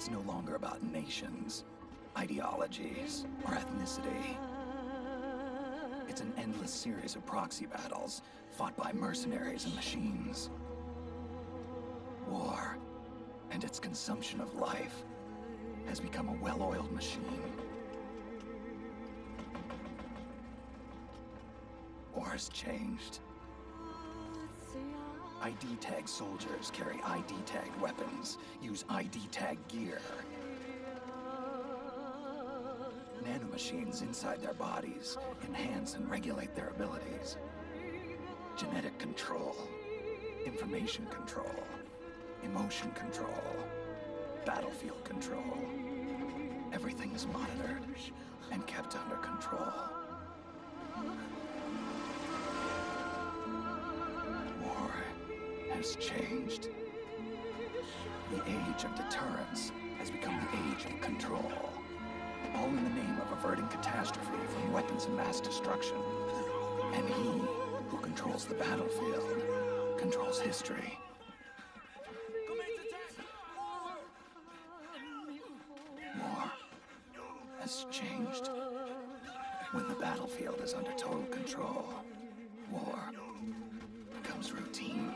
It's no longer about nations, ideologies, or ethnicity. It's an endless series of proxy battles fought by mercenaries and machines. War and its consumption of life has become a well-oiled machine. War has changed. ID tag soldiers carry ID tagged weapons, use ID tag gear. Nanomachines inside their bodies enhance and regulate their abilities. Genetic control, information control, emotion control, battlefield control. Everything is monitored and kept under control. War has changed. The age of deterrence has become the age of control. All in the name of averting catastrophe from weapons of mass destruction. And he who controls the battlefield controls history. War has changed. When the battlefield is under total control, war becomes routine.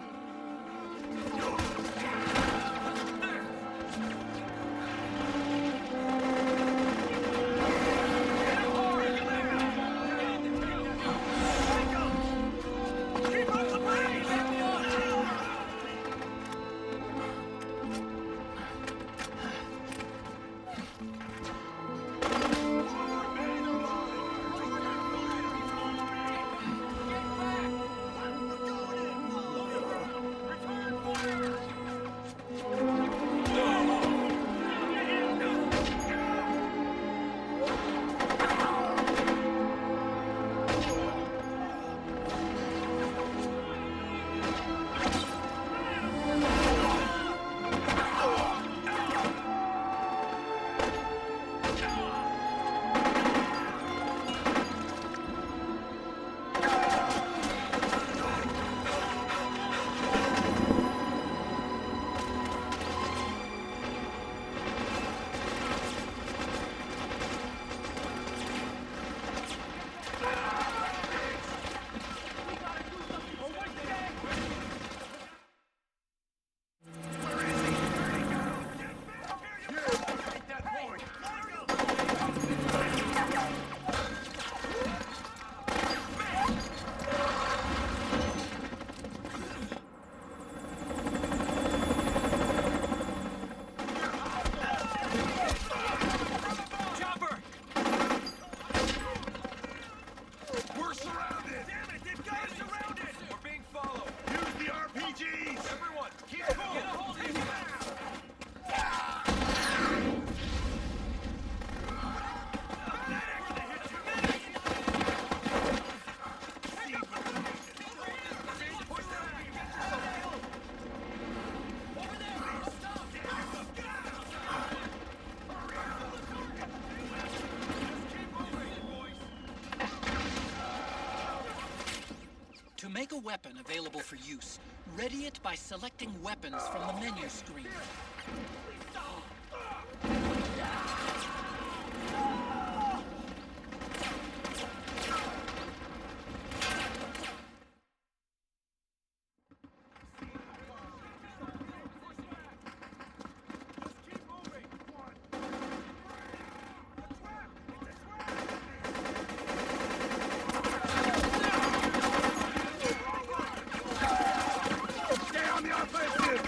To make a weapon available for use, ready it by selecting weapons from the menu screen. Stay on the offensive!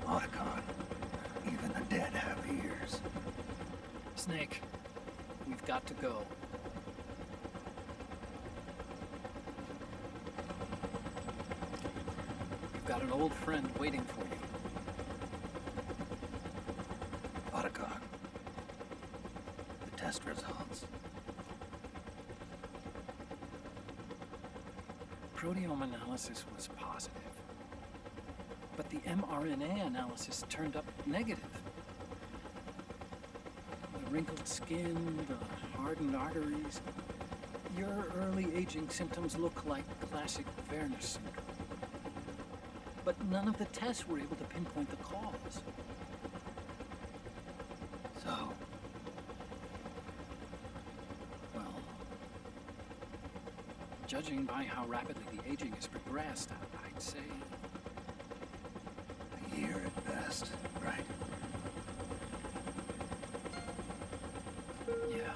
Otacon, even the dead have ears. Snake, we've got to go. You've got an old friend waiting for you. Otacon, the test results. Proteome analysis was positive, but the mRNA analysis turned up negative. The wrinkled skin, the hardened arteries. Your early aging symptoms look like classic Werner syndrome. But none of the tests were able to pinpoint the cause. So, Well, judging by how rapidly the aging has progressed, I'd say a year at best, right? yeah.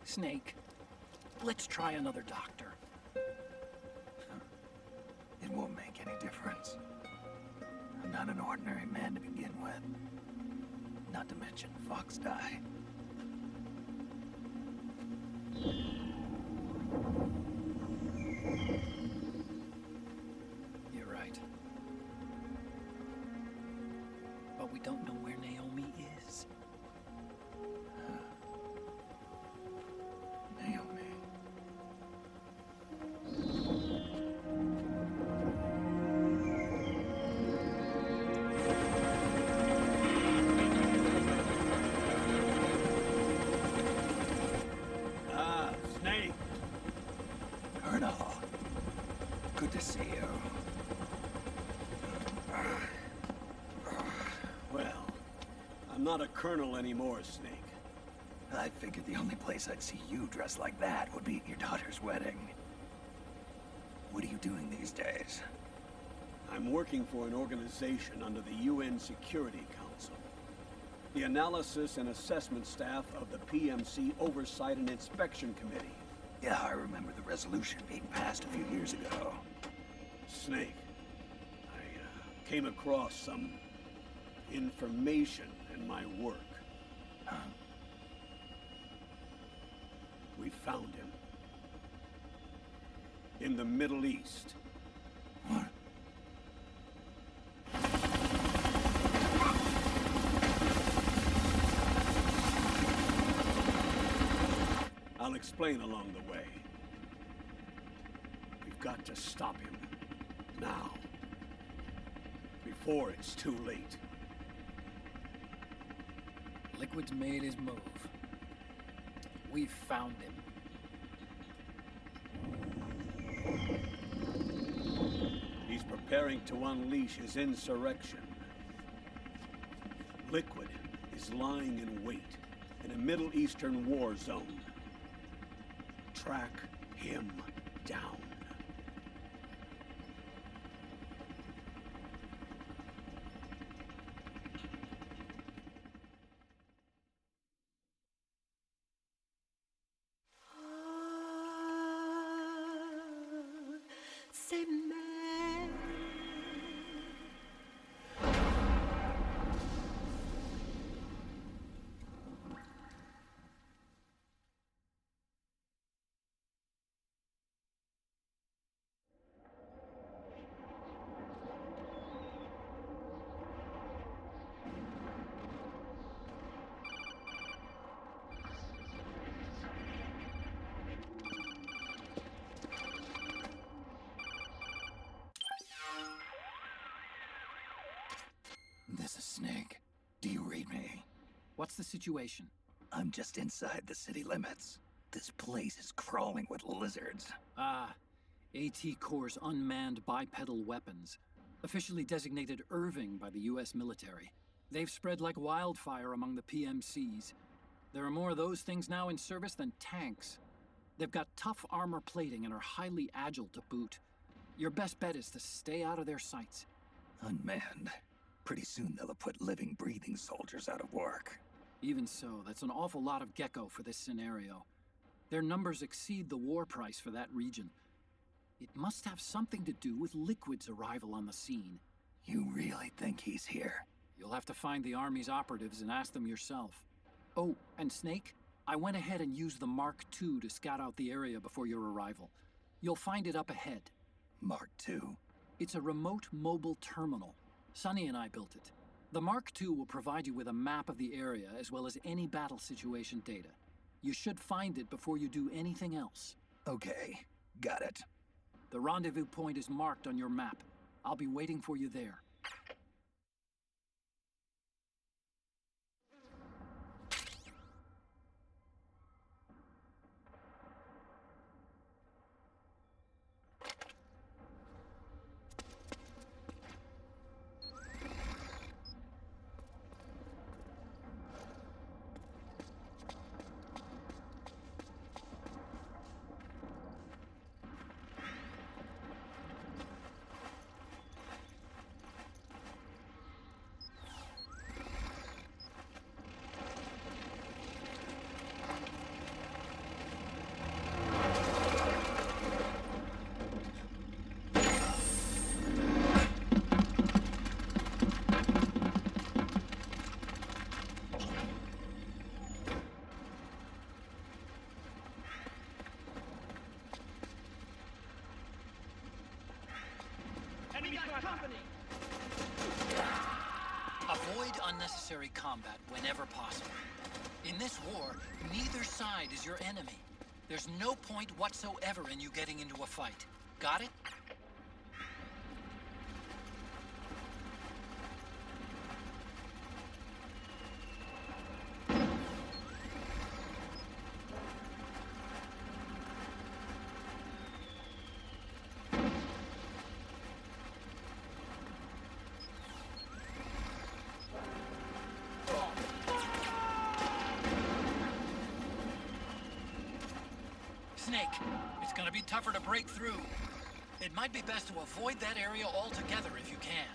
Snake, let's try another doctor. It won't make any difference. I'm not an ordinary man to begin with. Not to mention Fox die. You're right. But we don't know where Naomi is. Naomi. Snake! Colonel. Good to see you. Well, I'm not a colonel anymore, Snake. I figured the only place I'd see you dressed like that would be at your daughter's wedding. What are you doing these days? I'm working for an organization under the UN Security Council. The Analysis and Assessment Staff of the PMC Oversight and Inspection Committee. Yeah, I remember the resolution being passed a few years ago. Snake, I came across some information in my work. Huh? We found him. In the Middle East. What? I'll explain along the way. We've got to stop him. Now. Before it's too late. Liquid's made his move. We've found him. He's preparing to unleash his insurrection. Liquid is lying in wait in a Middle Eastern war zone. Track him down. Save me. This is Snake. Do you read me? What's the situation? I'm just inside the city limits. This place is crawling with lizards. Ah, AT Corps' unmanned bipedal weapons. Officially designated Irving by the US military. They've spread like wildfire among the PMCs. There are more of those things now in service than tanks. They've got tough armor plating and are highly agile to boot. Your best bet is to stay out of their sights. Unmanned. Pretty soon they'll have put living, breathing soldiers out of work. Even so, that's an awful lot of gecko for this scenario. Their numbers exceed the war price for that region. It must have something to do with Liquid's arrival on the scene. You really think he's here? You'll have to find the Army's operatives and ask them yourself. Oh, and Snake, I went ahead and used the Mark II to scout out the area before your arrival. You'll find it up ahead. Mark II? It's a remote mobile terminal. Sonny and I built it. The Mark II will provide you with a map of the area as well as any battle situation data. You should find it before you do anything else. Okay, got it. The rendezvous point is marked on your map. I'll be waiting for you there. Avoid unnecessary combat whenever possible. In this war, neither side is your enemy. There's no point whatsoever in you getting into a fight. Got it? Snake, it's gonna be tougher to break through. It might be best to avoid that area altogether if you can.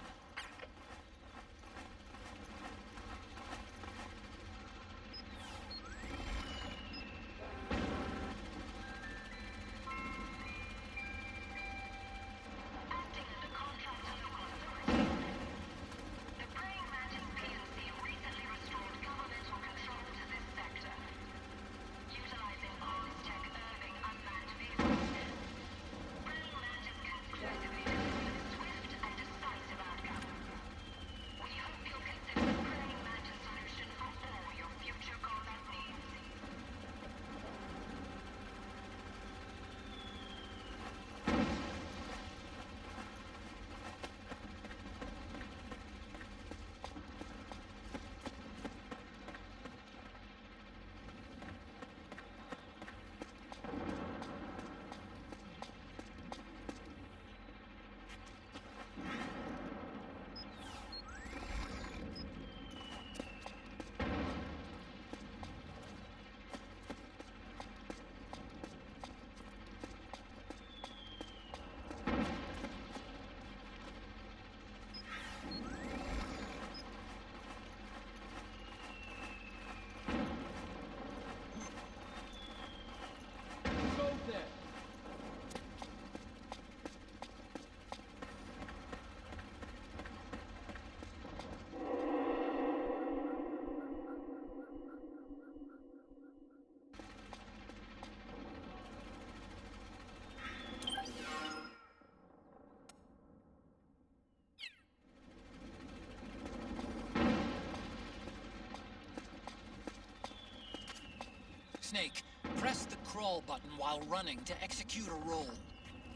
Snake, press the crawl button while running to execute a roll.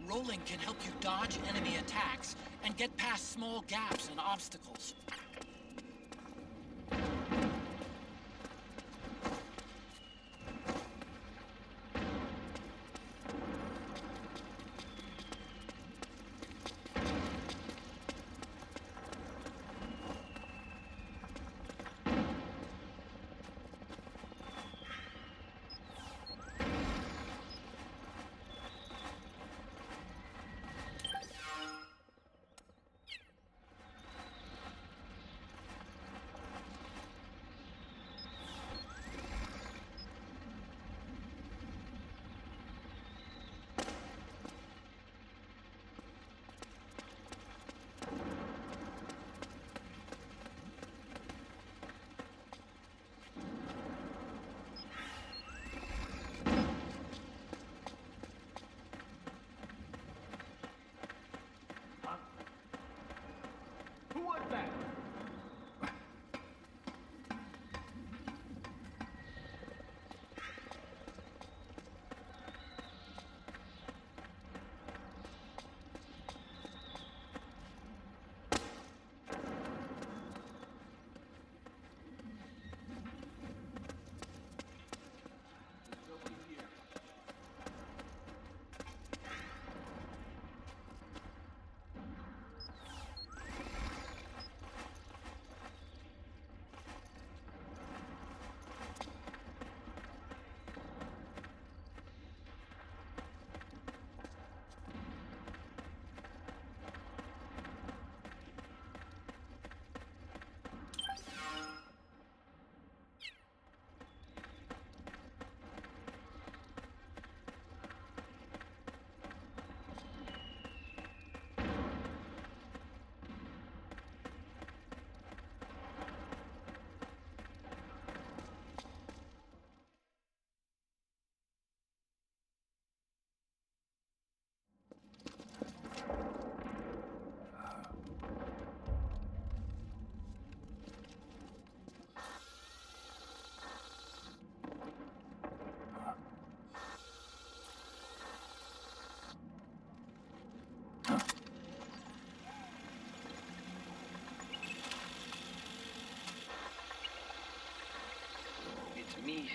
Rolling can help you dodge enemy attacks and get past small gaps and obstacles.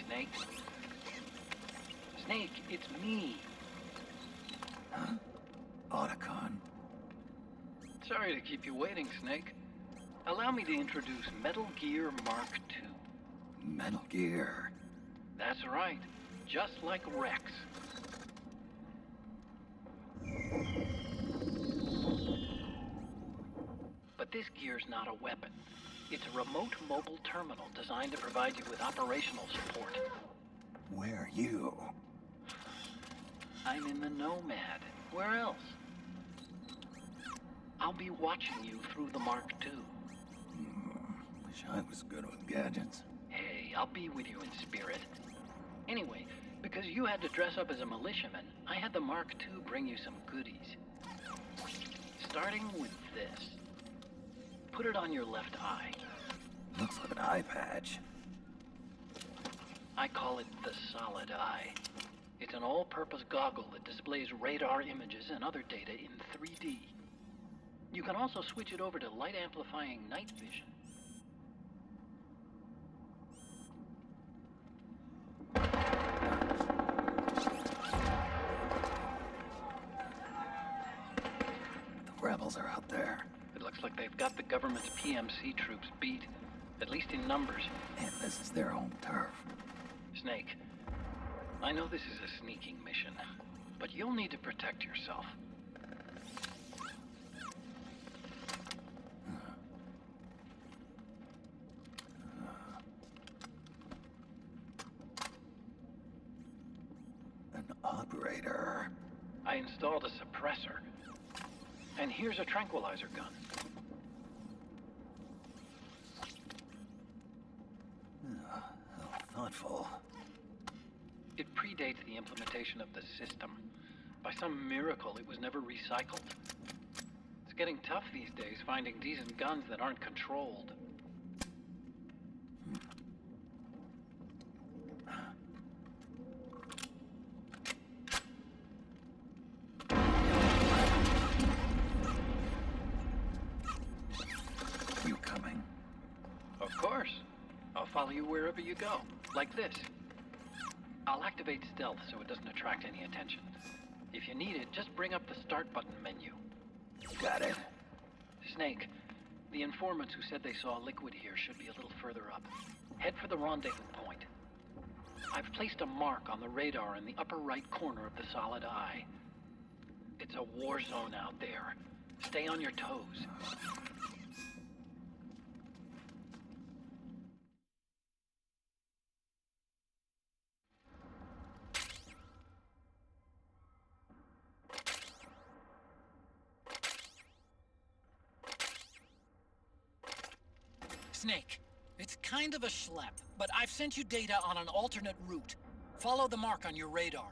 Snake. Snake, it's me. Huh? Otacon. Sorry to keep you waiting, Snake. Allow me to introduce Metal Gear Mark II. Metal Gear. That's right. Just like Rex. But this gear's not a weapon. It's a remote mobile terminal designed to provide you with operational support. Where are you? I'm in the Nomad. Where else? I'll be watching you through the Mark II. Wish I was good with gadgets. Hey, I'll be with you in spirit. Anyway, because you had to dress up as a militiaman, I had the Mark II bring you some goodies. Starting with this. Put it on your left eye. Looks like an eye patch. I call it the Solid Eye. It's an all-purpose goggle that displays radar images and other data in 3D. You can also switch it over to light-amplifying night vision. The rebels are out there. It looks like they've got the government's PMC troops beat, at least in numbers. And this is their home turf. Snake, I know this is a sneaking mission, but you'll need to protect yourself. An operator. I installed a suppressor. And here's a tranquilizer gun. How thoughtful. It predates the implementation of the system. By some miracle, it was never recycled. It's getting tough these days finding decent guns that aren't controlled. You coming? Of course. I'll follow you wherever you go. Like this. I'll activate stealth so it doesn't attract any attention. If you need it, just bring up the start button menu. Got it. Snake, the informants who said they saw liquid here should be a little further up. Head for the rendezvous point. I've placed a mark on the radar in the upper right corner of the Solid Eye. It's a war zone out there. Stay on your toes. Snake, it's kind of a schlep, but I've sent you data on an alternate route. Follow the mark on your radar.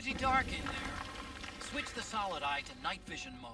pretty dark in there. Switch the solid eye to night vision mode.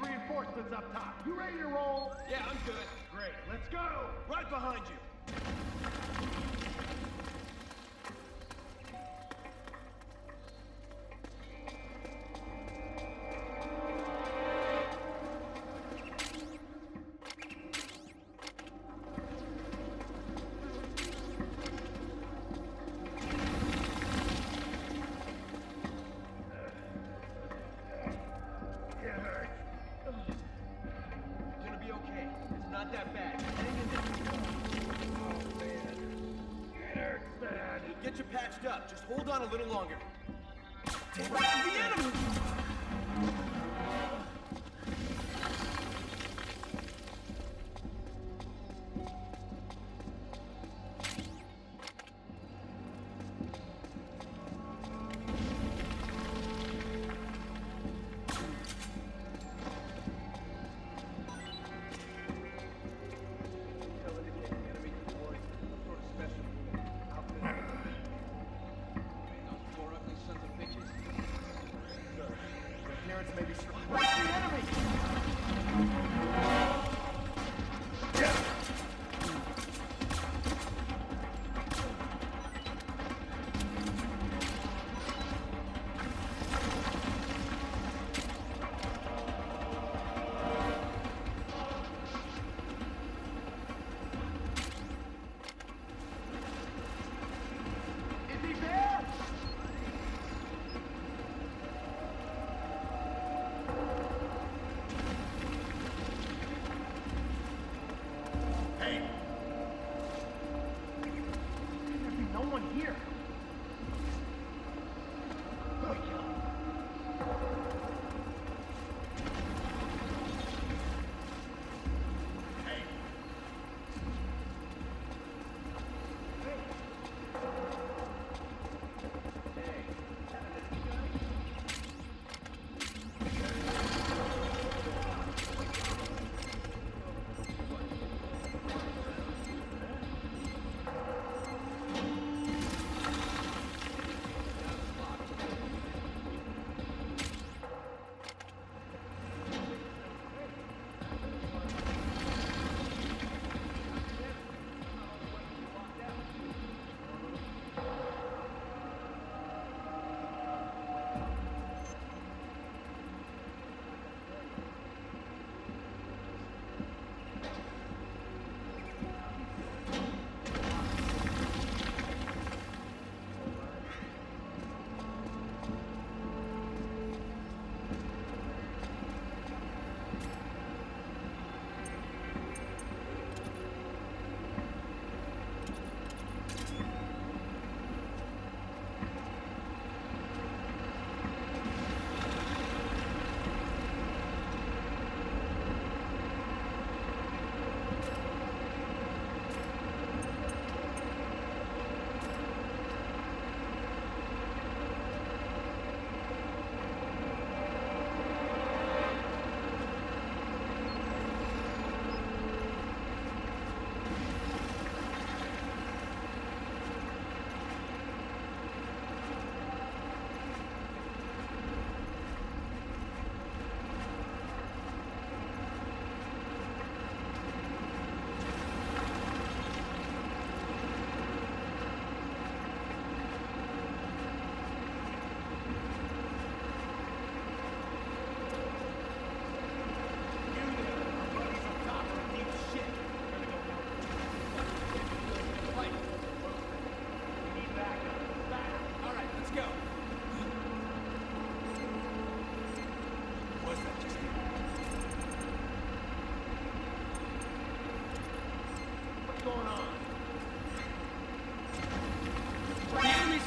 Reinforcements up top. You ready to roll? Yeah, I'm good. Great. Let's go. Right behind you. Not that bad. Hang in there. Oh, man. It hurts bad. We'll get you patched up. Just hold on a little longer. Damn it. The enemy! Maybe where's the enemy? Is he there?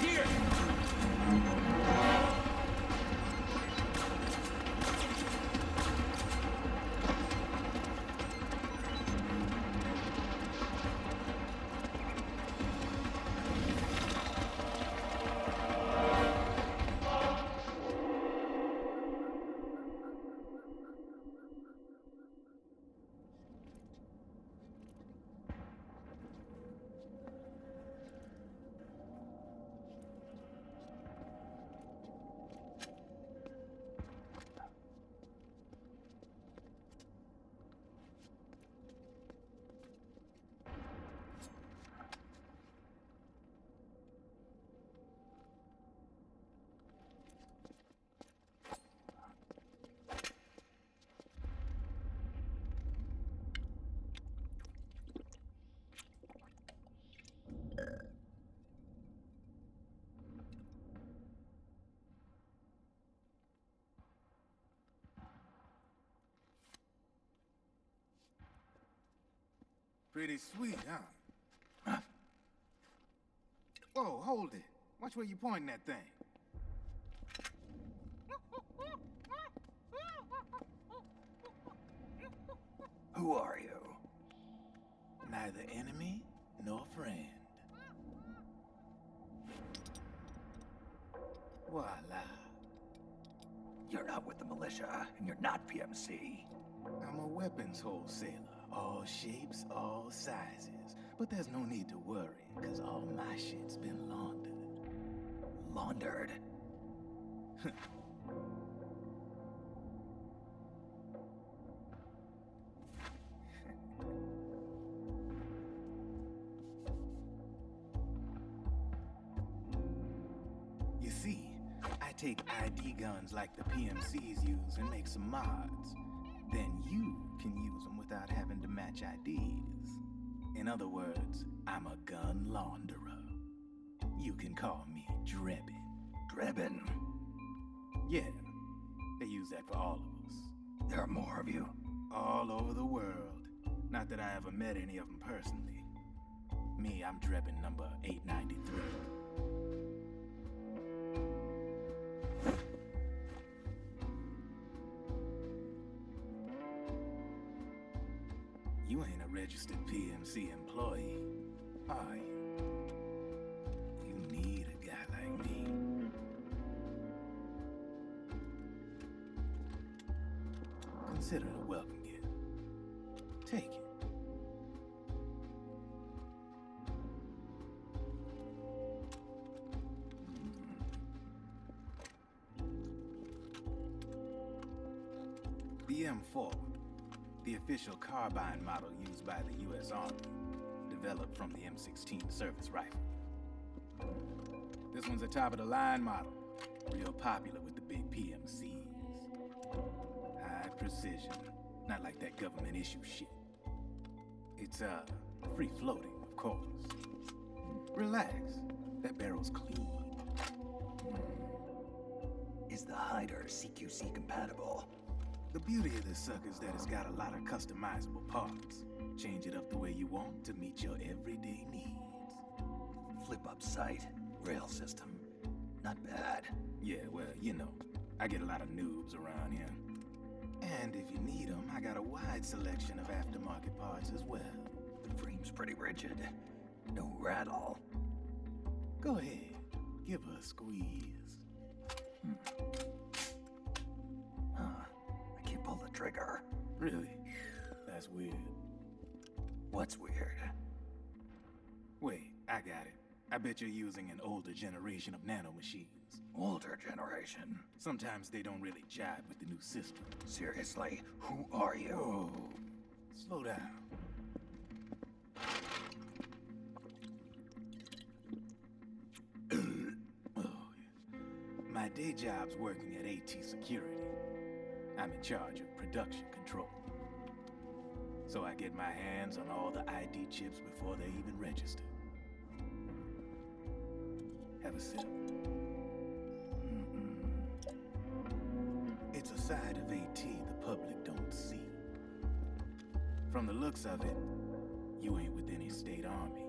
here! Pretty sweet, huh? Whoa, hold it. Watch where you pointing that thing. Who are you? Neither enemy nor friend. Voila. You're not with the militia, and you're not PMC. I'm a weapons wholesaler. All shapes, all sizes. But there's no need to worry, because all my shit's been laundered. Laundered? You see, I take ID guns like the PMCs use and make some mods. Then you can use them without having to match IDs. In other words, I'm a gun launderer. You can call me Drebin. Drebin? Yeah, they use that for all of us. There are more of you. All over the world. Not that I ever met any of them personally. Me, I'm Drebin number 893. You ain't a registered PMC employee, are you? You need a guy like me. Consider it a welcome gift. Take it. The M4. The official carbine model used by the U.S. Army, developed from the M16 service rifle. This one's a top-of-the-line model, real popular with the big PMCs. High precision, not like that government-issue shit. It's, free-floating, of course. Relax, that barrel's clean. Is the hider CQC compatible? The beauty of this sucker is that it's got a lot of customizable parts. Change it up the way you want to meet your everyday needs. Flip-up sight, rail system. Not bad. Yeah, well, you know, I get a lot of noobs around here. And if you need them, I got a wide selection of aftermarket parts as well. The frame's pretty rigid. No rattle. Go ahead, give her a squeeze. I can't pull the trigger. Really? That's weird. What's weird? Wait, I got it. I bet you're using an older generation of nanomachines. Older generation? Sometimes they don't really jive with the new system. Seriously, who are you? Whoa. Slow down. Oh, yeah. My day job's working at AT Security. I'm in charge of production control. So I get my hands on all the ID chips before they even register. Have a sip. It's a side of AT the public don't see. From the looks of it, you ain't with any state army.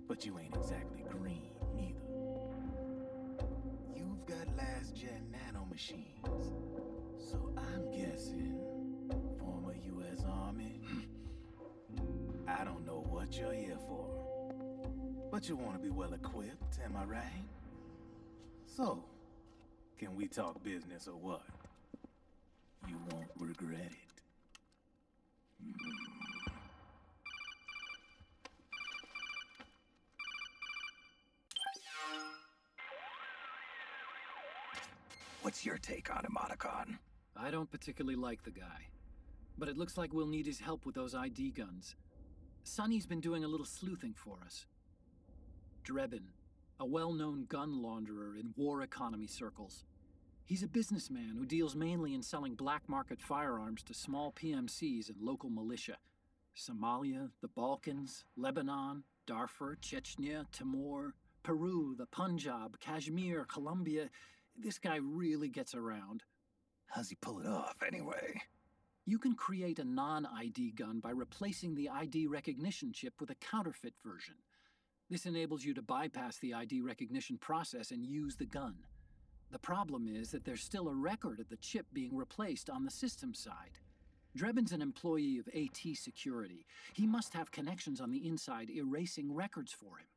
But But you ain't exactly green, neither. You've got last-gen nanomachines. So I'm guessing, former U.S. Army. I don't know what you're here for. But you want to be well-equipped, am I right? So, can we talk business or what? You won't regret it. What's your take on him, Otacon? I don't particularly like the guy. But it looks like we'll need his help with those ID guns. Sonny's been doing a little sleuthing for us. Drebin, a well-known gun launderer in war economy circles. He's a businessman who deals mainly in selling black market firearms to small PMCs and local militia. Somalia, the Balkans, Lebanon, Darfur, Chechnya, Timor, Peru, the Punjab, Kashmir, Colombia. This guy really gets around. How's he pull it off, anyway? You can create a non-ID gun by replacing the ID recognition chip with a counterfeit version. This enables you to bypass the ID recognition process and use the gun. The problem is that there's still a record of the chip being replaced on the system side. Drebin's an employee of AT Security. He must have connections on the inside erasing records for him.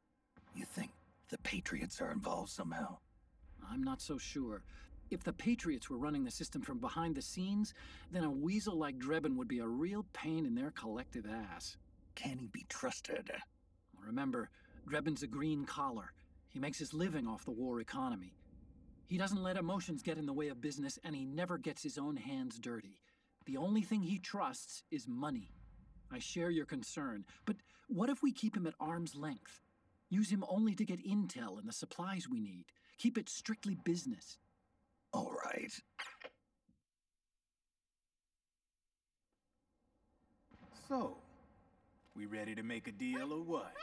You think the Patriots are involved somehow? I'm not so sure. If the Patriots were running the system from behind the scenes, then a weasel like Drebin would be a real pain in their collective ass. Can he be trusted? Remember, Drebin's a green collar. He makes his living off the war economy. He doesn't let emotions get in the way of business, and he never gets his own hands dirty. The only thing he trusts is money. I share your concern, but what if we keep him at arm's length? Use him only to get intel and the supplies we need. Keep it strictly business. All right. So, we ready to make a deal or what?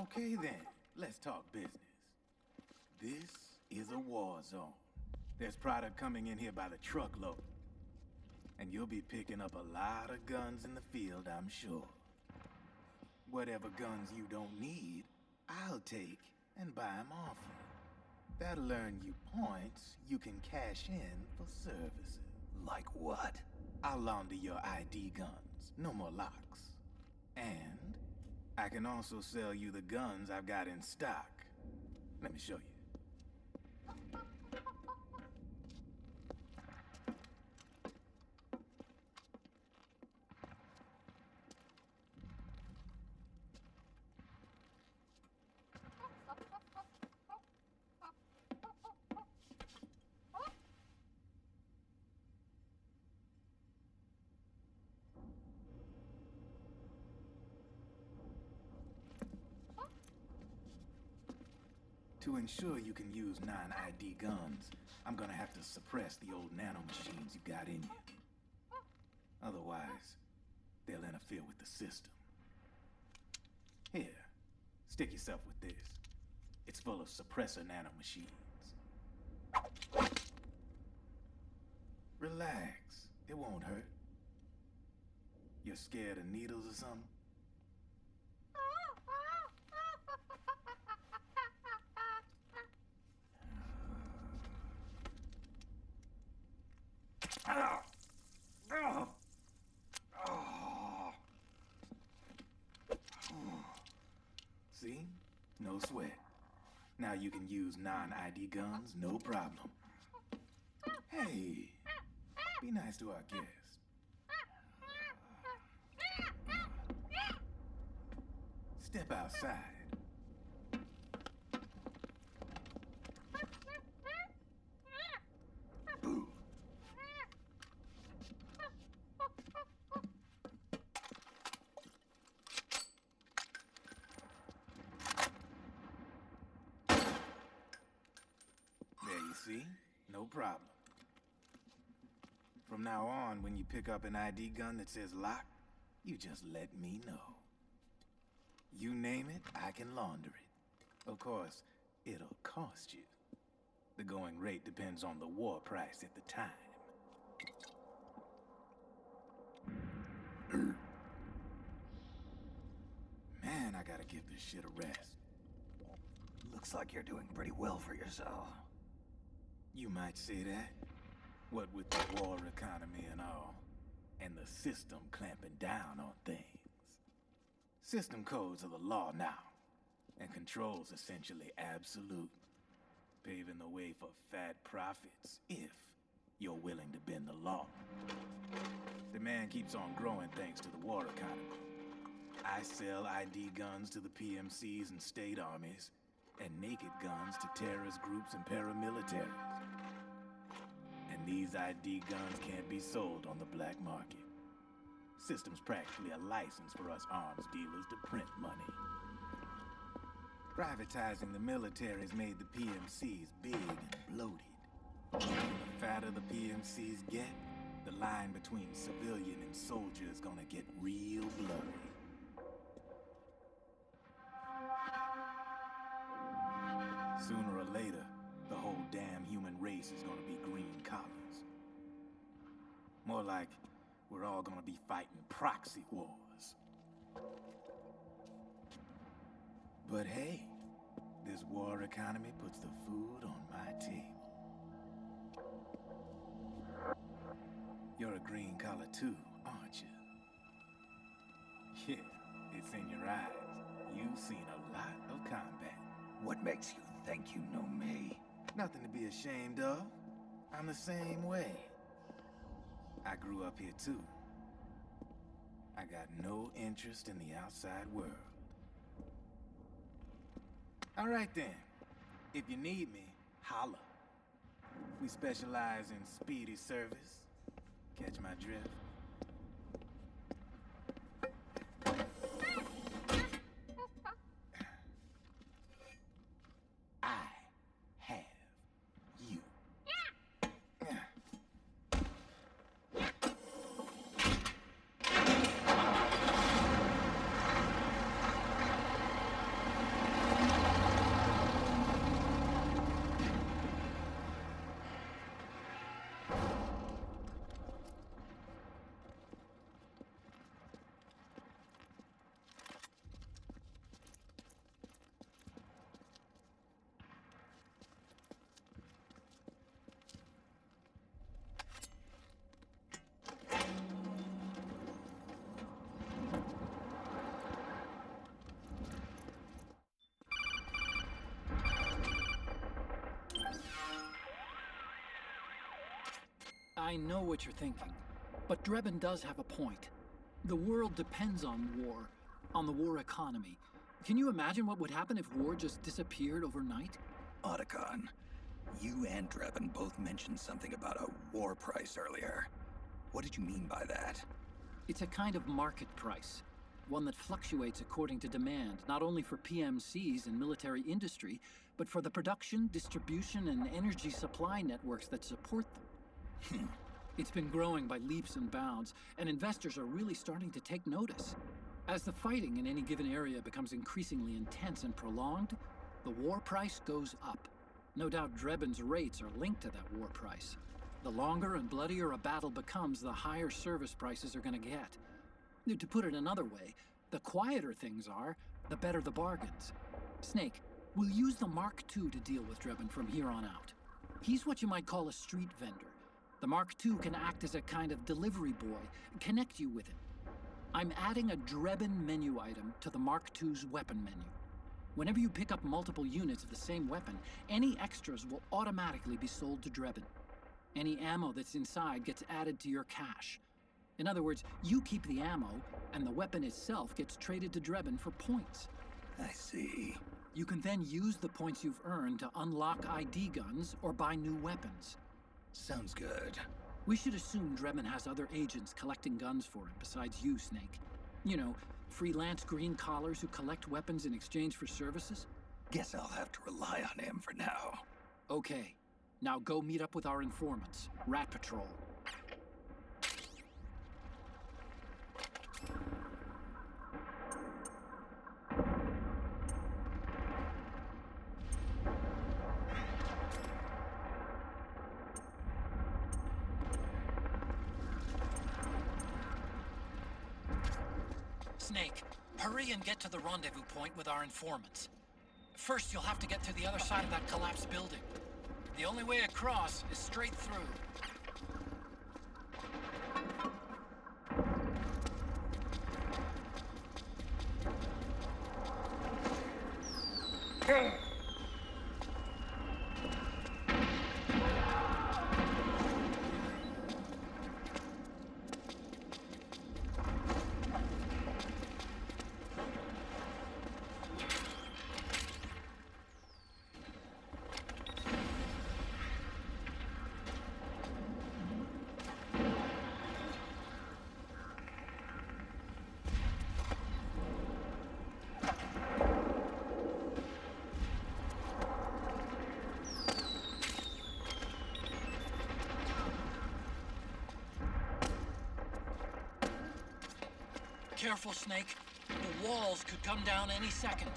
Okay then, let's talk business. This is a war zone. There's product coming in here by the truckload. And you'll be picking up a lot of guns in the field, I'm sure. Whatever guns you don't need, I'll take and buy them off you. That'll earn you points you can cash in for services. Like what? I'll launder your ID guns, no more locks. And I can also sell you the guns I've got in stock. Let me show you. To ensure you can use non-ID guns, I'm gonna have to suppress the old nanomachines you got in you. Otherwise, they'll interfere with the system. Here, stick yourself with this. It's full of suppressor nanomachines. Relax, it won't hurt. You're scared of needles or something? See? No sweat. Now you can use non-ID guns, no problem. Hey, be nice to our guest. Step outside. Boo. There you see? No problem. From now on, when you pick up an ID gun that says lock, you just let me know. You name it, I can launder it. Of course, it'll cost you. The going rate depends on the war price at the time. Man, I got give this shit a rest. Looks like you're doing pretty well for yourself. You might say that. What with the war economy and all, and the system clamping down on things. System codes are the law now, and control's essentially absolute, paving the way for fat profits if you're willing to bend the law. Demand keeps on growing thanks to the war economy. I sell ID guns to the PMCs and state armies, and naked guns to terrorist groups and paramilitaries. And these ID guns can't be sold on the black market. System's practically a license for us arms dealers to print money. Privatizing the military's made the PMCs big and bloated. The fatter the PMCs get, the line between civilian and soldier is gonna get real blurry. Sooner or later, the whole damn human race is gonna be green collars. More like we're all gonna be fighting proxy wars. But hey, this war economy puts the food on my table. You're a green collar too, aren't you? Yeah, it's in your eyes. You've seen a lot of combat. What makes you think you know me? Nothing to be ashamed of. I'm the same way. I grew up here too. I got no interest in the outside world. All right then. If you need me, holla. We specialize in speedy service. Catch my drift? I have you. I know what you're thinking, but Drebin does have a point. The world depends on war, on the war economy. Can you imagine what would happen if war just disappeared overnight? Otacon, you and Drebin both mentioned something about a war price earlier. What did you mean by that? It's a kind of market price, one that fluctuates according to demand, not only for PMCs and military industry, but for the production, distribution, and energy supply networks that support them. It's been growing by leaps and bounds, and investors are really starting to take notice. As the fighting in any given area becomes increasingly intense and prolonged, the war price goes up. No doubt Drebin's rates are linked to that war price. The longer and bloodier a battle becomes, the higher service prices are going to get. To put it another way, the quieter things are, the better the bargains. Snake, we'll use the Mark II to deal with Drebin from here on out. He's what you might call a street vendor. The Mark II can act as a kind of delivery boy, connect you with him. I'm adding a Drebin menu item to the Mark II's weapon menu. Whenever you pick up multiple units of the same weapon, any extras will automatically be sold to Drebin. Any ammo that's inside gets added to your cache. In other words, you keep the ammo, and the weapon itself gets traded to Drebin for points. I see. You can then use the points you've earned to unlock ID guns or buy new weapons. Sounds good. We should assume Drebin has other agents collecting guns for him besides you, Snake. You know, freelance green collars who collect weapons in exchange for services? Guess I'll have to rely on him for now. Okay. Now go meet up with our informants, Rat Patrol. Snake, Hurry and get to the rendezvous point with our informants. First, you'll have to get to the other side of that collapsed building. The only way across is straight through. Careful, Snake. The walls could come down any second.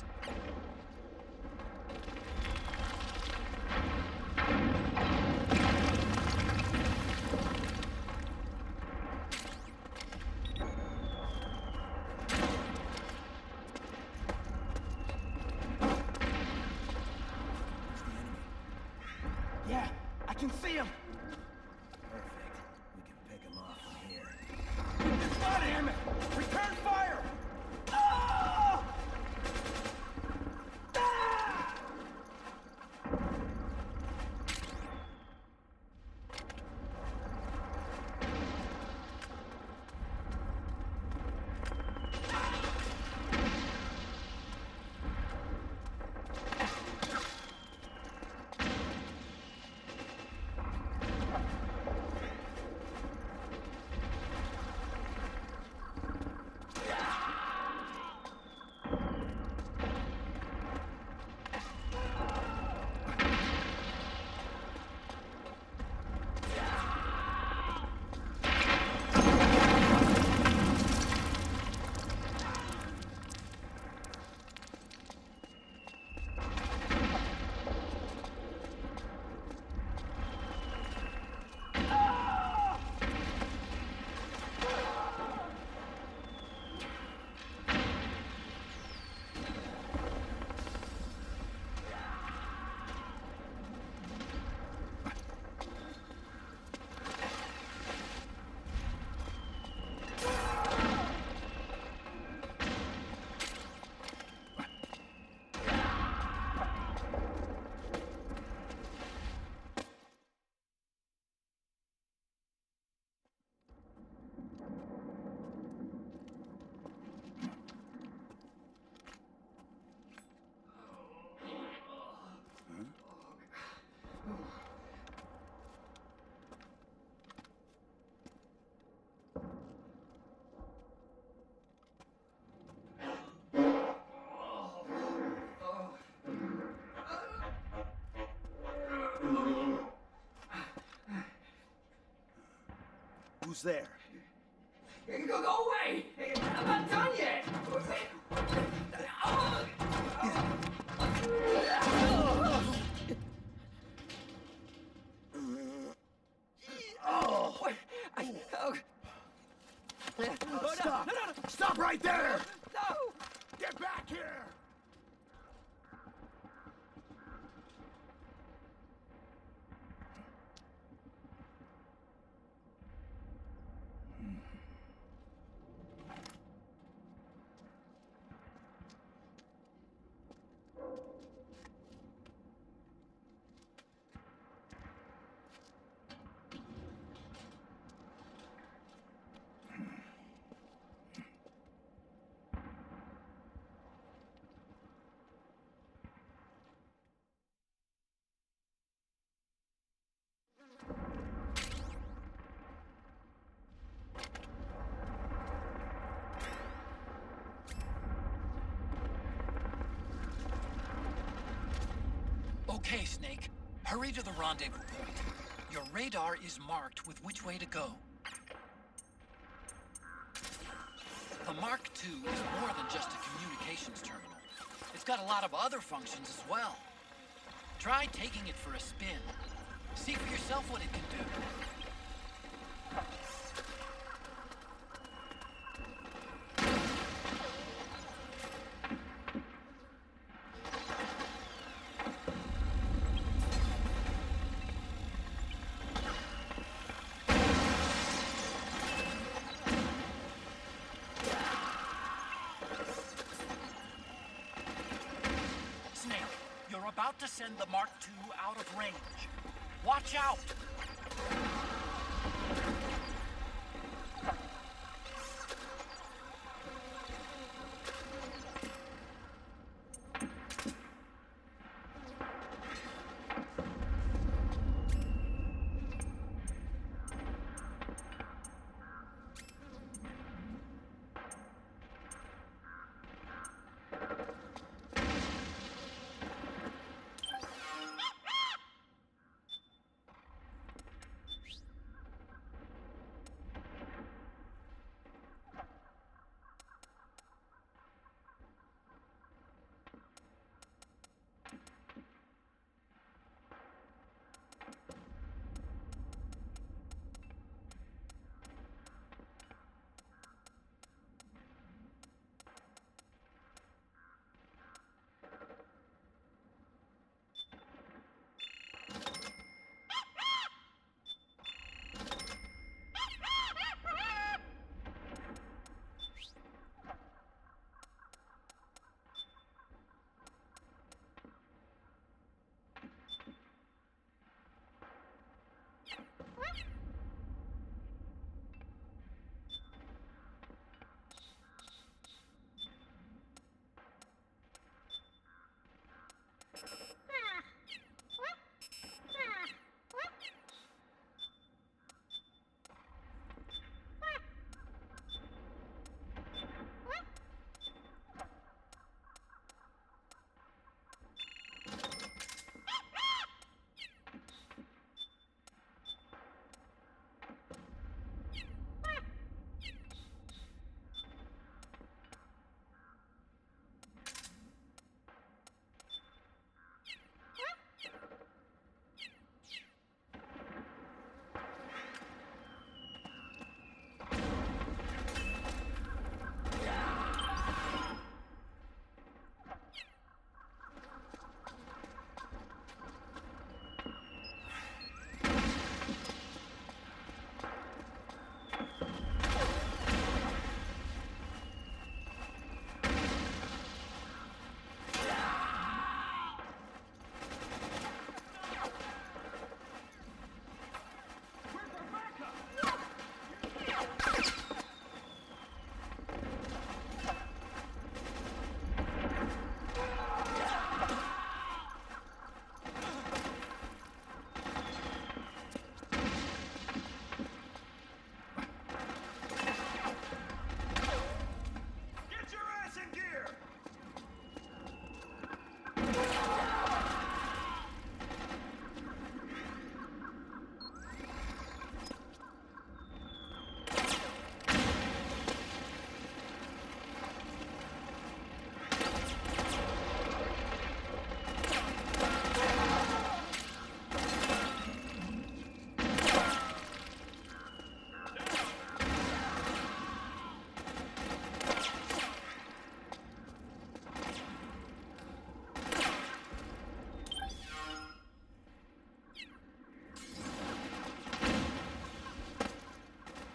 Yeah, I can see him. Perfect. We can pick him off from here. God damn it! Return fire! Ah! Ah! Who's there? Go away! I'm not done yet! Stop! Stop right there! No! Get back here! Okay, Snake. Hurry to the rendezvous point. Your radar is marked with which way to go. The Mark II is more than just a communications terminal. It's got a lot of other functions as well. Try taking it for a spin. See for yourself what it can do. about to send the Mark II out of range. Watch out!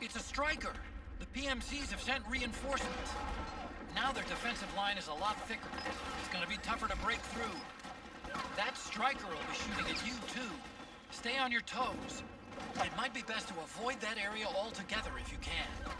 It's a striker. The PMCs have sent reinforcements. Now their defensive line is a lot thicker. It's gonna be tougher to break through. That striker will be shooting at you, too. Stay on your toes. It might be best to avoid that area altogether if you can.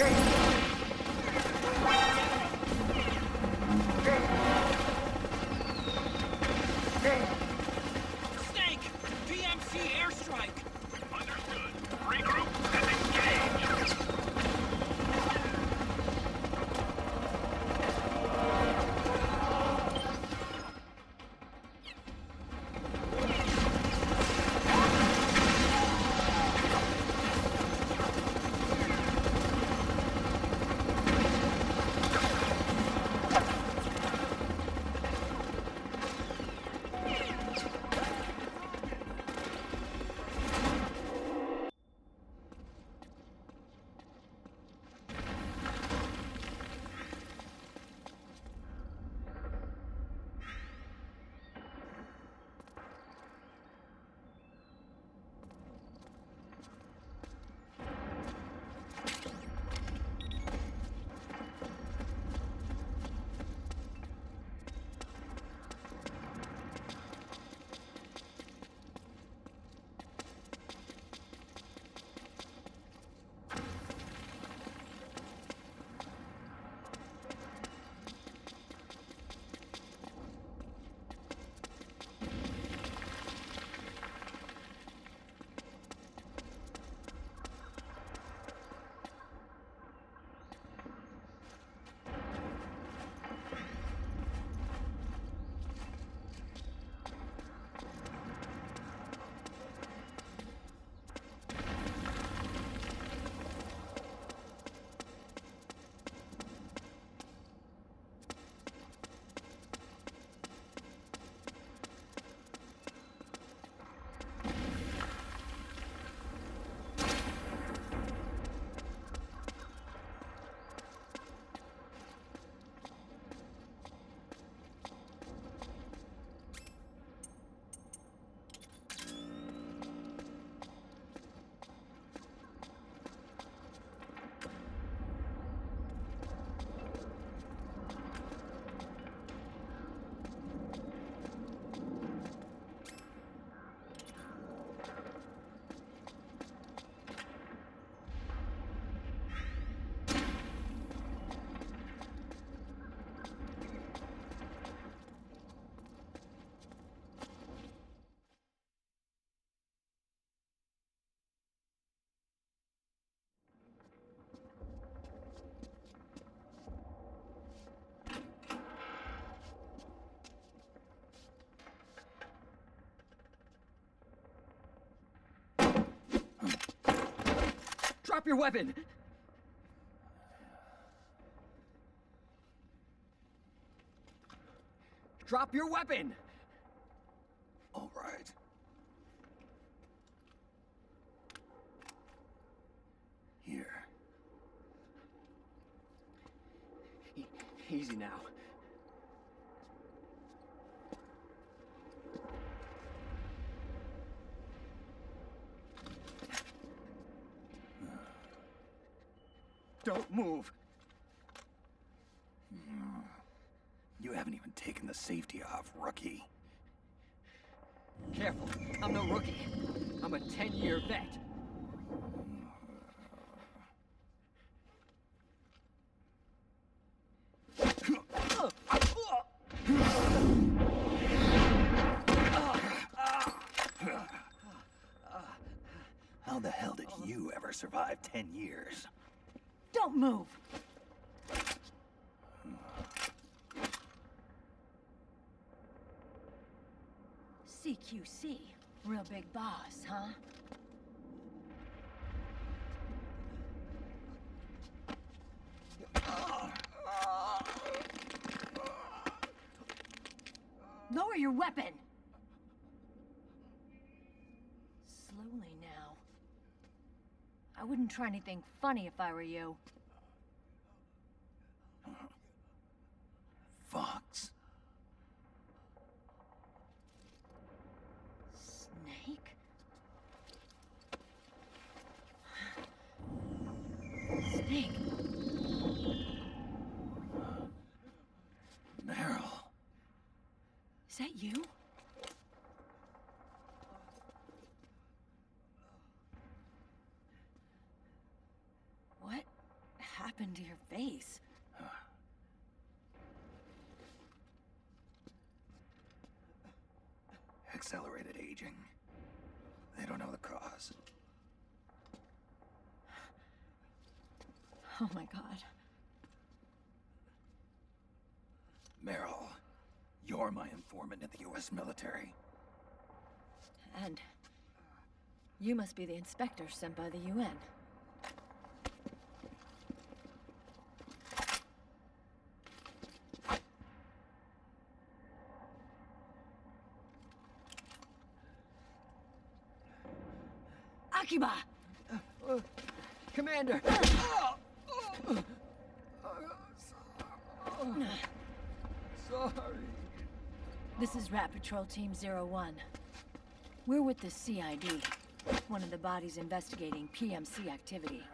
Snake! PMC airstrike! Understood. Regroup and engage. Drop your weapon! Drop your weapon! All right. Here. Easy now. Don't move. You haven't even taken the safety off, rookie. Careful, I'm no rookie. I'm a 10-year vet. How the hell did you ever survive 10 years? Don't move! CQC, real big boss, huh? Lower your weapon! Slowly now. I wouldn't try anything funny if I were you. Fox. Snake? Snake? Meryl. Is that you? What happened to your face? Accelerated aging. They don't know the cause. Oh my god. Meryl, you're my informant in the U.S. military. And you must be the inspector sent by the UN. Akiba! Commander! Sorry. This is Rat Patrol Team 01. We're with the CID, one of the bodies investigating PMC activity.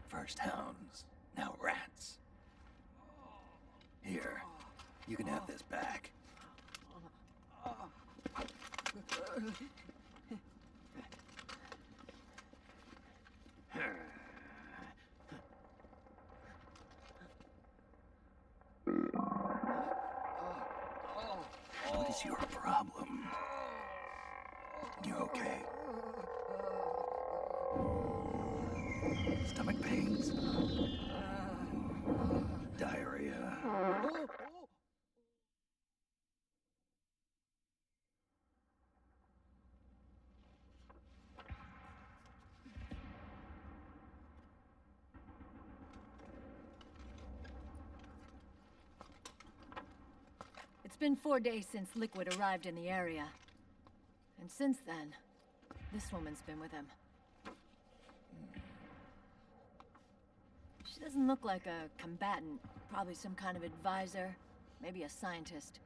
First hounds, now rats. Here, you can have this back. What is your problem? You okay? Stomach pains? Diarrhea? It's been 4 days since Liquid arrived in the area. And since then, this woman's been with him. She doesn't look like a combatant. Probably some kind of advisor, maybe a scientist.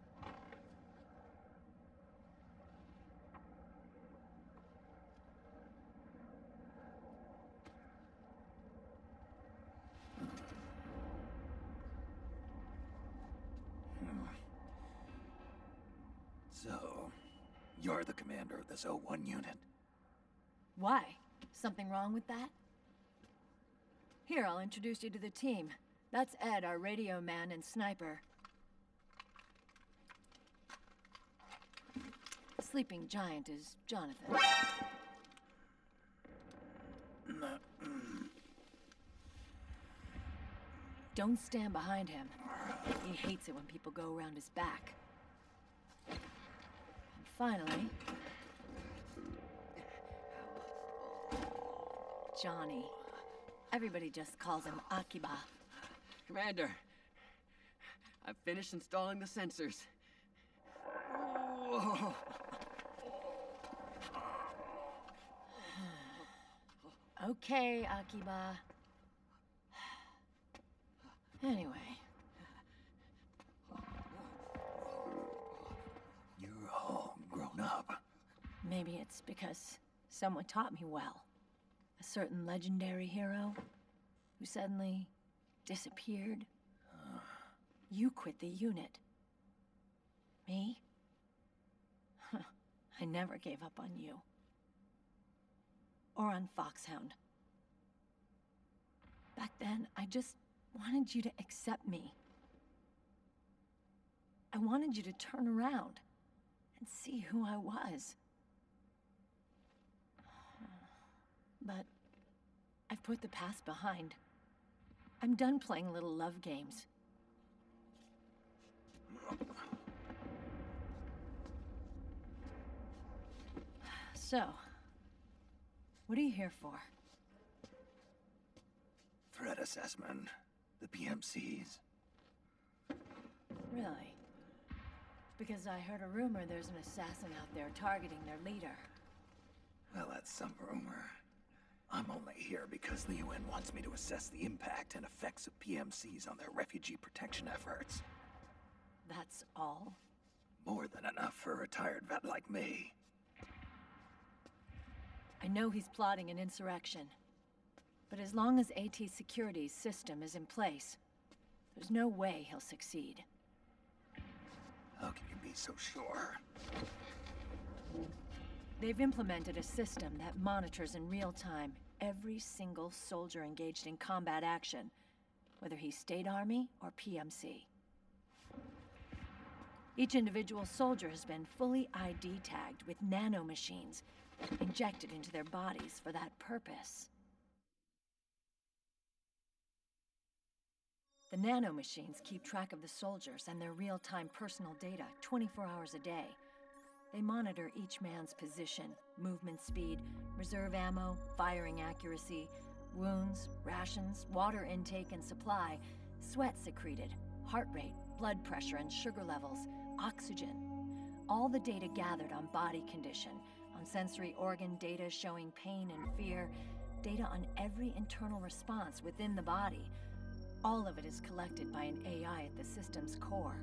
So, you're the commander of this O1 unit? Why? Something wrong with that? Here, I'll introduce you to the team. That's Ed, our radio man and sniper. The sleeping giant is Jonathan. Don't stand behind him. He hates it when people go around his back. And finally... Johnny. Everybody just calls him Akiba. Commander, I've finished installing the sensors. Okay, Akiba. Anyway. You're all grown up. Maybe it's because someone taught me well. A certain legendary hero who suddenly disappeared. You quit the unit. Me? I never gave up on you. Or on Foxhound. Back then, I just wanted you to accept me. I wanted you to turn around and see who I was. But I've put the past behind. I'm done playing little love games. So, what are you here for? Threat assessment. The PMCs. Really? Because I heard a rumor there's an assassin out there targeting their leader. Well, that's some rumor. I'm only here because the UN wants me to assess the impact and effects of PMCs on their refugee protection efforts. That's all? More than enough for a retired vet like me. I know he's plotting an insurrection. But as long as AT Security's system is in place, there's no way he'll succeed. How can you be so sure? They've implemented a system that monitors in real time every single soldier engaged in combat action, whether he's State Army or PMC. Each individual soldier has been fully ID tagged with nanomachines, injected into their bodies for that purpose. The nanomachines keep track of the soldiers and their real-time personal data 24 hours a day. They monitor each man's position, movement speed, reserve ammo, firing accuracy, wounds, rations, water intake and supply, sweat secreted, heart rate, blood pressure and sugar levels, oxygen. All the data gathered on body condition, on sensory organ data showing pain and fear, data on every internal response within the body. All of it is collected by an AI at the system's core.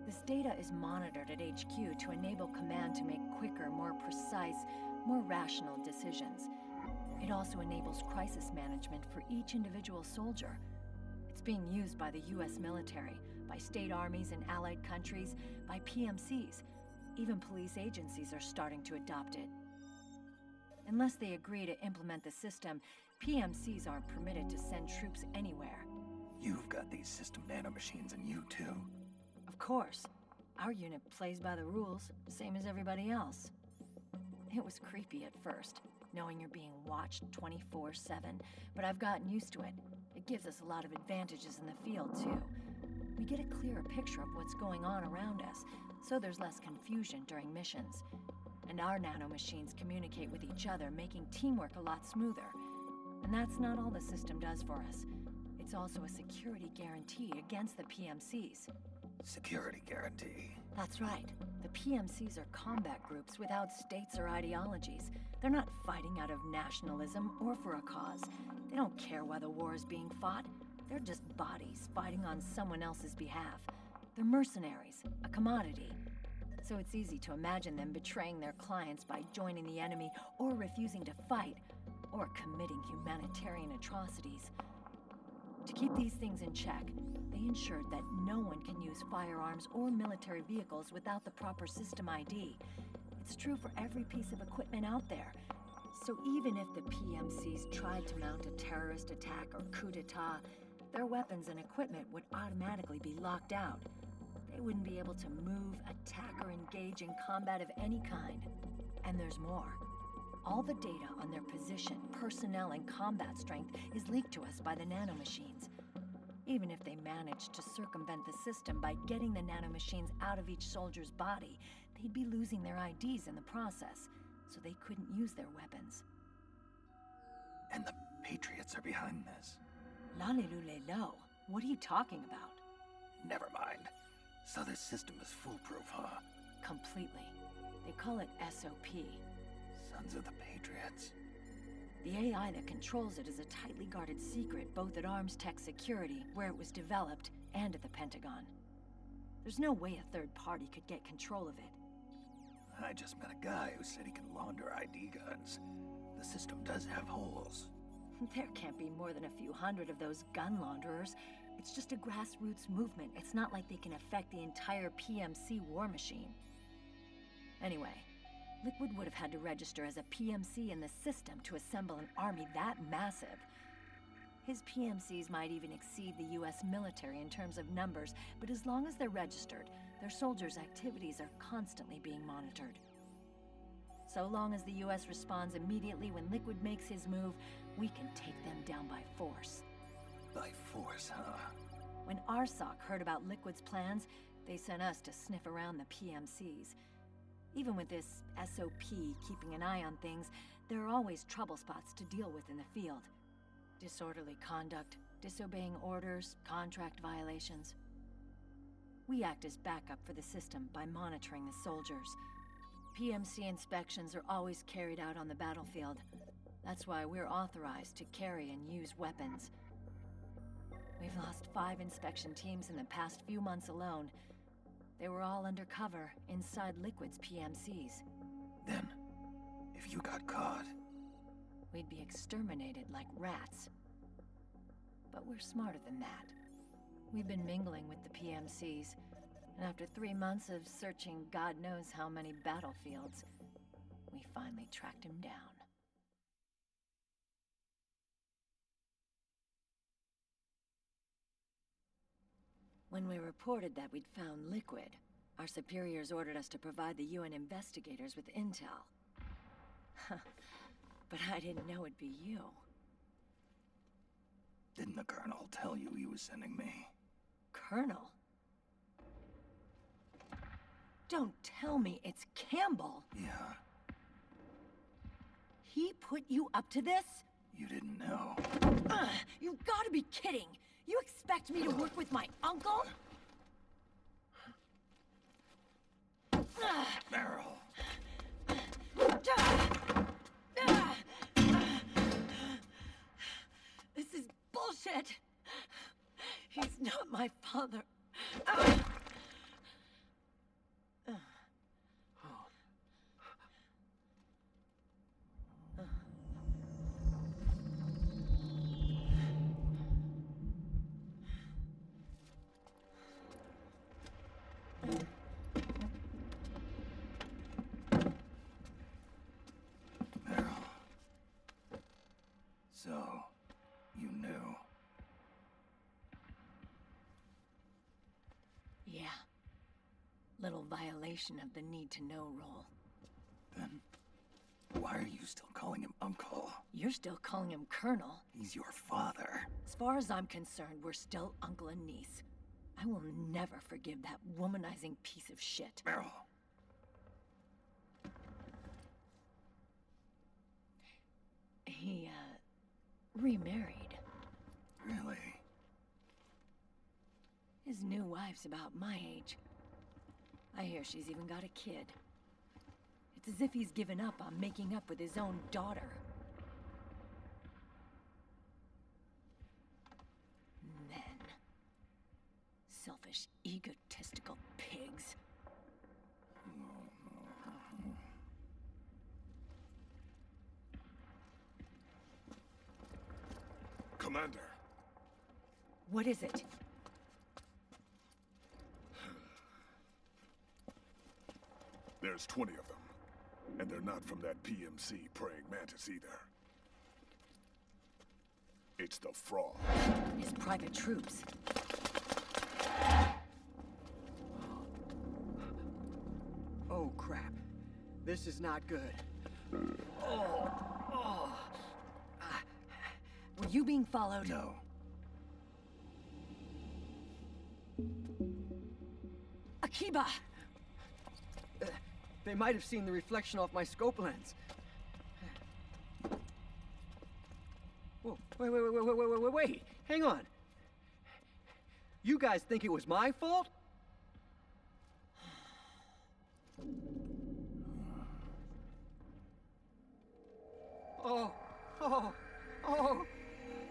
This data is monitored at HQ to enable command to make quicker, more precise, more rational decisions. It also enables crisis management for each individual soldier. It's being used by the US military, by state armies in allied countries, by PMCs. Even police agencies are starting to adopt it. Unless they agree to implement the system, PMCs aren't permitted to send troops anywhere. You've got these system nanomachines in you too. Of course. Our unit plays by the rules, same as everybody else. It was creepy at first, knowing you're being watched 24/7, but I've gotten used to it. It gives us a lot of advantages in the field, too. We get a clearer picture of what's going on around us, so there's less confusion during missions. And our nanomachines communicate with each other, making teamwork a lot smoother. And that's not all the system does for us. It's also a security guarantee against the PMCs. Security guarantee. That's right. The PMCs are combat groups without states or ideologies. They're not fighting out of nationalism or for a cause. They don't care why the war is being fought. They're just bodies fighting on someone else's behalf. They're mercenaries, a commodity. So it's easy to imagine them betraying their clients by joining the enemy or refusing to fight, or committing humanitarian atrocities. To keep these things in check, they ensured that no one can use firearms or military vehicles without the proper system ID. It's true for every piece of equipment out there. So even if the PMCs tried to mount a terrorist attack or coup d'etat, their weapons and equipment would automatically be locked out. They wouldn't be able to move, attack, or engage in combat of any kind. And there's more. All the data on their position, personnel, and combat strength is leaked to us by the nanomachines. Even if they managed to circumvent the system by getting the nanomachines out of each soldier's body, they'd be losing their IDs in the process, so they couldn't use their weapons. And the Patriots are behind this. Lalilulelo, what are you talking about? Never mind. So this system is foolproof, huh? Completely. They call it SOP. Sons of the Patriots. The AI that controls it is a tightly guarded secret, both at Arms Tech Security, where it was developed, and at the Pentagon. There's no way a third party could get control of it. I just met a guy who said he can launder ID guns. The system does have holes. There can't be more than a few hundred of those gun launderers. It's just a grassroots movement. It's not like they can affect the entire PMC war machine. Anyway, Liquid would have had to register as a PMC in the system to assemble an army that massive. His PMCs might even exceed the US military in terms of numbers, but as long as they're registered, their soldiers' activities are constantly being monitored. So long as the US responds immediately when Liquid makes his move, we can take them down by force. By force, huh? When RSOC heard about Liquid's plans, they sent us to sniff around the PMCs. Even with this SOP keeping an eye on things, there are always trouble spots to deal with in the field. Disorderly conduct, disobeying orders, contract violations. We act as backup for the system by monitoring the soldiers. PMC inspections are always carried out on the battlefield. That's why we're authorized to carry and use weapons. We've lost 5 inspection teams in the past few months alone. They were all undercover, inside Liquid's PMCs. Then, if you got caught... we'd be exterminated like rats. But we're smarter than that. We've been mingling with the PMCs, and after 3 months of searching God knows how many battlefields, we finally tracked him down. When we reported that we'd found liquid, our superiors ordered us to provide the UN investigators with intel. But I didn't know it'd be you. Didn't the Colonel tell you he was sending me? Colonel? Don't tell me it's Campbell. Yeah. He put you up to this? You didn't know. You gotta be kidding! You expect me to work with my uncle? Meryl. This is bullshit! He's not my father. Meryl. So, you knew. Yeah. Little violation of the need-to-know rule. Then, why are you still calling him Uncle? You're still calling him Colonel. He's your father. As far as I'm concerned, we're still uncle and niece. I will never forgive that womanizing piece of shit. Meryl. He, remarried. Really? His new wife's about my age. I hear she's even got a kid. It's as if he's given up on making up with his own daughter. Men. Selfish, egotistical pigs. Commander. What is it? There's 20 of them. And they're not from that PMC praying mantis either. It's the Frog. His private troops. Oh, crap. This is not good. Were you being followed? No. Akiba! They might have seen the reflection off my scope lens. Whoa, wait. Hang on. You guys think it was my fault? Oh,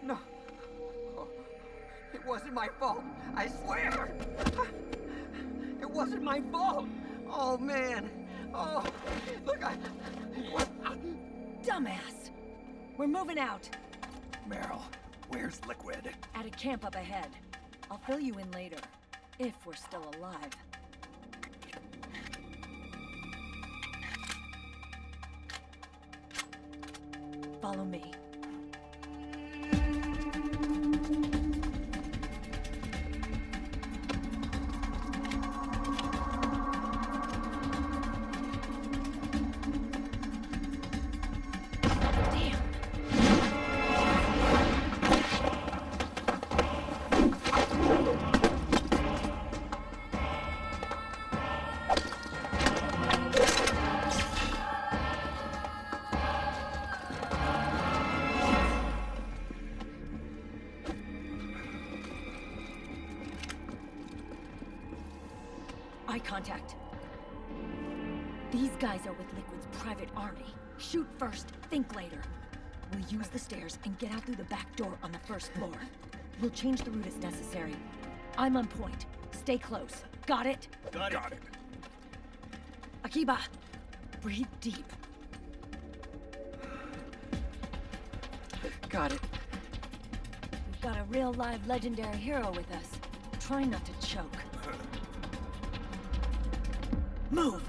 no. Oh, it wasn't my fault, I swear! It wasn't my fault! Oh, man. Oh, look, what? Dumbass! We're moving out. Meryl, where's Liquid? At a camp up ahead. I'll fill you in later. If we're still alive. Follow me. Eye contact. These guys are with Liquid's private army. Shoot first, think later. We'll use the stairs and get out through the back door on the first floor. We'll change the route as necessary. I'm on point. Stay close. Got it? Got it. Akiba, breathe deep. Got it. We've got a real live legendary hero with us. Try not to choke. Move!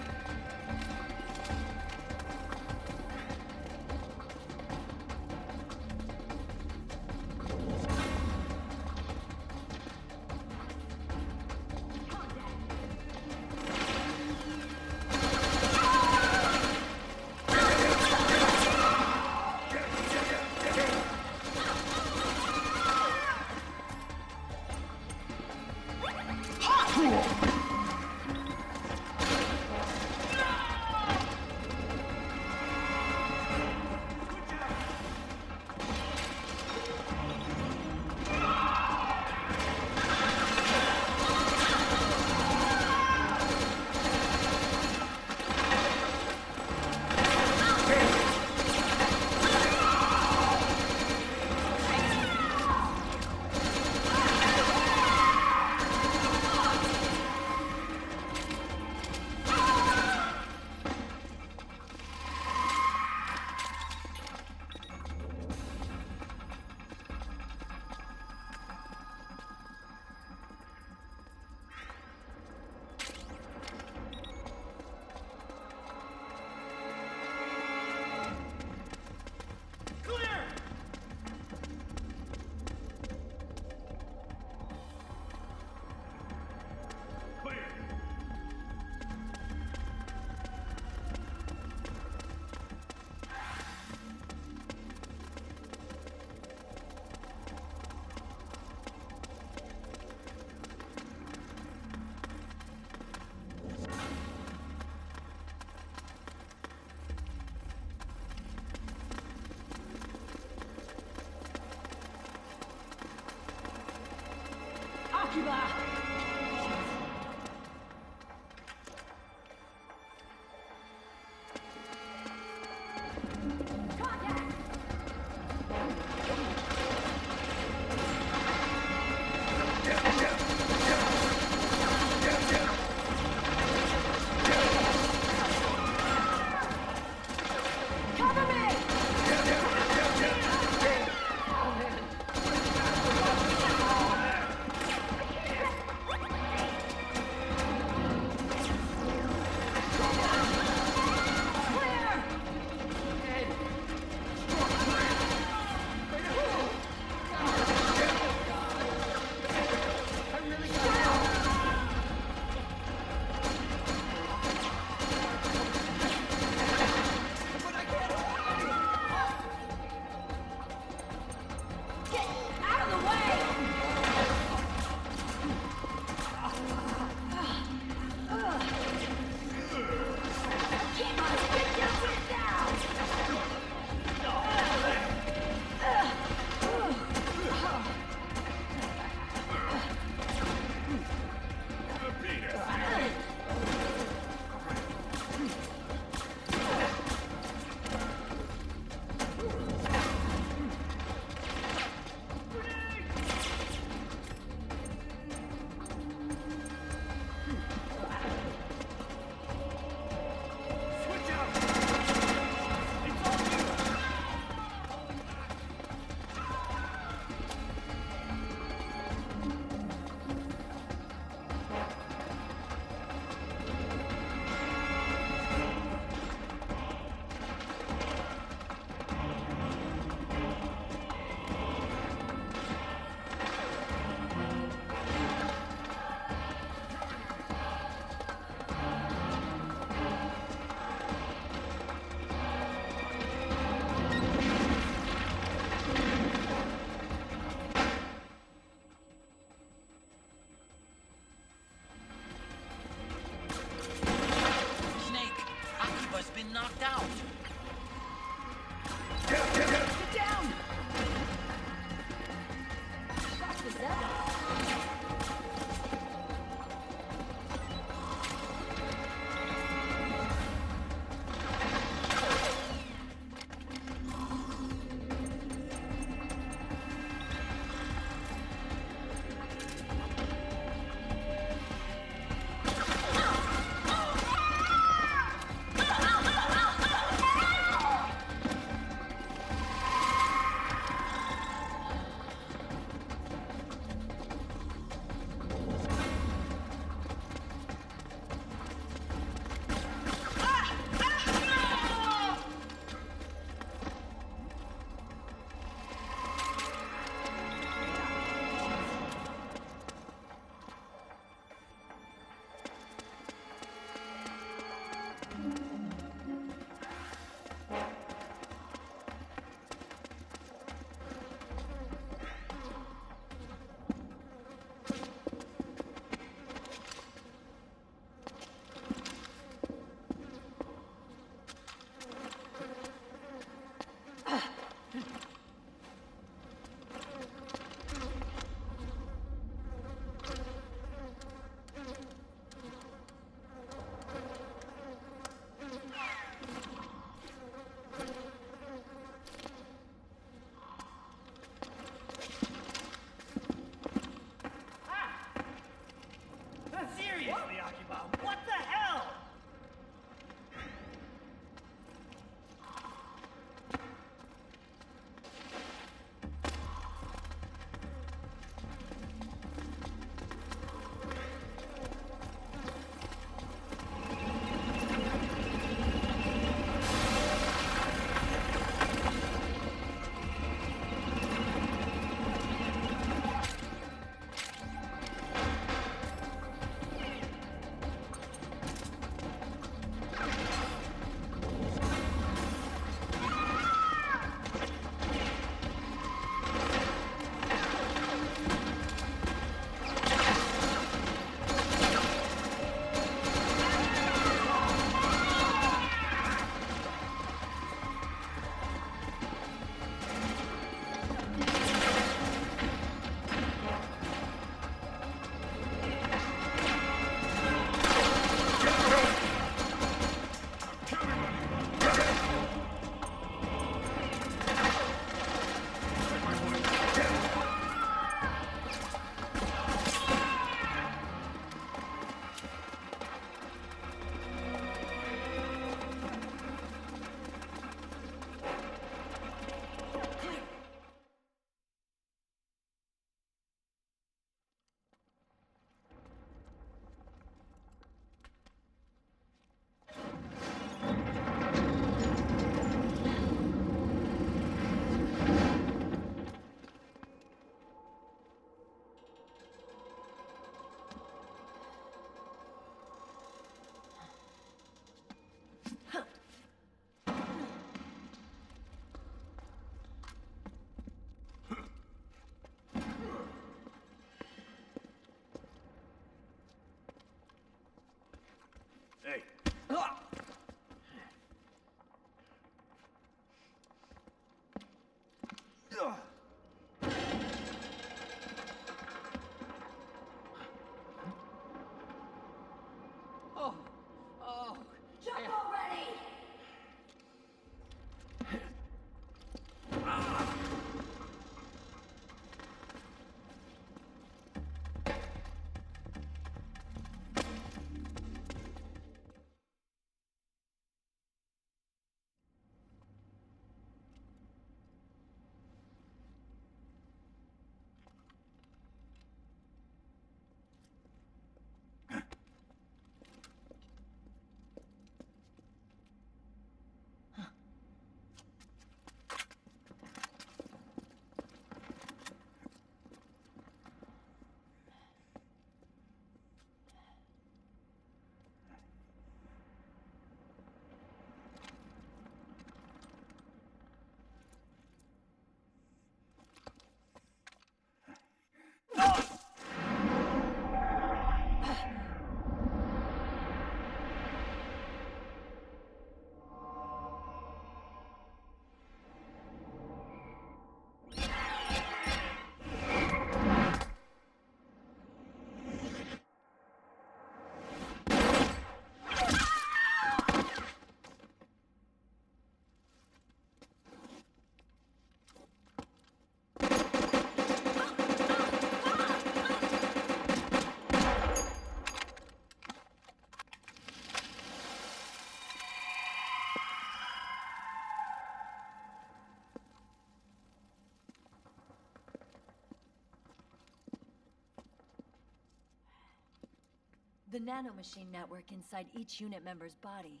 The nanomachine network inside each unit member's body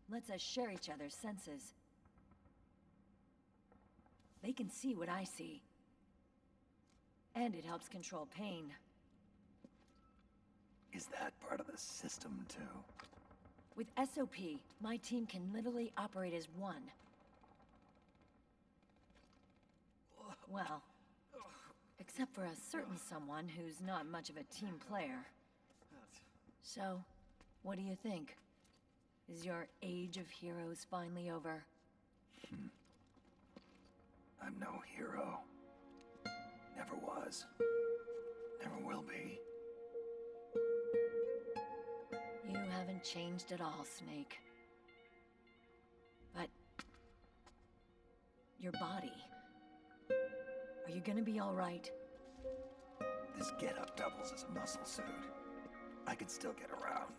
lets us share each other's senses. They can see what I see. And it helps control pain. Is that part of the system, too? With SOP, my team can literally operate as one. Well, except for a certain someone who's not much of a team player. So, what do you think? Is your age of heroes finally over? I'm no hero. Never was. Never will be. You haven't changed at all, Snake. But... your body... are you gonna be all right? This getup doubles as a muscle suit. I can still get around.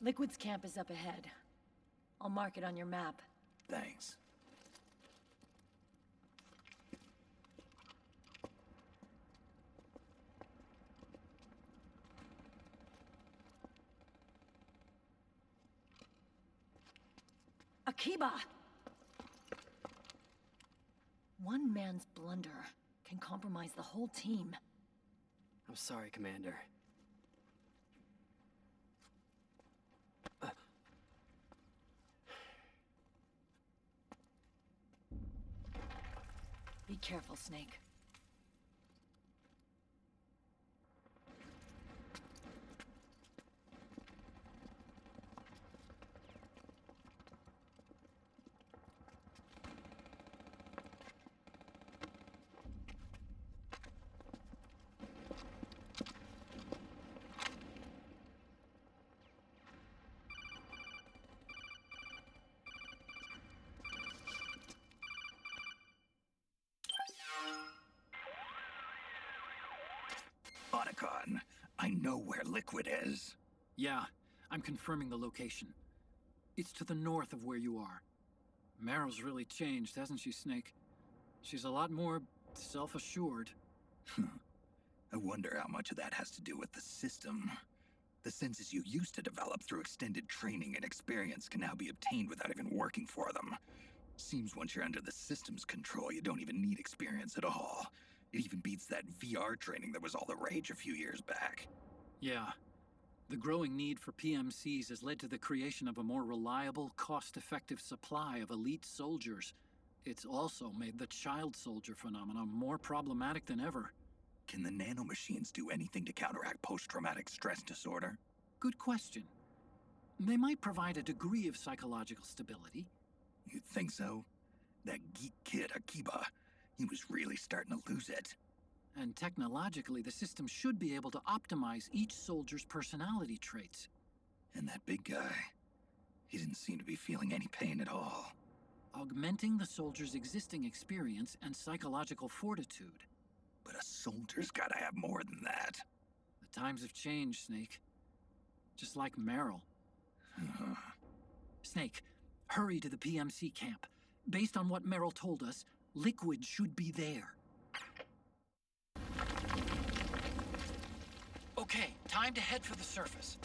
Liquid's camp is up ahead. I'll mark it on your map. Thanks. Akiba! One man's blunder can compromise the whole team. I'm sorry, Commander. Be careful, Snake. Otacon, I know where Liquid is. Yeah, I'm confirming the location. It's to the north of where you are. Meryl's really changed, hasn't she, Snake? She's a lot more self-assured. I wonder how much of that has to do with the system. The senses you used to develop through extended training and experience can now be obtained without even working for them. Seems once you're under the system's control, you don't even need experience at all. It even beats that VR training that was all the rage a few years back. Yeah. The growing need for PMCs has led to the creation of a more reliable, cost-effective supply of elite soldiers. It's also made the child soldier phenomenon more problematic than ever. Can the nanomachines do anything to counteract post-traumatic stress disorder? Good question. They might provide a degree of psychological stability. You'd think so? That geek kid, Akiba, he was really starting to lose it. And technologically, the system should be able to optimize each soldier's personality traits. And that big guy, he didn't seem to be feeling any pain at all. Augmenting the soldier's existing experience and psychological fortitude. But a soldier's gotta have more than that. The times have changed, Snake. Just like Meryl. Snake, hurry to the PMC camp. Based on what Meryl told us, Liquid should be there. Okay, time to head for the surface.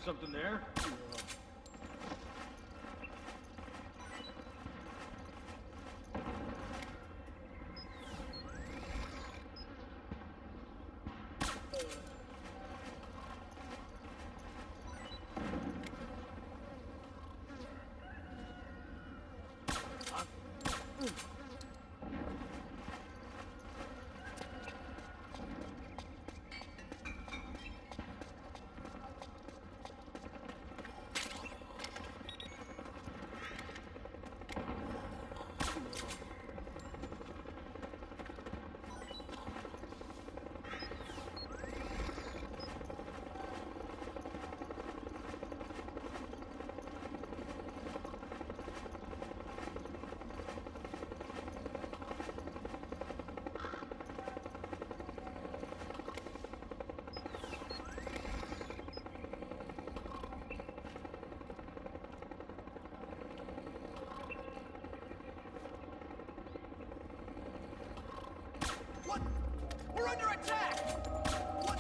something there. What? We're under attack! What?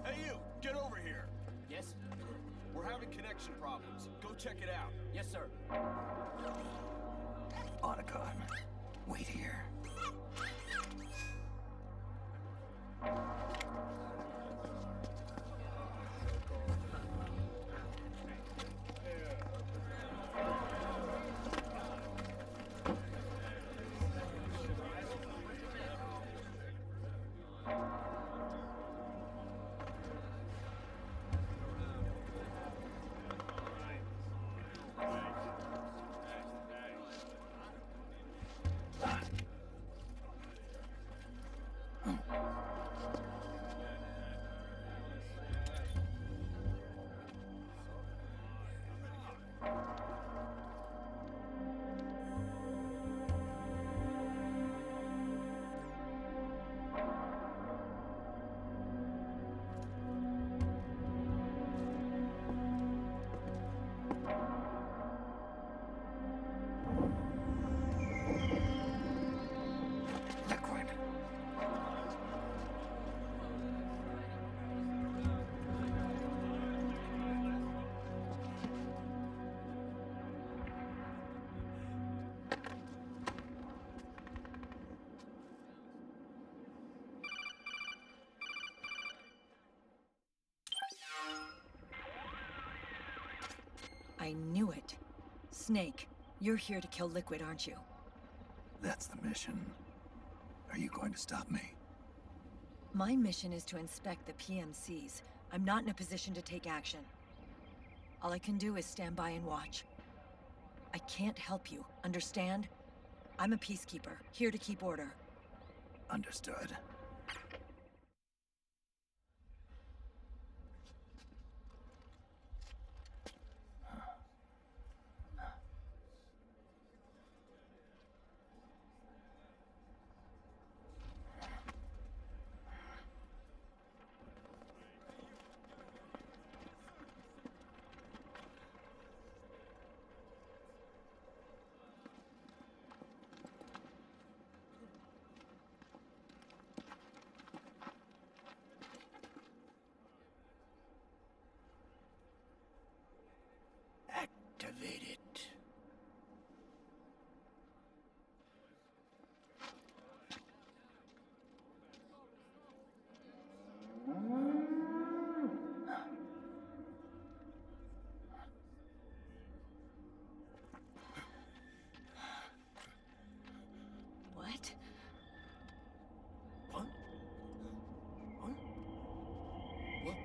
Hey you, get over here. Yes? We're having connection problems. Go check it out. Yes, sir. Otacon, wait here. Liquid. I knew it. Snake, you're here to kill Liquid, aren't you? That's the mission. Are you going to stop me? My mission is to inspect the PMCs. I'm not in a position to take action. All I can do is stand by and watch. I can't help you, understand? I'm a peacekeeper, here to keep order. Understood. Activate it. What? What? What? What?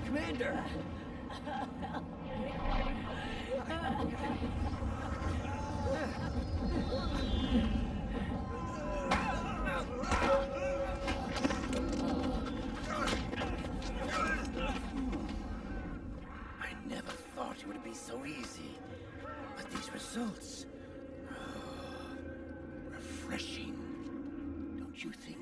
Commander! I never thought it would be so easy. But these results... refreshing. Don't you think?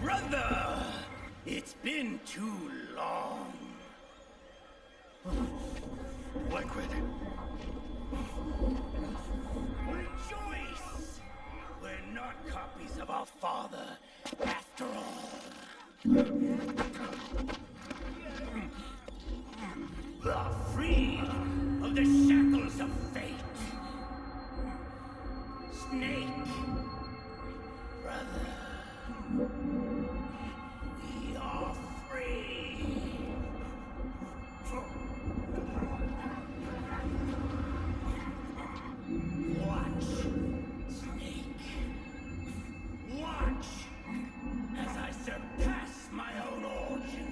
Brother! It's been too long. Liquid. Rejoice! We're not copies of our father, after all. Are freed of the shackles of fate. Snake, brother, we are free. Watch, Snake. Watch as I surpass my own origin.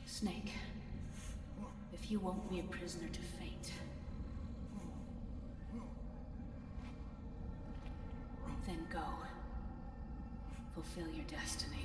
Snake, if you won't be a prisoner to fate, then go. Fulfill your destiny.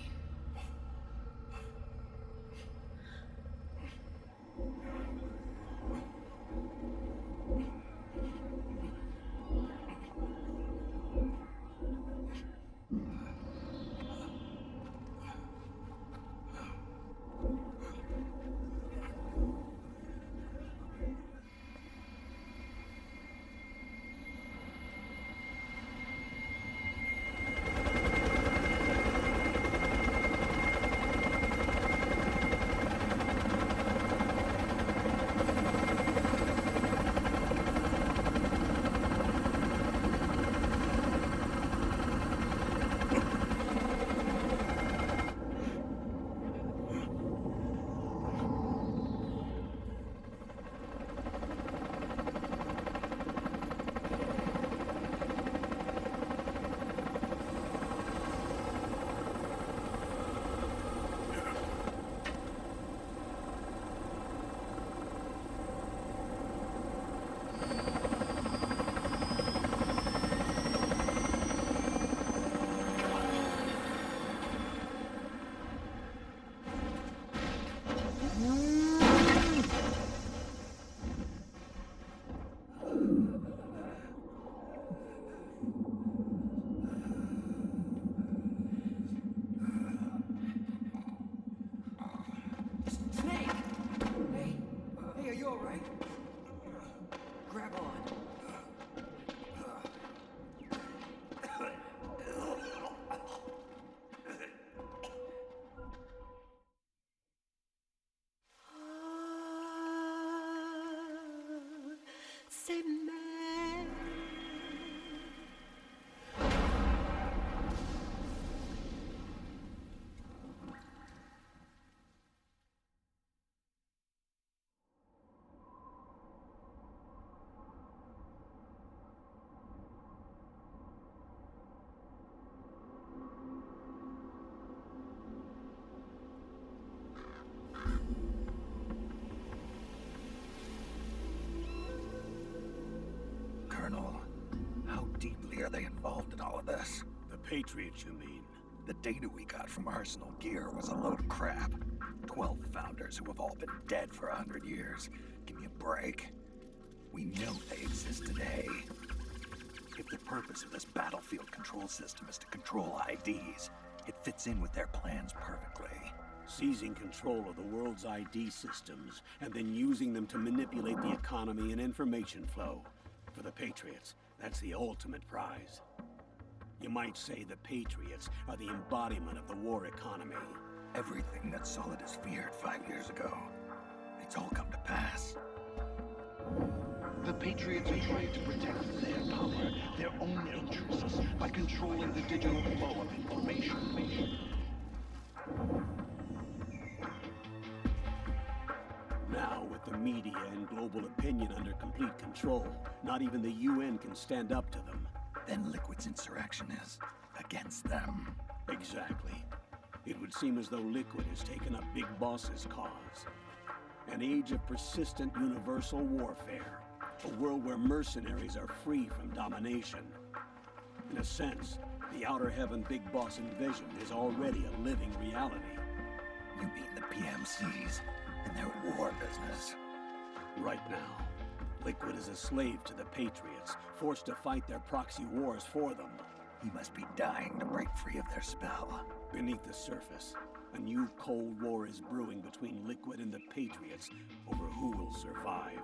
are they involved in all of this? The Patriots, you mean? The data we got from Arsenal Gear was a load of crap. 12 founders who have all been dead for 100 years. Give me a break. We know they exist today. If the purpose of this battlefield control system is to control IDs, it fits in with their plans perfectly. Seizing control of the world's ID systems, and then using them to manipulate the economy and information flow. For the Patriots, that's the ultimate prize. You might say the Patriots are the embodiment of the war economy. Everything that Solid has feared 5 years ago, it's all come to pass. The Patriots are trying to protect their power, their own interests, by controlling the digital flow of information. Now, with the media and global opinion under complete control, not even the UN can stand up to them. Then Liquid's insurrection is against them. Exactly. It would seem as though Liquid has taken up Big Boss's cause. An age of persistent universal warfare. A world where mercenaries are free from domination. In a sense, the Outer Heaven Big Boss envisioned is already a living reality. You mean the PMCs and their war business? Right now, Liquid is a slave to the Patriots, forced to fight their proxy wars for them. He must be dying to break free of their spell. Beneath the surface, a new Cold War is brewing between Liquid and the Patriots over who will survive.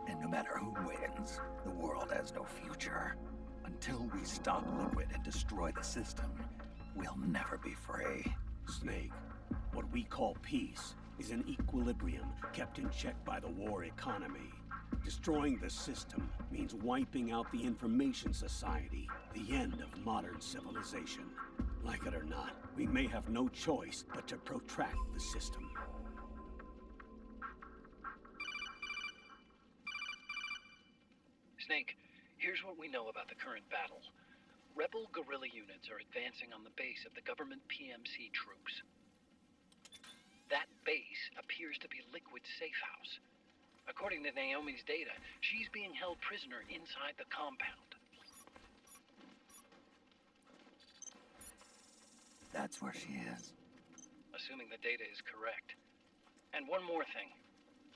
And no matter who wins, the world has no future. Until we stop Liquid and destroy the system, we'll never be free. Snake, what we call peace is an equilibrium kept in check by the war economy. Destroying the system means wiping out the information society, the end of modern civilization. Like it or not, we may have no choice but to protract the system. Snake, here's what we know about the current battle. Rebel guerrilla units are advancing on the base of the government PMC troops. That base appears to be Liquid's safe house. According to Naomi's data, she's being held prisoner inside the compound. That's where she is. Assuming the data is correct. And one more thing.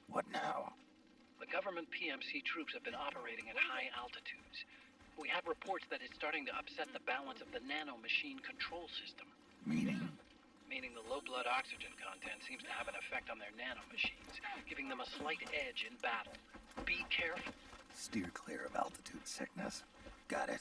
What now? The government PMC troops have been operating at high altitudes. We have reports that it's starting to upset the balance of the Nanomachine control system. Meaning? Meaning the low blood oxygen content seems to have an effect on their nanomachines, giving them a slight edge in battle. Be careful. Steer clear of altitude sickness. Got it.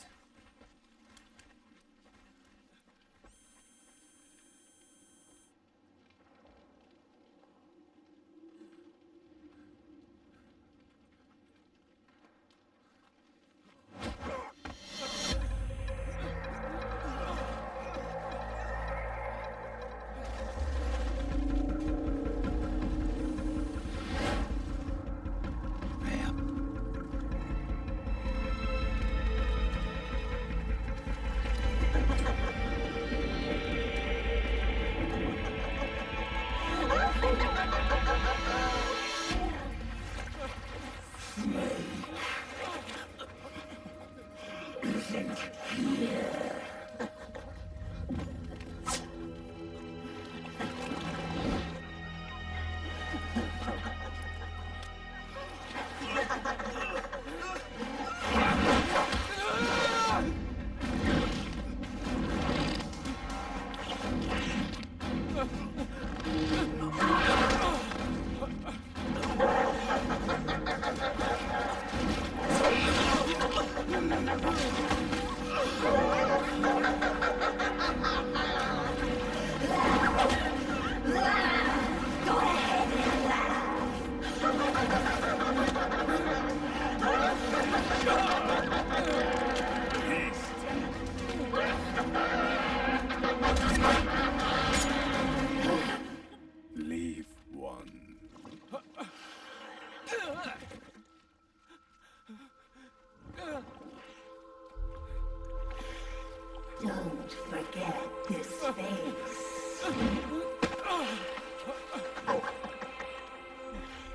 Don't forget this face.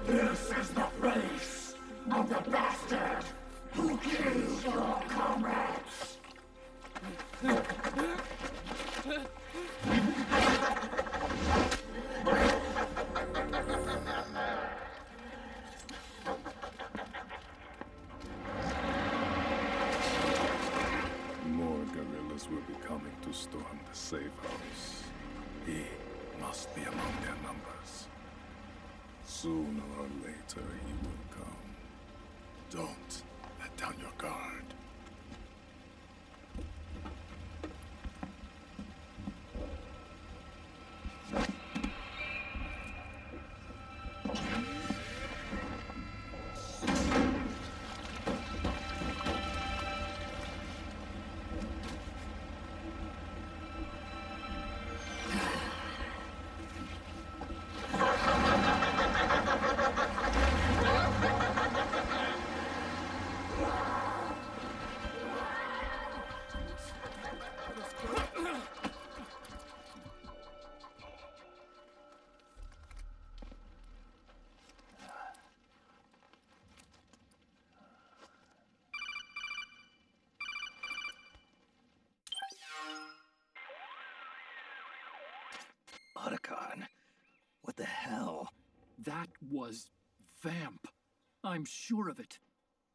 This is the face of the bastard who killed your comrades. Nanomachines will be coming to storm the safe house. He must be among their numbers. Sooner or later, he will come. Don't let down your guard. Otacon, what the hell? That was Vamp. I'm sure of it.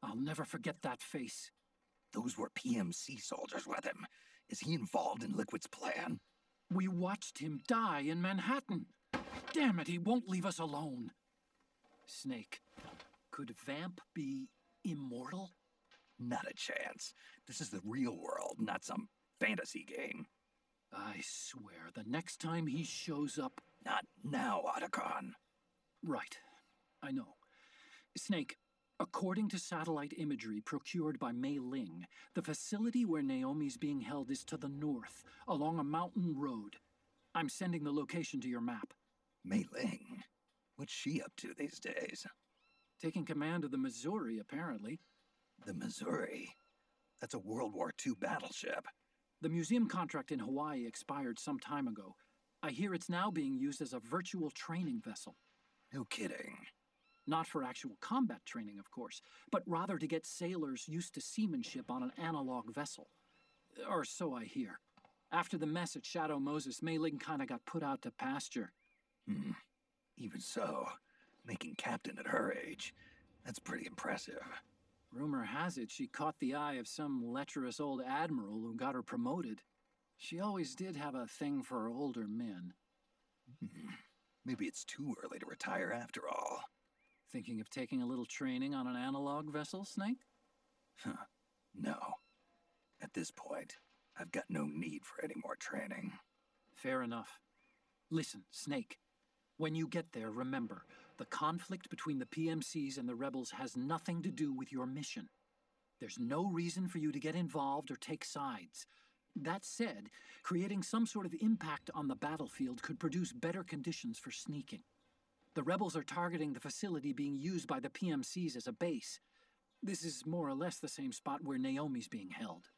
I'll never forget that face. Those were PMC soldiers with him. Is he involved in Liquid's plan? We watched him die in Manhattan. Damn it, he won't leave us alone. Snake, could Vamp be immortal? Not a chance. This is the real world, not some fantasy game. I swear, the next time he shows up... Not now, Otacon. Right. I know. Snake, according to satellite imagery procured by Mei Ling, the facility where Naomi's being held is to the north, along a mountain road. I'm sending the location to your map. Mei Ling? What's she up to these days? Taking command of the Missouri, apparently. The Missouri? That's a World War II battleship. The museum contract in Hawaii expired some time ago. I hear it's now being used as a virtual training vessel. No kidding. Not for actual combat training, of course, but rather to get sailors used to seamanship on an analog vessel. Or so I hear. After the mess at Shadow Moses, Mei Ling kinda got put out to pasture. Even so, making captain at her age, that's pretty impressive. Rumor has it she caught the eye of some lecherous old admiral who got her promoted. She always did have a thing for older men. Maybe it's too early to retire after all. Thinking of taking a little training on an analog vessel, Snake? No. At this point, I've got no need for any more training. Fair enough. Listen, Snake. When you get there, remember, the conflict between the PMCs and the rebels has nothing to do with your mission. There's no reason for you to get involved or take sides. That said, creating some sort of impact on the battlefield could produce better conditions for sneaking. The rebels are targeting the facility being used by the PMCs as a base. This is more or less the same spot where Naomi's being held.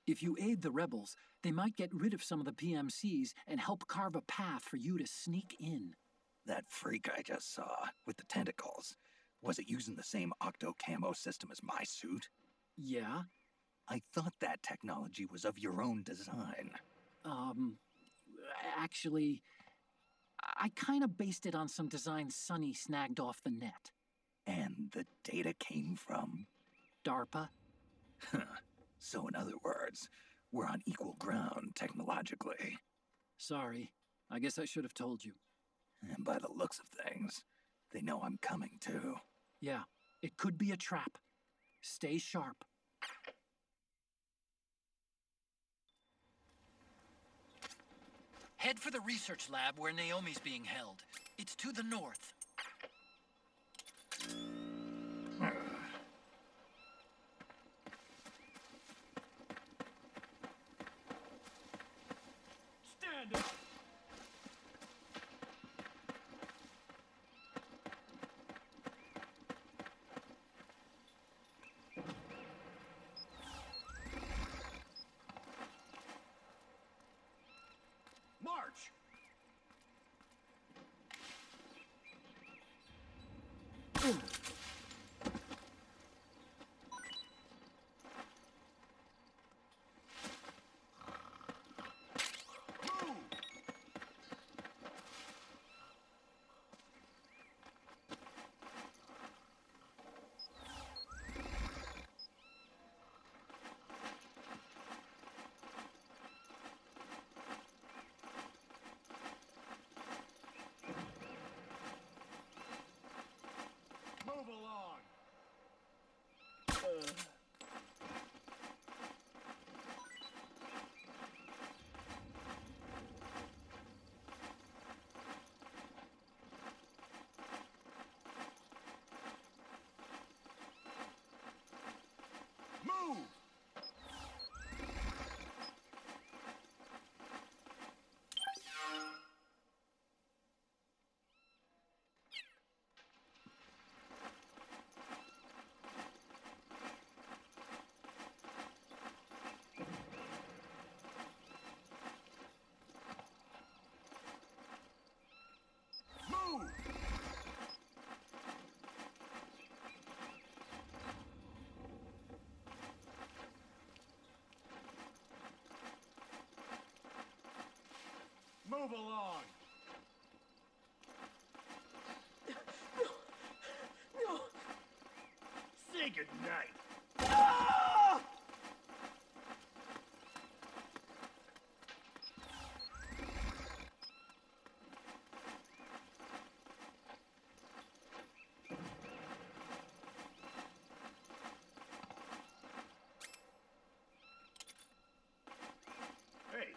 If you aid the rebels, they might get rid of some of the PMCs and help carve a path for you to sneak in. That freak I just saw, with the tentacles, was it using the same octo-camo system as my suit? Yeah? I thought that technology was of your own design. Actually, I kinda based it on some designs Sonny snagged off the net. And the data came from? DARPA. So in other words, we're on equal ground technologically. Sorry. I guess I should have told you. And by the looks of things, they know I'm coming too. Yeah, it could be a trap. Stay sharp. Head for the research lab where Naomi's being held. It's to the north. Stand up! March! Move along! No! Say goodnight! Hey!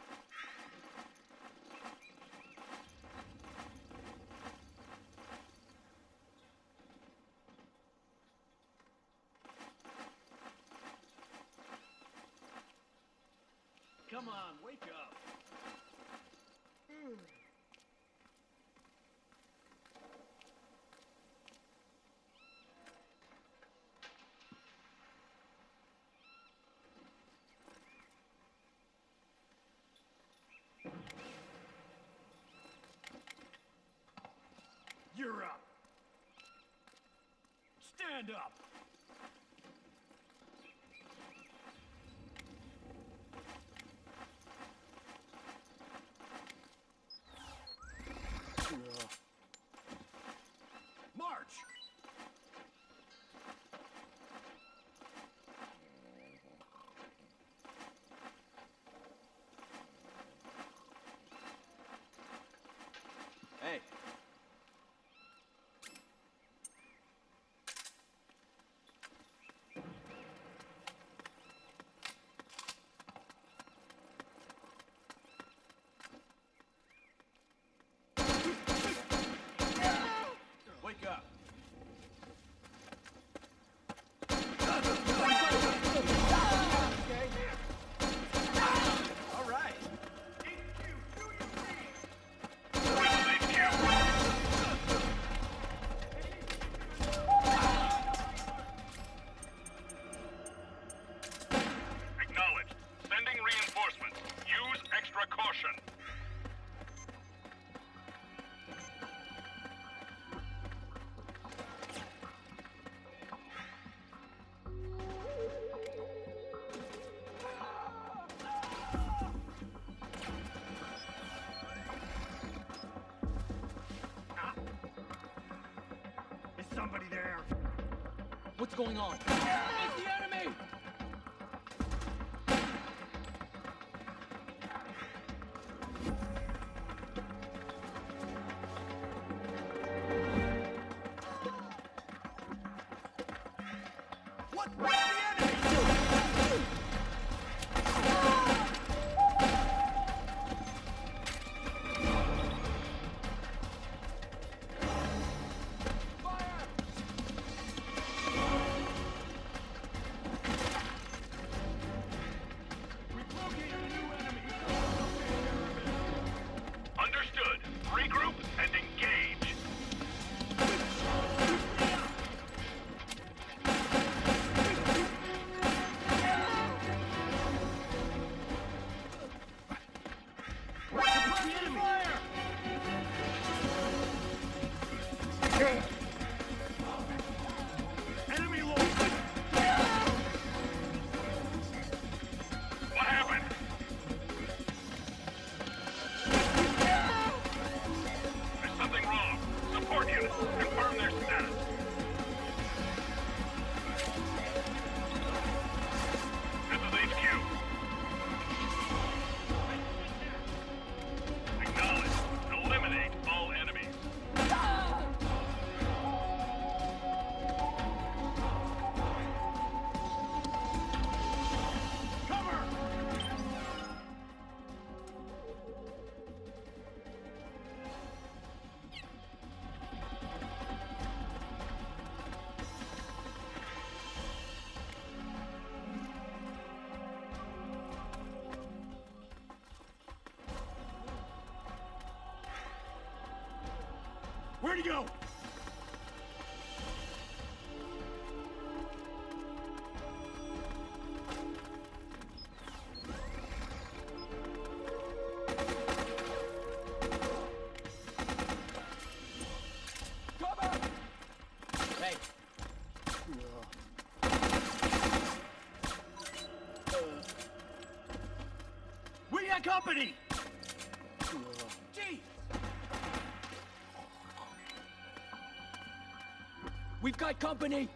Come on, wake up! You're up! Stand up! March! Hey. Wake up. All right. Acknowledged. Sending reinforcements. Use extra caution. Is somebody there? What's going on? It's the enemy! What? The enemy! Understood. Regroup and engage. Enemy lost! What happened? There's something wrong. Support units, confirm their status. This is HQ. Acknowledge. Eliminate all enemies. Cover! Where'd he go? Cover! Hey. We got company! We've got company!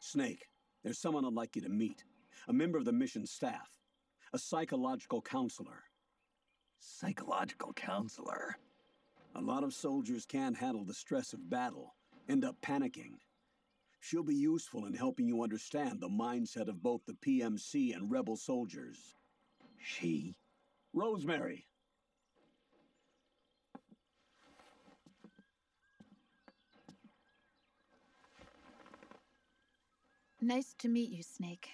Snake, there's someone I'd like you to meet. A member of the mission staff. A psychological counselor. Psychological counselor? A lot of soldiers can't handle the stress of battle, end up panicking. She'll be useful in helping you understand the mindset of both the PMC and rebel soldiers. She? Rosemary. Nice to meet you, Snake.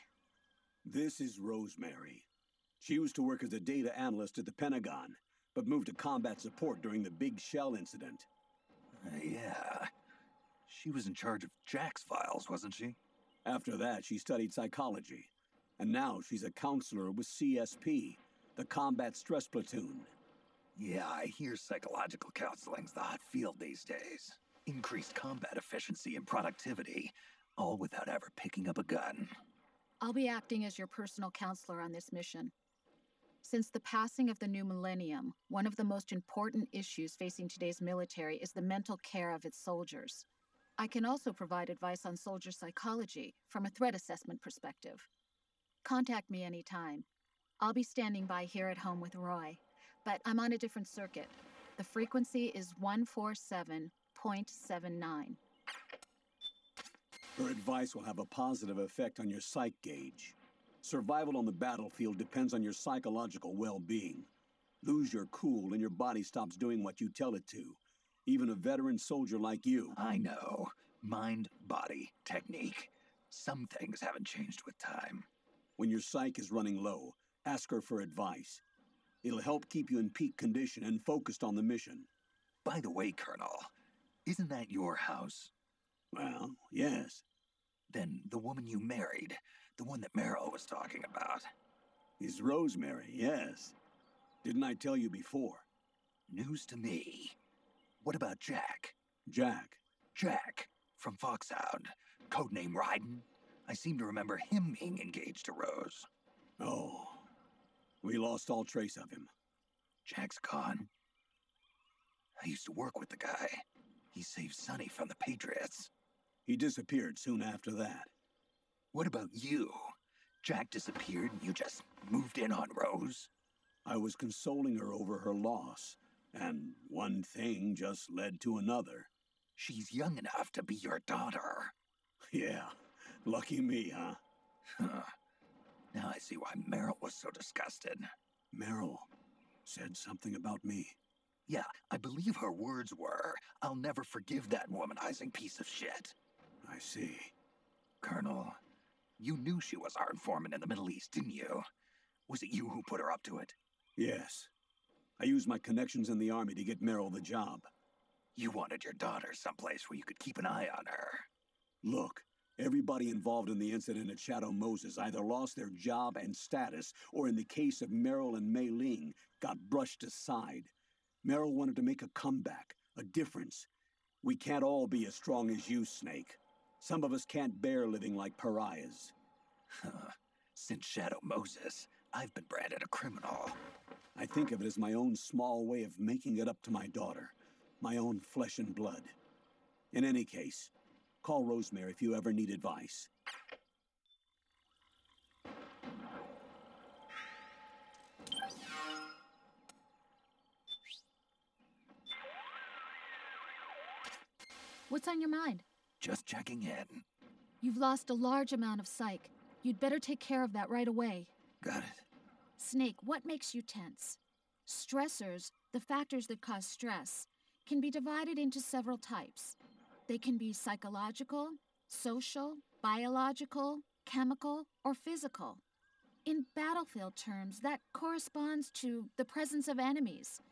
This is Rosemary. She used to work as a data analyst at the Pentagon, but moved to combat support during the Big Shell incident. Yeah. She was in charge of Jack's files, wasn't she? After that, she studied psychology. And now she's a counselor with CSP, the Combat Stress Platoon. Yeah, I hear psychological counseling's the hot field these days. Increased combat efficiency and productivity, all without ever picking up a gun. I'll be acting as your personal counselor on this mission. Since the passing of the new millennium, one of the most important issues facing today's military is the mental care of its soldiers. I can also provide advice on soldier psychology from a threat assessment perspective. Contact me anytime. I'll be standing by here at home with Roy, but I'm on a different circuit. The frequency is 147.79. Her advice will have a positive effect on your psych gauge. Survival on the battlefield depends on your psychological well-being. Lose your cool and your body stops doing what you tell it to. Even a veteran soldier like you. I know. Mind, body, technique. Some things haven't changed with time. When your psyche is running low, ask her for advice. It'll help keep you in peak condition and focused on the mission. By the way, Colonel, isn't that your house? Well, yes. Then the woman you married, the one that Meryl was talking about. Is Rosemary, yes. Didn't I tell you before? News to me. What about Jack? Jack? Jack, from Foxhound. Codename Ryden. I seem to remember him being engaged to Rose. Oh. We lost all trace of him. Jack's gone. I used to work with the guy. He saved Sonny from the Patriots. He disappeared soon after that. What about you? Jack disappeared and you just moved in on Rose? I was consoling her over her loss, and one thing just led to another. She's young enough to be your daughter. Yeah, lucky me, huh? Now I see why Meryl was so disgusted. Meryl said something about me. Yeah, I believe her words were, "I'll never forgive that womanizing piece of shit." I see. Colonel, you knew she was our informant in the Middle East, didn't you? Was it you who put her up to it? Yes. I used my connections in the army to get Meryl the job. You wanted your daughter someplace where you could keep an eye on her. Look, everybody involved in the incident at Shadow Moses either lost their job and status, or in the case of Meryl and Mei Ling, got brushed aside. Meryl wanted to make a comeback, a difference. We can't all be as strong as you, Snake. Some of us can't bear living like pariahs. Since Shadow Moses, I've been branded a criminal. I think of it as my own small way of making it up to my daughter. My own flesh and blood. In any case, call Rosemary if you ever need advice. What's on your mind? Just checking in. You've lost a large amount of psych. You'd better take care of that right away. Got it. Snake, what makes you tense? Stressors, the factors that cause stress, can be divided into several types. They can be psychological, social, biological, chemical, or physical. In battlefield terms, that corresponds to the presence of enemies,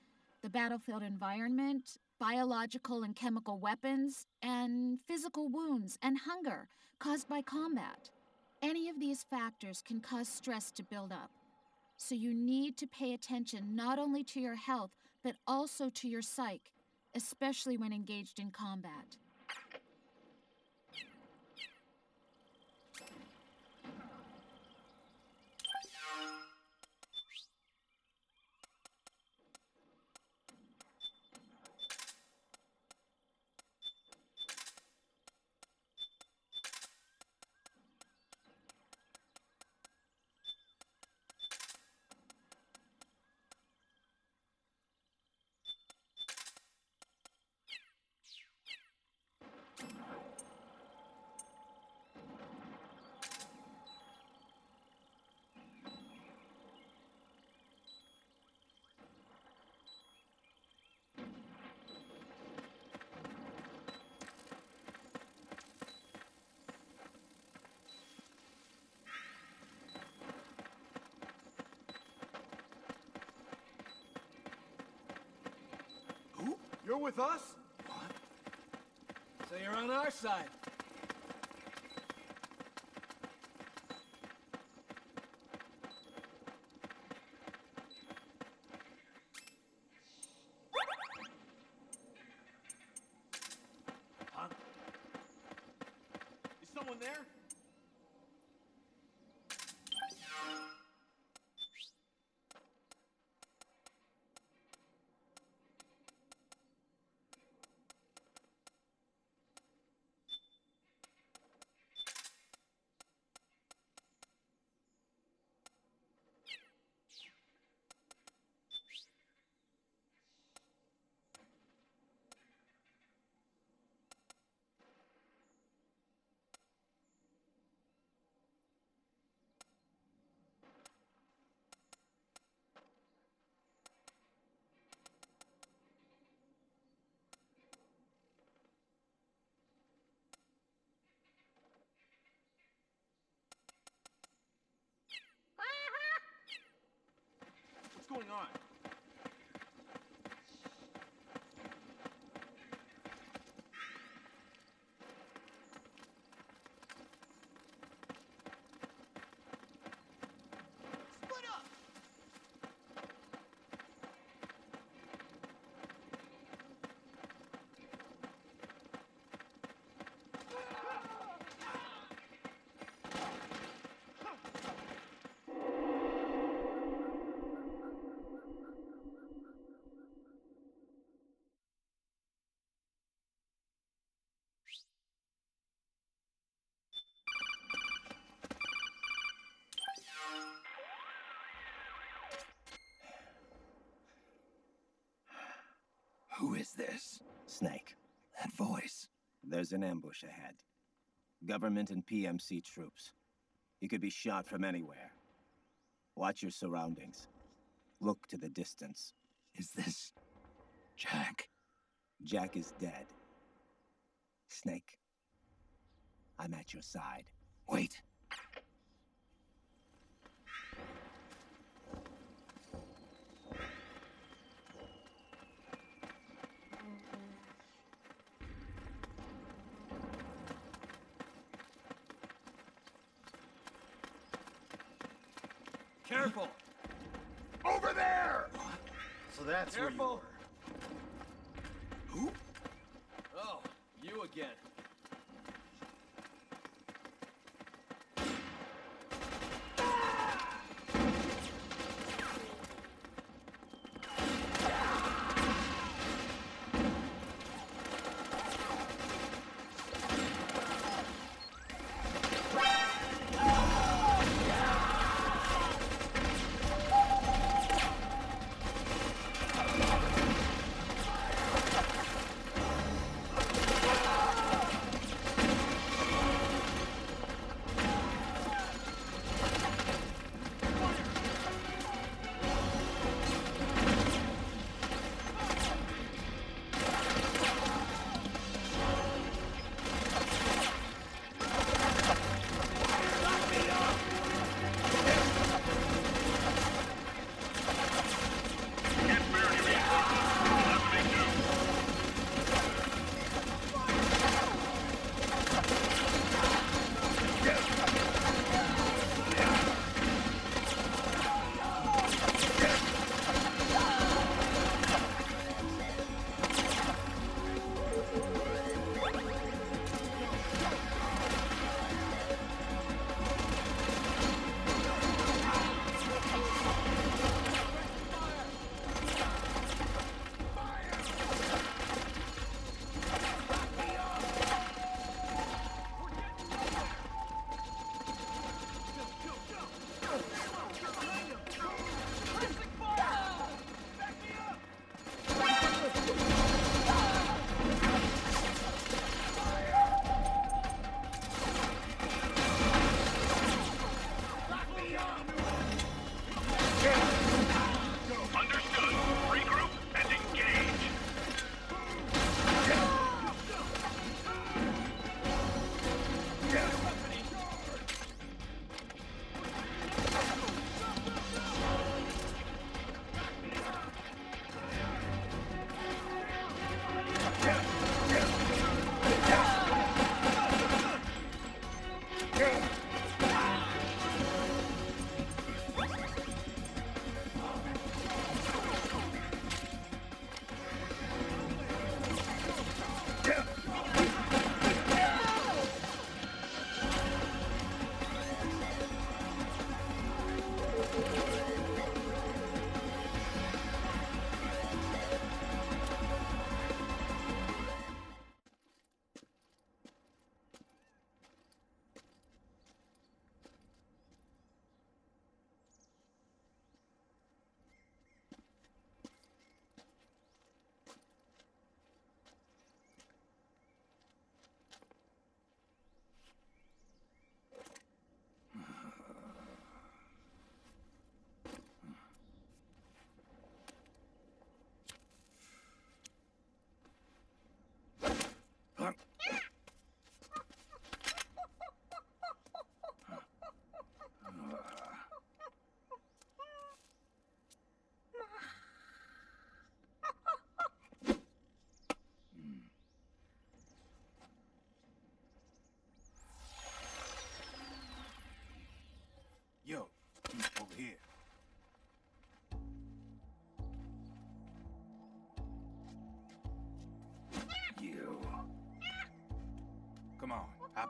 the battlefield environment, biological and chemical weapons, and physical wounds and hunger caused by combat. Any of these factors can cause stress to build up. So you need to pay attention not only to your health, but also to your psyche, especially when engaged in combat. You're with us? What? So you're on our side. Huh? Is someone there? going on? Split up! Who is this? Snake. That voice. There's an ambush ahead. Government and PMC troops. You could be shot from anywhere. Watch your surroundings. Look to the distance. Is this Jack? Jack is dead. Snake, I'm at your side. Wait. Careful! Over there! So that's Careful! Who? Oh, you again.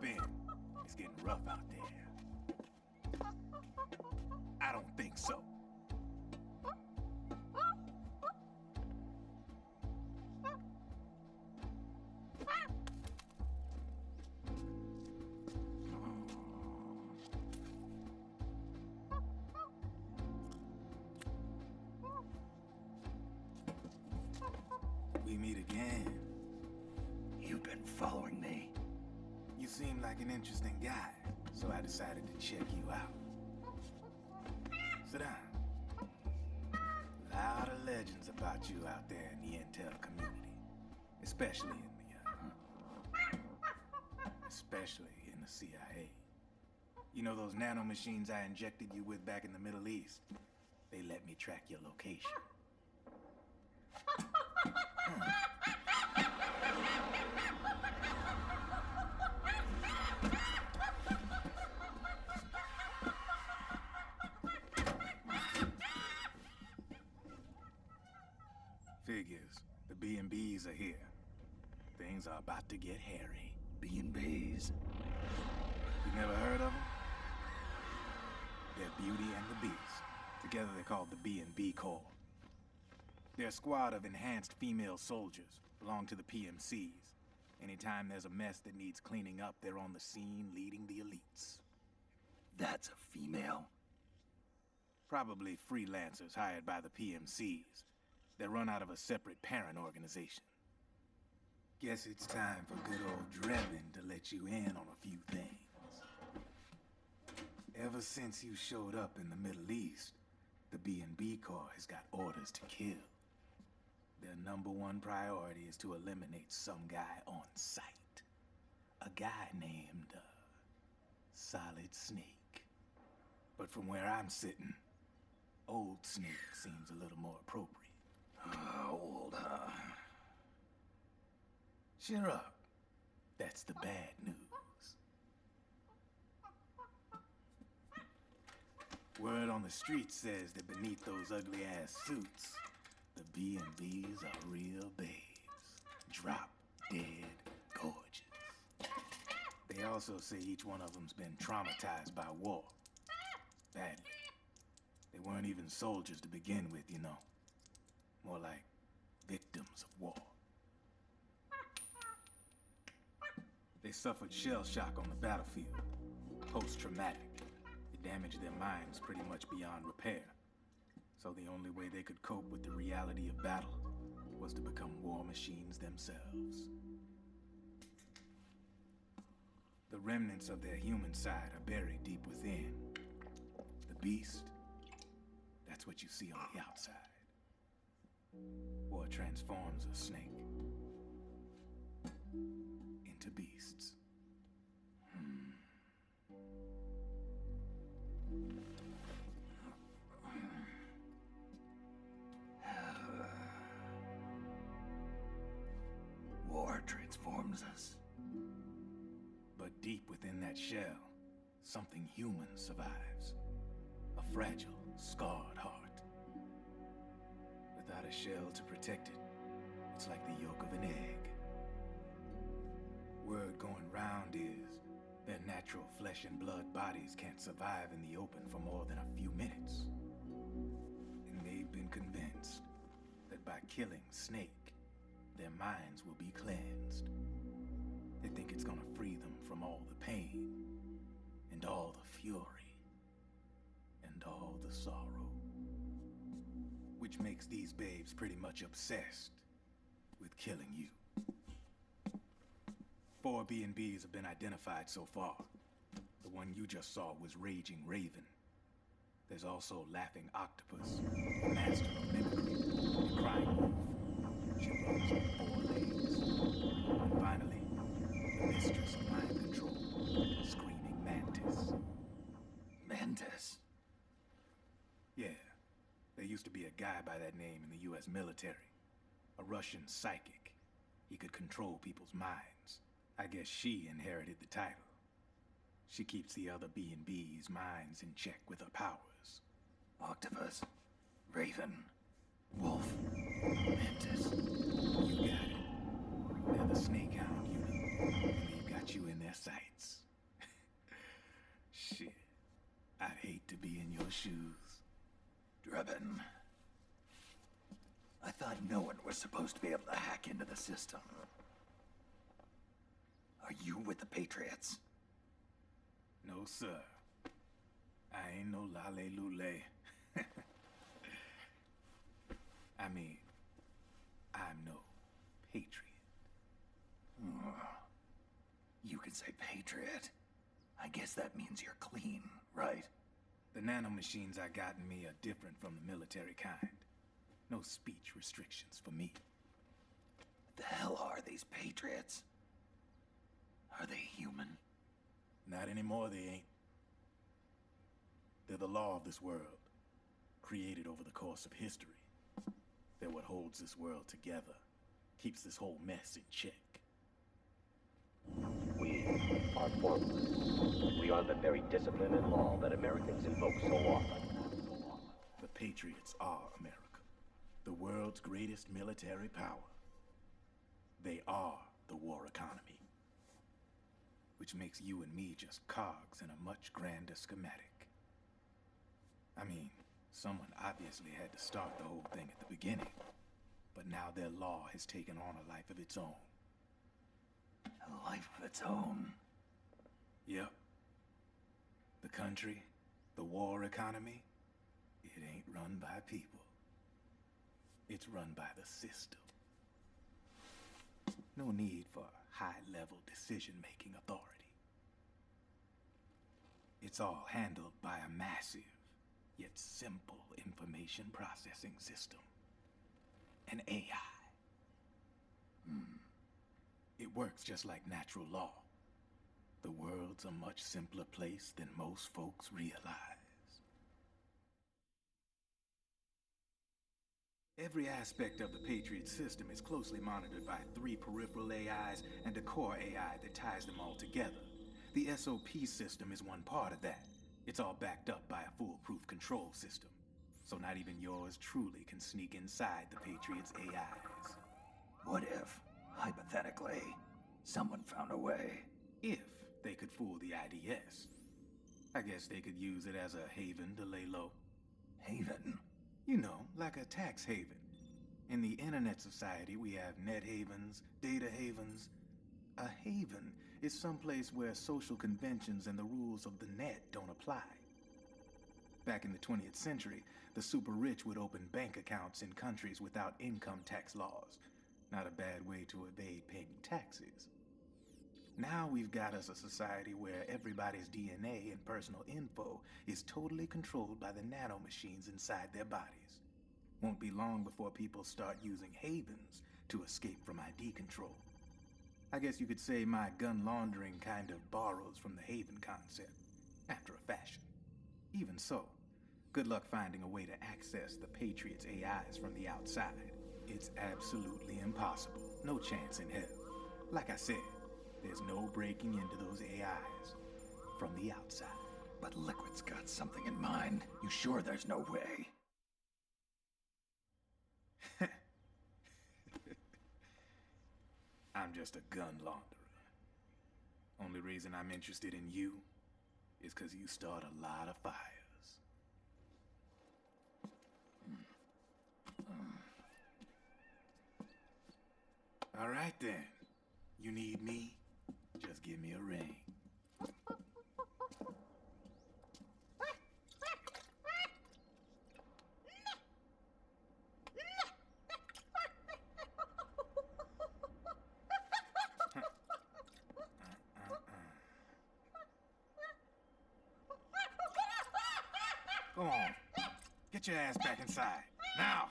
Hop in. It's getting rough out there. I don't think so. We meet again. You've been following me. You seem like an interesting guy, so I decided to check you out. Sit down. A lot of legends about you out there in the intel community, especially in the CIA. You know those nanomachines I injected you with back in the Middle East? They let me track your location. Figures. The B&Bs are here. Things are about to get hairy. B&Bs. You never heard of them? They're Beauty and the Beast. Together they're called the B&B Corps. They're a squad of enhanced female soldiers, belong to the PMCs. Anytime there's a mess that needs cleaning up, they're on the scene leading the elites. That's a female? Probably freelancers hired by the PMCs. They're run out of a separate parent organization. Guess it's time for good old Drebin to let you in on a few things. Ever since you showed up in the Middle East, the B&B Corps has got orders to kill. Their #1 priority is to eliminate some guy on sight. A guy named, Solid Snake. But from where I'm sitting, Old Snake seems a little more appropriate. Old, huh? Cheer up. That's the bad news. Word on the street says that beneath those ugly-ass suits, the B&Bs are real babes. Drop dead gorgeous. They also say each one of them's been traumatized by war. Badly. They weren't even soldiers to begin with, you know. More like victims of war. They suffered shell shock on the battlefield. Post-traumatic. It damaged their minds pretty much beyond repair. So the only way they could cope with the reality of battle was to become war machines themselves. The remnants of their human side are buried deep within. The beast, that's what you see on the outside. War transforms a snake into beasts. War transforms us. But deep within that shell, something human survives. A fragile, scarred heart. Without a shell to protect it, it's like the yolk of an egg. Word going round is their natural flesh and blood bodies can't survive in the open for more than a few minutes. And they've been convinced that by killing Snake, their minds will be cleansed. They think it's gonna free them from all the pain, and all the fury, and all the sorrow. Which makes these babes pretty much obsessed with killing you. 4 B&Bs have been identified so far. The one you just saw was Raging Raven. There's also Laughing Octopus, Master of Mimicry, and Crying Wolf. She runs on 4 legs. And finally, the Mistress of Mind Control, Screaming Mantis. Mantis? Yeah. There used to be a guy by that name in the US military. A Russian psychic. He could control people's minds. I guess she inherited the title. She keeps the other B&B's minds in check with her powers. Octopus, Raven, Wolf, Mantis. You got it. They're the Snakehound unit. And they've got you in their their sights. Shit. I'd hate to be in your shoes. Drebin. I thought no one was supposed to be able to hack into the system. Are you with the Patriots? No, sir. I ain't no lale-lule. I mean, I'm no patriot. You can say Patriot. I guess that means you're clean, right? The nanomachines I got in me are different from the military kind. No speech restrictions for me. What the hell are these Patriots? Are they human? Not anymore, they ain't. They're the law of this world, created over the course of history. They're what holds this world together, keeps this whole mess in check. We are formless. We are the very discipline and law that Americans invoke so often. The Patriots are America, the world's greatest military power. They are the war economy, which makes you and me just cogs in a much grander schematic. I mean, someone obviously had to start the whole thing at the beginning, but now their law has taken on a life of its own. A life of its own? Yep. The country, the war economy, it ain't run by people. It's run by the system. No need for high-level decision-making authority. It's all handled by a massive, yet simple information processing system. An AI. It works just like natural law. The world's a much simpler place than most folks realize. Every aspect of the Patriot system is closely monitored by 3 peripheral AIs and a core AI that ties them all together. The SOP system is one part of that. It's all backed up by a foolproof control system. So not even yours truly can sneak inside the Patriots' AIs. What if, hypothetically, someone found a way? If they could fool the IDS. I guess they could use it as a haven to lay low. Haven? You know, like a tax haven. In the internet society, we have net havens, data havens. A haven is someplace where social conventions and the rules of the net don't apply. Back in the 20th century, the super rich would open bank accounts in countries without income tax laws. Not a bad way to evade paying taxes. Now we've got us a society where everybody's DNA and personal info is totally controlled by the nanomachines inside their bodies. Won't be long before people start using havens to escape from ID control. I guess you could say my gun laundering kind of borrows from the haven concept, after a fashion. Even so, good luck finding a way to access the Patriots' AIs from the outside. It's absolutely impossible. No chance in hell. Like I said, there's no breaking into those AIs from the outside. But Liquid's got something in mind. You sure there's no way? I'm just a gun launderer. Only reason I'm interested in you is because you start a lot of fires. All right then. You need me? Just give me a ring. Go on. Get your ass back inside. Now!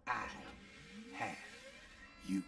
I have you.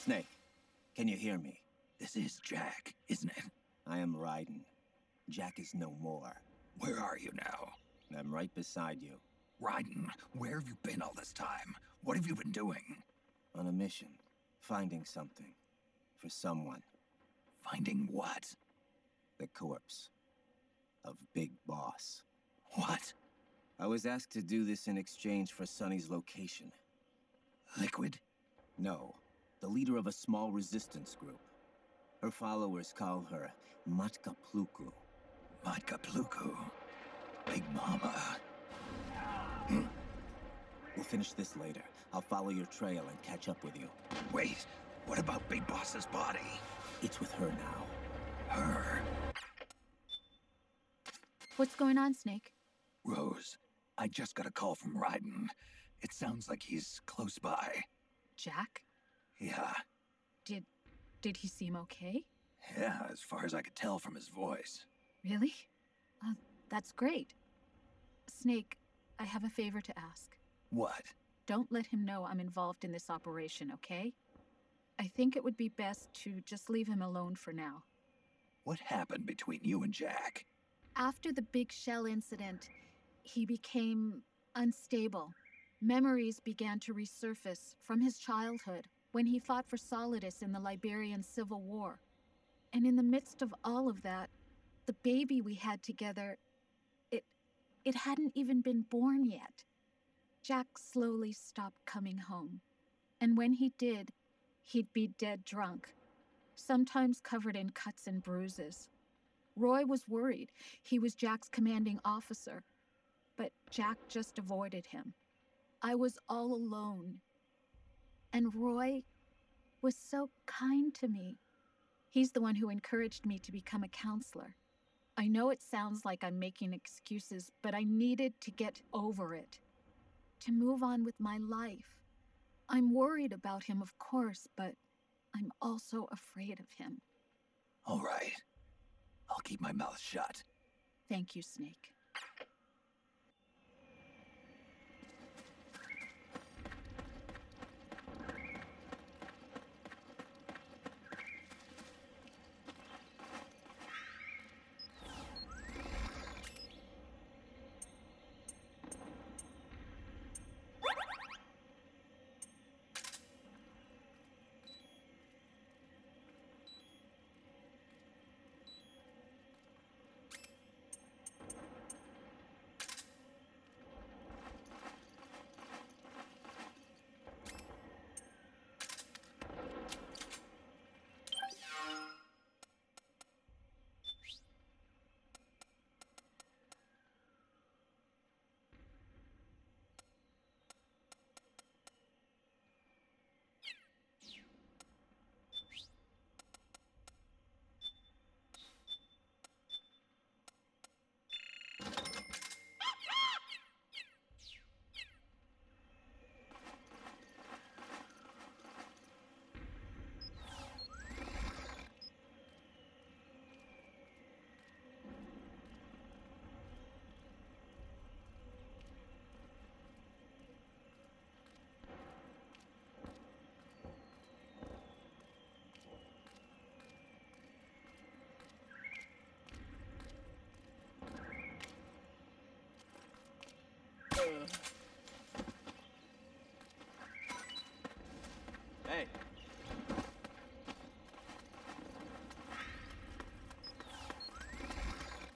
Snake, can you hear me? This is Jack, isn't it? I am Raiden. Jack is no more. Where are you now? I'm right beside you. Raiden, where have you been all this time? What have you been doing? On a mission. Finding something. For someone. Finding what? The corpse. Of Big Boss. What? I was asked to do this in exchange for Sonny's location. Liquid? No. The leader of a small resistance group. Her followers call her Matka Pluku. Matka Pluku? Big Mama. We'll finish this later. I'll follow your trail and catch up with you. Wait, what about Big Boss's body? It's with her now. Her? What's going on, Snake? Rose, I just got a call from Raiden. It sounds like he's close by. Jack? Yeah. Did he seem okay? Yeah, as far as I could tell from his voice. Really? That's great. Snake, I have a favor to ask. What? Don't let him know I'm involved in this operation, okay? I think it would be best to just leave him alone for now. What happened between you and Jack? After the Big Shell incident, he became unstable. Memories began to resurface from his childhood when he fought for Solidus in the Liberian Civil War. And in the midst of all of that, the baby we had together, it hadn't even been born yet. Jack slowly stopped coming home. And when he did, he'd be dead drunk, sometimes covered in cuts and bruises. Roy was worried. He was Jack's commanding officer. But Jack just avoided him. I was all alone. And Roy was so kind to me. He's the one who encouraged me to become a counselor. I know it sounds like I'm making excuses, but I needed to get over it. To move on with my life. I'm worried about him, of course, but I'm also afraid of him. All right. I'll keep my mouth shut. Thank you, Snake. Hey.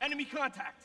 Enemy contact!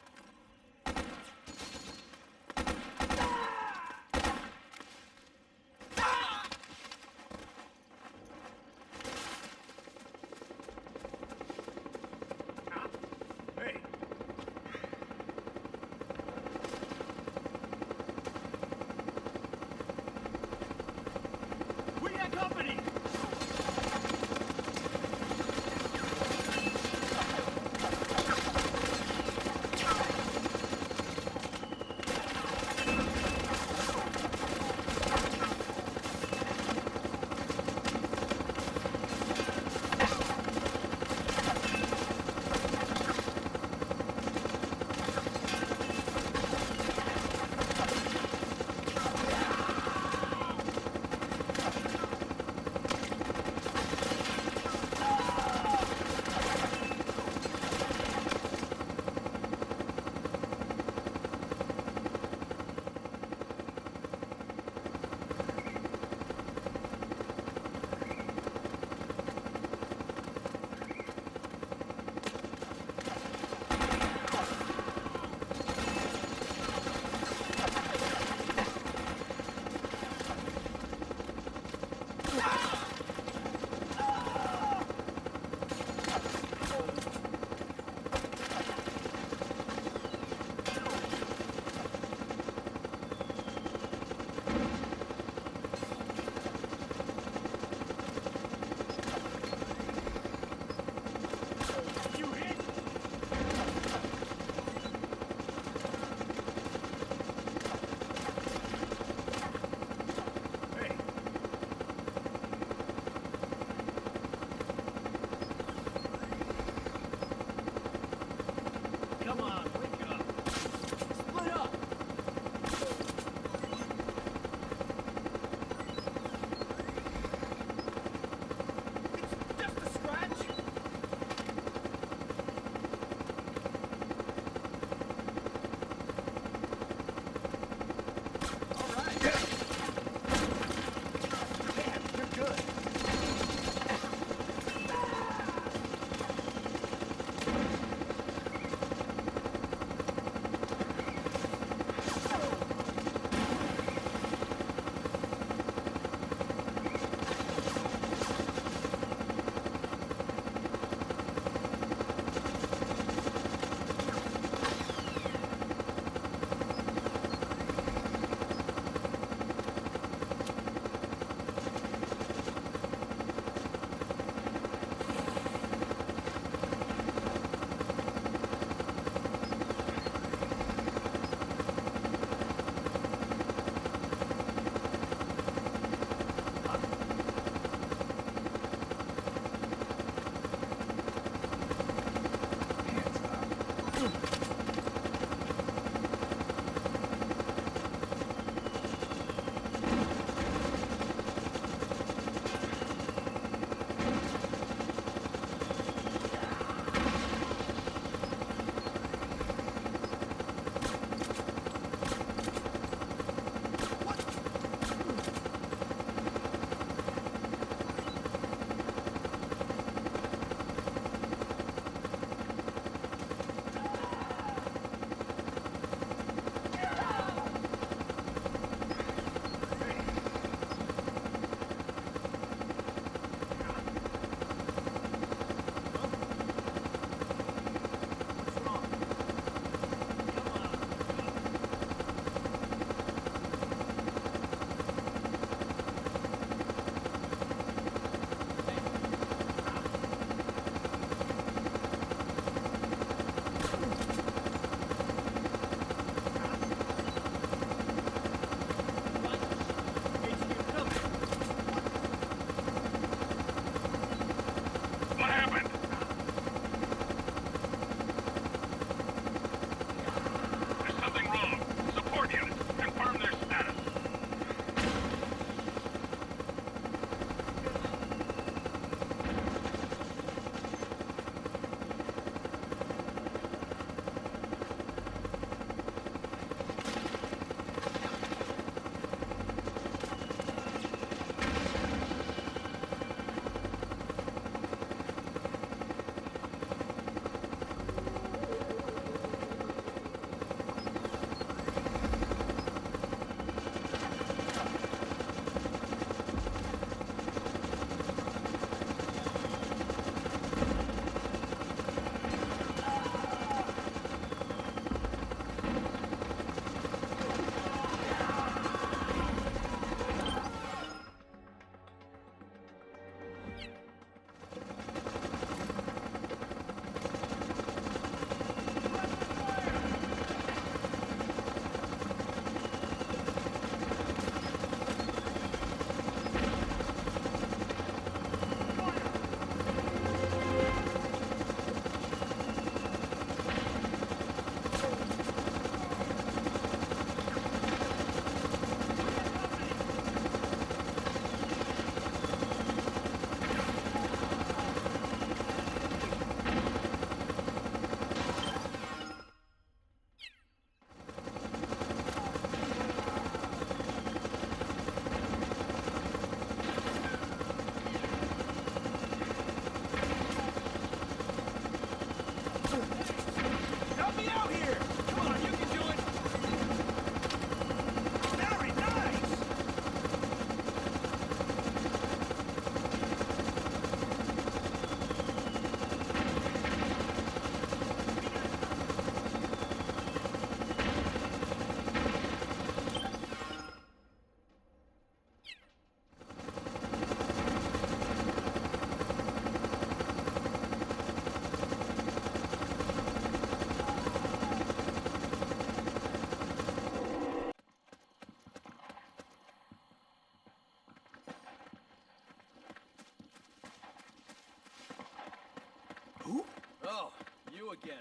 you again.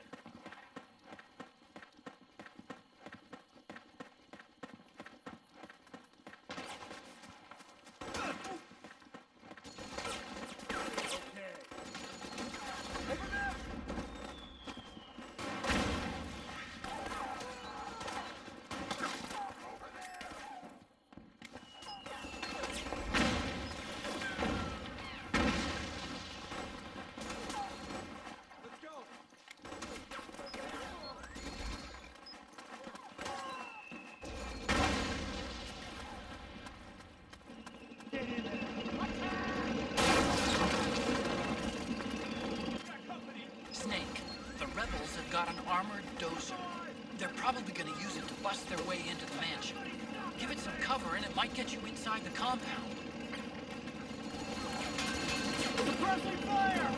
Snake, the rebels have got an armored dozer. They're probably gonna use it to bust their way into the mansion. Give it some cover and it might get you inside the compound. Suppressing fire!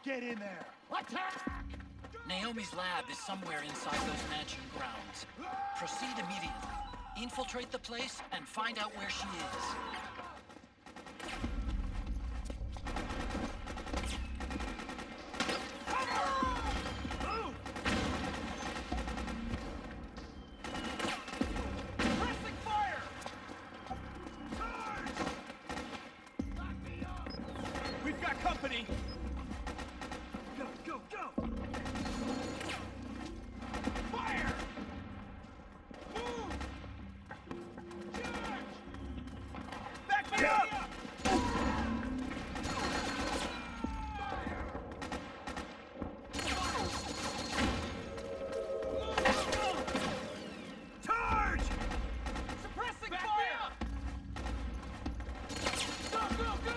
Get in there! Attack! Naomi's lab is somewhere inside those mansion grounds. Proceed immediately. Infiltrate the place and find out where she is. Pressing fire! Charge! Lock me up! We've got company! Go, go, go! Fire! Move! Charge! Back me up! Charge! Suppressing fire! Go, go, go!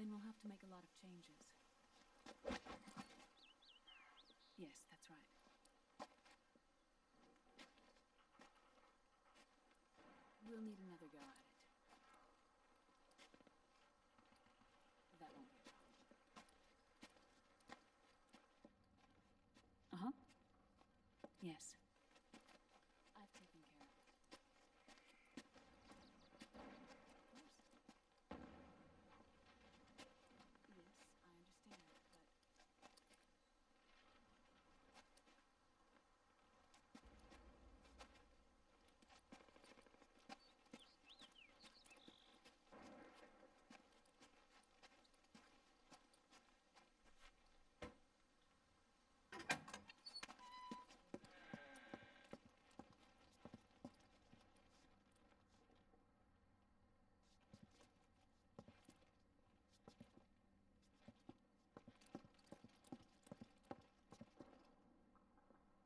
Then we'll have to make a lot of changes. Yes, that's right. We'll need another go at it. That won't be a problem. Uh-huh. Yes. I've taken care of it. Yes, I understand, but...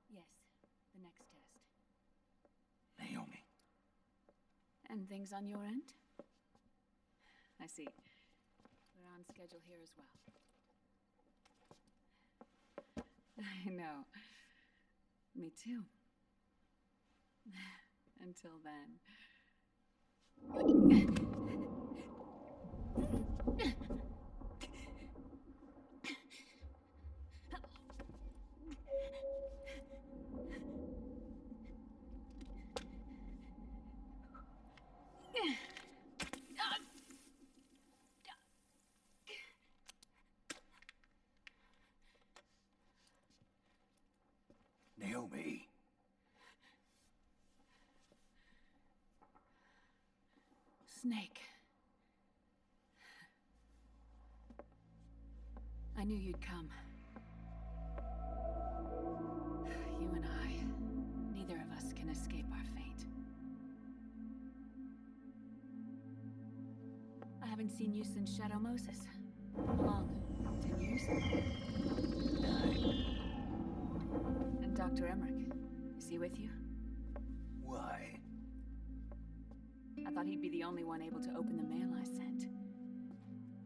Yes, the next test. Naomi. And things on your end? I see. We're on schedule here as well. I know. Me too. Until then. Naomi. Snake. I knew you'd come. You and I, neither of us can escape our fate. I haven't seen you since Shadow Moses. How long? 10 years? 9. And Dr. Emmerich, is he with you? Why? I thought he'd be the only one able to open the mail I sent.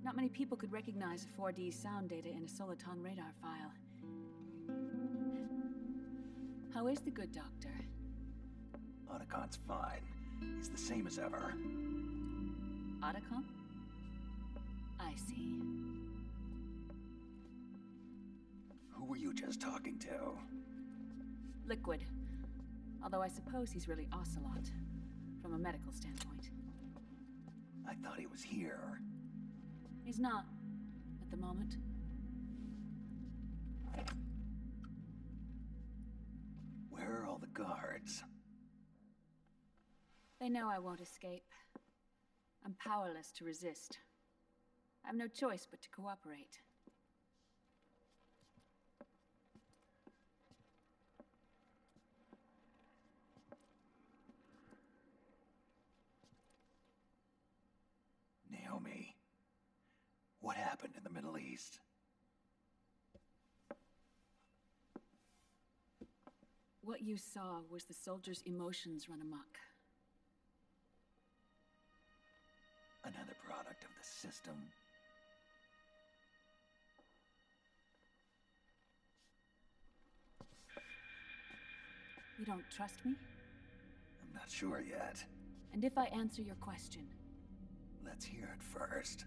Not many people could recognize 4D sound data in a Soliton radar file. How is the good doctor? Otacon's fine. He's the same as ever. Otacon? I see. Who were you just talking to? Liquid. Although I suppose he's really Ocelot, from a medical standpoint. I thought he was here. He's not, at the moment. Where are all the guards? They know I won't escape. I'm powerless to resist. I have no choice but to cooperate. Naomi, what happened in the Middle East? What you saw was the soldiers' emotions run amok. Another product of the system. You don't trust me? I'm not sure yet. And if I answer your question? Let's hear it first.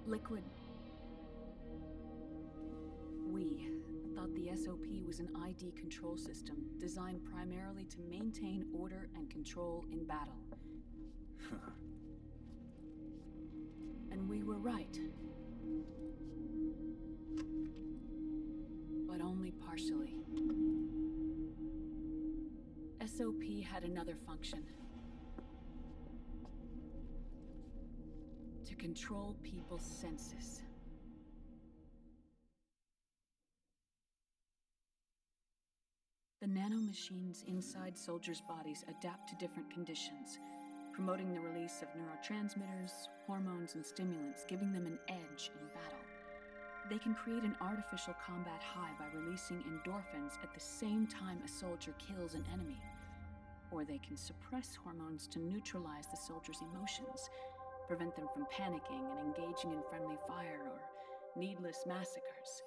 Liquid. We thought the SOP was an ID control system designed primarily to maintain order and control in battle. And we were right. But only partially. SOP had another function. To control people's senses. The nanomachines inside soldiers' bodies adapt to different conditions, promoting the release of neurotransmitters, hormones, and stimulants, giving them an edge in battle. They can create an artificial combat high by releasing endorphins at the same time a soldier kills an enemy. Or they can suppress hormones to neutralize the soldiers' emotions, prevent them from panicking and engaging in friendly fire or needless massacres.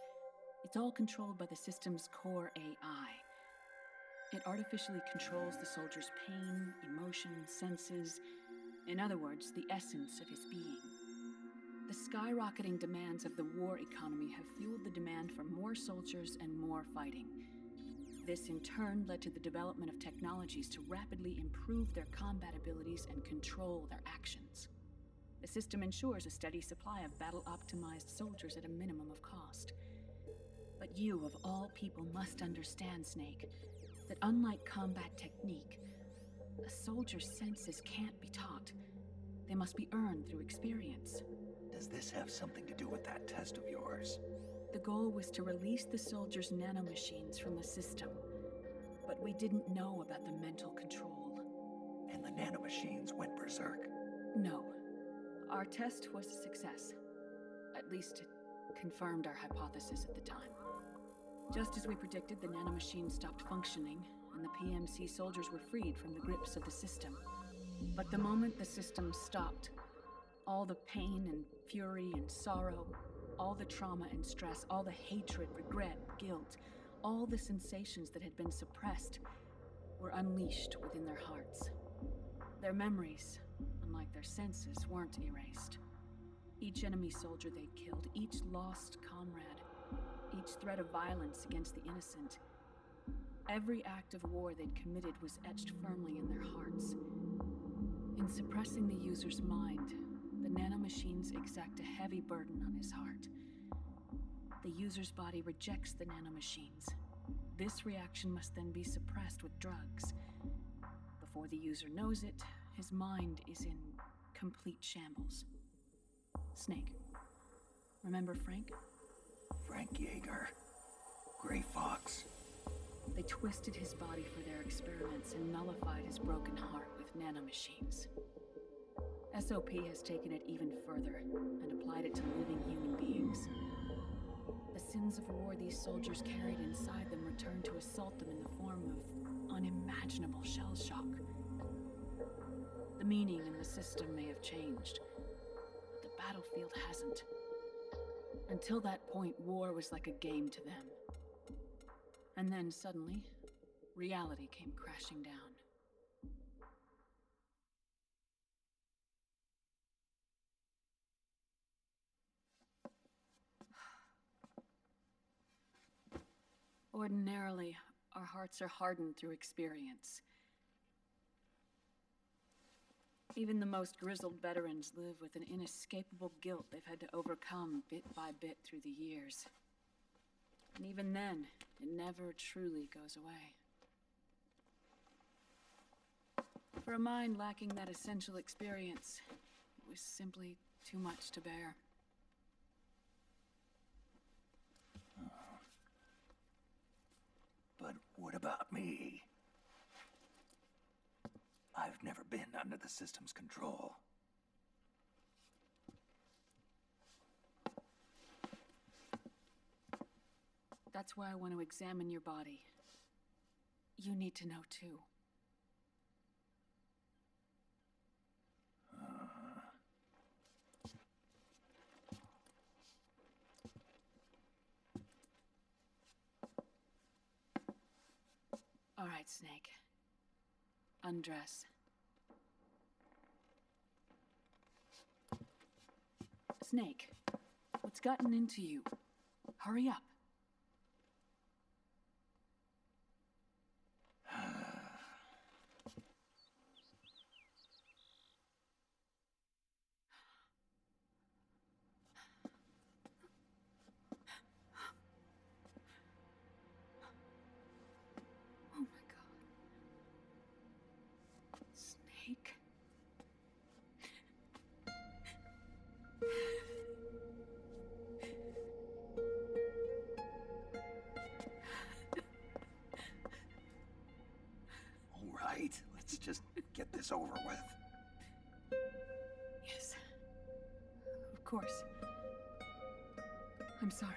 It's all controlled by the system's core AI. It artificially controls the soldier's pain, emotion, senses, in other words, the essence of his being. The skyrocketing demands of the war economy have fueled the demand for more soldiers and more fighting. This in turn led to the development of technologies to rapidly improve their combat abilities and control their actions. The system ensures a steady supply of battle-optimized soldiers at a minimum of cost. But you, of all people, must understand, Snake, that unlike combat technique, a soldier's senses can't be taught. They must be earned through experience. Does this have something to do with that test of yours? The goal was to release the soldiers' nanomachines from the system, but we didn't know about the mental control. And the nanomachines went berserk? No. Our test was a success. At least it confirmed our hypothesis at the time. Just as we predicted, the nanomachines stopped functioning, and the PMC soldiers were freed from the grips of the system. But the moment the system stopped, all the pain and fury and sorrow, all the trauma and stress, all the hatred, regret, guilt, all the sensations that had been suppressed were unleashed within their hearts. Their memories, unlike their senses, weren't erased. Each enemy soldier they'd killed, each lost comrade, each threat of violence against the innocent, every act of war they'd committed was etched firmly in their hearts. In suppressing the user's mind, the nanomachines exact a heavy burden on his heart. The user's body rejects the nanomachines. This reaction must then be suppressed with drugs. Before the user knows it, his mind is in complete shambles. Snake. Remember Frank? Frank Yeager. Gray Fox. They twisted his body for their experiments and nullified his broken heart with nanomachines. SOP has taken it even further and applied it to living human beings. The sins of war these soldiers carried inside them returned to assault them in the form of unimaginable shell shock. The meaning in the system may have changed, but the battlefield hasn't. Until that point, war was like a game to them. And then suddenly, reality came crashing down. Ordinarily, our hearts are hardened through experience. Even the most grizzled veterans live with an inescapable guilt they've had to overcome bit by bit through the years. And even then, it never truly goes away. For a mind lacking that essential experience, it was simply too much to bear. But what about me? I've never been under the system's control. That's why I want to examine your body. You need to know too. All right, Snake. Undress. Snake, what's gotten into you? Hurry up. Oh my God. Snake? All right, let's just get this over with. Yes. Of course. I'm sorry.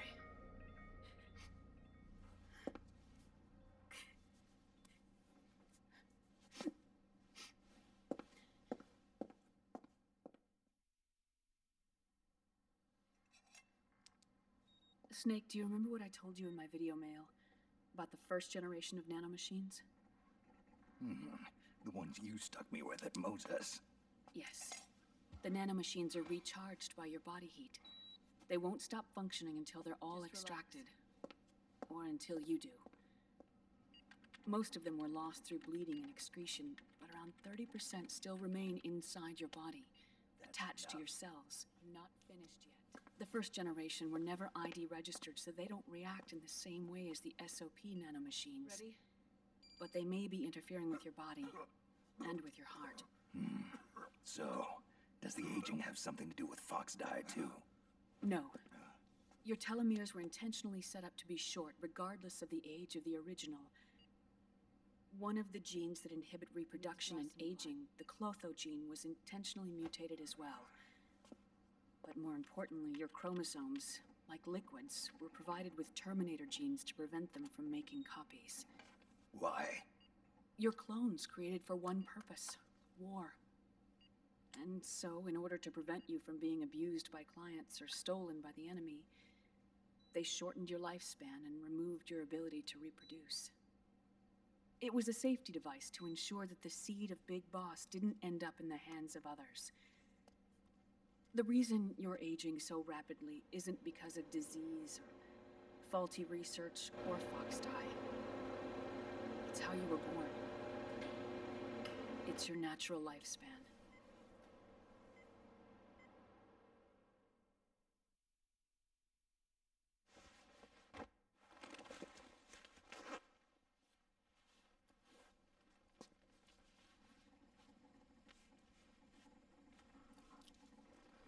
Snake, do you remember what I told you in my video mail about the first generation of nanomachines? The ones you stuck me with at Moses. Yes. The nanomachines are recharged by your body heat. They won't stop functioning until they're all extracted. Or until you do. Most of them were lost through bleeding and excretion, but around 30% still remain inside your body, attached to your cells. Not finished yet. The first generation were never ID registered, so they don't react in the same way as the SOP nanomachines. Ready? But they may be interfering with your body, and with your heart. So, does the aging have something to do with Fox dye, too? No. Your telomeres were intentionally set up to be short, regardless of the age of the original. One of the genes that inhibit reproduction and aging, the Clotho gene, was intentionally mutated as well. But more importantly, your chromosomes, like liquids, were provided with terminator genes to prevent them from making copies. Why? Your clones created for one purpose: war. And so, in order to prevent you from being abused by clients or stolen by the enemy, they shortened your lifespan and removed your ability to reproduce. It was a safety device to ensure that the seed of Big Boss didn't end up in the hands of others. The reason you're aging so rapidly isn't because of disease or faulty research or Fox dye. It's how you were born. It's your natural lifespan.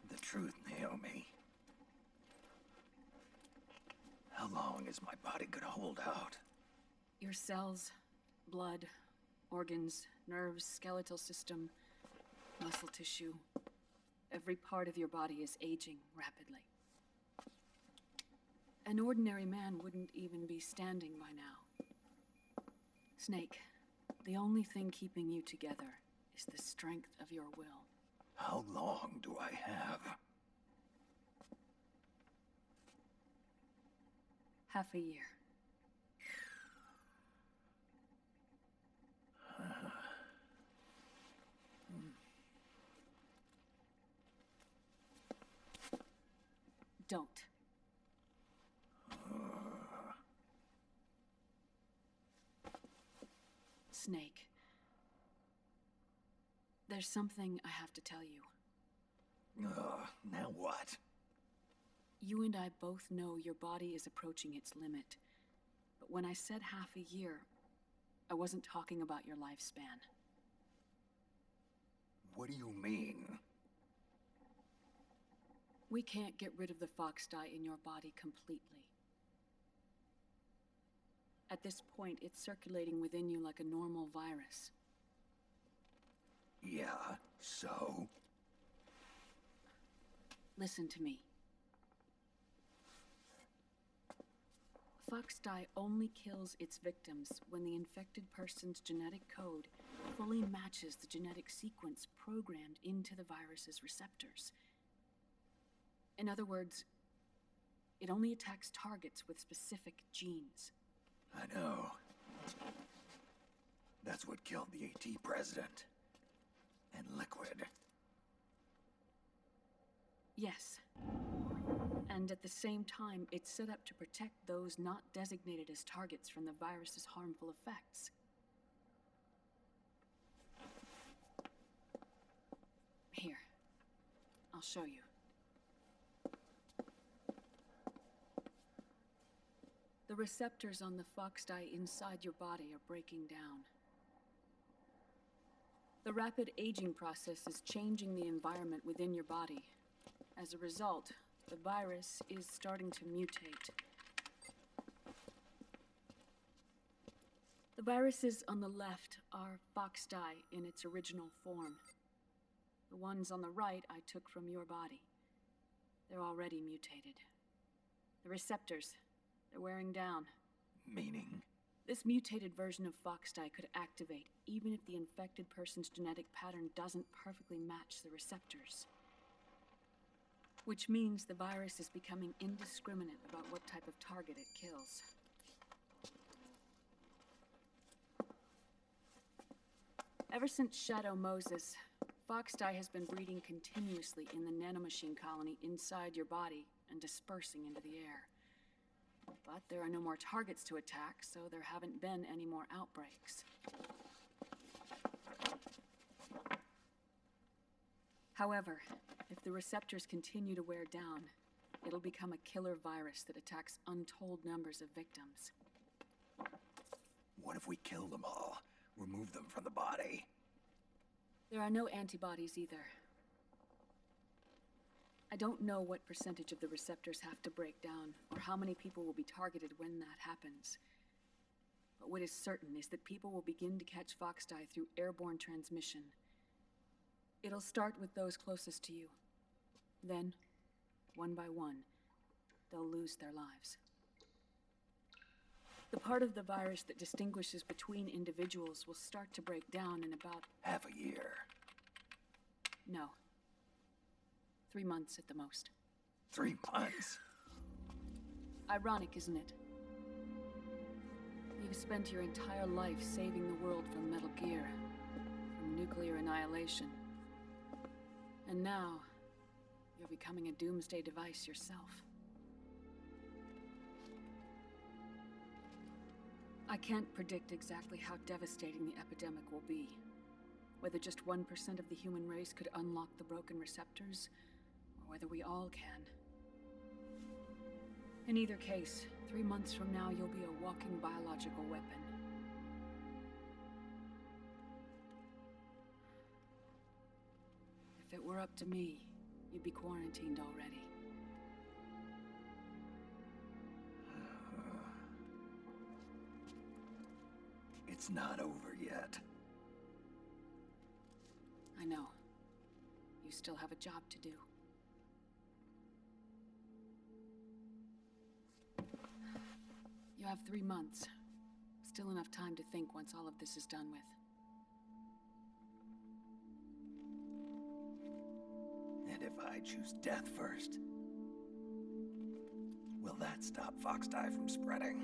The truth, Naomi. How long is my body gonna hold out? Your cells, blood, organs, nerves, skeletal system, muscle tissue. Every part of your body is aging rapidly. An ordinary man wouldn't even be standing by now. Snake, the only thing keeping you together is the strength of your will. How long do I have? Half a year. Don't. Snake. There's something I have to tell you. Now what? You and I both know your body is approaching its limit. But when I said half a year, I wasn't talking about your lifespan. What do you mean? We can't get rid of the Fox dye in your body completely. At this point, it's circulating within you like a normal virus. Yeah, so? Listen to me. Fox dye only kills its victims when the infected person's genetic code fully matches the genetic sequence programmed into the virus's receptors. In other words, it only attacks targets with specific genes. I know. That's what killed the AT president. And Liquid. Yes. And at the same time, it's set up to protect those not designated as targets from the virus's harmful effects. Here. I'll show you. The receptors on the Fox dye inside your body are breaking down. The rapid aging process is changing the environment within your body. As a result, the virus is starting to mutate. The viruses on the left are Fox dye in its original form. The ones on the right I took from your body. They're already mutated. The receptors, they're wearing down. Meaning? This mutated version of Fox dye could activate even if the infected person's genetic pattern doesn't perfectly match the receptors. Which means the virus is becoming indiscriminate about what type of target it kills. Ever since Shadow Moses, Foxdie has been breeding continuously in the nanomachine colony inside your body and dispersing into the air. But there are no more targets to attack, so there haven't been any more outbreaks. However, if the receptors continue to wear down, it'll become a killer virus that attacks untold numbers of victims. What if we kill them all? Remove them from the body? There are no antibodies either. I don't know what percentage of the receptors have to break down, or how many people will be targeted when that happens. But what is certain is that people will begin to catch Foxdie through airborne transmission. It'll start with those closest to you. Then, one by one, they'll lose their lives. The part of the virus that distinguishes between individuals will start to break down in about... half a year. No. 3 months at the most. 3 months? Ironic, isn't it? You've spent your entire life saving the world from Metal Gear, from nuclear annihilation. And now, you're becoming a doomsday device yourself. I can't predict exactly how devastating the epidemic will be. Whether just 1% of the human race could unlock the broken receptors, or whether we all can. In either case, 3 months from now, you'll be a walking biological weapon. If it were up to me, you'd be quarantined already. It's not over yet. I know. You still have a job to do. You have 3 months. Still enough time to think once all of this is done with. And if I choose death first, will that stop Foxdie from spreading?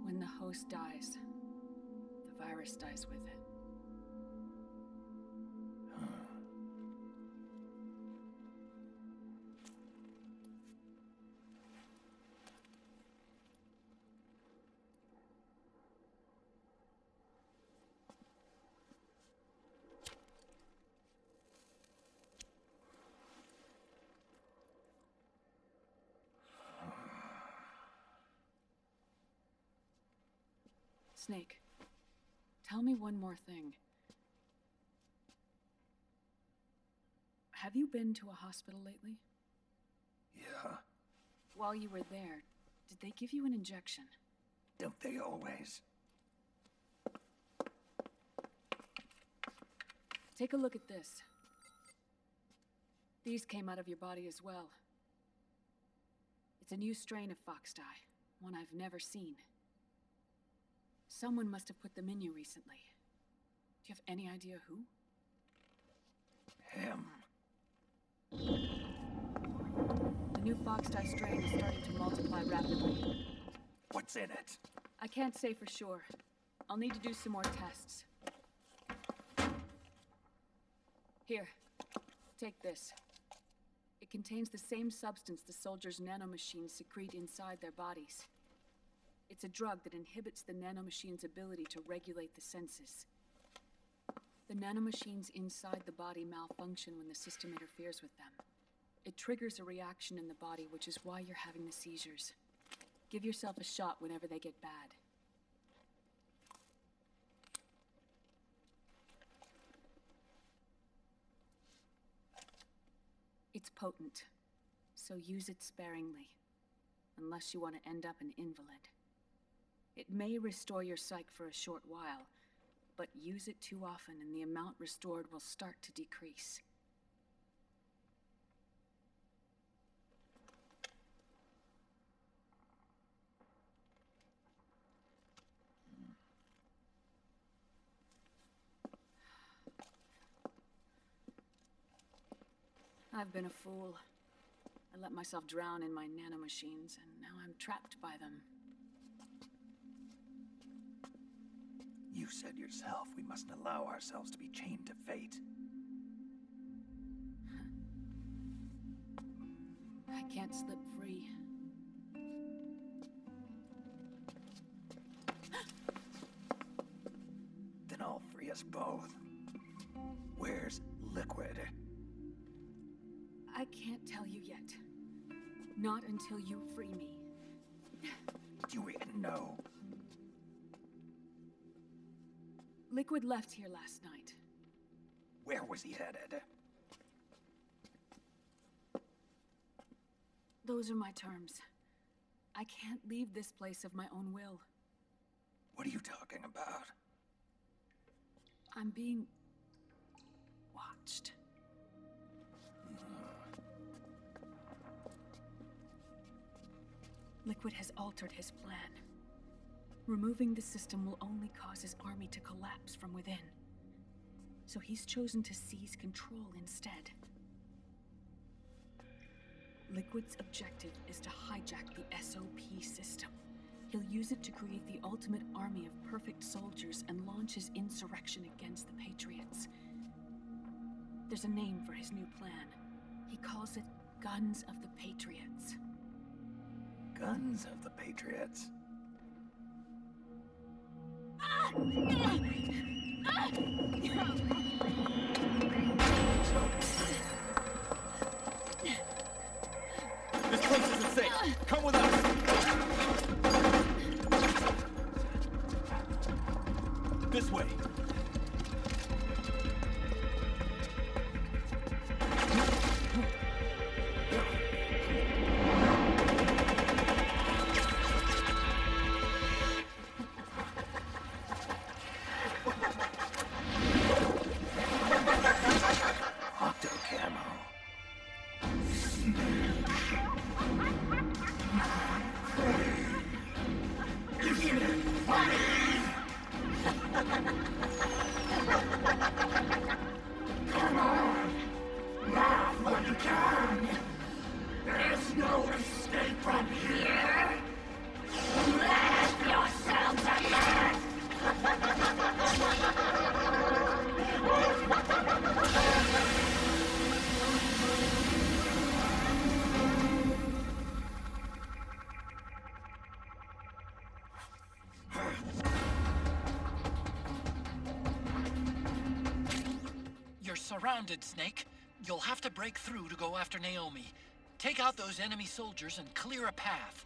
When the host dies, the virus dies with it. Snake, tell me one more thing. Have you been to a hospital lately? Yeah. While you were there, did they give you an injection? Don't they always? Take a look at this. These came out of your body as well. It's a new strain of Foxdie, one I've never seen. Someone must have put them in you recently. Do you have any idea who? Him. The new Foxdie strain is starting to multiply rapidly. What's in it? I can't say for sure. I'll need to do some more tests. Here, take this. It contains the same substance the soldiers' nanomachines secrete inside their bodies. It's a drug that inhibits the nanomachines' ability to regulate the senses. The nanomachines inside the body malfunction when the system interferes with them. It triggers a reaction in the body, which is why you're having the seizures. Give yourself a shot whenever they get bad. It's potent, so use it sparingly, unless you want to end up an invalid. It may restore your psyche for a short while, but use it too often and the amount restored will start to decrease. I've been a fool. I let myself drown in my nanomachines, and now I'm trapped by them. You said yourself we mustn't allow ourselves to be chained to fate. I can't slip free. Then I'll free us both. Where's Liquid? I can't tell you yet. Not until you free me. Do you even know? Liquid left here last night. Where was he headed? Those are my terms. I can't leave this place of my own will. What are you talking about? I'm being watched. Liquid has altered his plan. Removing the system will only cause his army to collapse from within. So he's chosen to seize control instead. Liquid's objective is to hijack the SOP system. He'll use it to create the ultimate army of perfect soldiers and launch his insurrection against the Patriots. There's a name for his new plan. He calls it Guns of the Patriots. Guns of the Patriots? This place isn't safe. Come with us. This way. Surrounded, Snake. You'll have to break through to go after Naomi. Take out those enemy soldiers and clear a path.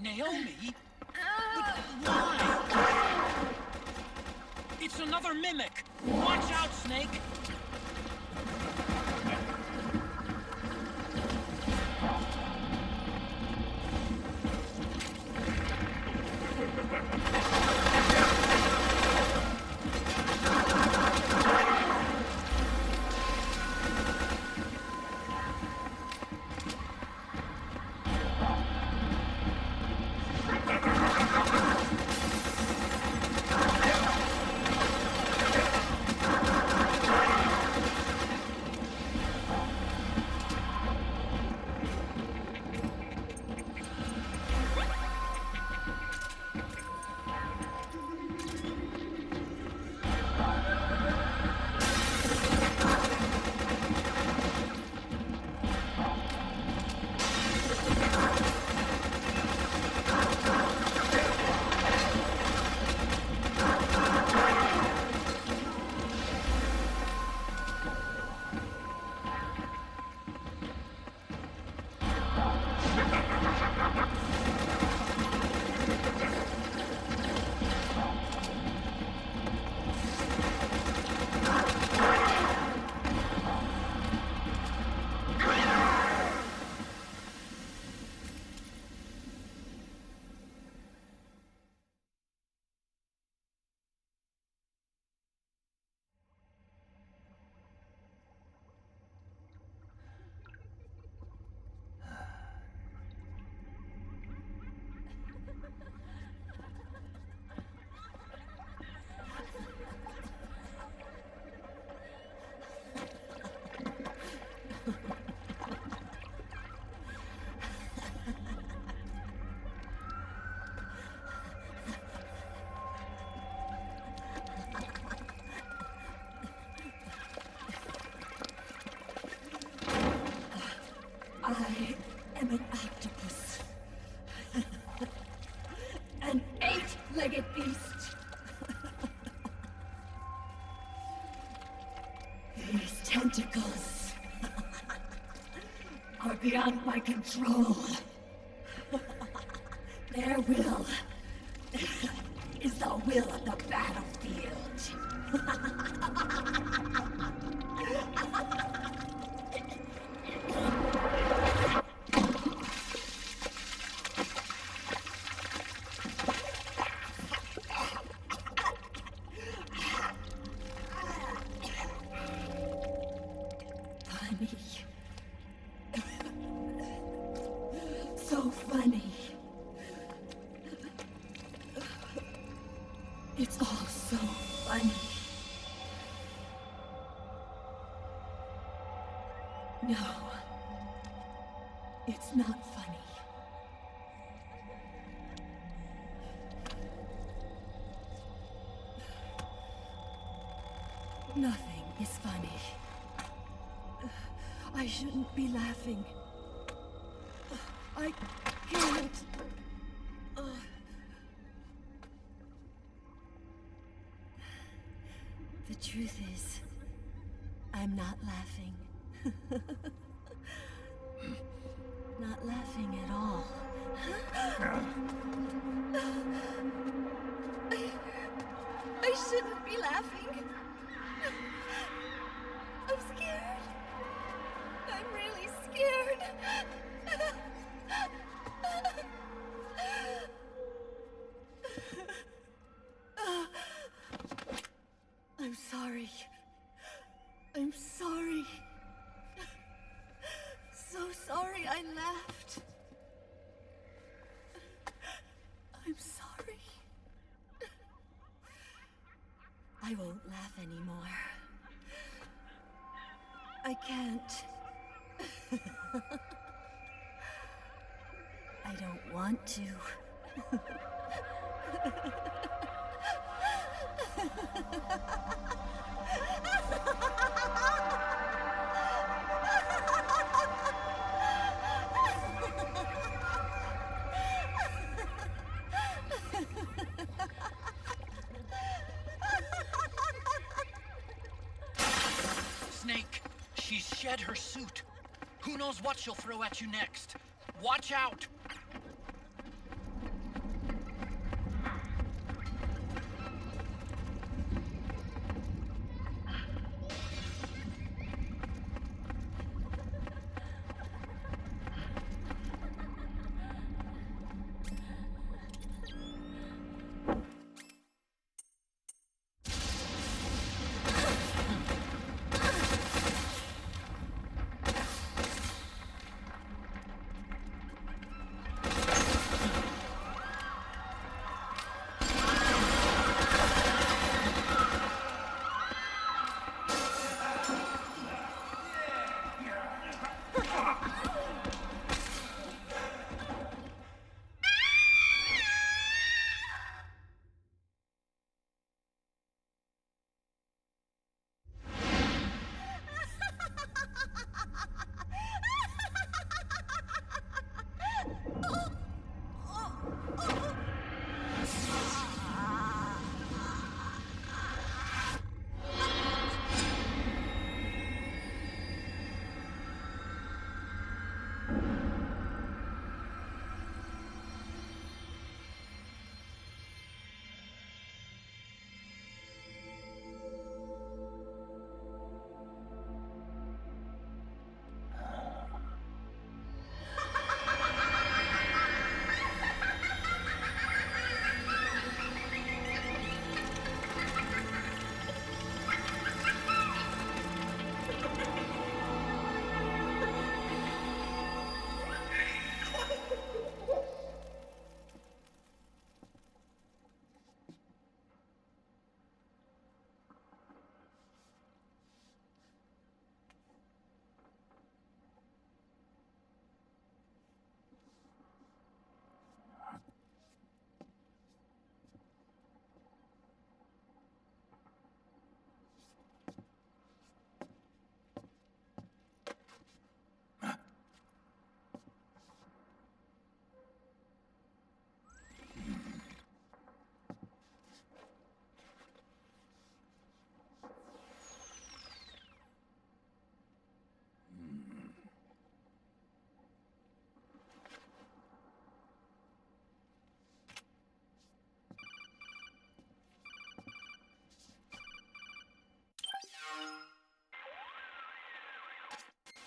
Naomi? But why? It's another mimic! Watch out, Snake! I am an octopus. An eight-legged beast. These tentacles are beyond my control. Their will is the will of the battlefield. Funny. So funny. It's all so funny. No, it's not funny. Nothing is funny. I shouldn't be laughing. I can't. The truth is, I'm not laughing. Not laughing at all. I shouldn't be laughing. I'm scared. I'm really scared. I'm sorry. I'm sorry. So sorry I laughed. I'm sorry. I won't laugh anymore. I can't. I don't want to. Snake, she's shed her suit. Who knows what she'll throw at you next? Watch out!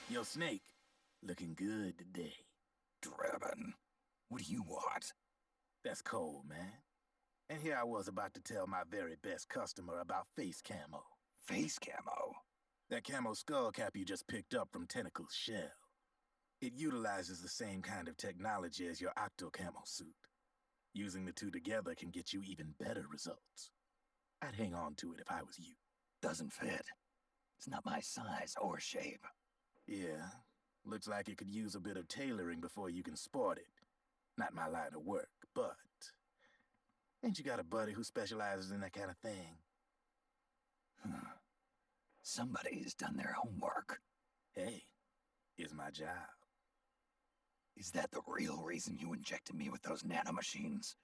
Yo, Snake, looking good today. Drebin, what do you want? That's cold, man. And here I was about to tell my very best customer about face camo. Face camo? That camo skull cap you just picked up from Tentacle's shell. It utilizes the same kind of technology as your octo camo suit. Using the two together can get you even better results. I'd hang on to it if I was you. Doesn't fit. It's not my size or shape. Yeah, looks like it could use a bit of tailoring before you can sport it. Not my line of work, but... Ain't you got a buddy who specializes in that kind of thing? Somebody's done their homework. Hey, it's my job. Is that the real reason you injected me with those nanomachines?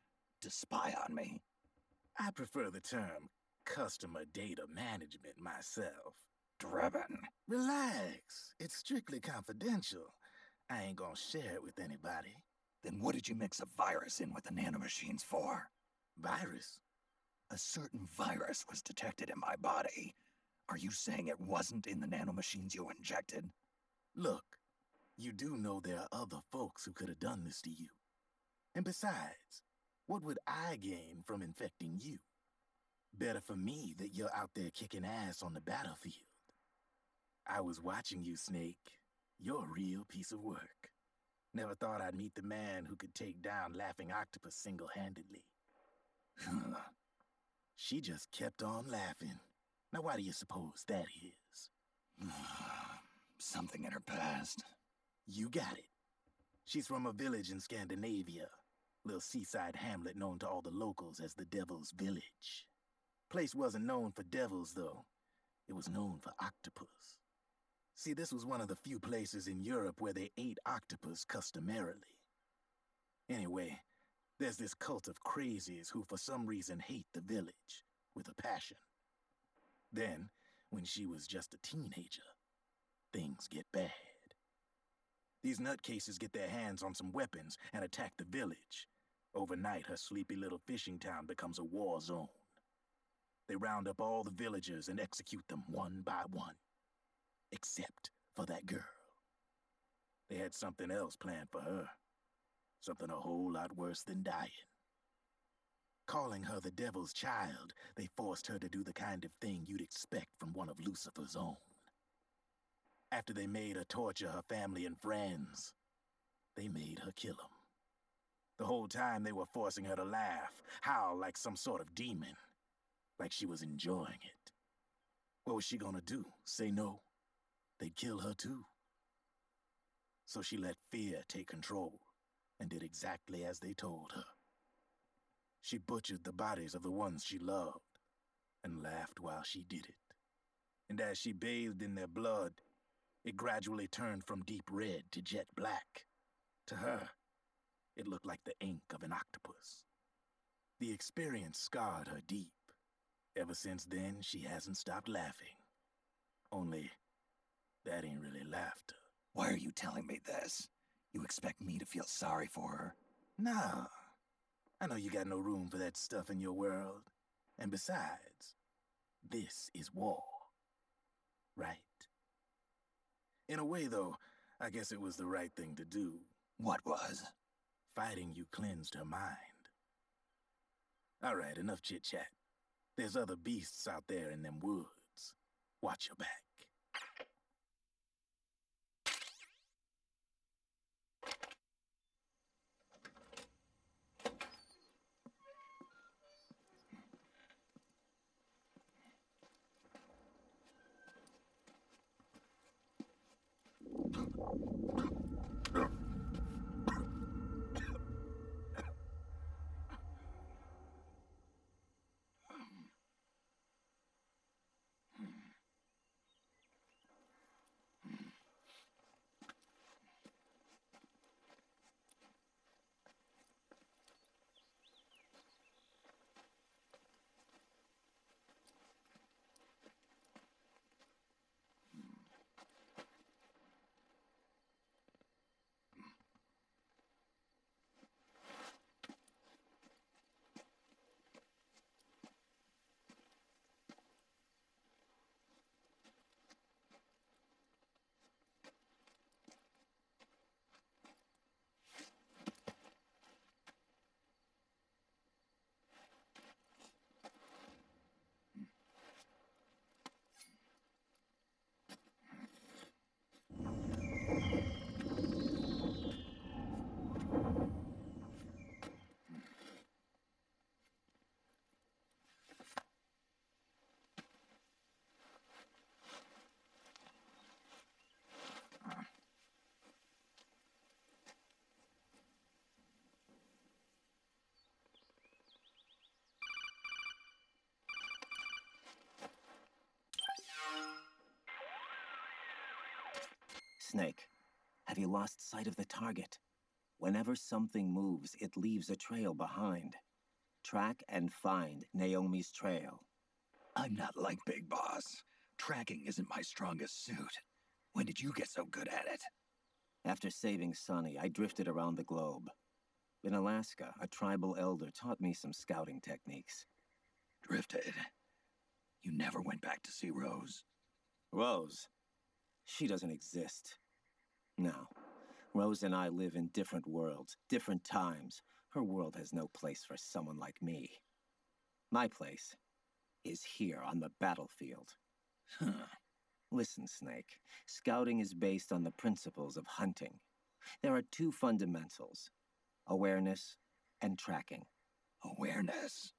To spy on me? I prefer the term customer data management myself. Drebin. Relax. It's strictly confidential. I ain't gonna share it with anybody. Then what did you mix a virus in with the nanomachines for? Virus? A certain virus was detected in my body. Are you saying it wasn't in the nanomachines you injected? Look, you do know there are other folks who could have done this to you. And besides, what would I gain from infecting you? Better for me that you're out there kicking ass on the battlefield. I was watching you, Snake. You're a real piece of work. Never thought I'd meet the man who could take down Laughing Octopus single-handedly. she just kept on laughing. Now, why do you suppose that is? Something in her past. You got it. She's from a village in Scandinavia. Little seaside hamlet known to all the locals as the Devil's Village. Place wasn't known for devils, though. It was known for octopus. See, this was one of the few places in Europe where they ate octopus customarily. Anyway, there's this cult of crazies who for some reason hate the village with a passion. Then, when she was just a teenager, things get bad. These nutcases get their hands on some weapons and attack the village. Overnight, her sleepy little fishing town becomes a war zone. They round up all the villagers and execute them one by one. Except for that girl. They had something else planned for her. Something a whole lot worse than dying. Calling her the Devil's Child, they forced her to do the kind of thing you'd expect from one of Lucifer's own. After they made her torture her family and friends, they made her kill them. The whole time they were forcing her to laugh, howl like some sort of demon. Like she was enjoying it. What was she gonna do? Say no? They'd kill her too. So she let fear take control and did exactly as they told her. She butchered the bodies of the ones she loved and laughed while she did it. And as she bathed in their blood, it gradually turned from deep red to jet black. To her, it looked like the ink of an octopus. The experience scarred her deep. Ever since then, she hasn't stopped laughing. Only, that ain't really laughter. Why are you telling me this? You expect me to feel sorry for her? Nah. I know you got no room for that stuff in your world. And besides, this is war. Right? In a way, though, I guess it was the right thing to do. What was? Fighting you cleansed her mind. All right, enough chit-chat. There's other beasts out there in them woods. Watch your back. Snake, have you lost sight of the target? Whenever something moves, it leaves a trail behind. Track and find Naomi's trail. I'm not like Big Boss. Tracking isn't my strongest suit. When did you get so good at it? After saving Sonny, I drifted around the globe. In Alaska, a tribal elder taught me some scouting techniques. Drifted? You never went back to see Rose? Rose? She doesn't exist. No. Rose and I live in different worlds, different times. Her world has no place for someone like me. My place is here on the battlefield. Huh. Listen, Snake. Scouting is based on the principles of hunting. There are two fundamentals: awareness and tracking. Awareness?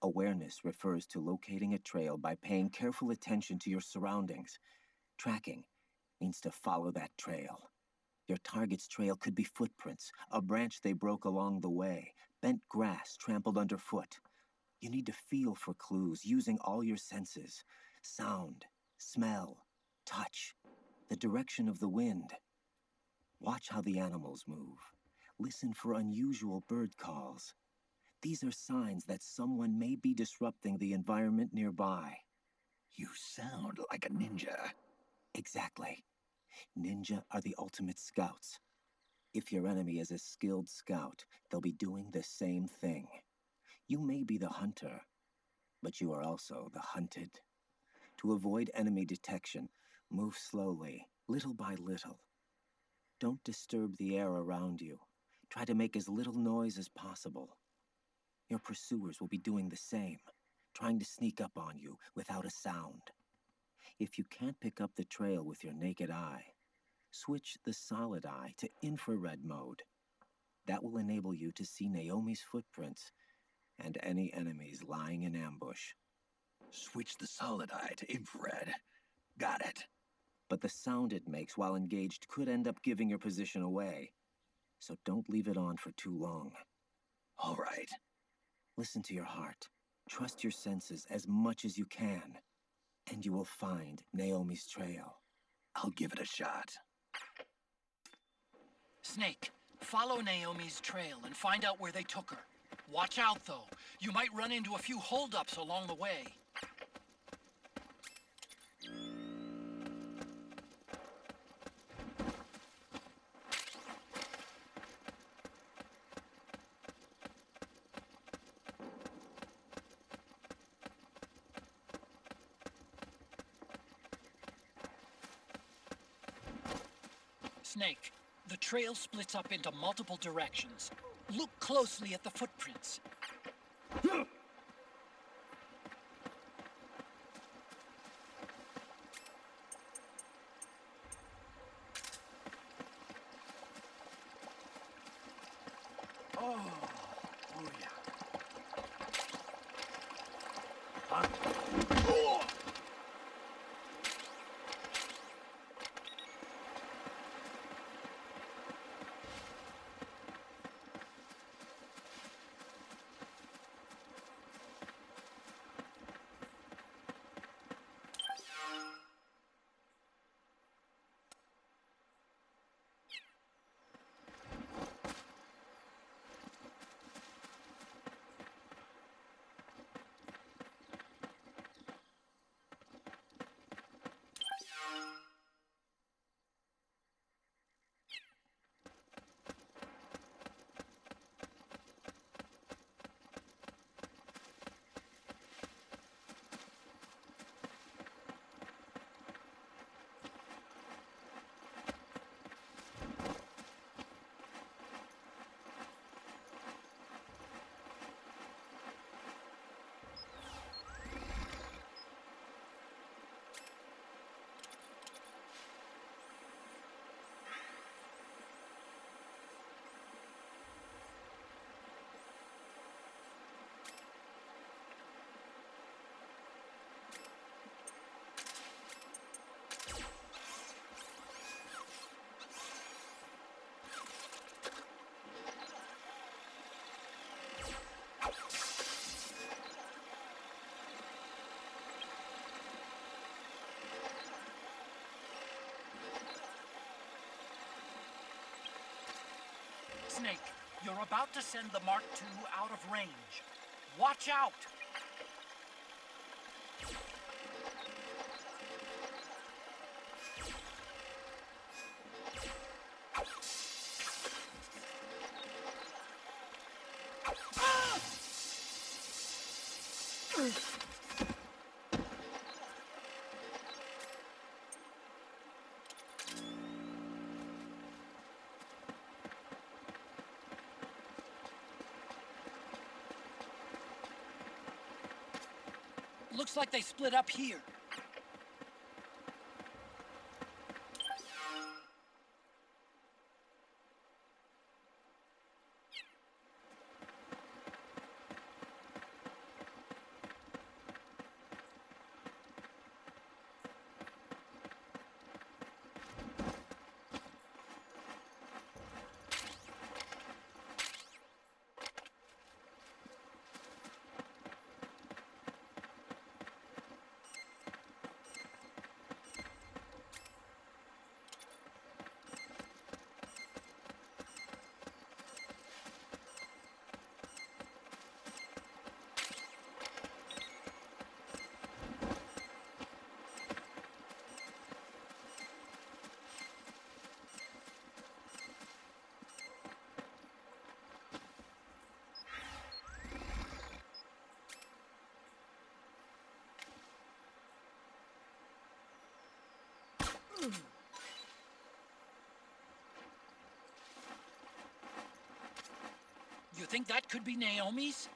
Awareness refers to locating a trail by paying careful attention to your surroundings. Tracking means to follow that trail. Your target's trail could be footprints, a branch they broke along the way, bent grass trampled underfoot. You need to feel for clues using all your senses. Sound, smell, touch, the direction of the wind. Watch how the animals move. Listen for unusual bird calls. These are signs that someone may be disrupting the environment nearby. You sound like a ninja. Exactly. Ninja are the ultimate scouts. If your enemy is a skilled scout, they'll be doing the same thing. You may be the hunter, but you are also the hunted. To avoid enemy detection, move slowly, little by little. Don't disturb the air around you. Try to make as little noise as possible. Your pursuers will be doing the same, trying to sneak up on you without a sound. If you can't pick up the trail with your naked eye, switch the solid eye to infrared mode. That will enable you to see Naomi's footprints and any enemies lying in ambush. Switch the solid eye to infrared. Got it. But the sound it makes while engaged could end up giving your position away. So don't leave it on for too long. All right. Listen to your heart. Trust your senses as much as you can. And you will find Naomi's trail. I'll give it a shot. Snake, follow Naomi's trail and find out where they took her. Watch out, though. You might run into a few holdups along the way. Snake, the trail splits up into multiple directions. Look closely at the footprints. Oh yeah. Huh? Oh! Snake, you're about to send the Mark II out of range. Watch out! Looks like they split up here. think that could be Naomi's?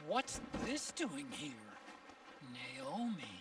What's this doing here? Naomi.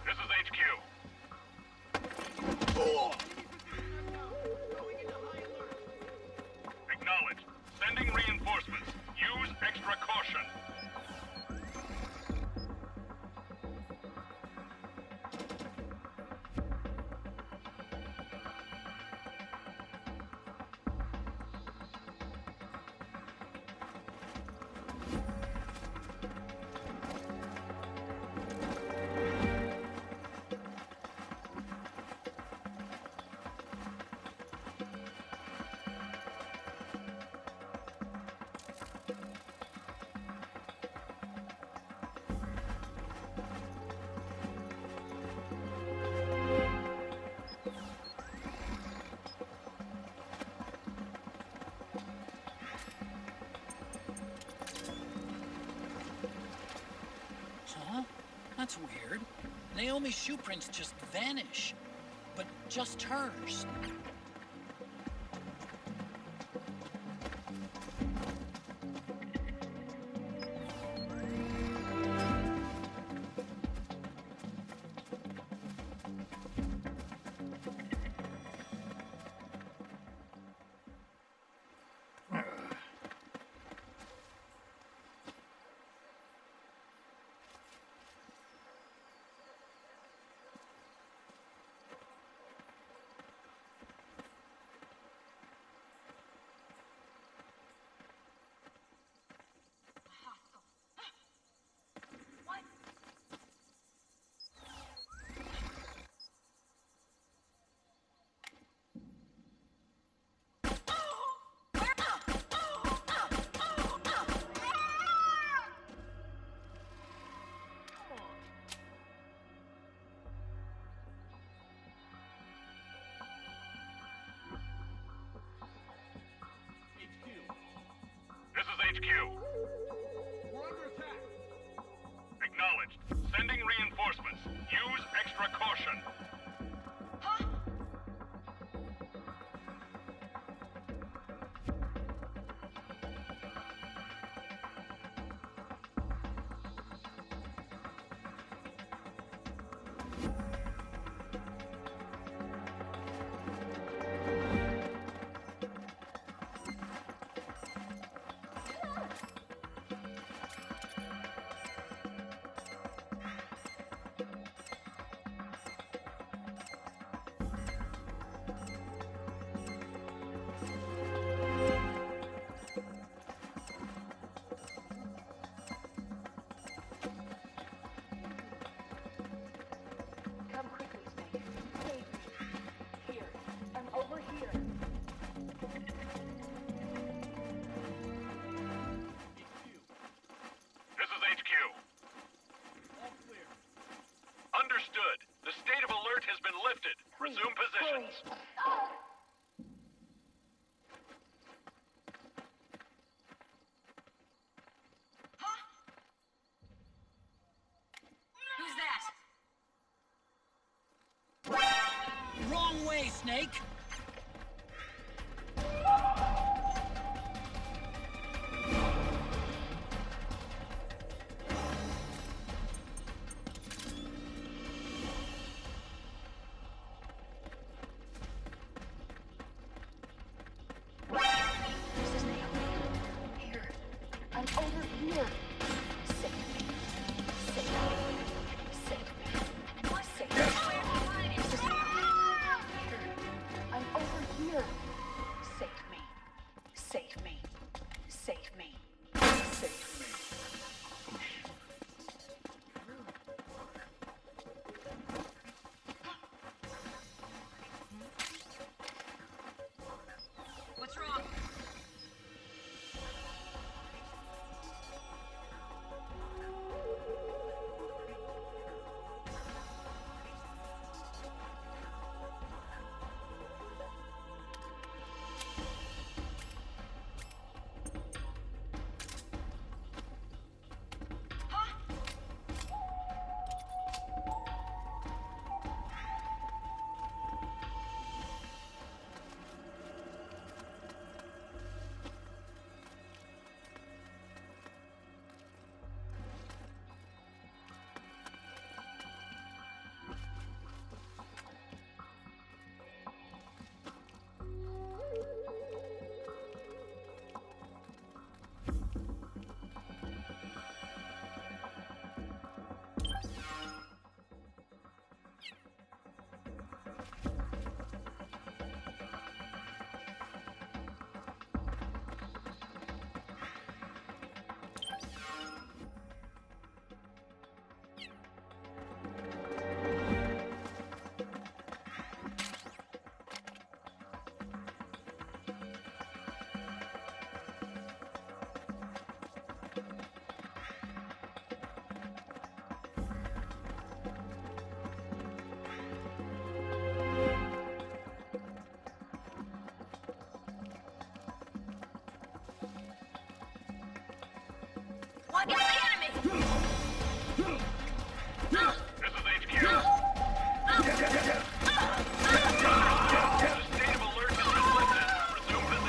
This is HQ. Acknowledged. Sending reinforcements. Use extra caution. Huh? That's weird. Naomi's shoe prints just vanish. But just hers. Resume positions. Who's that? Wrong way, Snake! This is Naomi. Here. I'm over here. Save me. Save me. Save me. Save me. This is Naomi. Here. I'm over here. Save me. Save me. Save me. Save me. What's wrong? This is HQ. The state of alert has been lifted. Resume positions.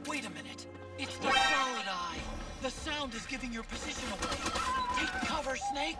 Wait a minute. It's the solid eye. The sound is giving your position away. Take cover, Snake.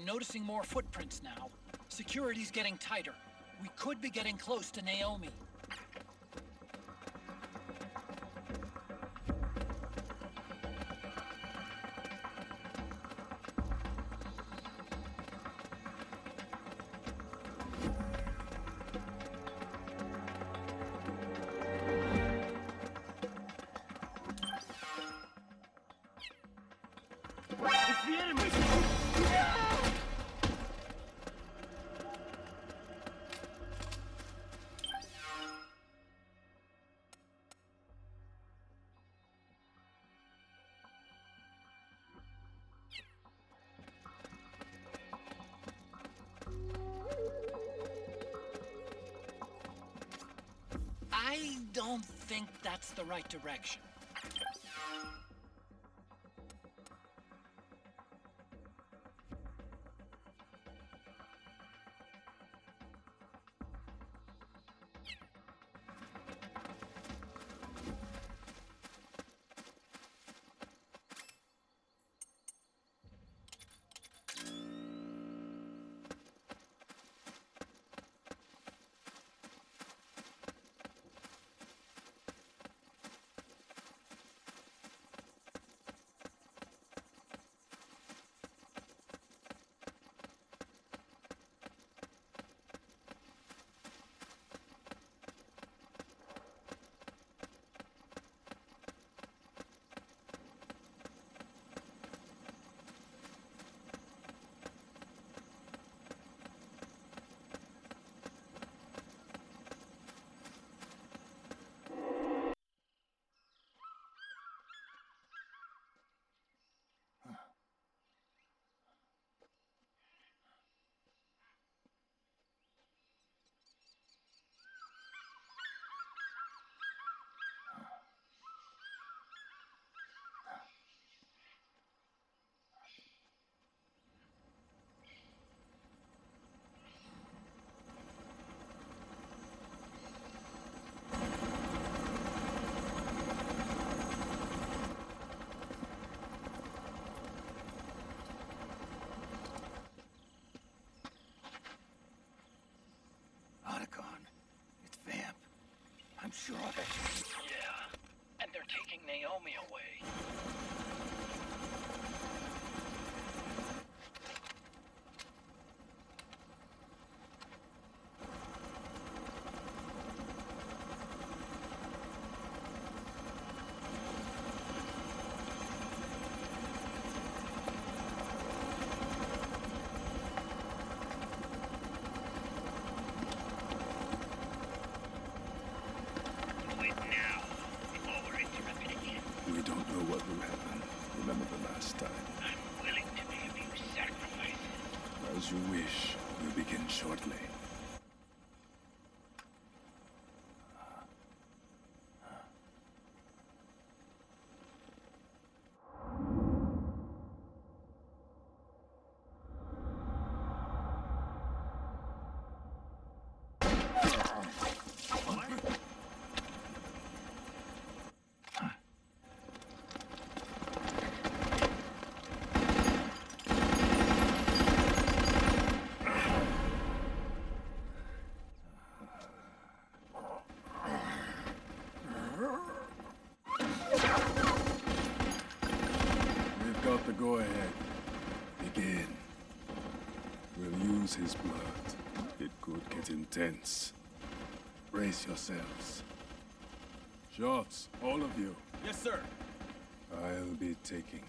I'm noticing more footprints now. Security's getting tighter. We could be getting close to Naomi. It's the enemy! I don't think that's the right direction. I'm sure of it. Yeah, and they're taking Naomi away. We don't know what will happen. Remember the last time. I'm willing to make a few sacrifices. As you wish. We'll begin shortly. The go-ahead. Begin. We'll use his blood. It could get intense. Brace yourselves. Shots, all of you. Yes, sir. I'll be taking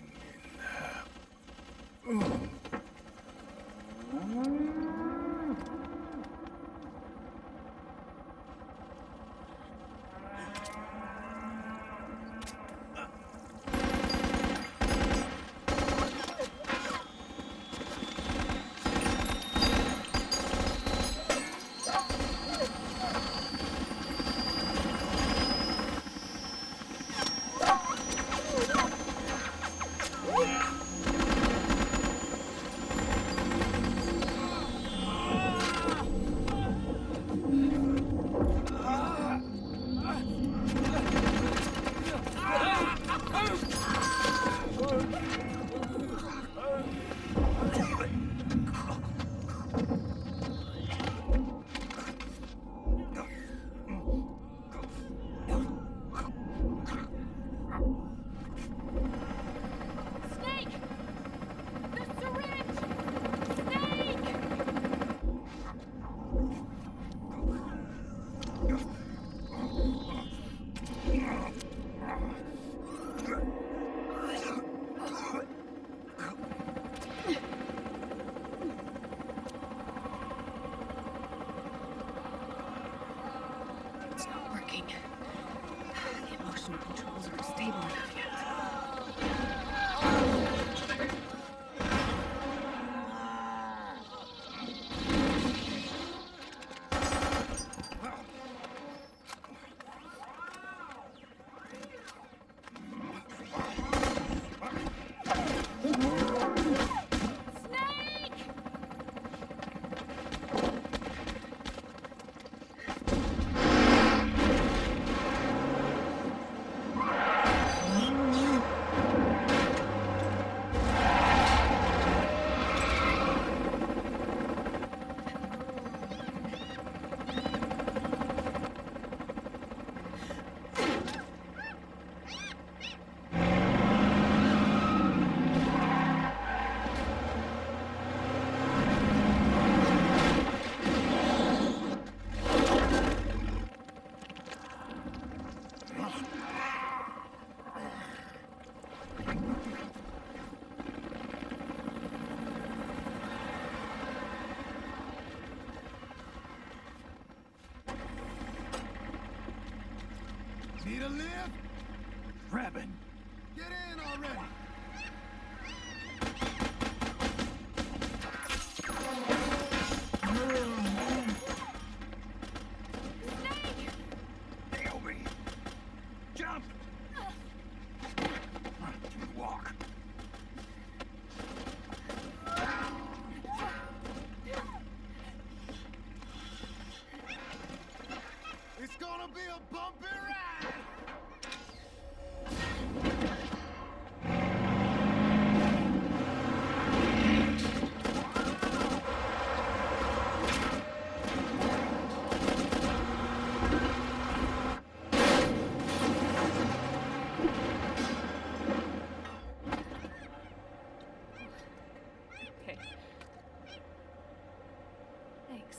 Need a lift? Grabbing. Get in already! Naomi! Jump! Walk. It's gonna be a bumpy ride! Okay. Thanks.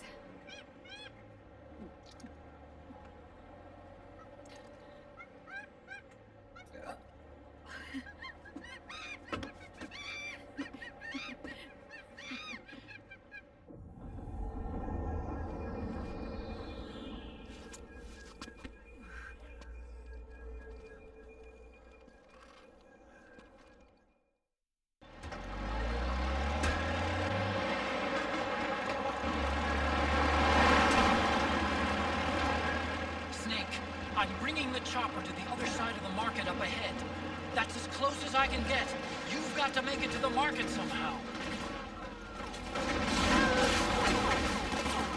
Snake, I'm bringing the chopper to the other side of the market up ahead. That's as close as I can get. You've got to make it to the market somehow.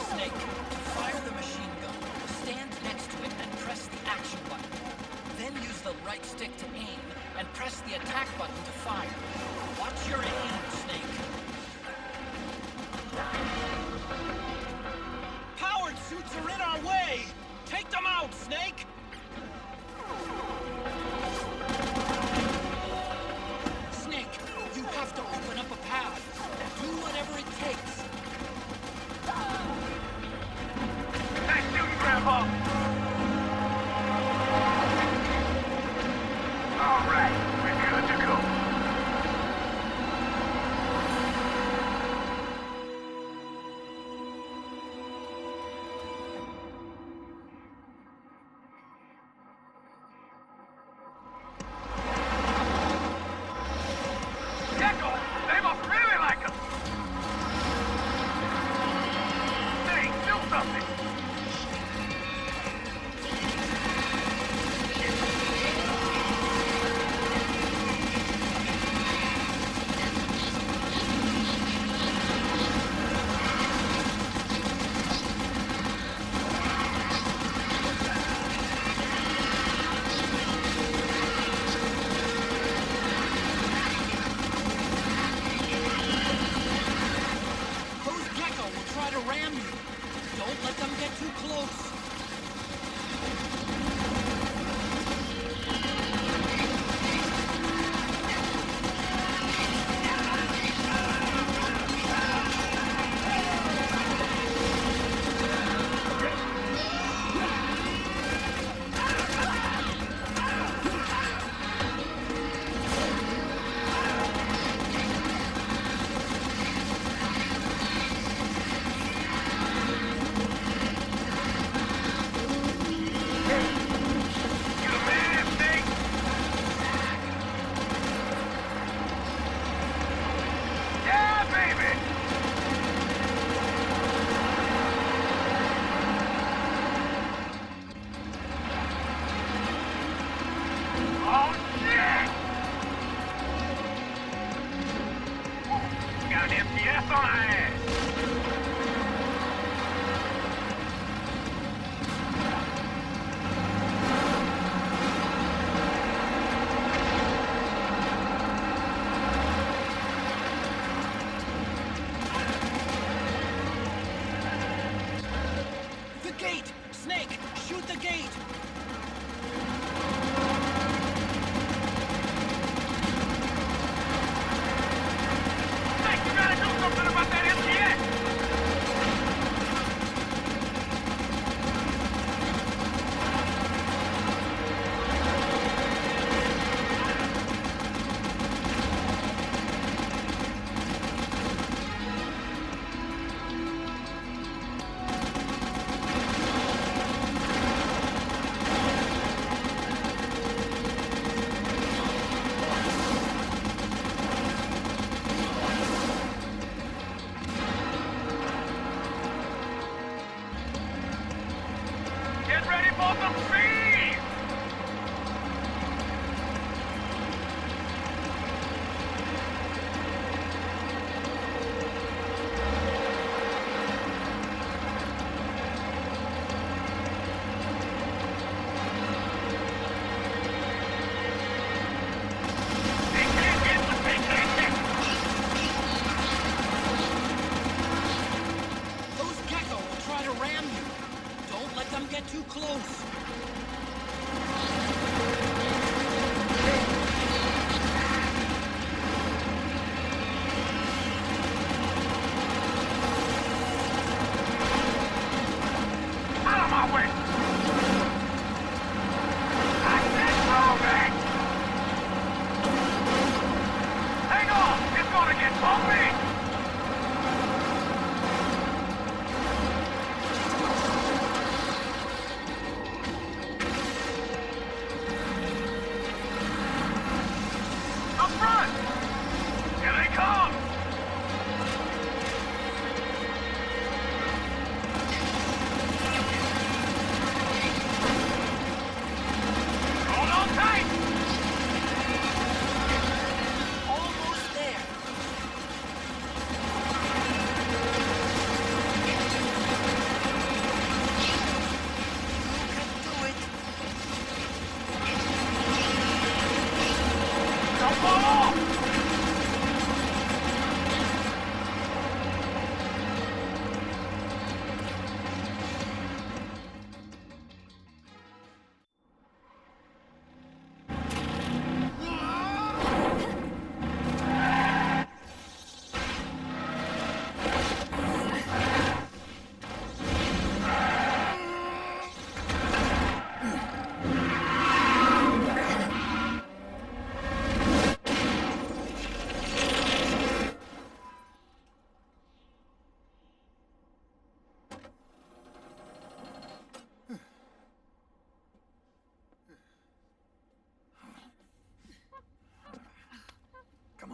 Snake, to fire the machine gun, stand next to it and press the action button. Then use the right stick to aim and press the attack button to fire. Watch your aim, Snake. Powered suits are in our way! Take them out, Snake! Snake, you have to open up a path. Do whatever it takes. Nice shooting, Grandpa! All right, we're good to go.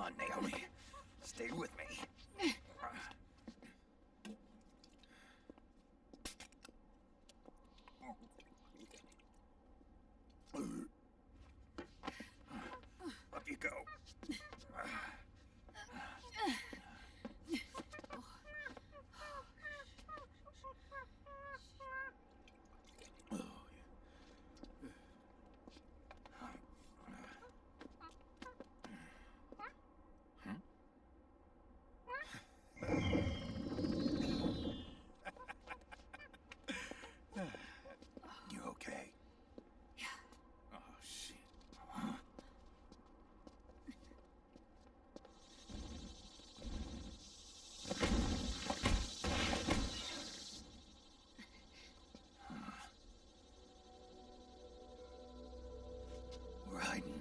on, Naomi. Stay with me. Up you go. You okay? Yeah. Oh, shit. We're hiding.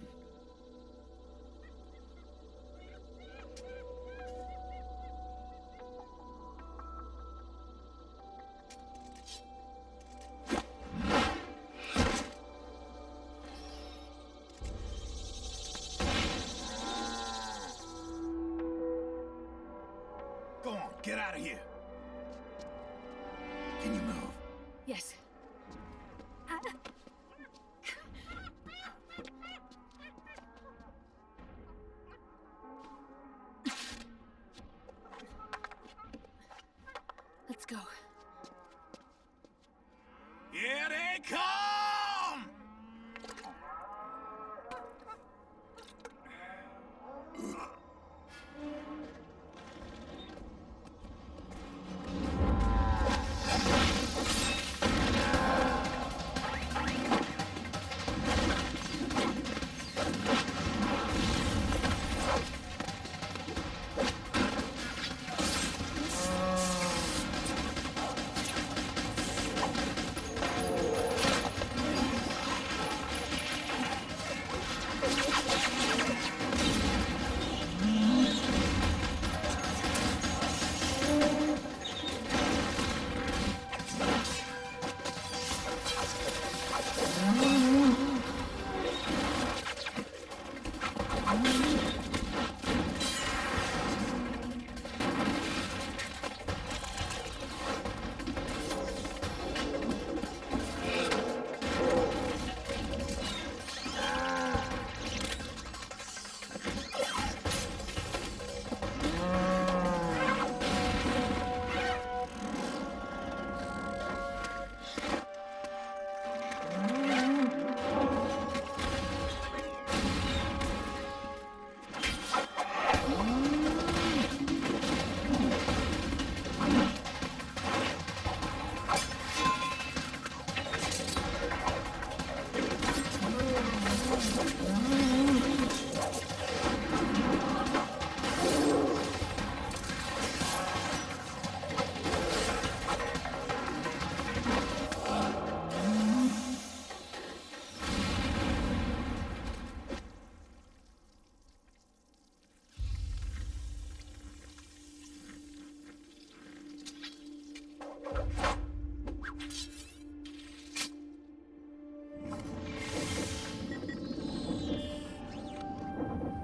Go on, get out of here. Can you move? Yes. Let's go. Here they come!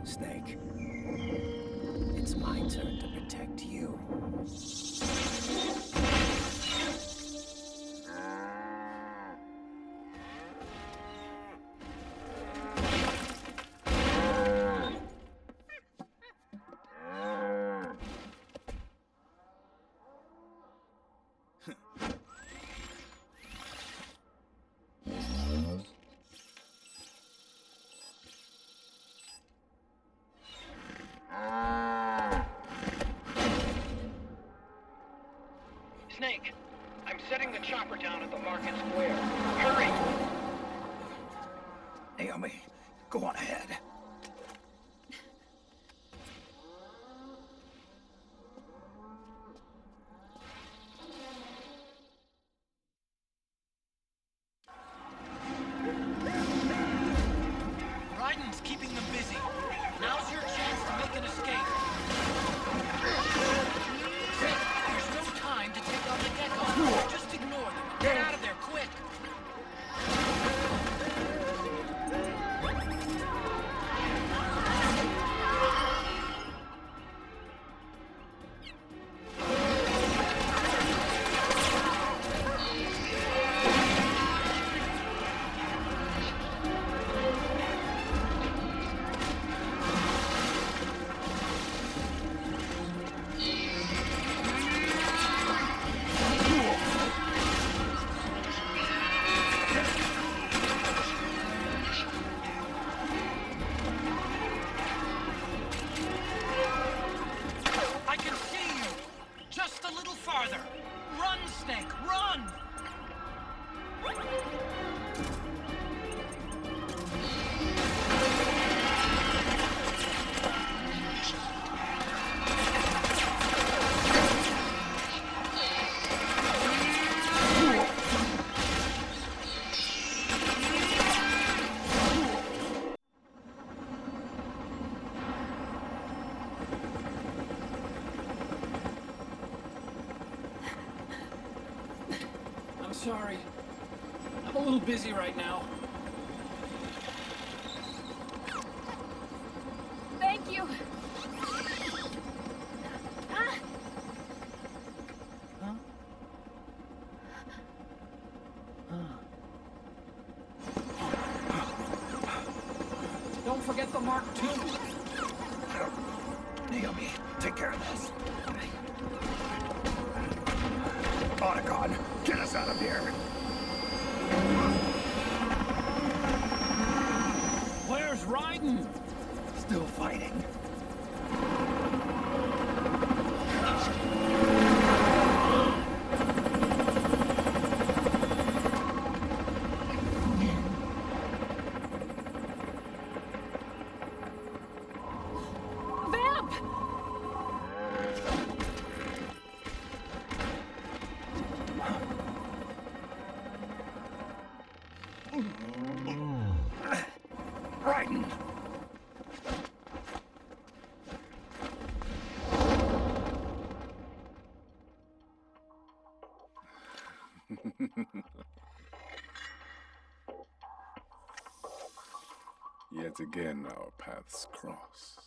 Snake, it's my turn to protect you. Snake, I'm setting the chopper down at the market square. Hurry! Naomi, go on ahead. Raiden's keeping them busy. Now's your chance to make an escape. There's no time to take on the Gecko. Just ignore them. Get out of there quick. Sorry. I'm a little busy right now. Thank you. Don't forget the Mark II. Naomi, take care of this. Otacon, get us out of here. Where's Raiden? Still fighting. Vamp! Raiden! Yet again, our paths cross.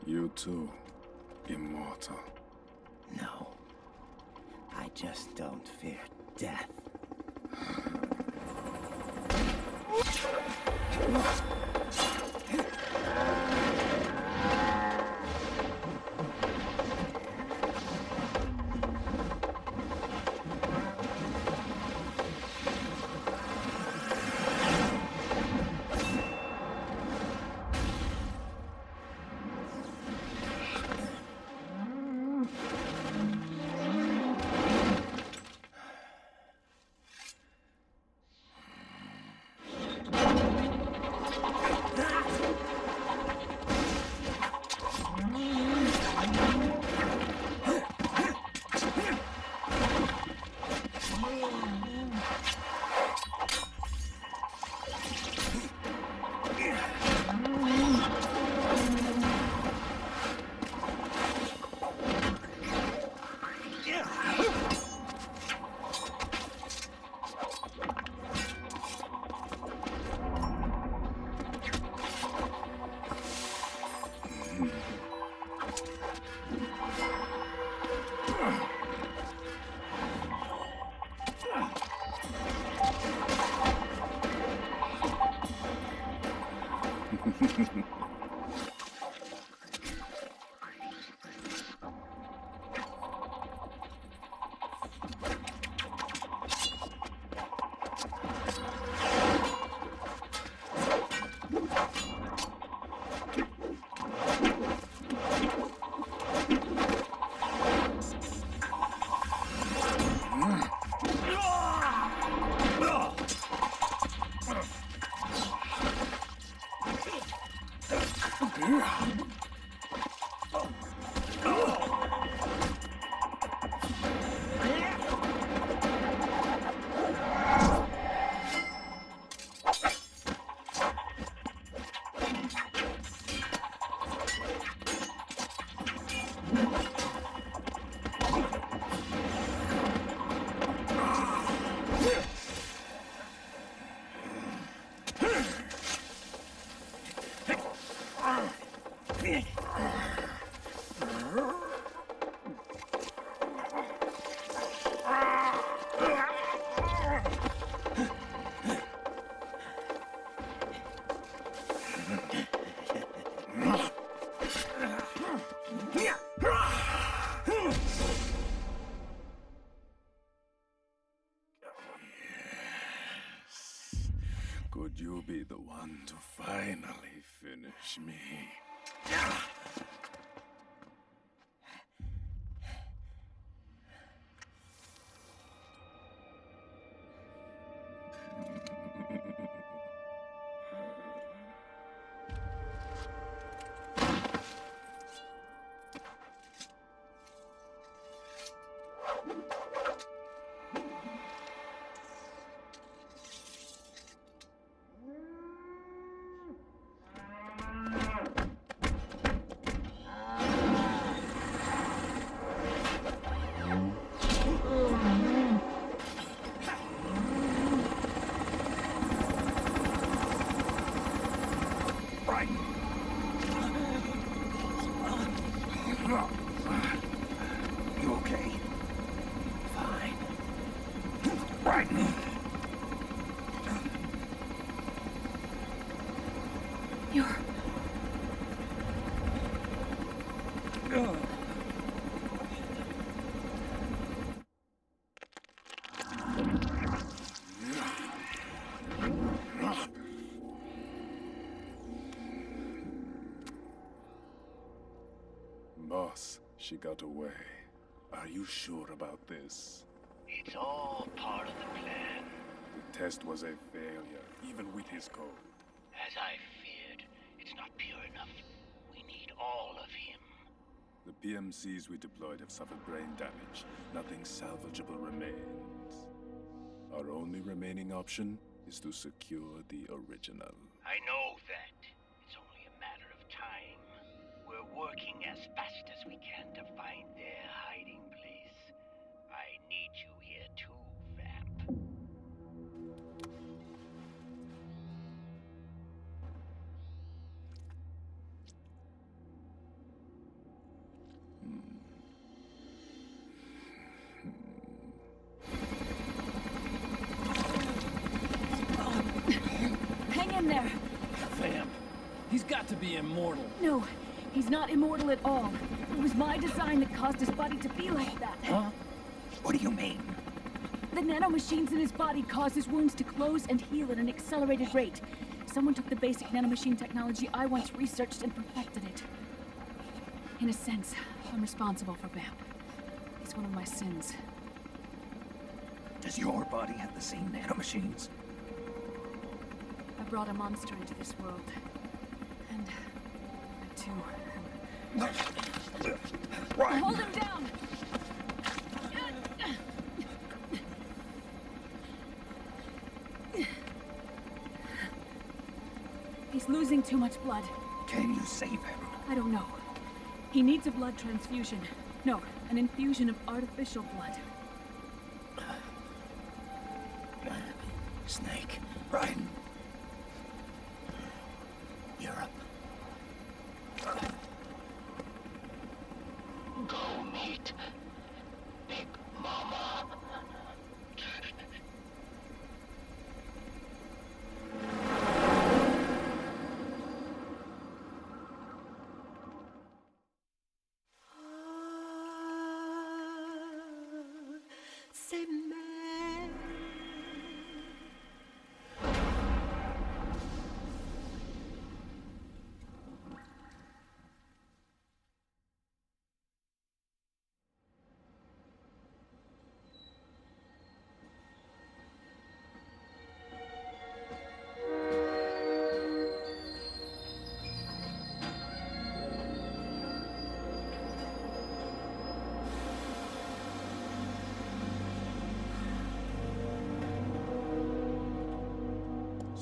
You too, immortal. No. I just don't fear death. Could you be the one to finally finish me? You okay? Fine. Brighton! You're... Boss, she got away. Are you sure about this? It's all part of the plan. The test was a failure, even with his code. As I feared, it's not pure enough. We need all of him. The PMCs we deployed have suffered brain damage. Nothing salvageable remains. Our only remaining option is to secure the original. I know that. It's only a matter of time. We're working as fast as we can to find their hiding place. I need you here too, Vamp. Hang in there! Vamp. He's got to be immortal. No, he's not immortal at all. It was my design that caused his body to be like that. Huh? What do you mean? The nanomachines in his body cause his wounds to close and heal at an accelerated rate. Someone took the basic nanomachine technology I once researched and perfected it. In a sense, I'm responsible for Vamp. He's one of my sins. Does your body have the same nanomachines? I brought a monster into this world. And I too Right. Hold him down! He's losing too much blood. Can you save him? I don't know. He needs a blood transfusion. No, an infusion of artificial blood. Snake. Brian. You're up. Go meet Big Mama. Save me.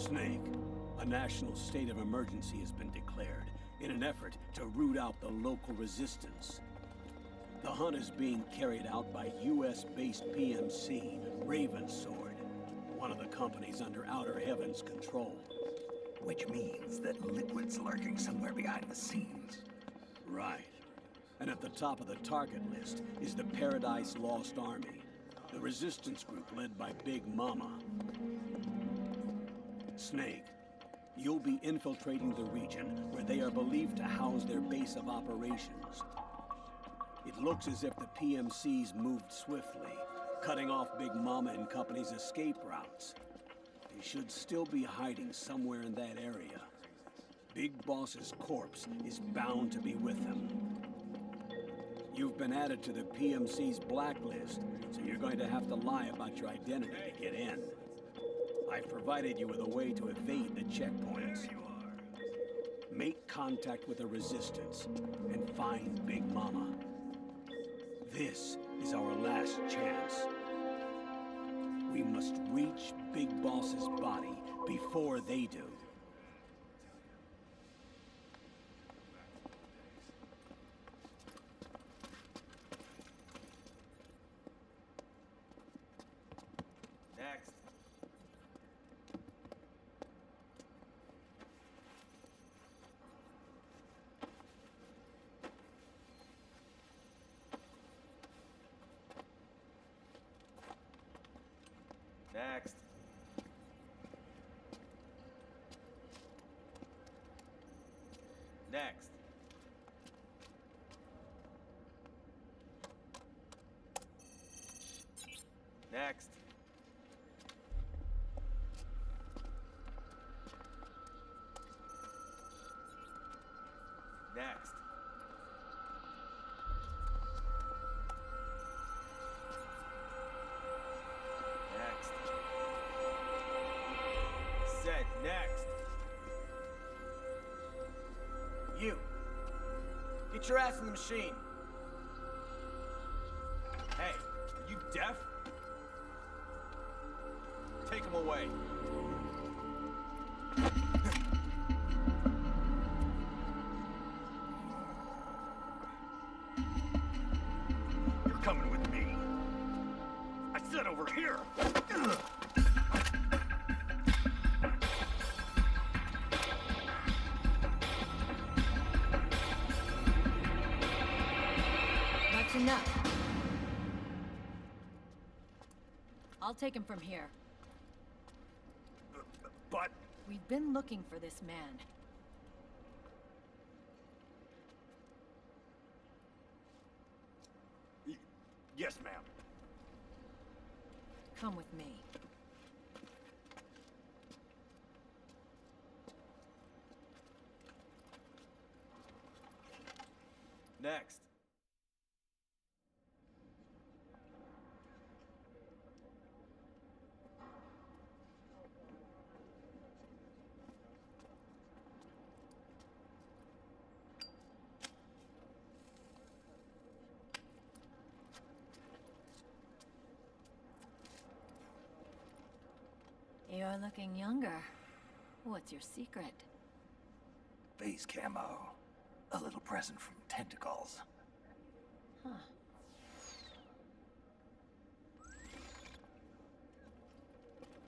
Snake, a national state of emergency has been declared in an effort to root out the local resistance. The hunt is being carried out by US-based PMC, Ravensword, one of the companies under Outer Heaven's control. Which means that Liquid's lurking somewhere behind the scenes. Right. And at the top of the target list is the Paradise Lost Army, the resistance group led by Big Mama. Snake, you'll be infiltrating the region where they are believed to house their base of operations. It looks as if the PMCs moved swiftly, cutting off Big Mama and company's escape routes. He should still be hiding somewhere in that area. Big Boss's corpse is bound to be with them. You've been added to the PMC's blacklist, so you're going to have to lie about your identity to get in. I've provided you with a way to evade the checkpoints. Make contact with the Resistance and find Big Mama. This is our last chance. We must reach Big Boss's body before they do. Next. Next. Next. Next. Next. Next. Said next. You. Get your ass in the machine. Hey, are you deaf? Take him away. You're coming with me. I said over here. That's enough. I'll take him from here. But... We've been looking for this man. Yes, ma'am. Come with me. Next. You're looking younger. What's your secret? Base camo. A little present from Tentacles. Huh.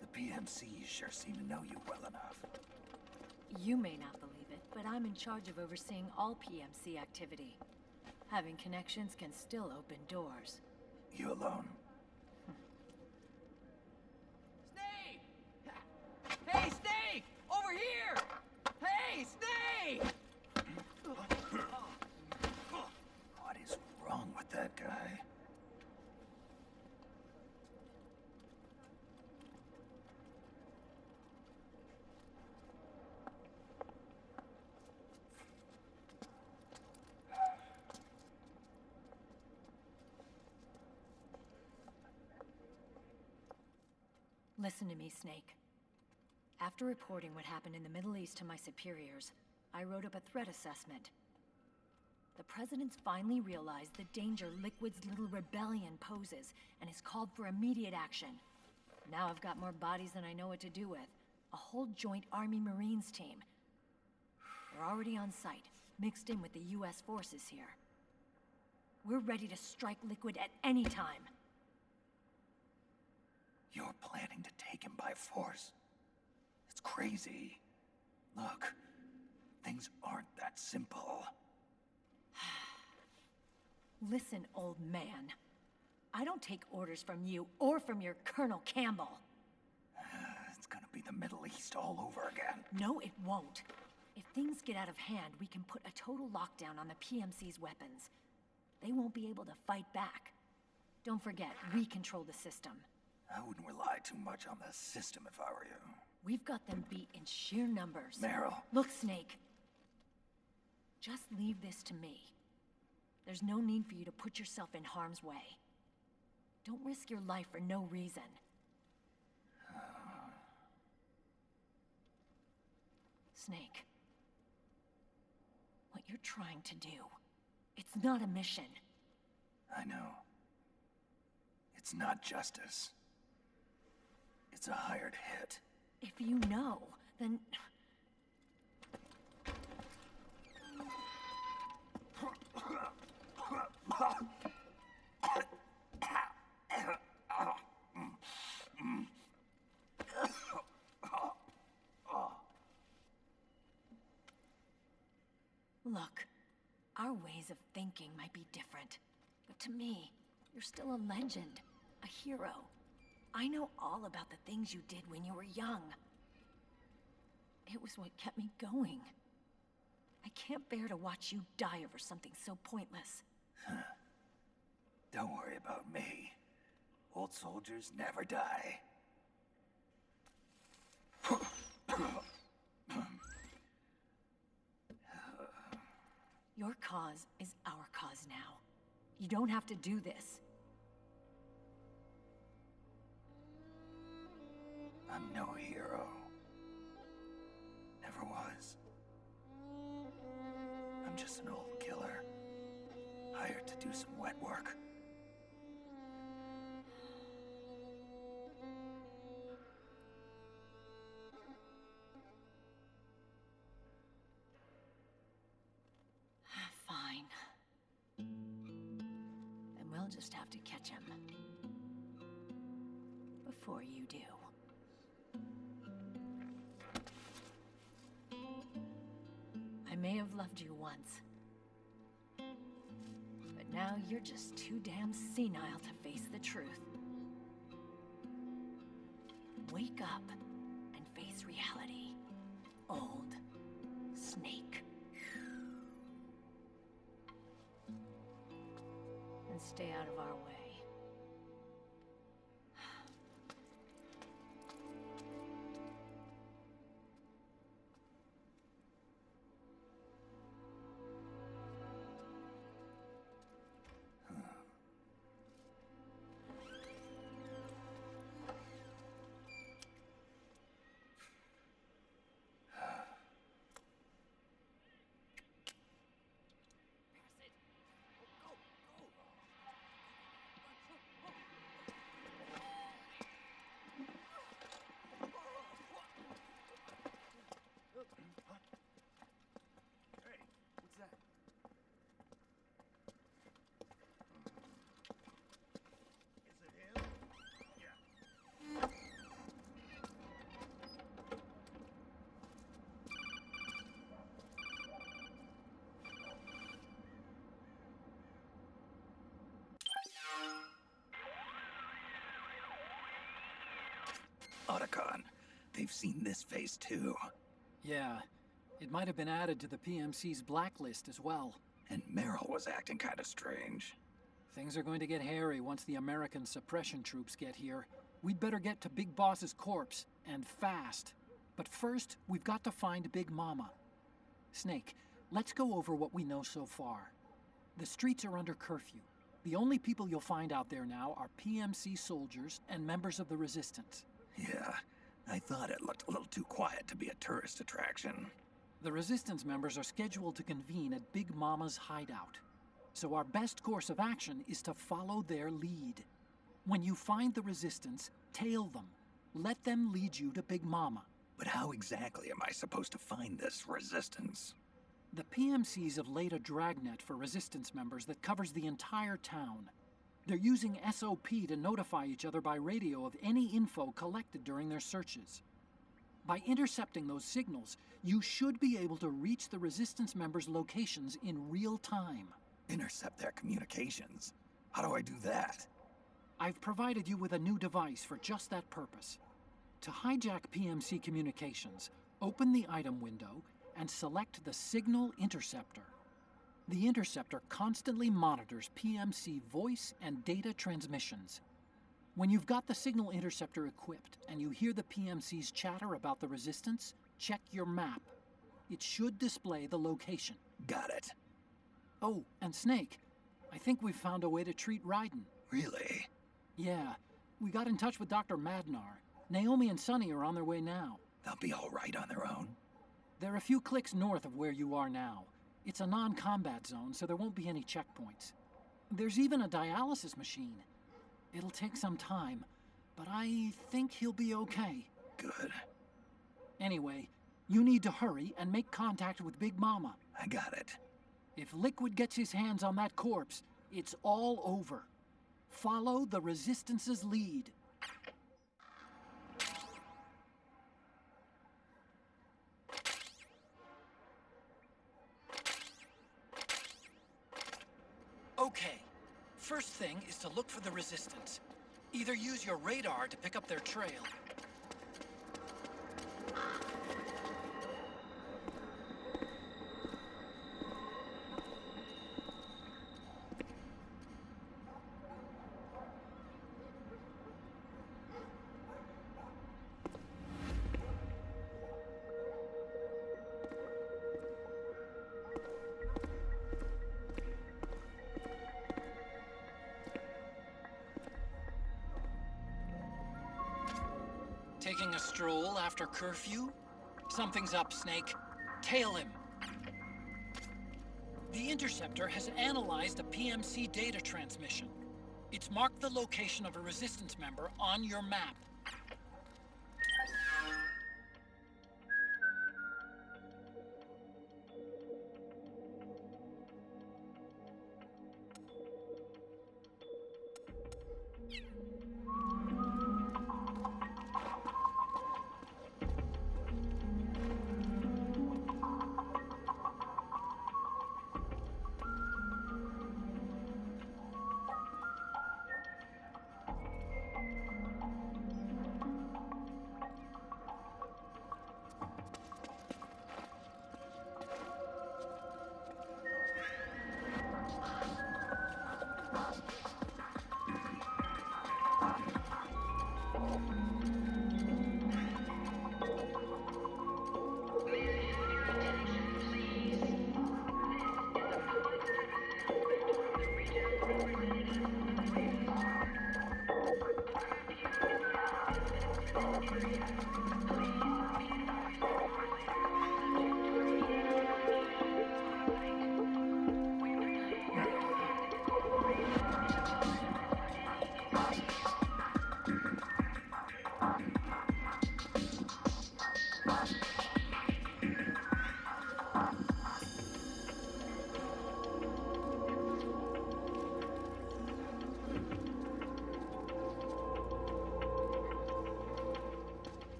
The PMCs sure seem to know you well enough. You may not believe it, but I'm in charge of overseeing all PMC activity. Having connections can still open doors. You alone? Snake! Hey, Snake! Over here! Hey, Snake! What is wrong with that guy? Listen to me, Snake. After reporting what happened in the Middle East to my superiors, I wrote up a threat assessment. The President's finally realized the danger Liquid's little rebellion poses, and has called for immediate action. Now I've got more bodies than I know what to do with. A whole joint Army-Marines team. They're already on site, mixed in with the US forces here. We're ready to strike Liquid at any time. You're planning to take him by force? It's crazy. Look, things aren't that simple. Listen, old man. I don't take orders from you or from your Colonel Campbell. It's gonna be the Middle East all over again. No, it won't. If things get out of hand, we can put a total lockdown on the PMC's weapons. They won't be able to fight back. Don't forget, we control the system. I wouldn't rely too much on the system if I were you. We've got them beat in sheer numbers. Meryl. Look, Snake. Just leave this to me. There's no need for you to put yourself in harm's way. Don't risk your life for no reason. Snake. What you're trying to do, it's not a mission. I know. It's not justice. It's a hired hit. If you know, then... Look, our ways of thinking might be different, but to me, you're still a legend, a hero. I know all about the things you did when you were young. It was what kept me going. I can't bear to watch you die over something so pointless. Don't worry about me. Old soldiers never die. Your cause is our cause now. You don't have to do this. I'm no hero. Never was. I'm just an old killer, hired to do some wet work. Fine. Then we'll just have to catch him. Before you do. I may have loved you once. But now you're just too damn senile to face the truth. Wake up and face reality. Old Snake. And stay out of our way. Otacon, they've seen this face too. Yeah, it might have been added to the PMC's blacklist as well. And Meryl was acting kind of strange. Things are going to get hairy once the American suppression troops get here. We'd better get to Big Boss's corpse, and fast. But first, we've got to find Big Mama. Snake, let's go over what we know so far. The streets are under curfew. The only people you'll find out there now are PMC soldiers and members of the Resistance. Yeah, I thought it looked a little too quiet to be a tourist attraction. The Resistance members are scheduled to convene at Big Mama's hideout. So our best course of action is to follow their lead. When you find the Resistance, tail them. Let them lead you to Big Mama. But how exactly am I supposed to find this Resistance? The PMCs have laid a dragnet for Resistance members that covers the entire town. They're using SOP to notify each other by radio of any info collected during their searches. By intercepting those signals, you should be able to reach the Resistance members' locations in real time. Intercept their communications? How do I do that? I've provided you with a new device for just that purpose. To hijack PMC communications, open the item window and select the Signal Interceptor. The interceptor constantly monitors PMC voice and data transmissions. When you've got the signal interceptor equipped and you hear the PMC's chatter about the resistance, check your map. It should display the location. Got it. Oh, and Snake, I think we've found a way to treat Raiden. Really? Yeah, we got in touch with Dr. Madnar. Naomi and Sonny are on their way now. They'll be all right on their own. They're a few clicks north of where you are now. It's a non-combat zone, so there won't be any checkpoints. There's even a dialysis machine. It'll take some time, but I think he'll be okay. Good. Anyway, you need to hurry and make contact with Big Mama. I got it. If Liquid gets his hands on that corpse, it's all over. Follow the Resistance's lead. Okay. First thing is to look for the Resistance. Either use your radar to pick up their trail. Taking a stroll after curfew? Something's up, Snake. Tail him. The Interceptor has analyzed a PMC data transmission. It's marked the location of a Resistance member on your map.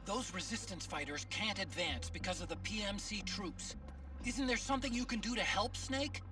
Those Resistance fighters can't advance because of the PMC troops. Isn't there something you can do to help, Snake?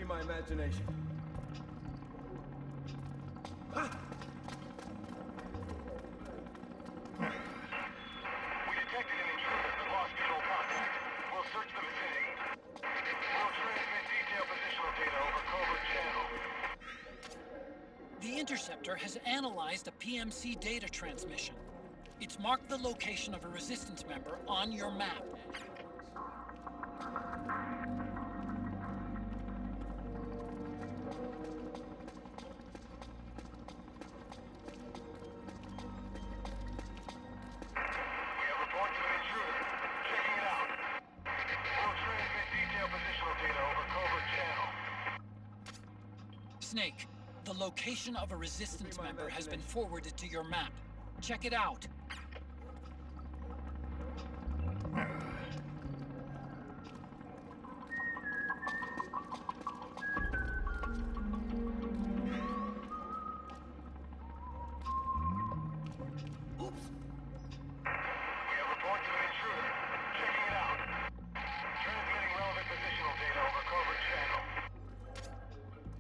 my imagination. We detected an intruder but lost visual contact. We'll search the vicinity. We'll transmit detailed positional data over covert channel. The Interceptor has analyzed a PMC data transmission. It's marked the location of a resistance member on your map. Snake, the location of a resistance member has been forwarded to your map. Check it out.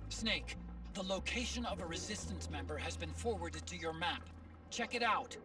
Snake, the location of a resistance member has been forwarded to your map. Check it out.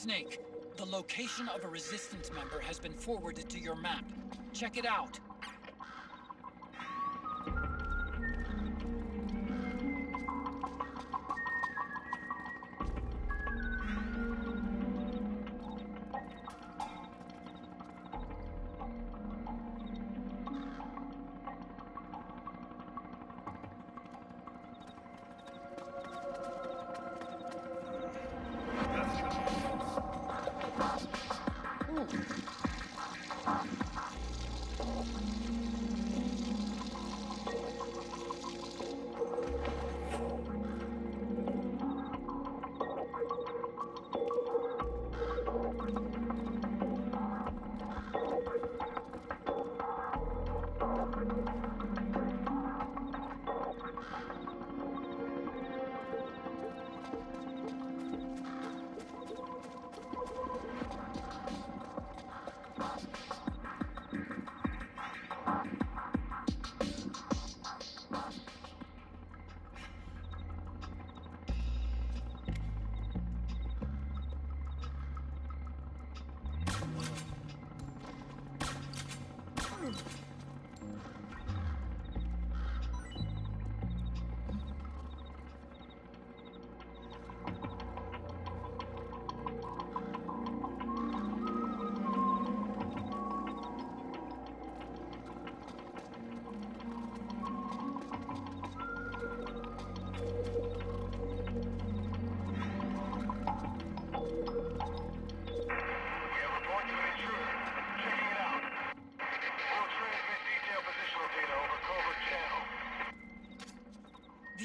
Snake, the location of a resistance member has been forwarded to your map. Check it out.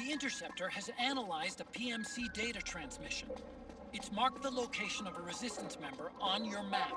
The Interceptor has analyzed a PMC data transmission. It's marked the location of a resistance member on your map.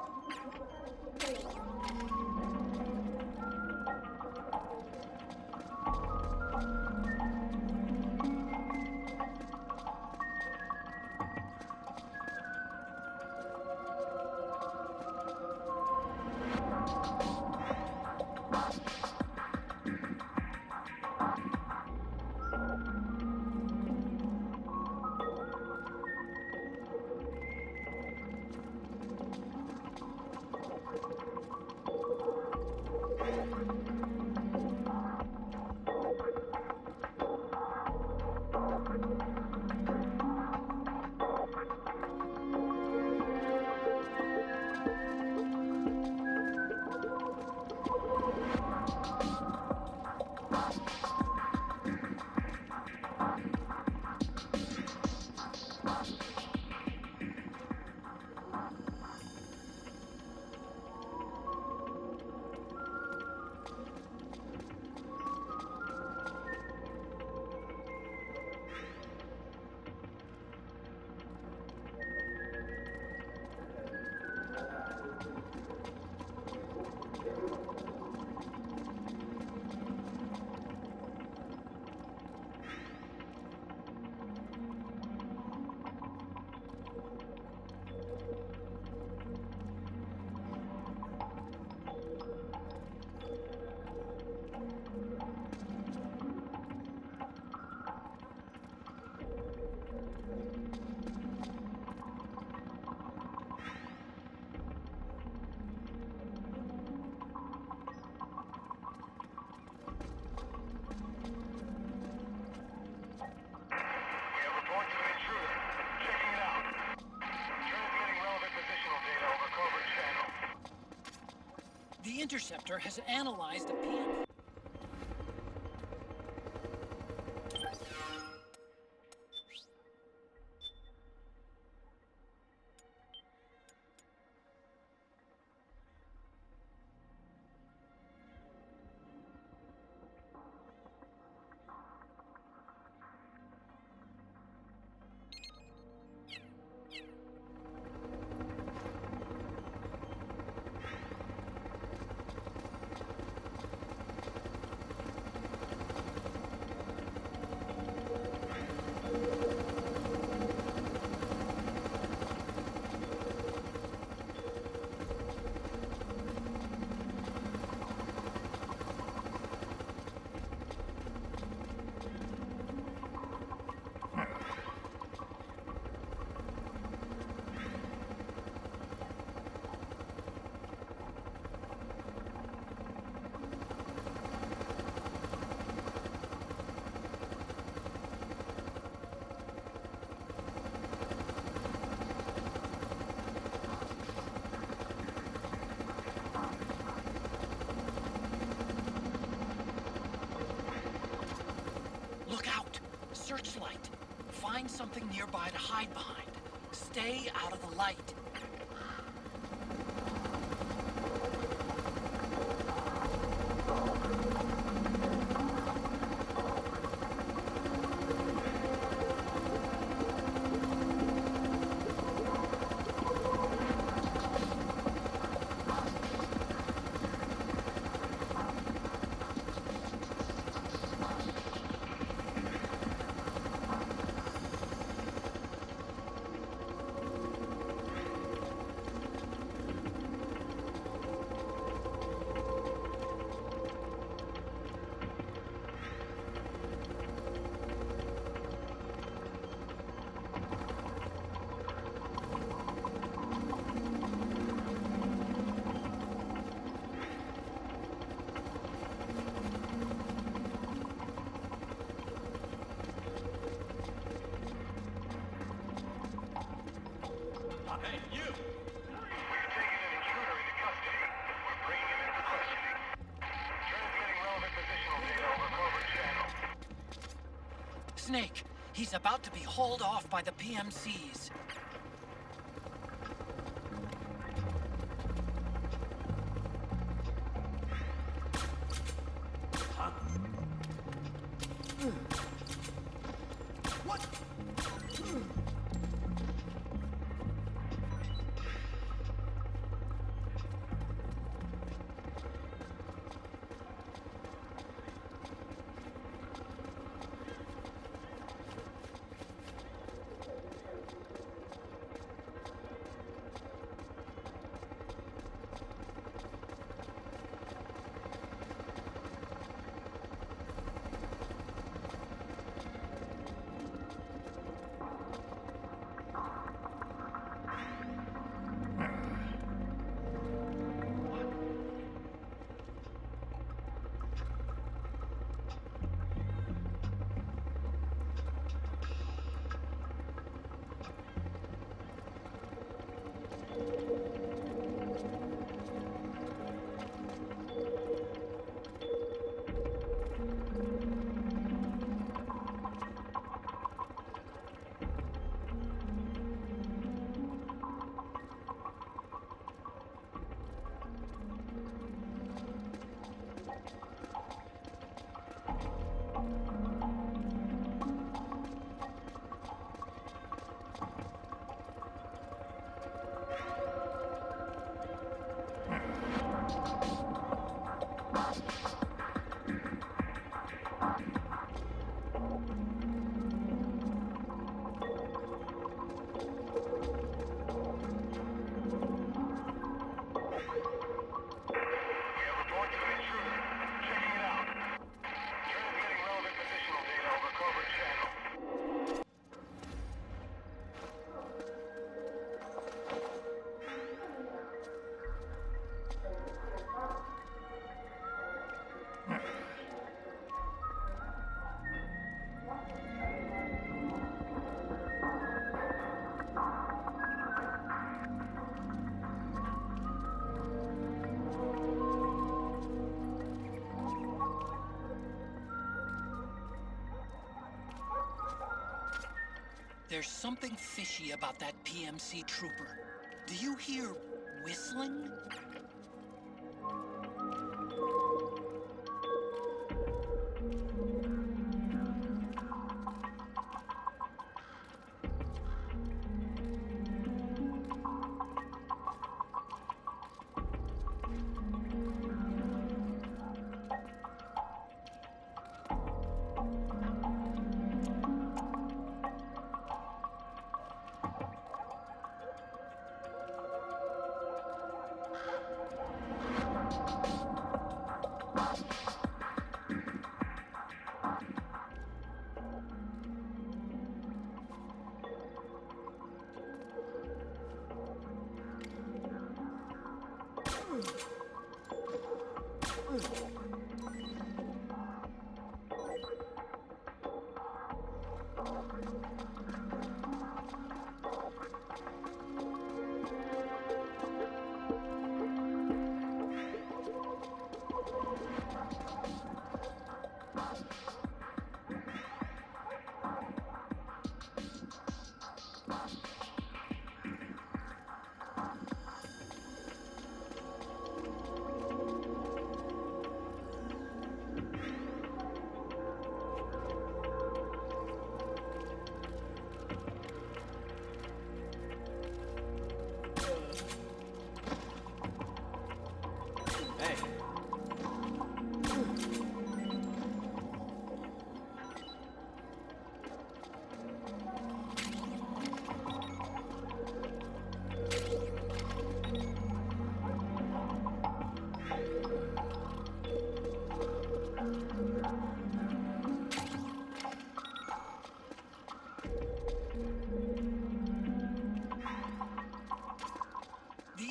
The Interceptor has analyzed a PM... Look out! Searchlight! Find something nearby to hide behind. Stay out of the light. Hey, you! We've taken an intruder into custody. We're bringing him in for questioning. Transmitting relevant positional data over covert channel. Snake, he's about to be hauled off by the PMCs. Huh? What? There's something fishy about that PMC trooper. Do you hear whistling?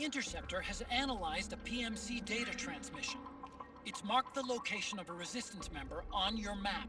The Interceptor has analyzed a PMC data transmission. It's marked the location of a resistance member on your map.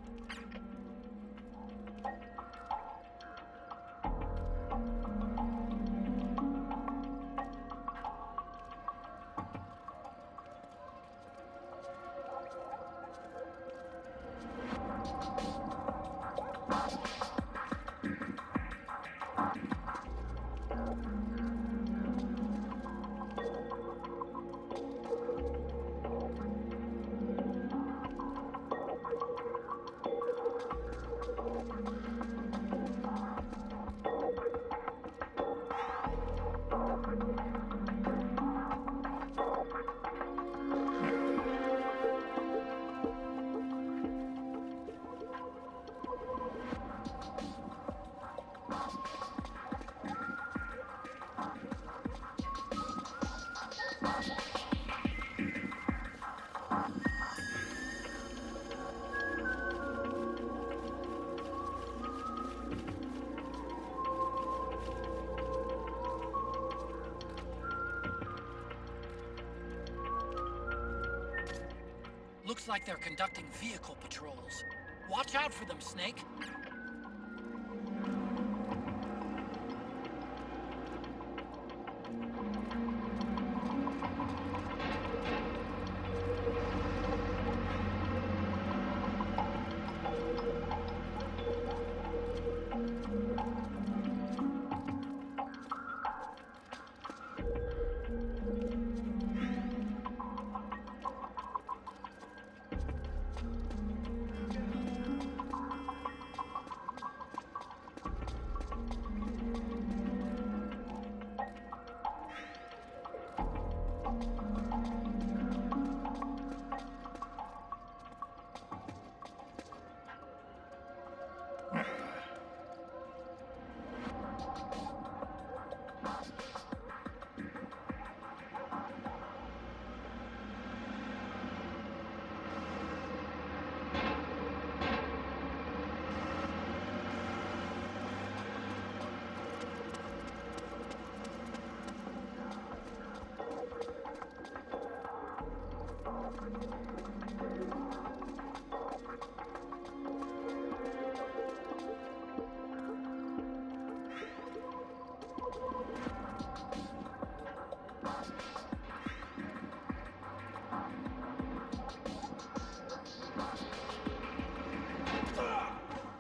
Looks like they're conducting vehicle patrols. Watch out for them, Snake.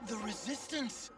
The Resistance!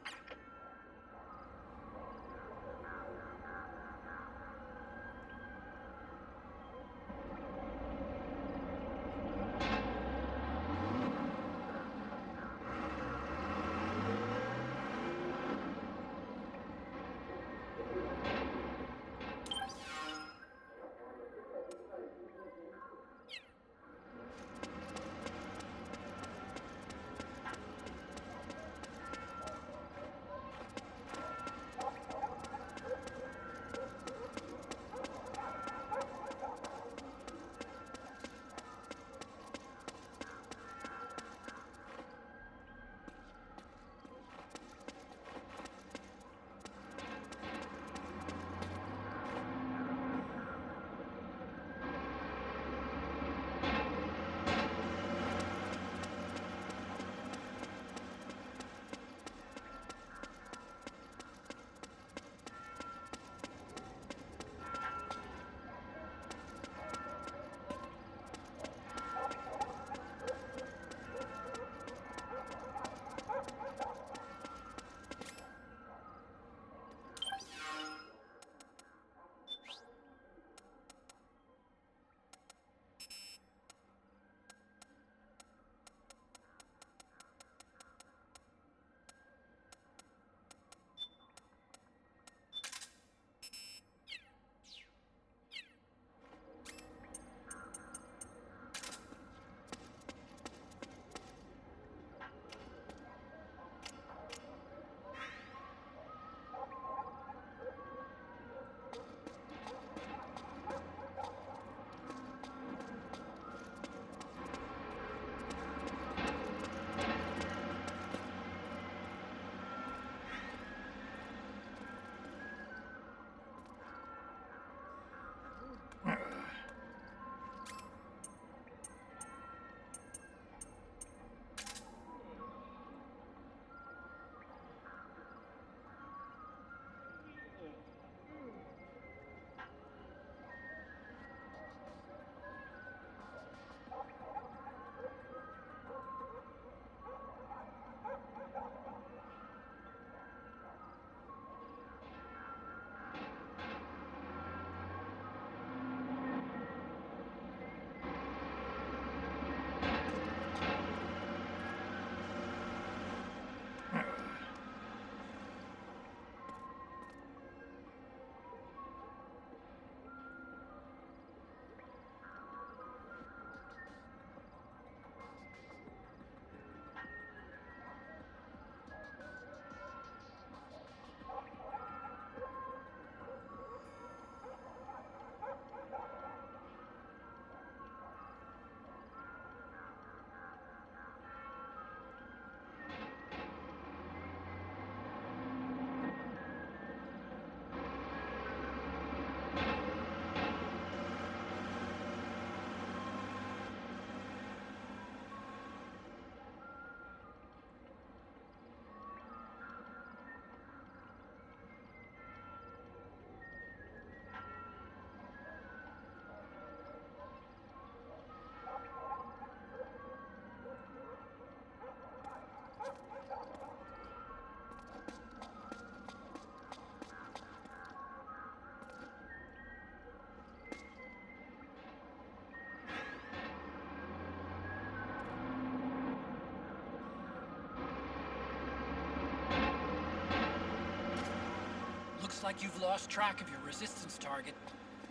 Looks like you've lost track of your resistance target.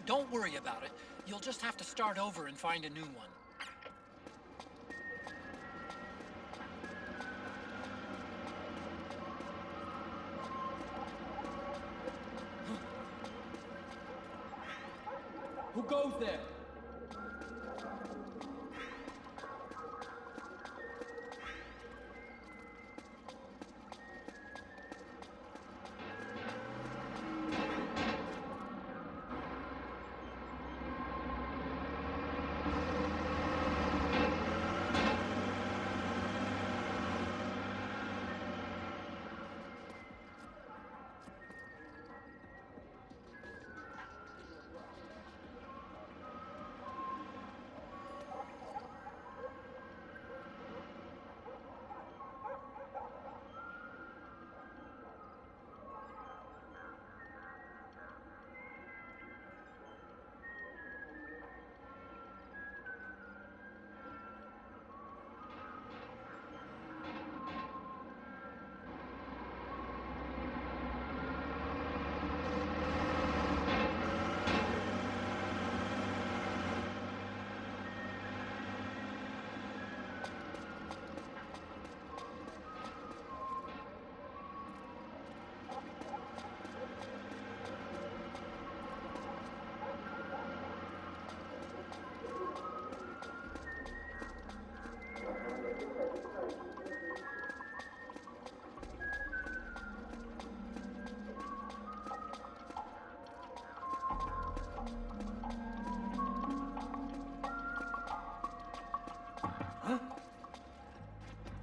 Don't worry about it. You'll just have to start over and find a new one. Who goes there?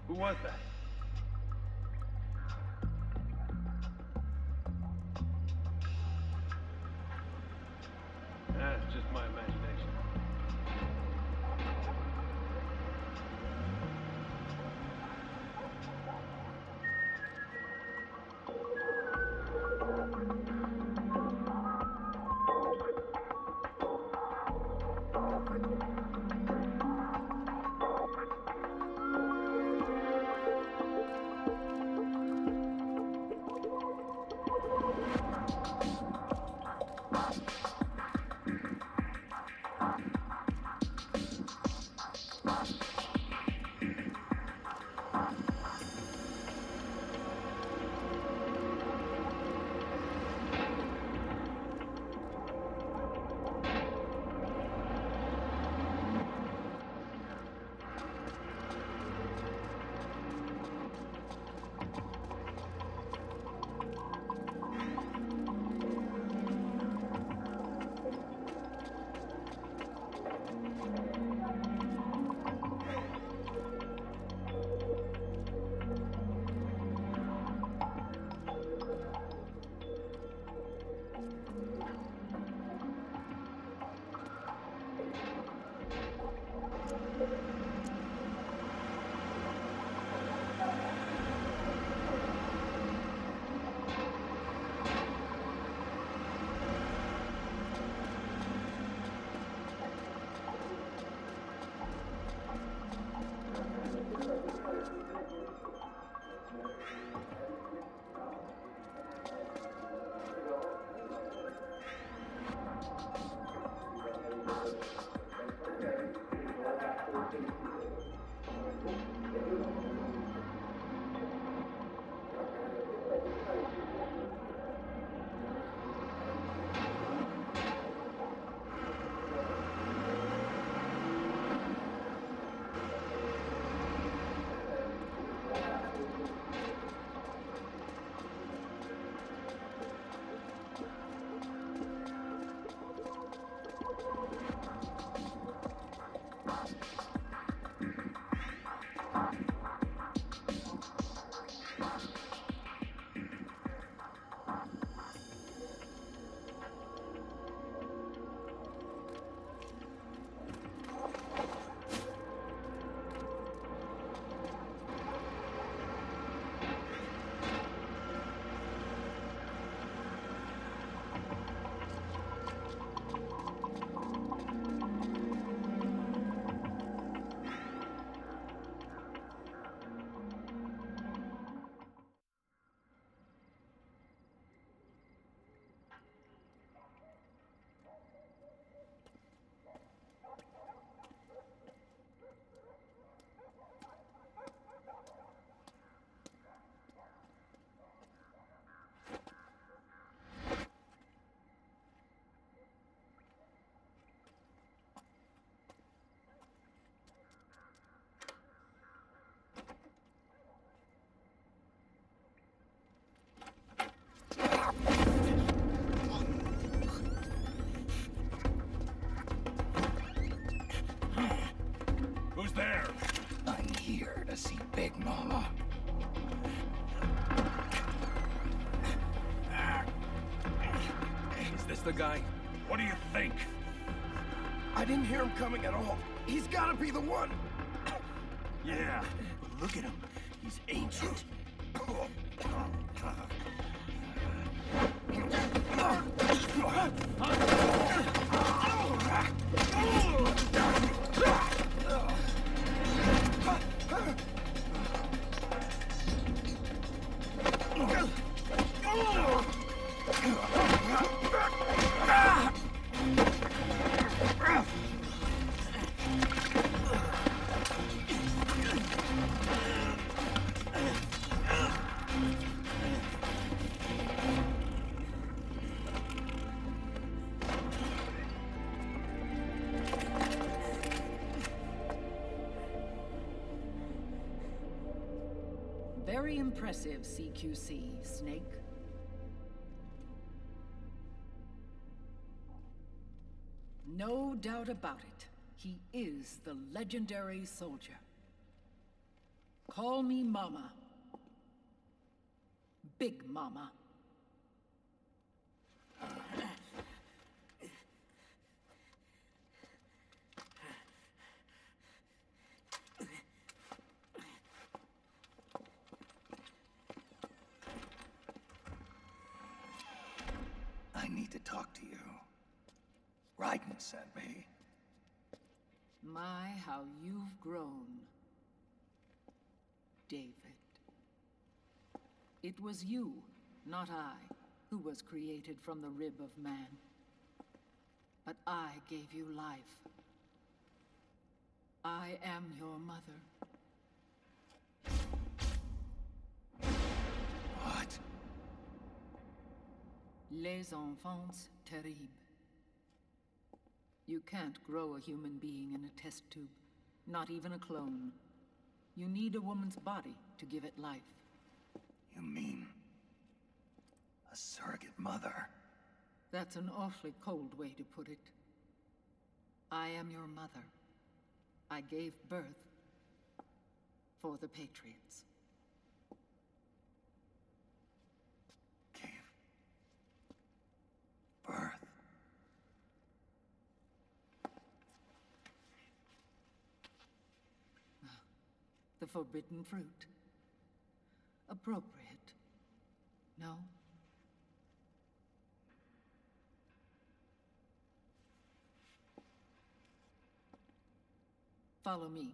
Who was that? It's just my imagination. the guy? What do you think? I didn't hear him coming at all. He's gotta be the one. Yeah, but look at him. He's ancient. Very impressive, CQC, Snake. No doubt about it. He is the legendary soldier. Call me Mama. Big Mama. I need to talk to you. Raiden sent me. My, how you've grown, David. It was you, not I, who was created from the rib of man. But I gave you life. I am your mother. What? Les enfants terribles. You can't grow a human being in a test tube, not even a clone. You need a woman's body to give it life. You mean a surrogate mother? That's an awfully cold way to put it. I am your mother. I gave birth for the Patriots. Birth. The forbidden fruit. Appropriate. No? Follow me.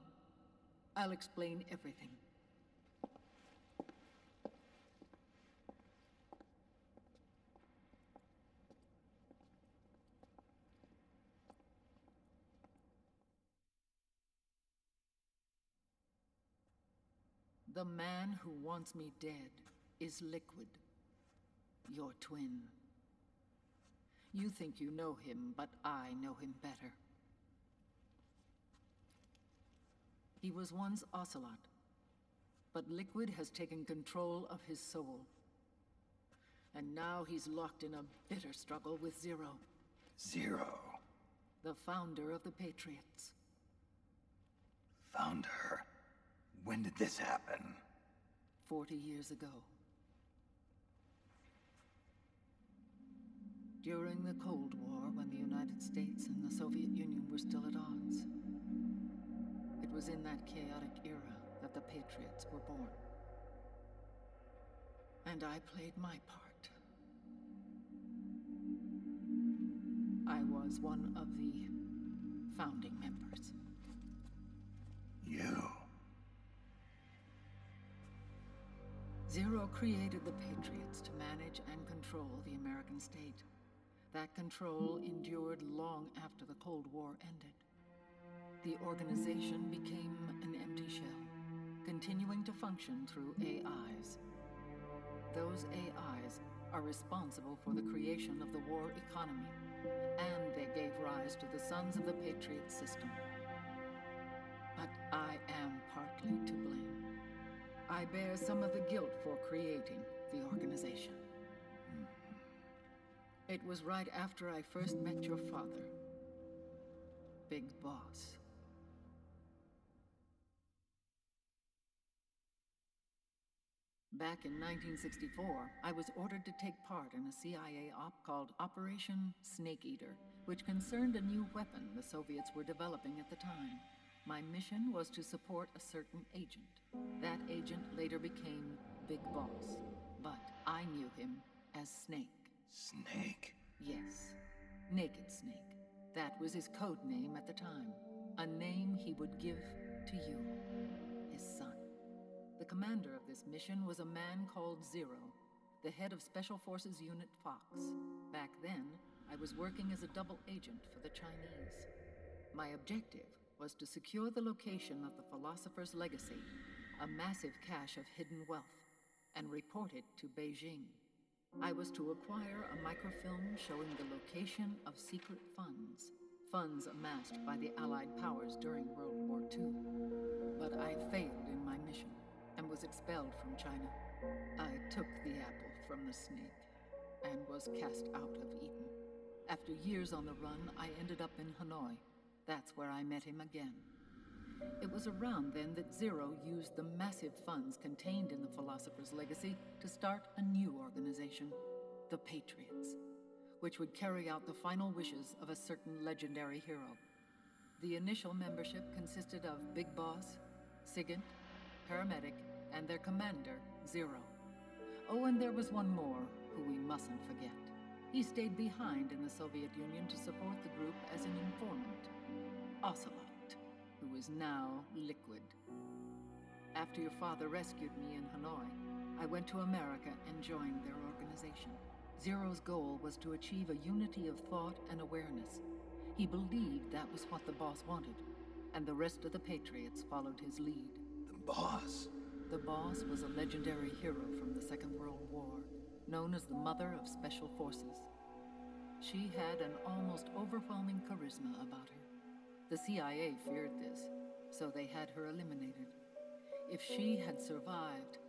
I'll explain everything. The man who wants me dead is Liquid, your twin. You think you know him, but I know him better. He was once Ocelot, but Liquid has taken control of his soul. And now he's locked in a bitter struggle with Zero. Zero? The founder of the Patriots. Founder? When did this happen? 40 years ago. During the Cold War, when the United States and the Soviet Union were still at odds. It was in that chaotic era that the Patriots were born. And I played my part. I was one of the founding members. You? Zero created the Patriots to manage and control the American state. That control endured long after the Cold War ended. The organization became an empty shell, continuing to function through AIs. Those AIs are responsible for the creation of the war economy, and they gave rise to the Sons of the Patriot system. But I am partly to blame. I bear some of the guilt for creating the organization. It was right after I first met your father, Big Boss. Back in 1964, I was ordered to take part in a CIA op called Operation Snake Eater, which concerned a new weapon the Soviets were developing at the time. My mission was to support a certain agent. That agent later became Big Boss, but I knew him as Snake. Snake? Yes, Naked Snake. That was his code name at the time, a name he would give to you, his son. The commander of this mission was a man called Zero, the head of Special Forces Unit Fox. Back then, I was working as a double agent for the Chinese. My objective was to secure the location of the Philosopher's Legacy, a massive cache of hidden wealth, and report it to Beijing. I was to acquire a microfilm showing the location of secret funds amassed by the Allied powers during World War II. But I failed in my mission and was expelled from China. I took the apple from the snake and was cast out of Eden. After years on the run, I ended up in Hanoi. That's where I met him again. It was around then that Zero used the massive funds contained in the Philosopher's Legacy to start a new organization, the Patriots, which would carry out the final wishes of a certain legendary hero. The initial membership consisted of Big Boss, SIGINT, Paramedic, and their commander, Zero. Oh, and there was one more who we mustn't forget. He stayed behind in the Soviet Union to support the group as an informant, Ocelot, who is now Liquid. After your father rescued me in Hanoi, I went to America and joined their organization. Zero's goal was to achieve a unity of thought and awareness. He believed that was what the boss wanted, and the rest of the Patriots followed his lead. The boss? The boss was a legendary hero from the Second World War, known as the Mother of Special Forces. She had an almost overwhelming charisma about her. The CIA feared this, so they had her eliminated. If she had survived,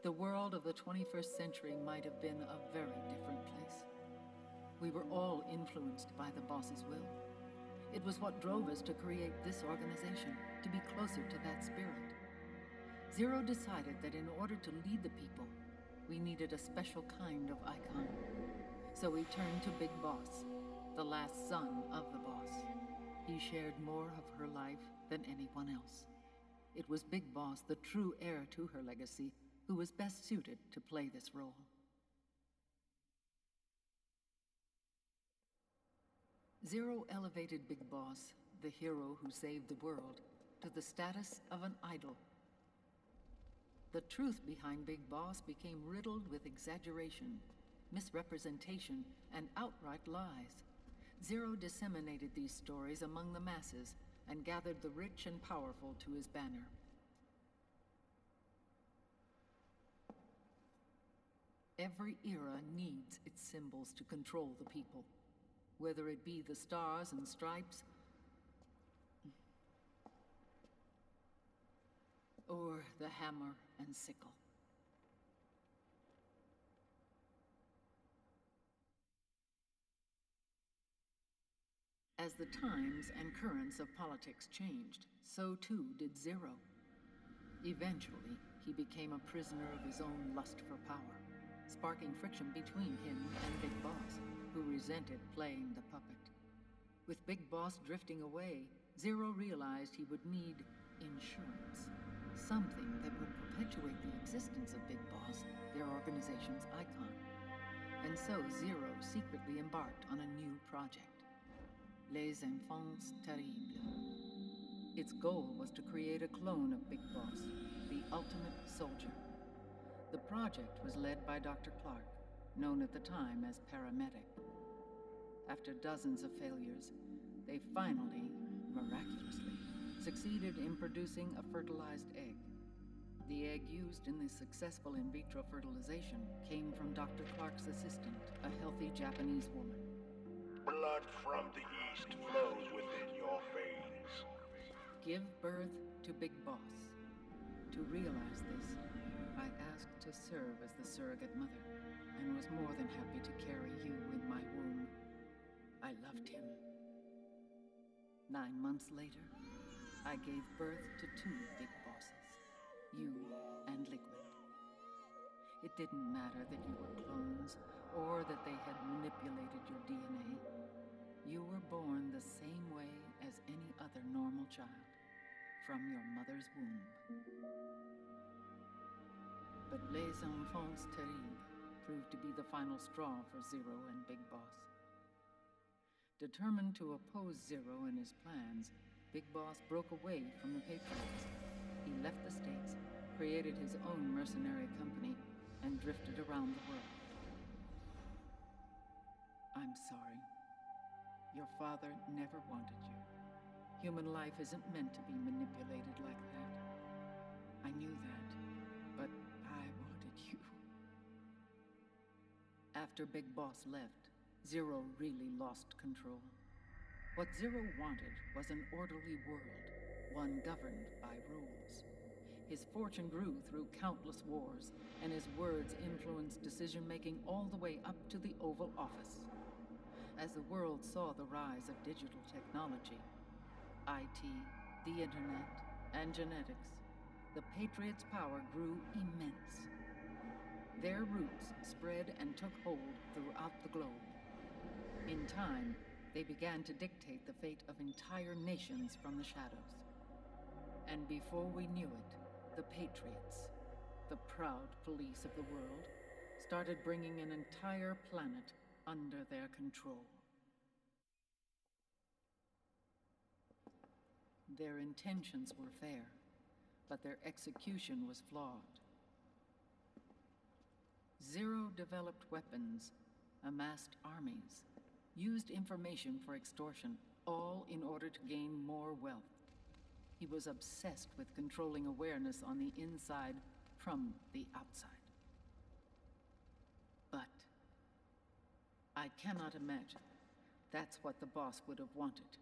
the world of the 21st century might have been a very different place. We were all influenced by the boss's will. It was what drove us to create this organization, to be closer to that spirit. Zero decided that in order to lead the people, we needed a special kind of icon. So we turned to Big Boss, the last son of the boss. He shared more of her life than anyone else. It was Big Boss, the true heir to her legacy, who was best suited to play this role. Zero elevated Big Boss, the hero who saved the world, to the status of an idol. The truth behind Big Boss became riddled with exaggeration, misrepresentation, and outright lies. Zero disseminated these stories among the masses and gathered the rich and powerful to his banner. Every era needs its symbols to control the people, whether it be the stars and stripes, or the hammer and sickle. As the times and currents of politics changed, so too did Zero. Eventually, he became a prisoner of his own lust for power, sparking friction between him and Big Boss, who resented playing the puppet. With Big Boss drifting away, Zero realized he would need insurance. Something that would perpetuate the existence of Big Boss, their organization's icon. And so Zero secretly embarked on a new project, Les Enfants Terribles. Its goal was to create a clone of Big Boss, the ultimate soldier. The project was led by Dr. Clark, known at the time as Paramedic. After dozens of failures, they finally, miraculously, succeeded in producing a fertilized egg. The egg used in the successful in vitro fertilization came from Dr. Clark's assistant, a healthy Japanese woman. Blood from the east flows within your veins. Give birth to Big Boss. To realize this, I asked to serve as the surrogate mother, and was more than happy to carry you in my womb. I loved him. 9 months later, I gave birth to 2 Big Bosses, you and Liquid. It didn't matter that you were clones, or that they had manipulated your DNA. You were born the same way as any other normal child, from your mother's womb. But Les Enfants Terribles proved to be the final straw for Zero and Big Boss. Determined to oppose Zero and his plans, Big Boss broke away from the Patriots. He left the States, created his own mercenary company, and drifted around the world. I'm sorry. Your father never wanted you. Human life isn't meant to be manipulated like that. I knew that, but I wanted you. After Big Boss left, Zero really lost control. What Zero wanted was an orderly world, one governed by rules. His fortune grew through countless wars, and his words influenced decision-making all the way up to the Oval Office. As the world saw the rise of digital technology, IT, the internet, and genetics, the Patriots' power grew immense. Their roots spread and took hold throughout the globe. In time, they began to dictate the fate of entire nations from the shadows. And before we knew it, the Patriots, the proud police of the world, started bringing an entire planet under their control. Their intentions were fair, but their execution was flawed. Zero developed weapons, amassed armies, used information for extortion, all in order to gain more wealth. He was obsessed with controlling awareness on the inside from the outside. But I cannot imagine that's what the boss would have wanted.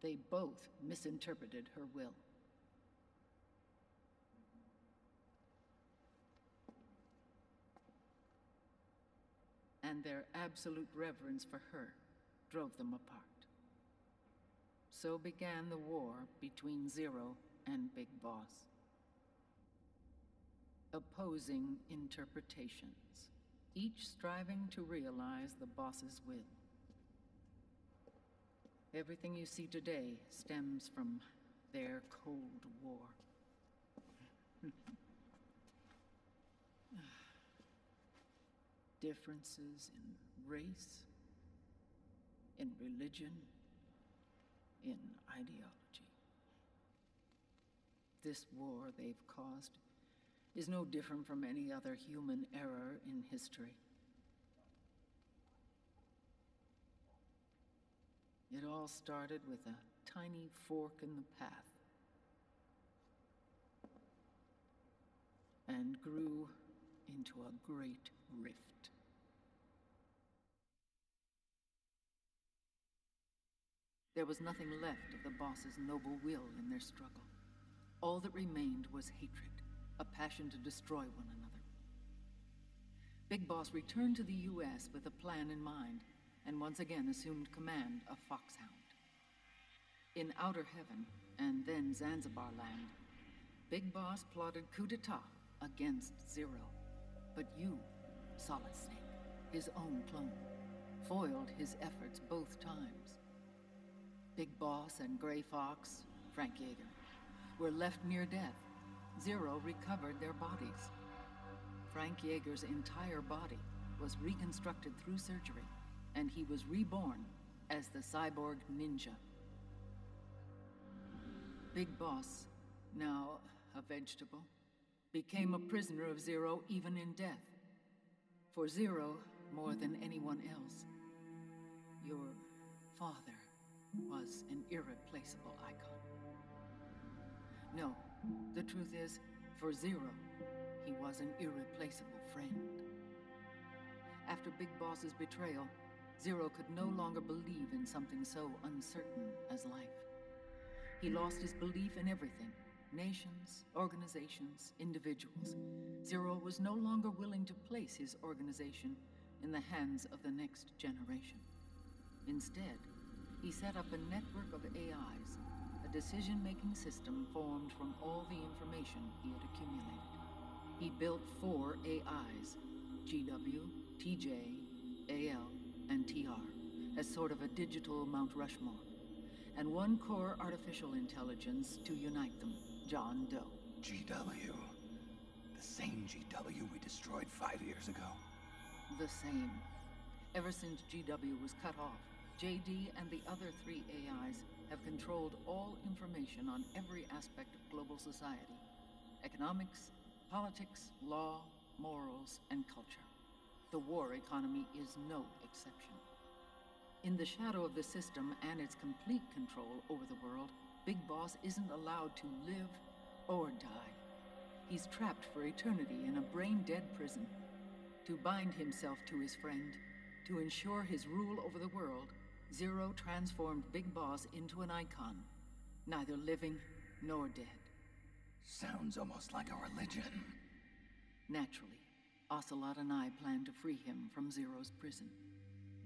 They both misinterpreted her will. And their absolute reverence for her drove them apart. So began the war between Zero and Big Boss. Opposing interpretations, each striving to realize the boss's will. Everything you see today stems from their Cold War. Differences in race, in religion, in ideology. This war they've caused is no different from any other human error in history. It all started with a tiny fork in the path and grew into a great rift. There was nothing left of the boss's noble will in their struggle. All that remained was hatred, a passion to destroy one another. Big Boss returned to the U.S. with a plan in mind, and once again assumed command of Foxhound. In Outer Heaven, and then Zanzibar Land, Big Boss plotted coup d'etat against Zero. But you, Solid Snake, his own clone, foiled his efforts both times. Big Boss and Gray Fox, Frank Yeager, were left near death. Zero recovered their bodies. Frank Yeager's entire body was reconstructed through surgery, and he was reborn as the cyborg ninja. Big Boss, now a vegetable, became a prisoner of Zero even in death. For Zero, more than anyone else, your father was an irreplaceable icon. No, the truth is, for Zero, he was an irreplaceable friend. After Big Boss's betrayal, Zero could no longer believe in something so uncertain as life. He lost his belief in everything. Nations, organizations, individuals. Zero was no longer willing to place his organization in the hands of the next generation. Instead, he set up a network of AIs, a decision-making system formed from all the information he had accumulated. He built 4 AIs, GW, TJ, AL, and TR, as sort of a digital Mount Rushmore, and 1 core artificial intelligence to unite them, John Doe. GW. The same GW we destroyed 5 years ago. The same. Ever since GW was cut off, JD and the other 3 AIs have controlled all information on every aspect of global society. Economics, politics, law, morals, and culture. The war economy is no exception. In the shadow of the system and its complete control over the world, Big Boss isn't allowed to live or die. He's trapped for eternity in a brain-dead prison. To bind himself to his friend, to ensure his rule over the world, Zero transformed Big Boss into an icon, neither living nor dead. Sounds almost like a religion. Naturally, Ocelot and I plan to free him from Zero's prison.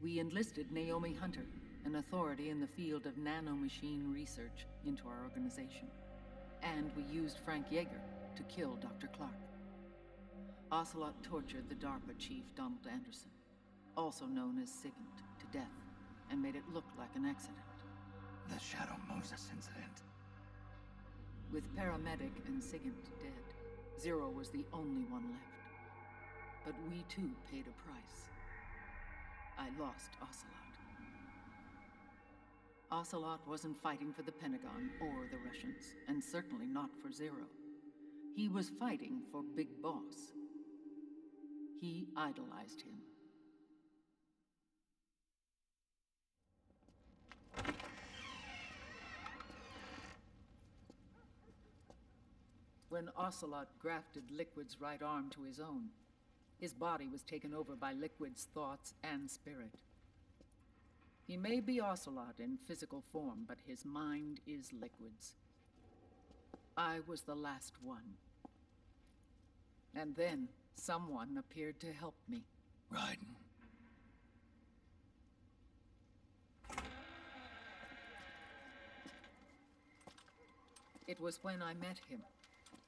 We enlisted Naomi Hunter, an authority in the field of nanomachine research, into our organization. And we used Frank Yeager to kill Dr. Clark. Ocelot tortured the DARPA chief, Donald Anderson, also known as Sigint, to death, and made it look like an accident. The Shadow Moses incident. With Paramedic and Sigint dead, Zero was the only one left. But we too paid a price. I lost Ocelot. Ocelot wasn't fighting for the Pentagon or the Russians, and certainly not for Zero. He was fighting for Big Boss. He idolized him. When Ocelot grafted Liquid's right arm to his own, his body was taken over by Liquid's thoughts and spirit. He may be Ocelot in physical form, but his mind is Liquid's. I was the last one. And then someone appeared to help me. Raiden. It was when I met him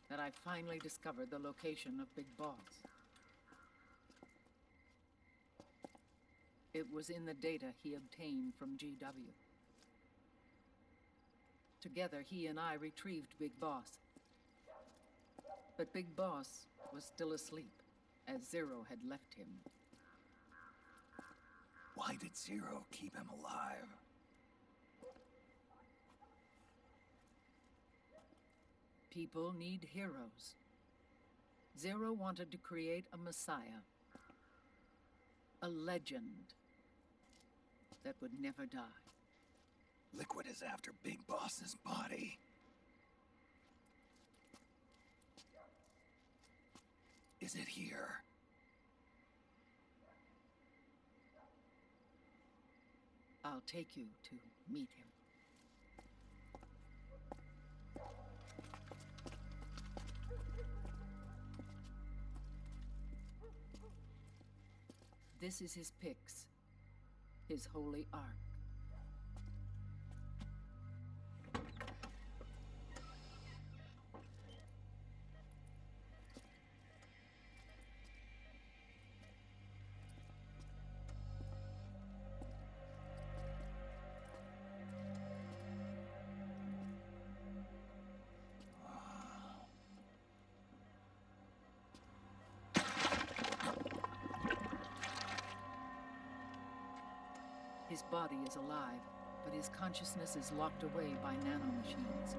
that I finally discovered the location of Big Boss. It was in the data he obtained from GW. Together, he and I retrieved Big Boss. But Big Boss was still asleep, as Zero had left him. Why did Zero keep him alive? People need heroes. Zero wanted to create a messiah. A legend that would never die. Liquid is after Big Boss's body. Is it here? I'll take you to meet him. This is his pyx, his holy ark. His body is alive, but his consciousness is locked away by nanomachines.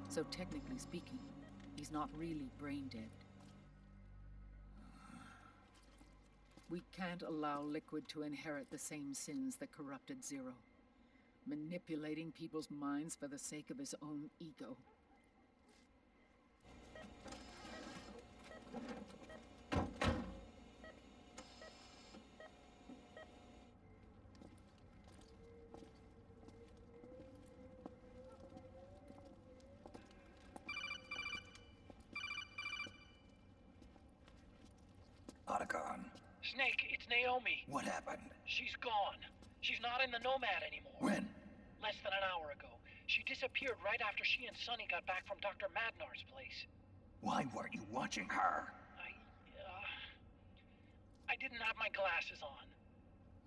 So technically speaking, he's not really brain dead. We can't allow Liquid to inherit the same sins that corrupted Zero, manipulating people's minds for the sake of his own ego. Otacon. Snake, it's Naomi. What happened? She's gone. She's not in the Nomad anymore. When? Less than an hour ago. She disappeared right after she and Sonny got back from Dr. Madnar's place. Why weren't you watching her? I didn't have my glasses on.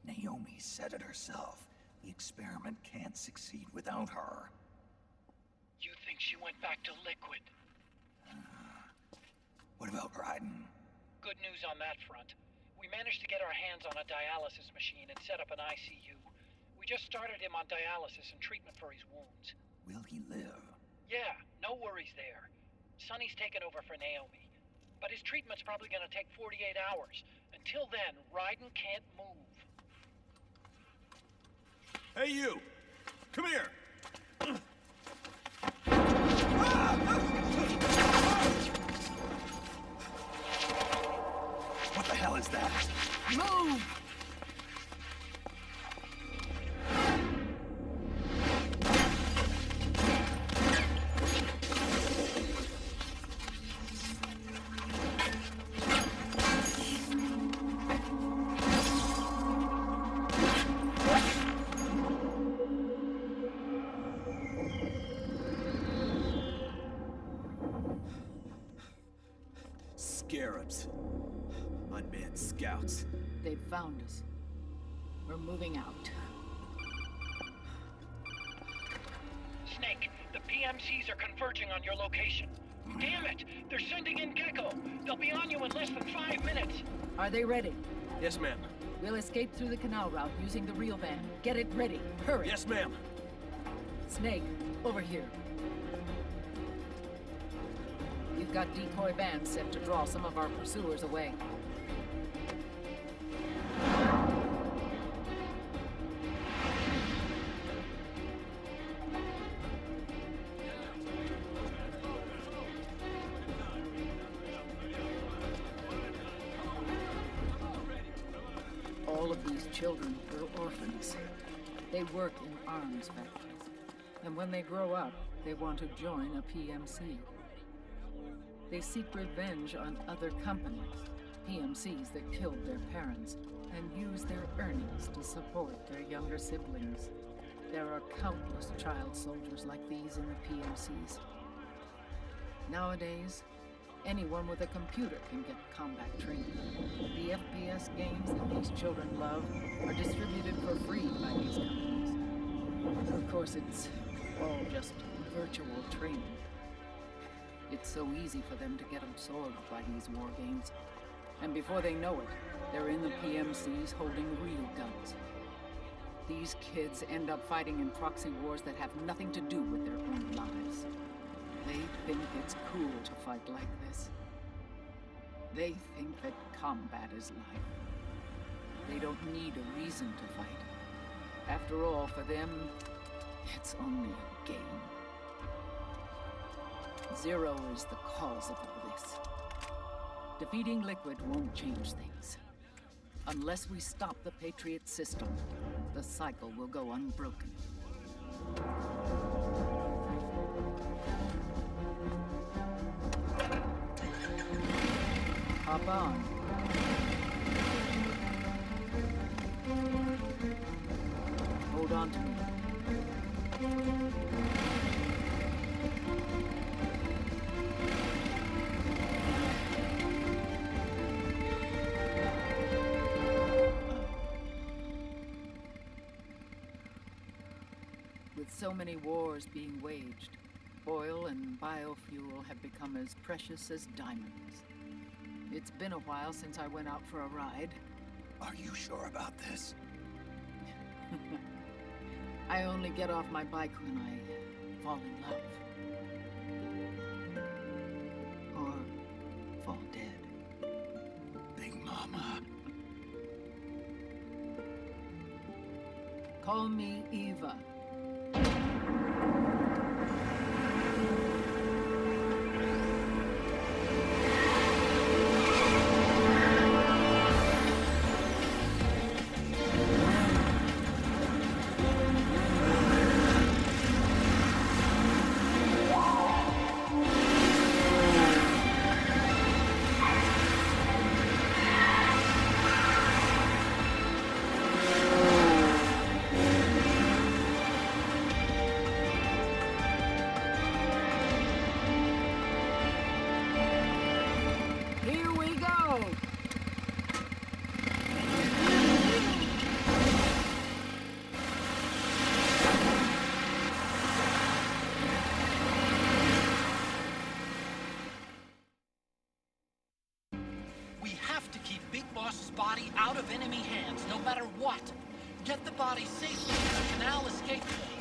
Naomi said it herself. The experiment can't succeed without her. You think she went back to Liquid? What about Raiden? Good news on that front. We managed to get our hands on a dialysis machine and set up an ICU. We just started him on dialysis and treatment for his wounds. Will he live? Yeah, no worries there. Sonny's taken over for Naomi. But his treatment's probably gonna take 48 hours. Until then, Raiden can't move. Hey, you! Come here! What the hell is that? Move! Scarabs. Unmanned scouts. They've found us. We're moving out. Snake, the PMCs are converging on your location. Damn it! They're sending in Gecko! They'll be on you in less than 5 minutes! Are they ready? Yes, ma'am. We'll escape through the canal route using the real van. Get it ready. Hurry. Yes, ma'am. Snake, over here. We've got decoy vans set to draw some of our pursuers away. All of these children were orphans. They work in arms factories. And when they grow up, they want to join a PMC. They seek revenge on other companies, PMCs that killed their parents, and use their earnings to support their younger siblings. There are countless child soldiers like these in the PMCs. Nowadays, anyone with a computer can get combat training. The FPS games that these children love are distributed for free by these companies. Of course, it's all just virtual training. It's so easy for them to get absorbed by these war games. And before they know it, they're in the PMCs holding real guns. These kids end up fighting in proxy wars that have nothing to do with their own lives. They think it's cool to fight like this. They think that combat is life. They don't need a reason to fight. After all, for them, it's only a game. Zero is the cause of all this. Defeating Liquid won't change things. Unless we stop the Patriot system, the cycle will go unbroken. Hop on. Hold on to me. With so many wars being waged, oil and biofuel have become as precious as diamonds. It's been a while since I went out for a ride. Are you sure about this? I only get off my bike when I fall in love. Or fall dead. Big Mama. Call me Eva. go! We have to keep Big Boss's body out of enemy hands, no matter what. Get the body safely to the canal escape way.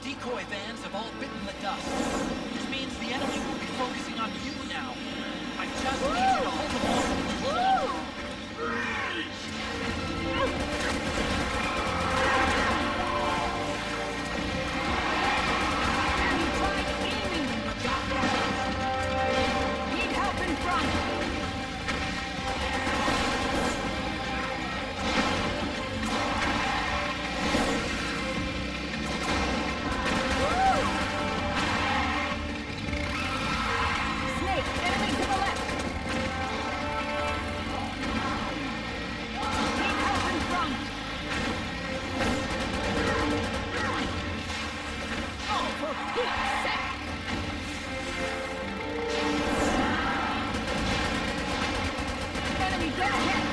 decoy vans have all bitten the dust. This means the enemy will be focusing on you now. I just need you to hold them off. ready, go ahead!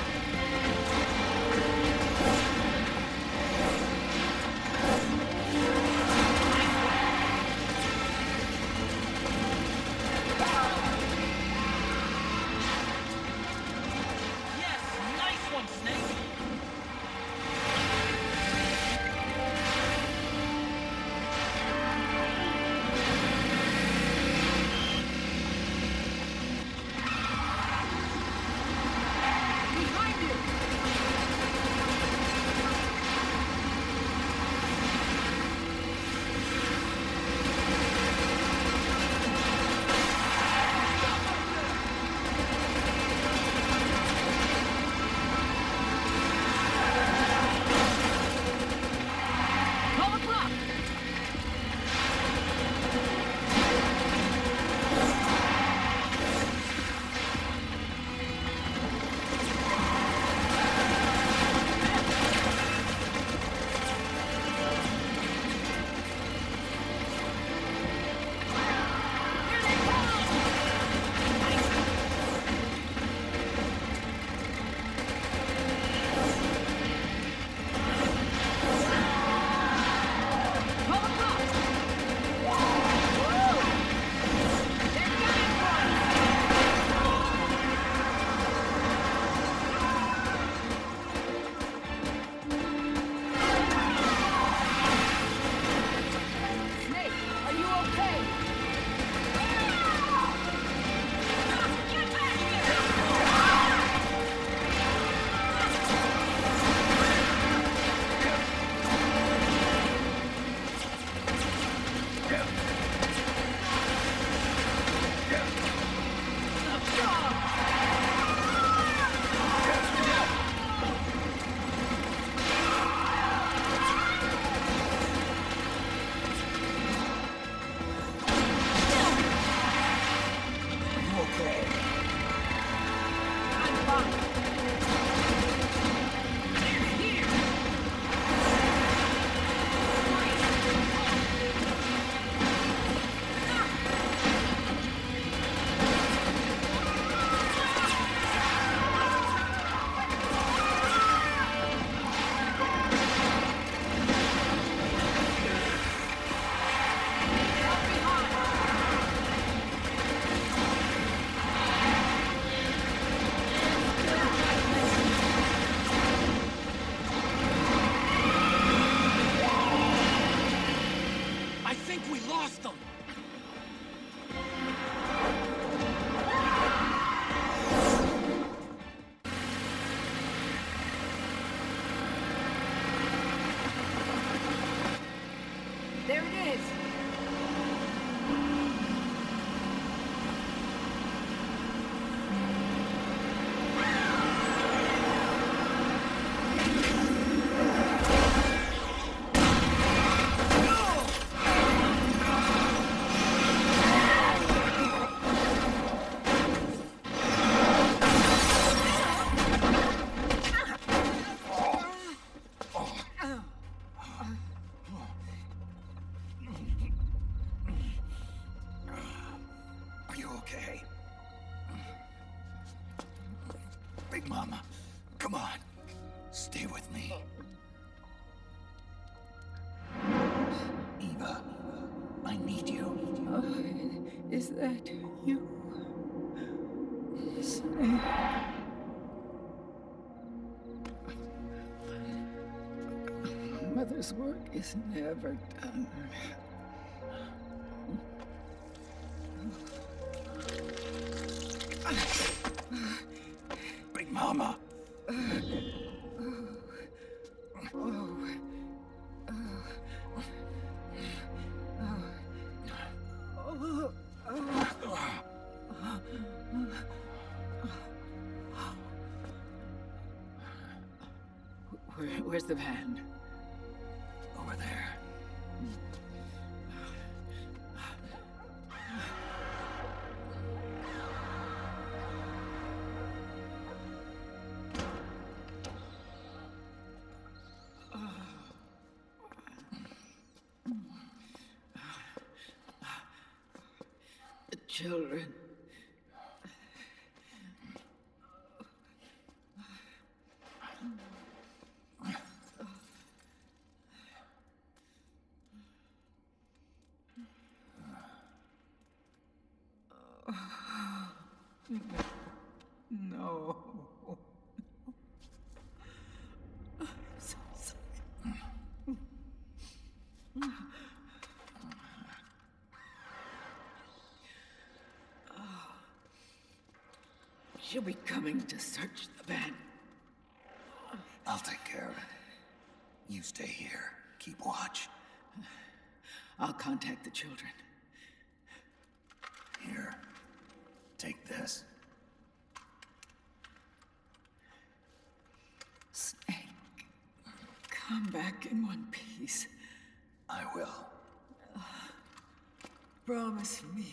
Yes, nice one, Snake. Behind you! Call the clock! Call the clock! Woo! They're gunning for us! Snake, are you okay? Get back here! I'm fine. I think we lost them. There it is! Are you okay? Big Mama, come on. Stay with me. Eva, I need you. Is that you? Snake. Mother's work is never done. Big Mama. Where's the van? Over there. The children. No. I'm so sorry. She'll be coming to search the van. I'll take care of it. You stay here. Keep watch. I'll contact the children. Here. Take this. Snake, come back in one piece. I will. Promise me.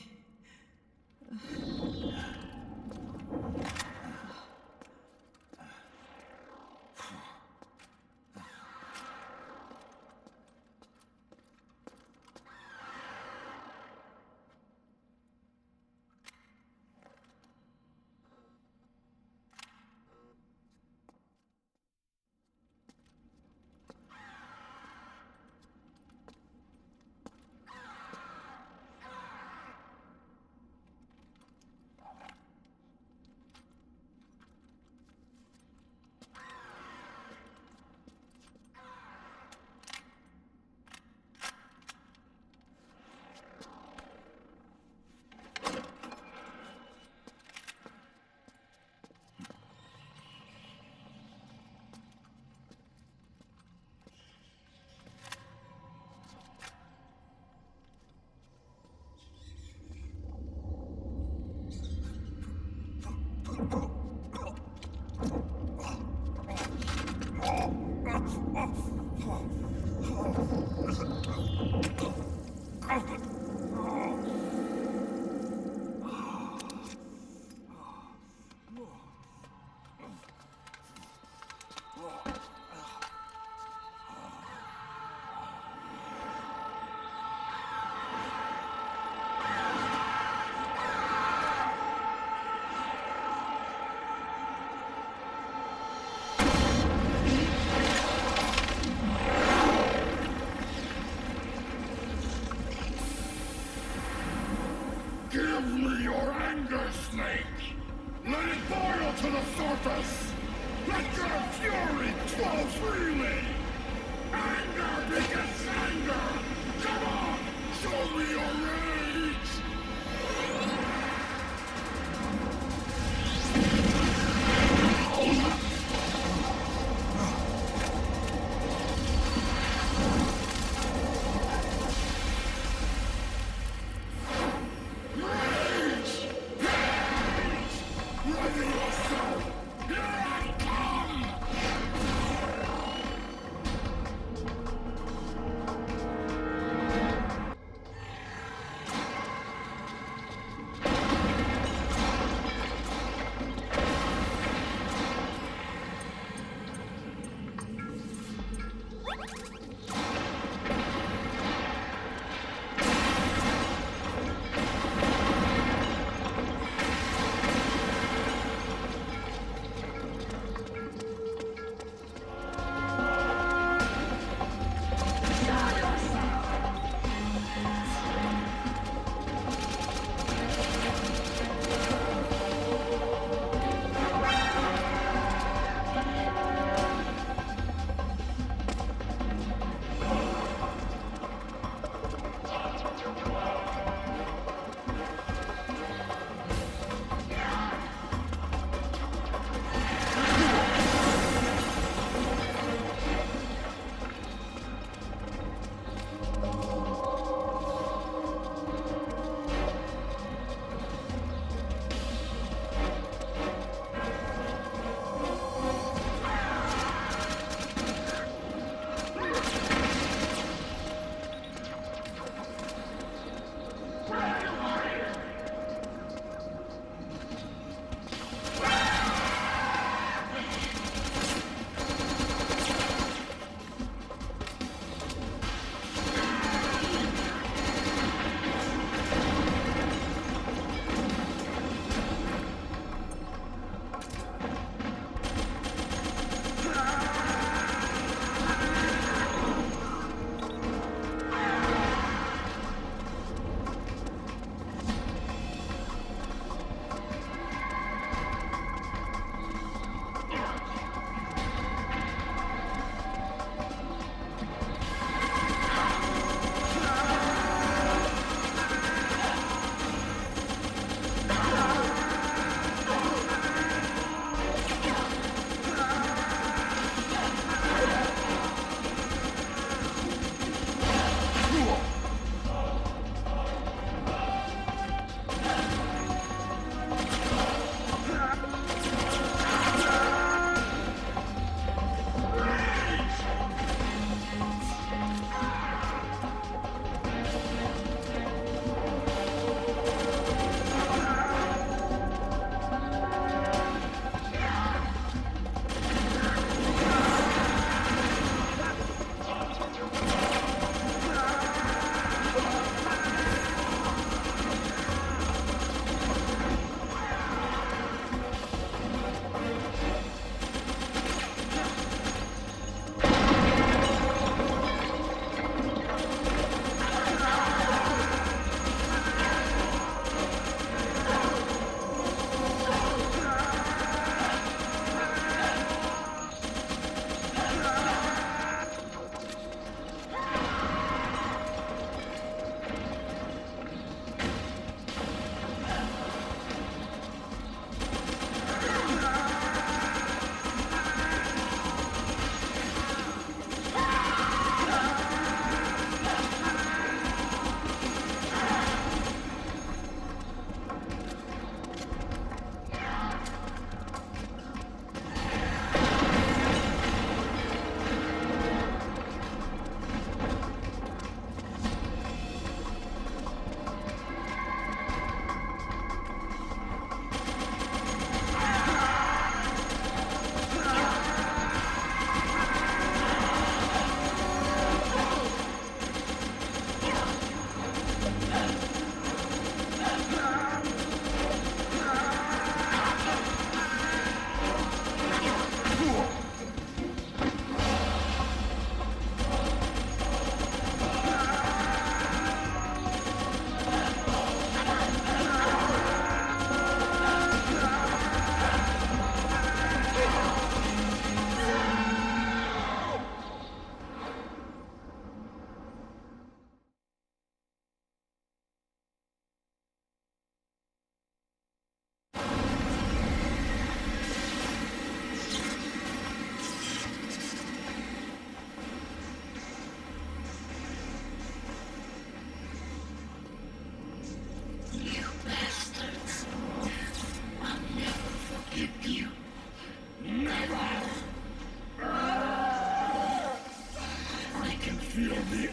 Give me your anger, Snake! Let it boil to the surface! Let your fury flow freely! Anger begets anger! Come on! Show me your rage!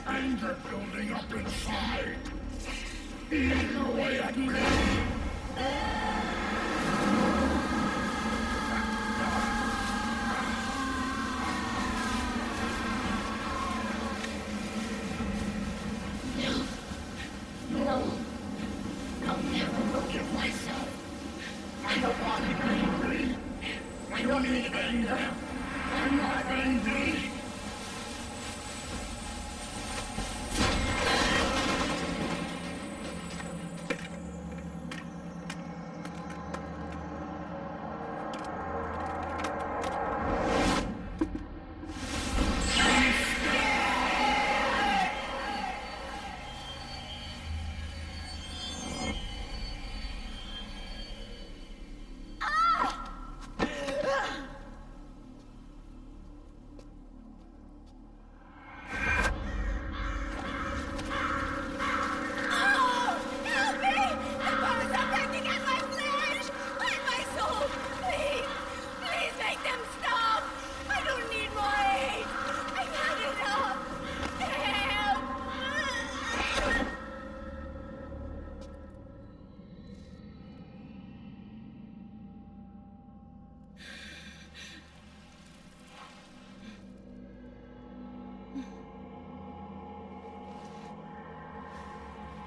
anger building up inside. Eating away at me. No. I'll never forgive myself. I don't want to be angry. I don't need anger. I'm not angry.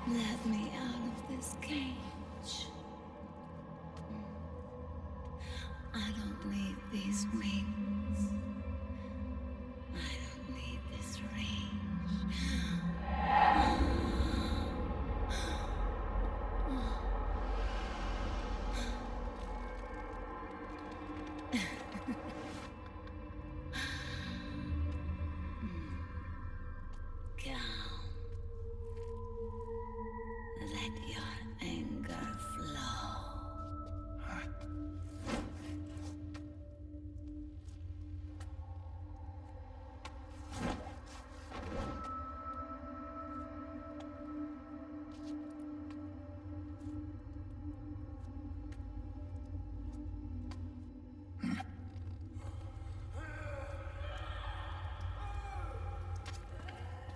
Let me out of this cage. I don't need these wings. I don't need this range. Calm. Let your anger flow.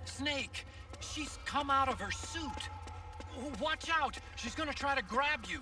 Snake! She's come out of her suit! Watch out! She's gonna try to grab you!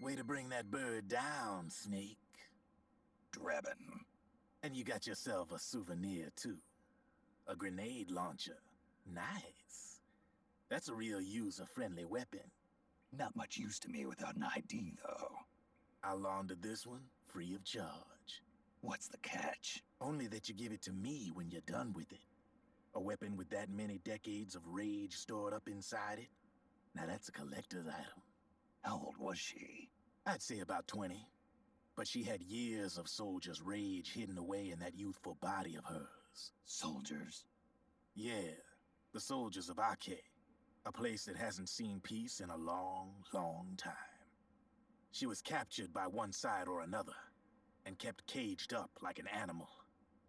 Way to bring that bird down, Snake. Drabbin. And you got yourself a souvenir, too. A grenade launcher. Nice. That's a real user-friendly weapon. Not much use to me without an ID, though. I'll launder this one free of charge. What's the catch? Only that you give it to me when you're done with it. A weapon with that many decades of rage stored up inside it? Now that's a collector's item. How old was she? I'd say about 20. But she had years of soldiers' rage hidden away in that youthful body of hers. Soldiers? Yeah, the soldiers of Ake, a place that hasn't seen peace in a long, long time. She was captured by one side or another, and kept caged up like an animal,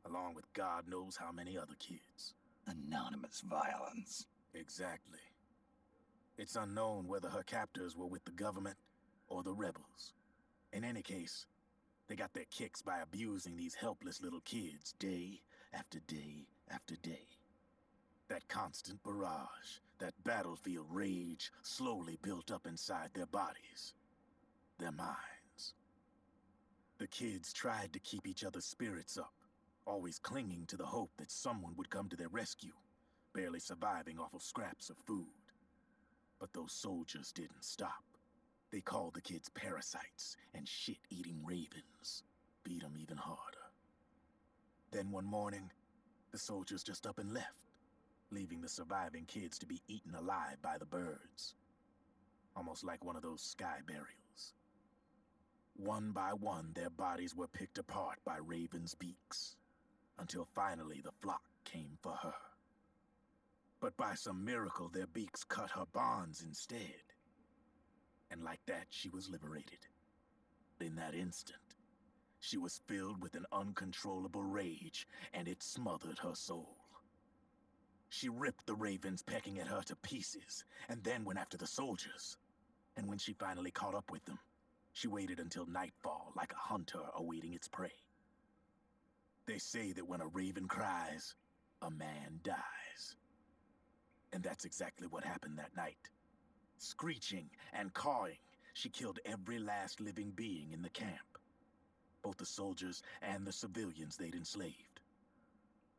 along with God knows how many other kids. Anonymous violence. Exactly. It's unknown whether her captors were with the government or the rebels. In any case, they got their kicks by abusing these helpless little kids day after day after day. That constant barrage, that battlefield rage slowly built up inside their bodies, their minds. The kids tried to keep each other's spirits up, always clinging to the hope that someone would come to their rescue, barely surviving off of scraps of food. But those soldiers didn't stop. They called the kids parasites and shit-eating ravens, beat them even harder. Then one morning, the soldiers just up and left, leaving the surviving kids to be eaten alive by the birds. Almost like one of those sky burials. One by one, their bodies were picked apart by ravens' beaks, until finally the flock came for her. But by some miracle, their beaks cut her bonds instead. And like that, she was liberated. In that instant, she was filled with an uncontrollable rage, and it smothered her soul. She ripped the ravens pecking at her to pieces, and then went after the soldiers. And when she finally caught up with them, she waited until nightfall like a hunter awaiting its prey. They say that when a raven cries, a man dies. And that's exactly what happened that night. Screeching and cawing, she killed every last living being in the camp. Both the soldiers and the civilians they'd enslaved.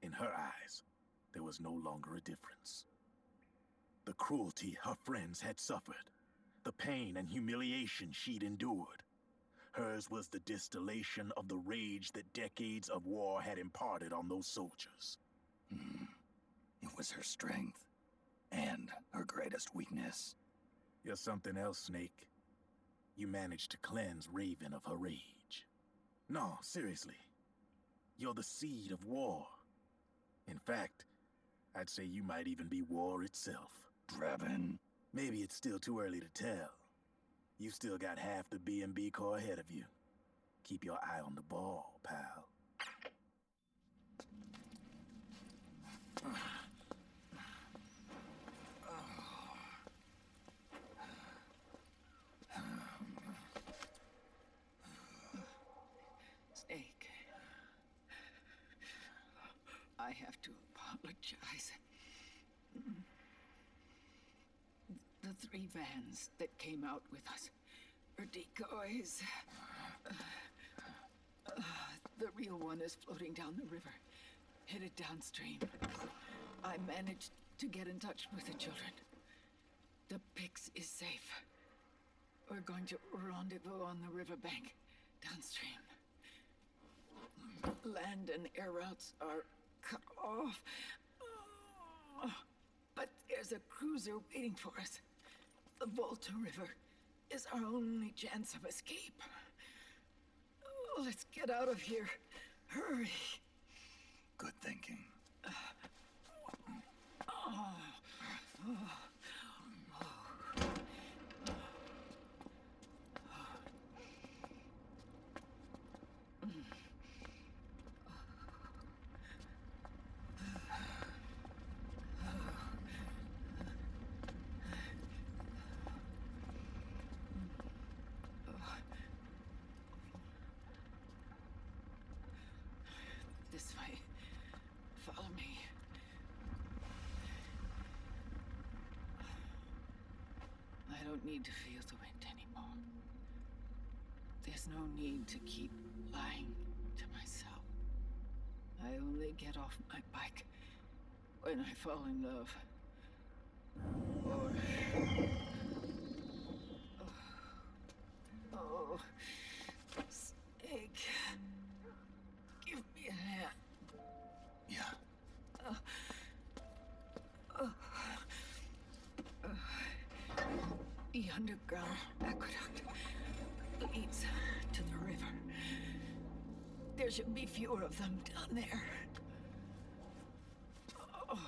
In her eyes, there was no longer a difference. The cruelty her friends had suffered, the pain and humiliation she'd endured. Hers was the distillation of the rage that decades of war had imparted on those soldiers. It was her strength, and her greatest weakness. You're something else, Snake. You managed to cleanse Raven of her rage. No, seriously. You're the seed of war. In fact, I'd say you might even be war itself. Brevin. Maybe it's still too early to tell. You still got half the B&B Corps ahead of you. Keep your eye on the ball, pal. Snake. I have to apologize. The 3 vans that came out with us are decoys. The real one is floating down the river, headed downstream. I managed to get in touch with the children. The Pix is safe. We're going to rendezvous on the riverbank, downstream. Land and air routes are cut off. But there's a cruiser waiting for us. The Volta River is our only chance of escape. Let's get out of here. Hurry. Good thinking. This way. Follow me. I don't need to feel the wind anymore. There's no need to keep lying to myself. I only get off my bike when I fall in love. Or... Oh, Snake. Give me a hand. Yeah. The underground aqueduct leads to the river. There should be fewer of them down there. Oh.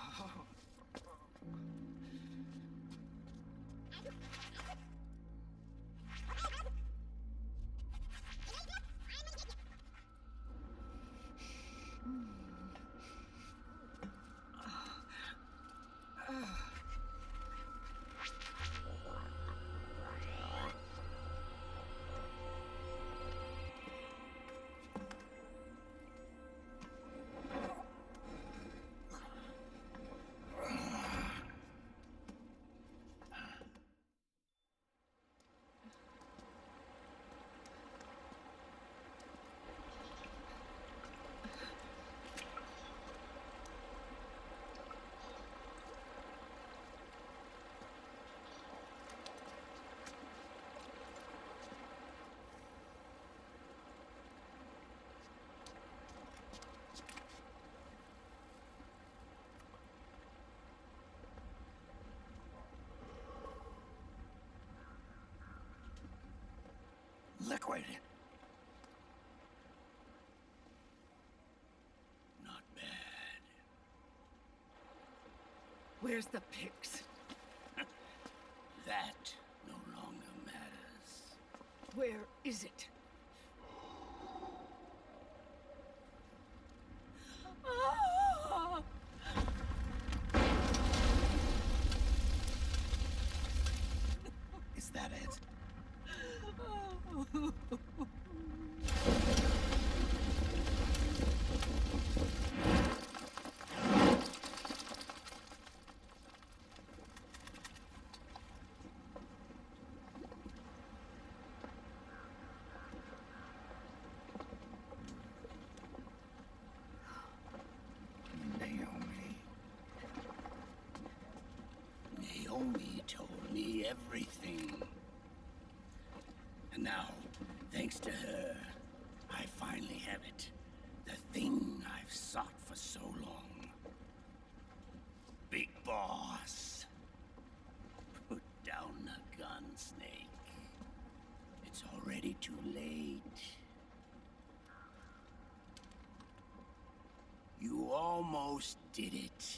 Liquid. Not bad. Where's the pigs? That no longer matters. Where is it? Ah! Is that it? Naomi told me everything. And now, thanks to her, I finally have it. The thing I've sought for so long. Big boss. Put down the gun, Snake. It's already too late. You almost did it.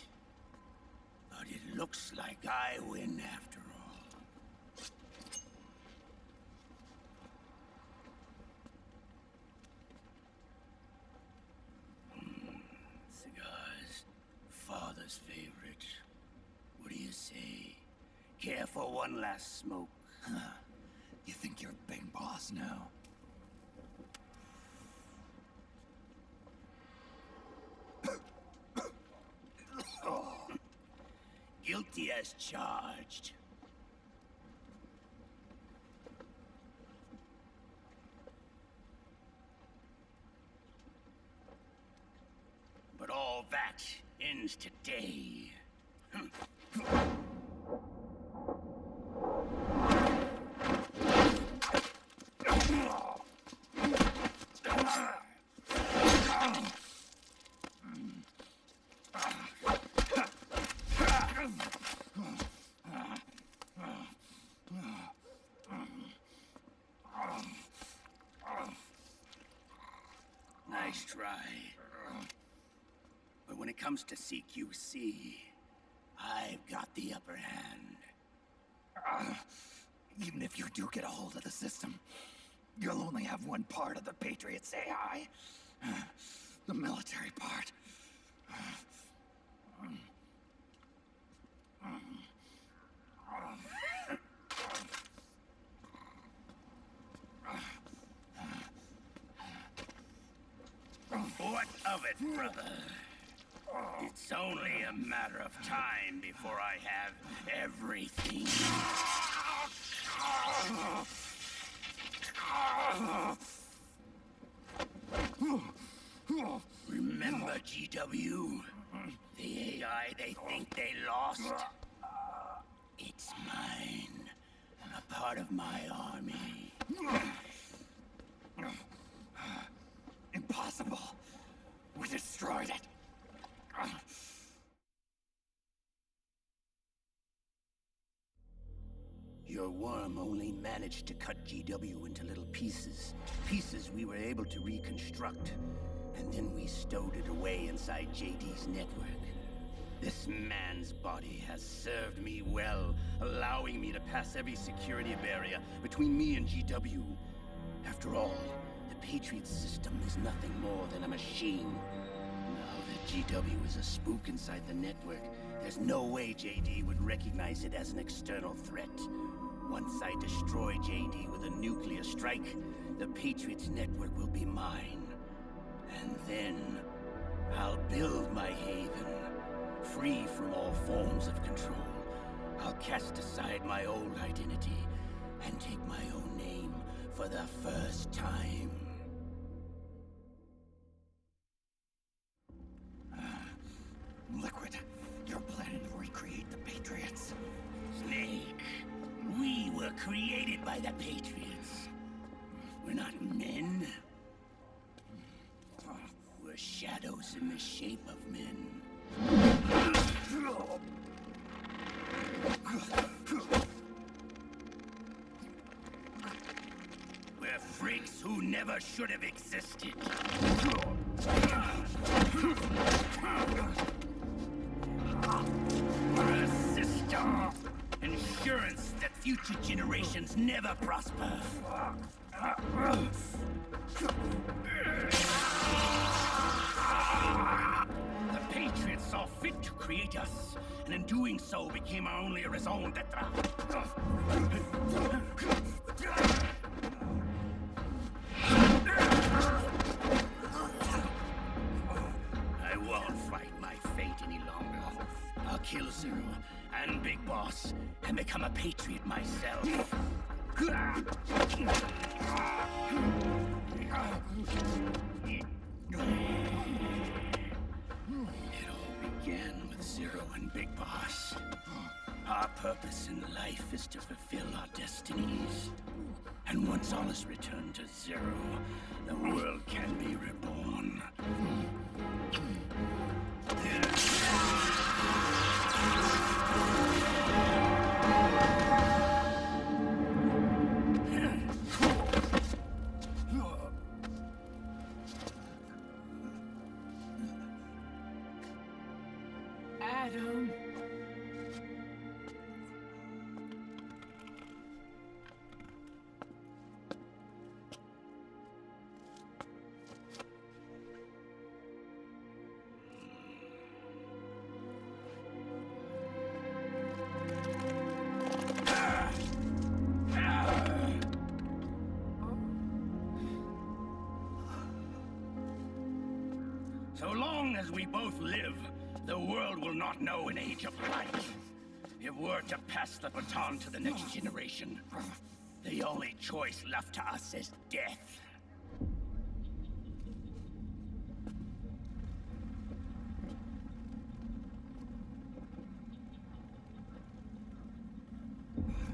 But it looks like I win after all. Cigars. Father's favorite. What do you say? Care for one last smoke? Huh. You think you're big boss now? Guilty as charged. But all that ends today. Nice try. But when it comes to CQC, I've got the upper hand. Even if you do get a hold of the system, you'll only have one part of the Patriots AI. The military part. What of it, brother? It's only a matter of time before I have everything. Remember, GW? The AI they think they lost? It's mine. A part of my army. Impossible. We destroyed it. Your worm only managed to cut GW into little pieces. Pieces we were able to reconstruct. And then we stowed it away inside JD's network. This man's body has served me well, allowing me to pass every security barrier between me and GW. After all, the Patriots system is nothing more than a machine. Now that GW is a spook inside the network, there's no way JD would recognize it as an external threat. Once I destroy JD with a nuclear strike, the Patriots network will be mine. And then, I'll build my haven, free from all forms of control. I'll cast aside my old identity and take my own name for the first time. Liquid, you're planning to recreate the Patriots. Snake, we were created by the Patriots. We're not men. We're shadows in the shape of men. We're freaks who never should have existed. We're a system. Insurance that future generations never prosper. The Patriots saw fit to create us, and in doing so became our only raison d'etre. I won't fight my fate any longer. I'll kill Zero and Big Boss and become a Patriot myself. It all began with Zero and Big Boss. Our purpose in life is to fulfill our destinies. And once all is returned to Zero, the world can be reborn. Adam. So long as we both live, the world will not know an age of light. If we're to pass the baton to the next generation, the only choice left to us is death.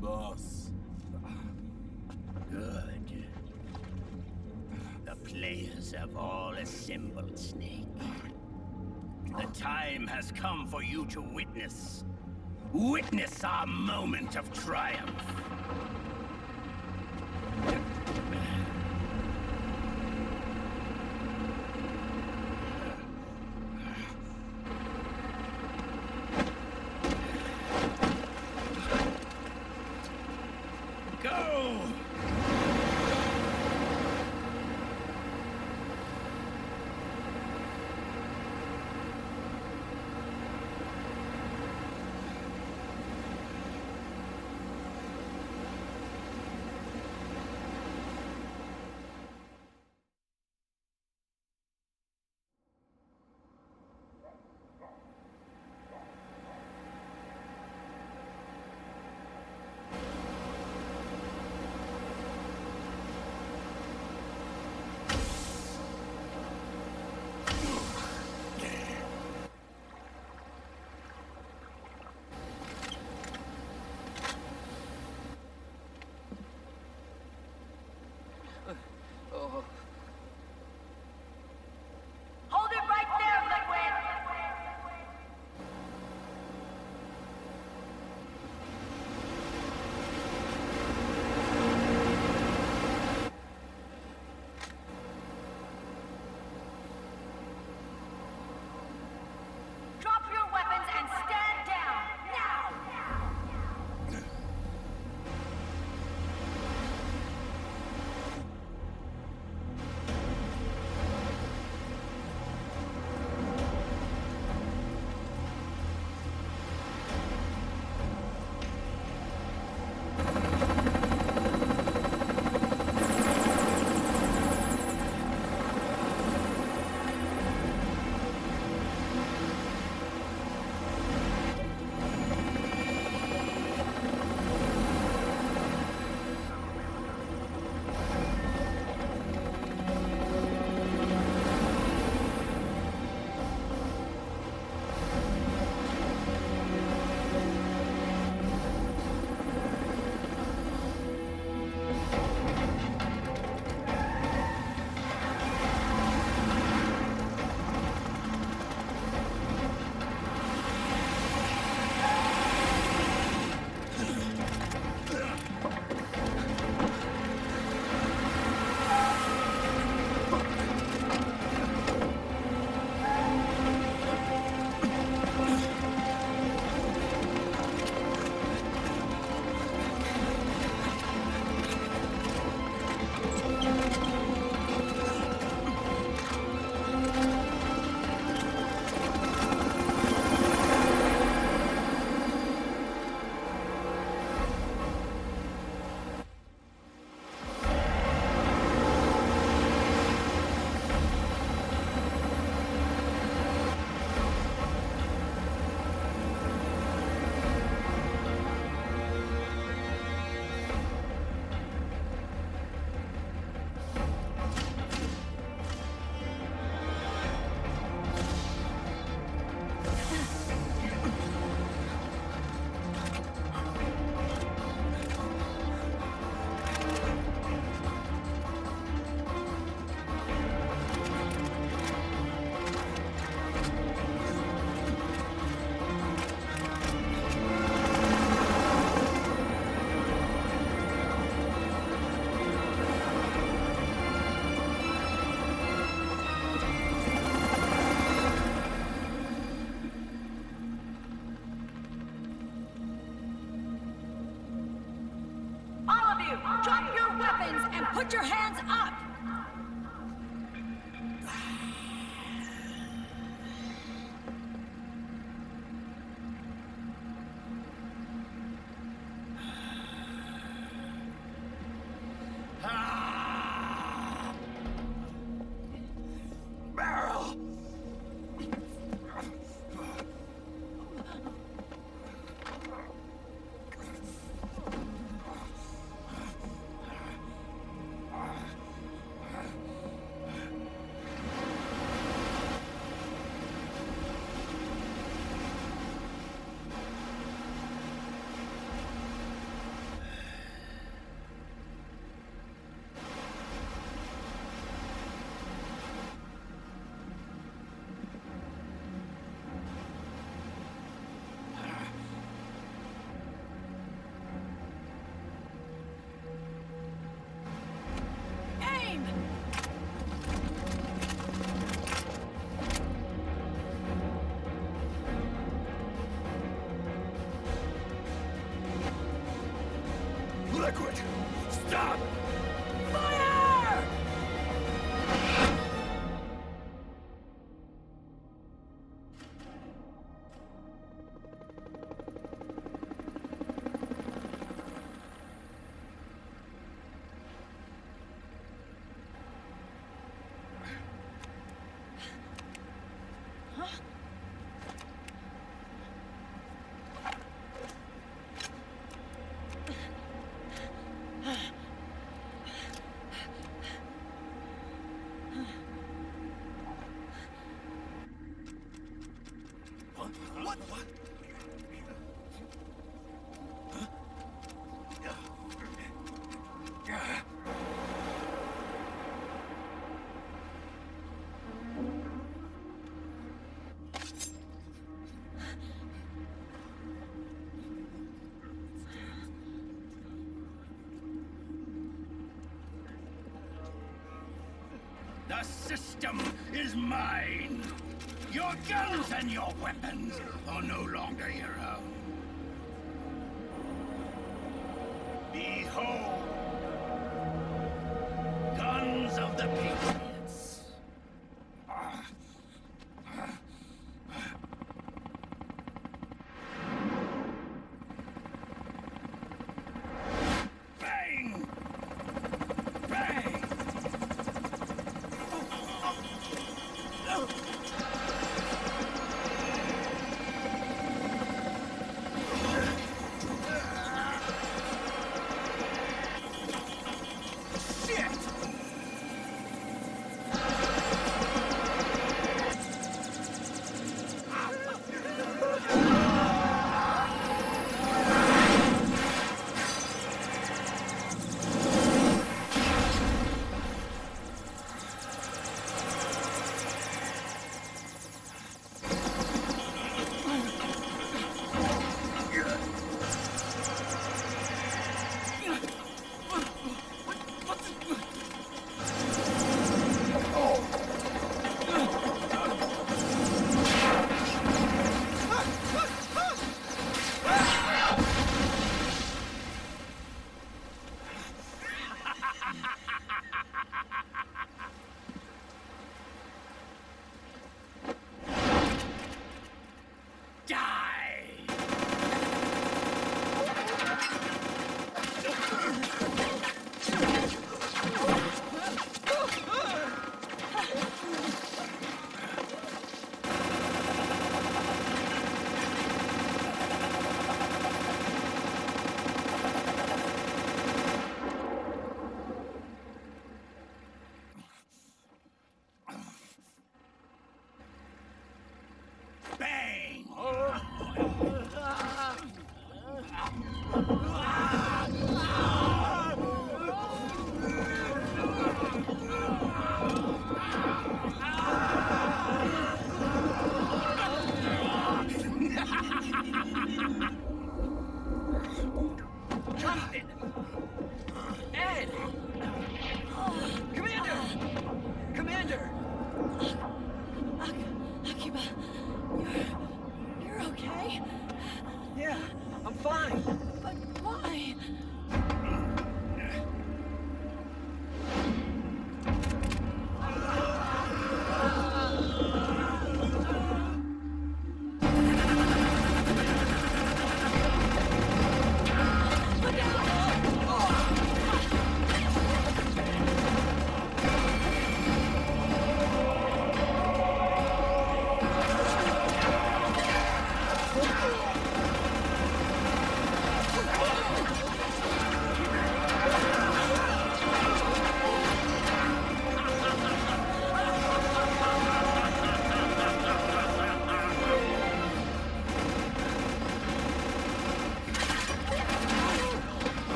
Boss. Good. The players have all assembled, Snake. The time has come for you to witness. Witness our moment of triumph. Go! you, drop your weapons and put your hands up! Barrel! Aim! Liquid! Stop! Fire! What? What? The system is mine. Your guns and your weapons are no longer your own. Behold, guns of the Patriots. Bang! Bang!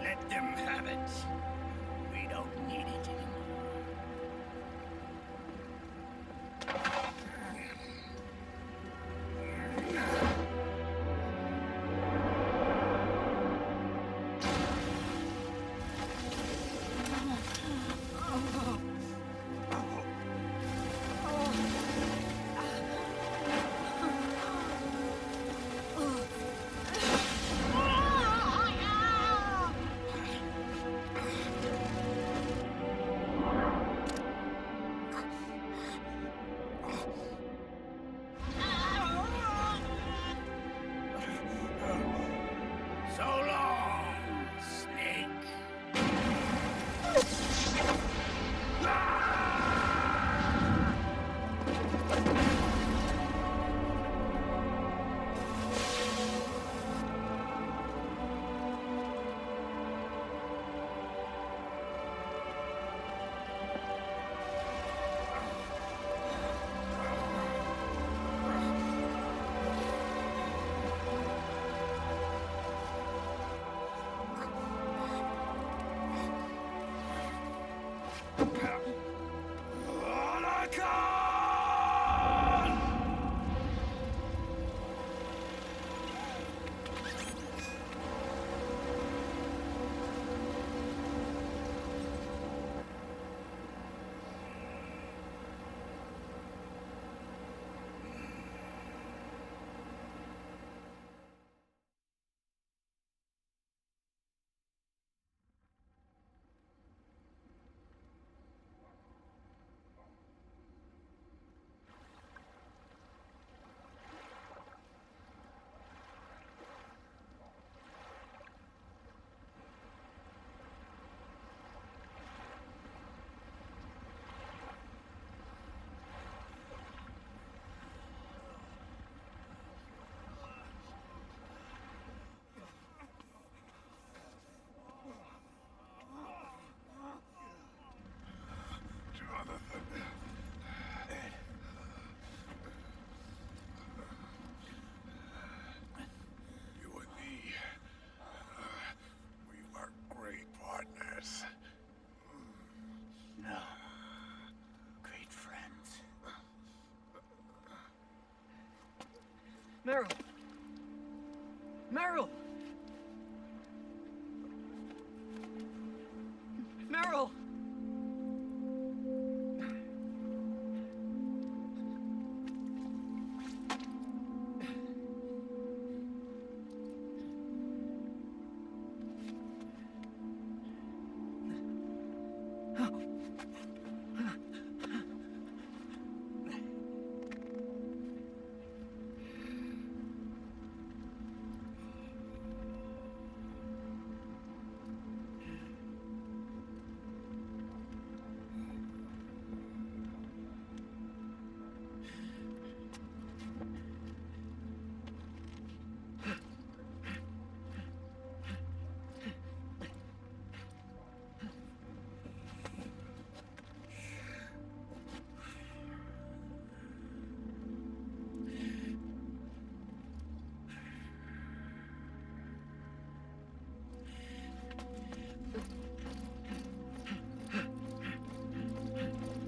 Let them have it. We don't need it anymore. So long, Snake. You and me, we were great partners. No. Great friends. Meryl! Meryl! Meryl!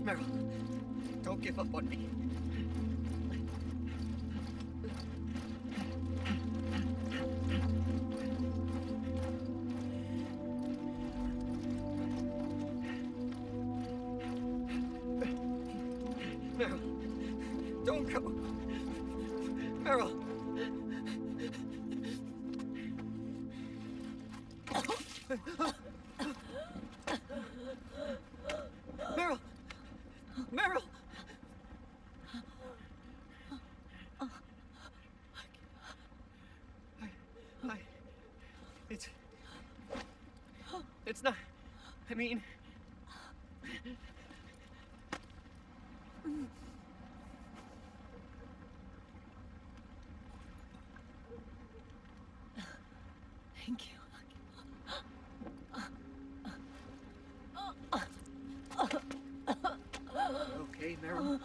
Meryl, don't give up on me. Meryl, don't go. Meryl. Meryl! Meryl! It's not, I mean... Thank you. Okay, Meryl?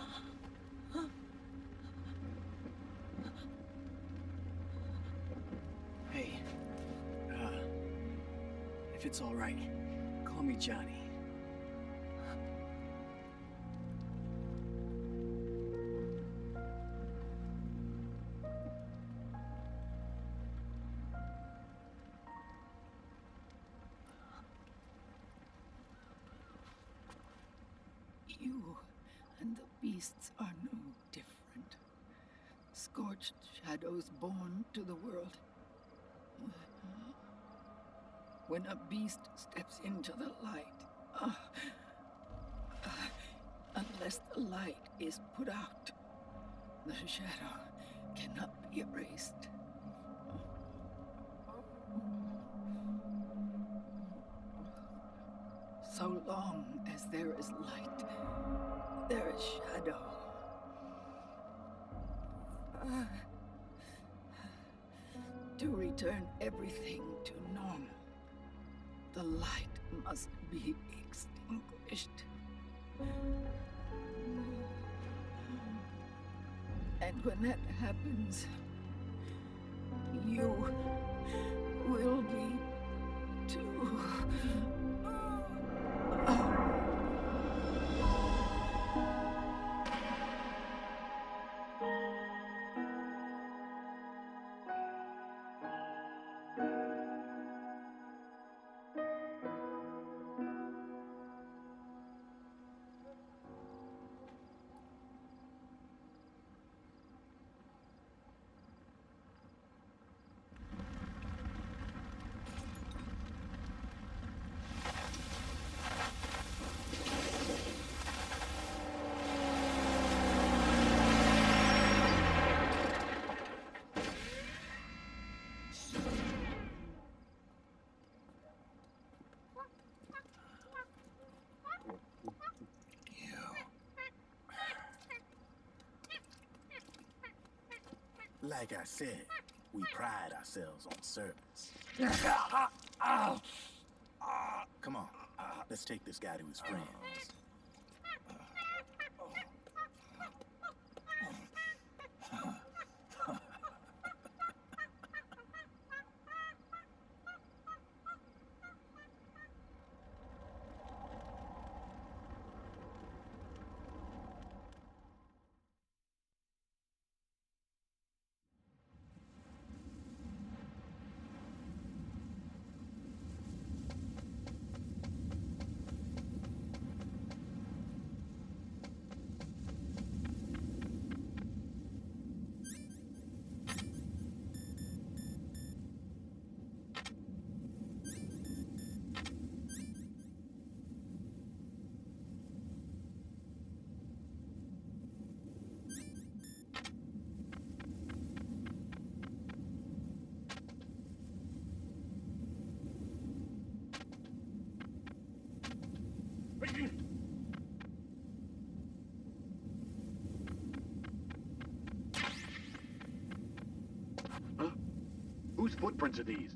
Hey, if it's all right, call me Johnny. You and the beasts are no different. Scorched shadows born to the world. When a beast steps into the light, unless the light is put out, the shadow cannot be erased. So long as there is light, there is shadow. To return everything to normal, the light must be extinguished. And when that happens, you will be too. Like I said, we pride ourselves on service. Come on, let's take this guy to his friends. Huh? Whose footprints are these?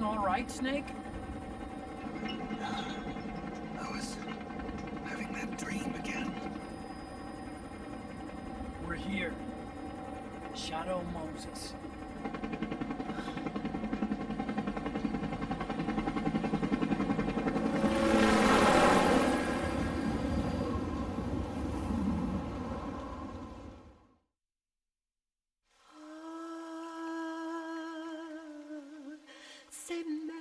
all right, Snake? I was having that dream again. We're here. Shadow Moses. Save me.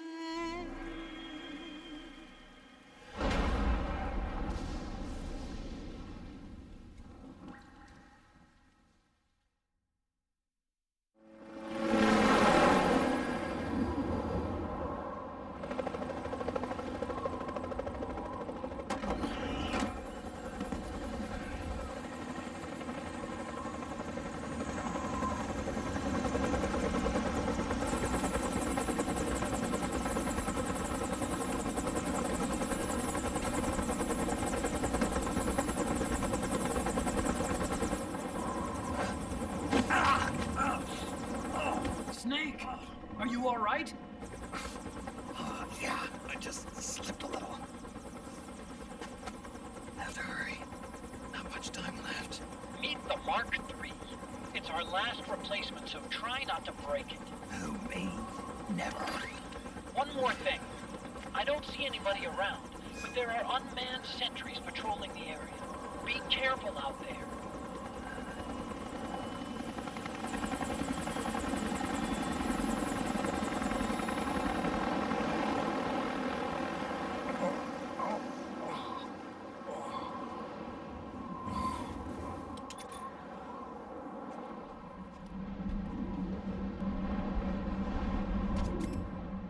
Snake! Are you all right? Yeah, I just slipped a little. Have to hurry. Not much time left. Meet the Mark III. It's our last replacement, so try not to break it. Who, me? Never. One more thing. I don't see anybody around, but there are unmanned sentries patrolling the area. Be careful out there.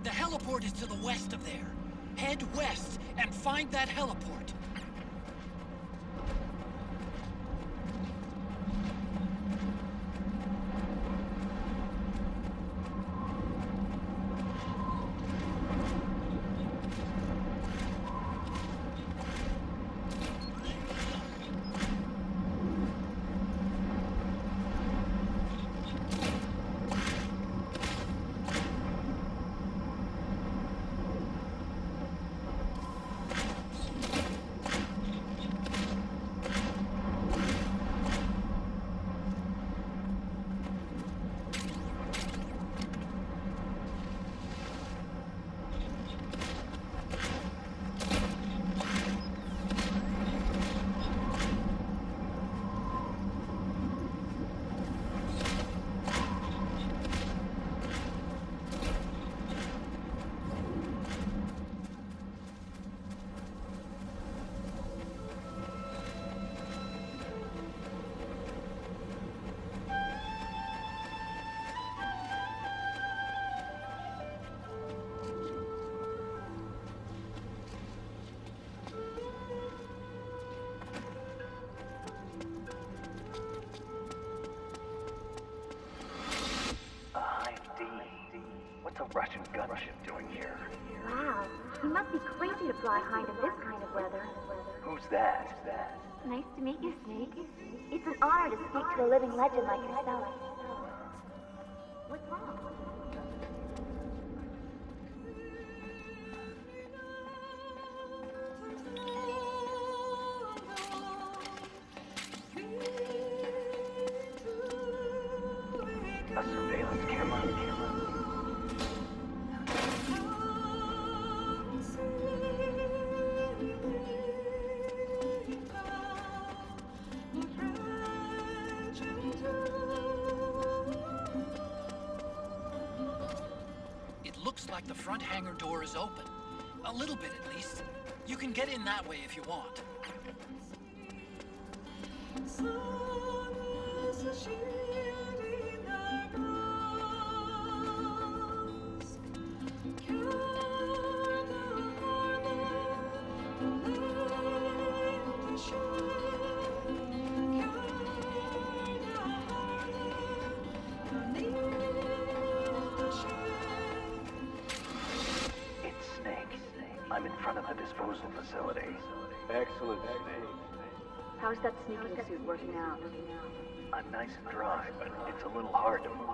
The heliport is to the west of there. Head west and find that heliport. What's a Russian gunship doing here? Wow, he must be crazy to fly Hind in this kind of weather. Who's that? Nice to meet you, Snake. It's an honor to speak to a living legend like yourself. What's wrong? A surveillance camera? It looks like the front hangar door is open. A little bit, at least. You can get in that way if you want. I'm in front of the disposal facility. Excellent, Snake. How's that sneaking suit working out? I'm nice and dry, but it's a little hard to move.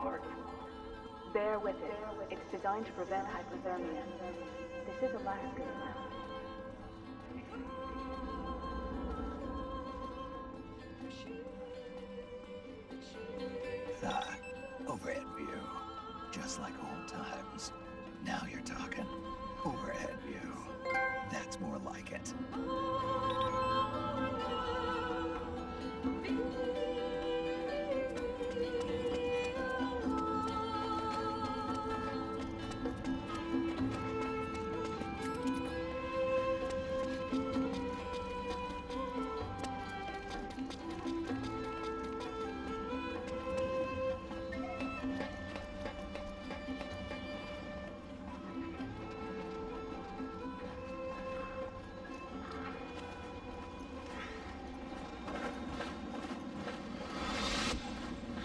Bear with it. It's designed to prevent hypothermia. This is Alaska now. Overhead view. Just like old times. Now you're talking. Overhead view. That's more like it.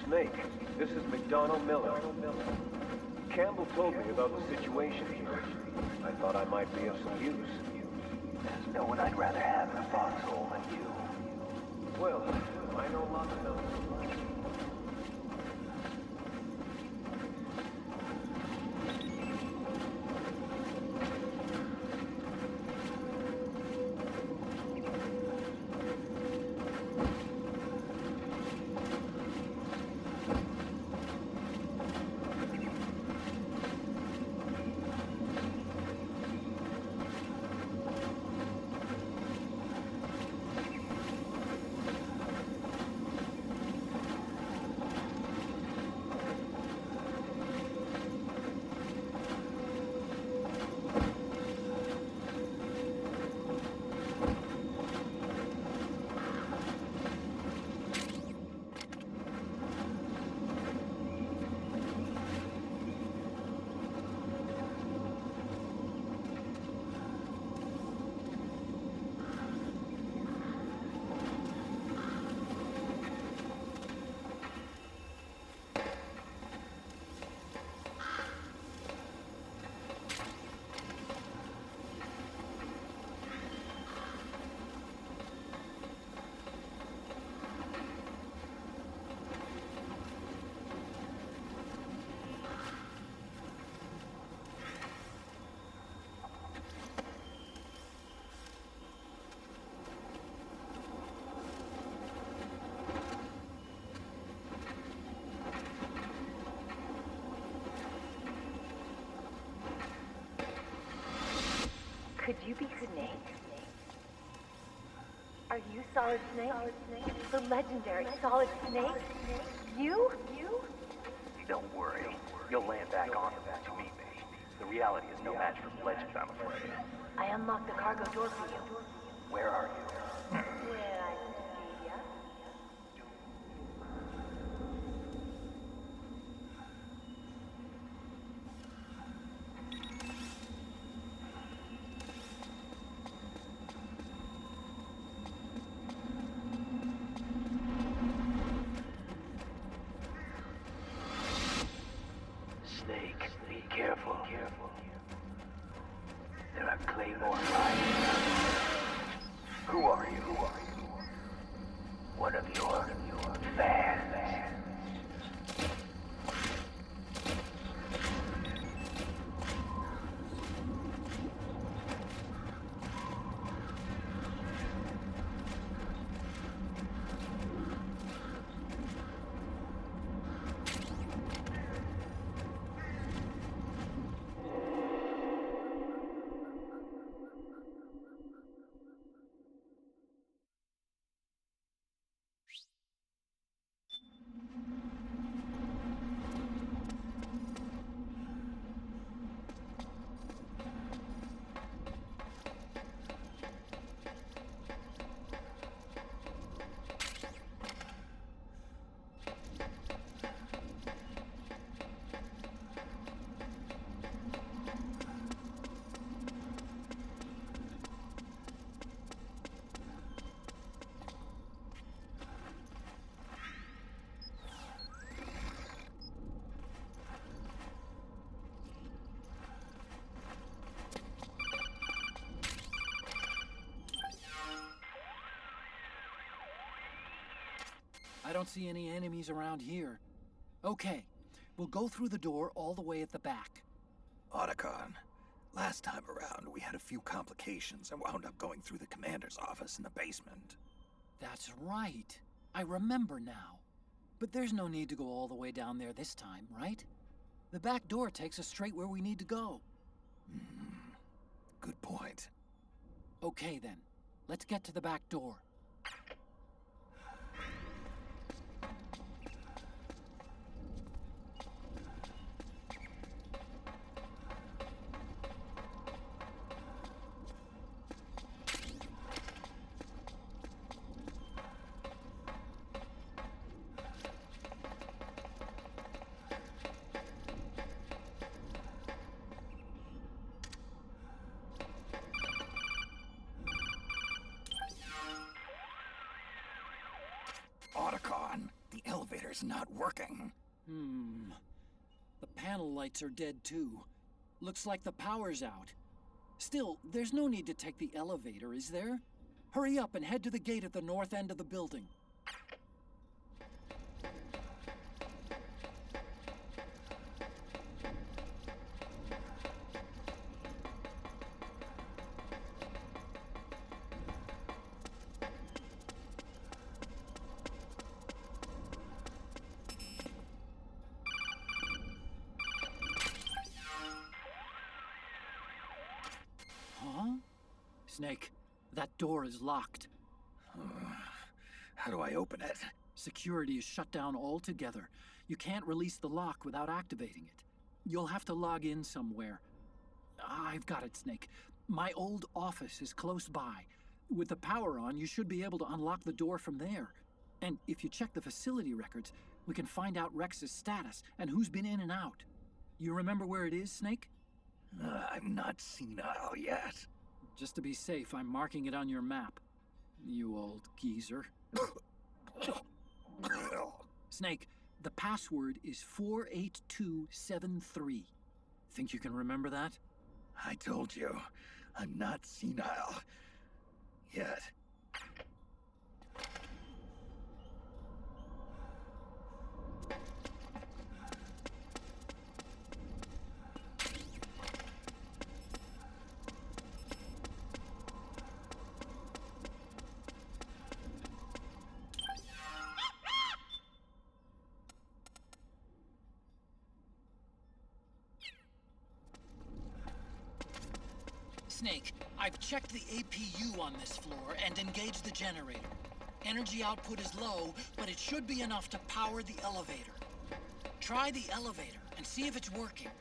Snake, this is McDonnell Miller. Campbell told me about the situation here. I thought I might be of some use. There's no one I'd rather have in a foxhole than you. Well, I know lots about you. Could you be Snake? Are you Solid Snake? The legendary Solid Snake? You? Don't worry. You'll land back on them to meet me. The reality is no match for legend, I'm afraid. I unlocked the cargo door for you. Where are you? Where I see ya. Snake, be careful. There are Claymore lying. Who are you? One of your fans. I don't see any enemies around here. Okay, We'll go through the door all the way at the back. Otacon, last time around we had a few complications and wound up going through the commander's office in the basement. That's right. I remember now. But there's no need to go all the way down there this time, right? The back door takes us straight where we need to go. Good point. Okay then, let's get to the back door. Otacon, the elevator's not working. The panel lights are dead too. Looks like the power's out. Still, there's no need to take the elevator, is there? Hurry up and head to the gate at the north end of the building. Huh? Snake, that door is locked. How do I open it? Security is shut down altogether. You can't release the lock without activating it. You'll have to log in somewhere. I've got it, Snake. My old office is close by. With the power on, you should be able to unlock the door from there. And if you check the facility records, we can find out Rex's status and who's been in and out. You remember where it is, Snake? I'm not senile yet. Just to be safe, I'm marking it on your map. You old geezer. Snake, the password is 48273. Think you can remember that? I told you, I'm not senile yet. Snake, I've checked the APU on this floor and engaged the generator. Energy output is low, but it should be enough to power the elevator. Try the elevator and see if it's working.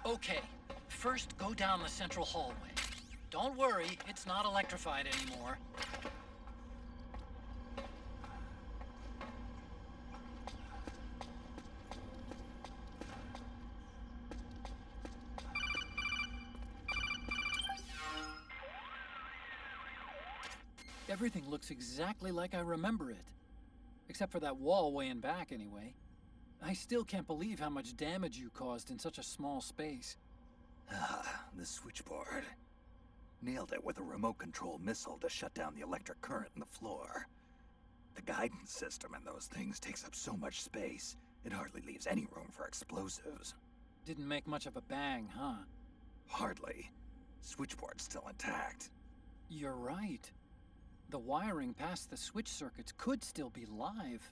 Okay, first go down the central hallway. Don't worry, it's not electrified anymore. Everything looks exactly like I remember it. Except for that wall way in back, anyway. I still can't believe how much damage you caused in such a small space. The switchboard. Nailed it with a remote control missile to shut down the electric current in the floor. The guidance system in those things takes up so much space, it hardly leaves any room for explosives. Didn't make much of a bang, huh? Hardly. Switchboard's still intact. You're right. The wiring past the switch circuits could still be live.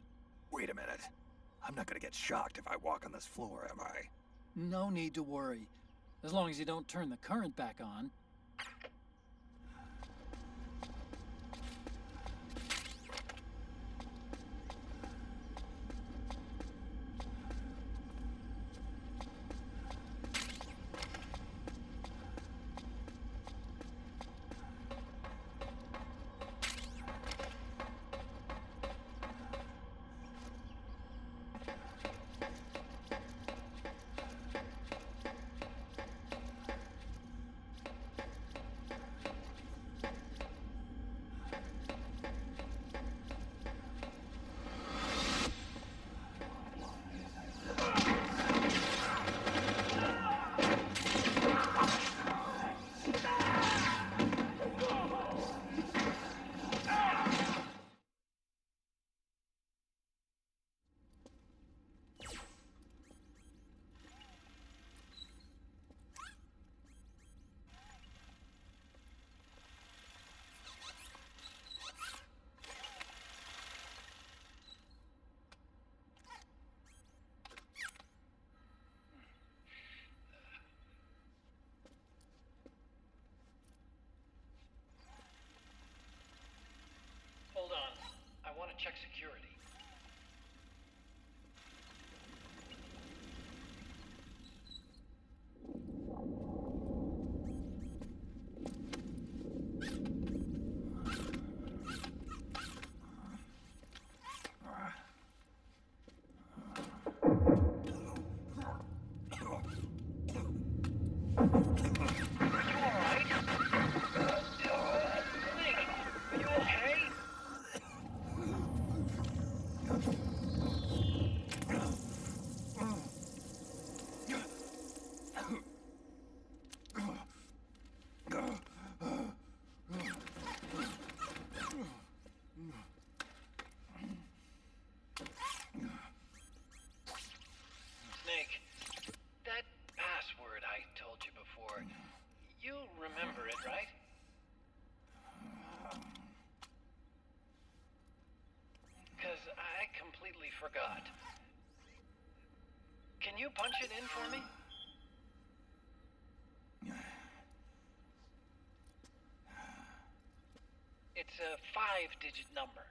Wait a minute. I'm not gonna get shocked if I walk on this floor, am I? No need to worry. As long as you don't turn the current back on. Hold on. I want to check security. Snake, that password I told you before, you remember it, right? Because I completely forgot. Can you punch it in for me? It's a 5-digit number.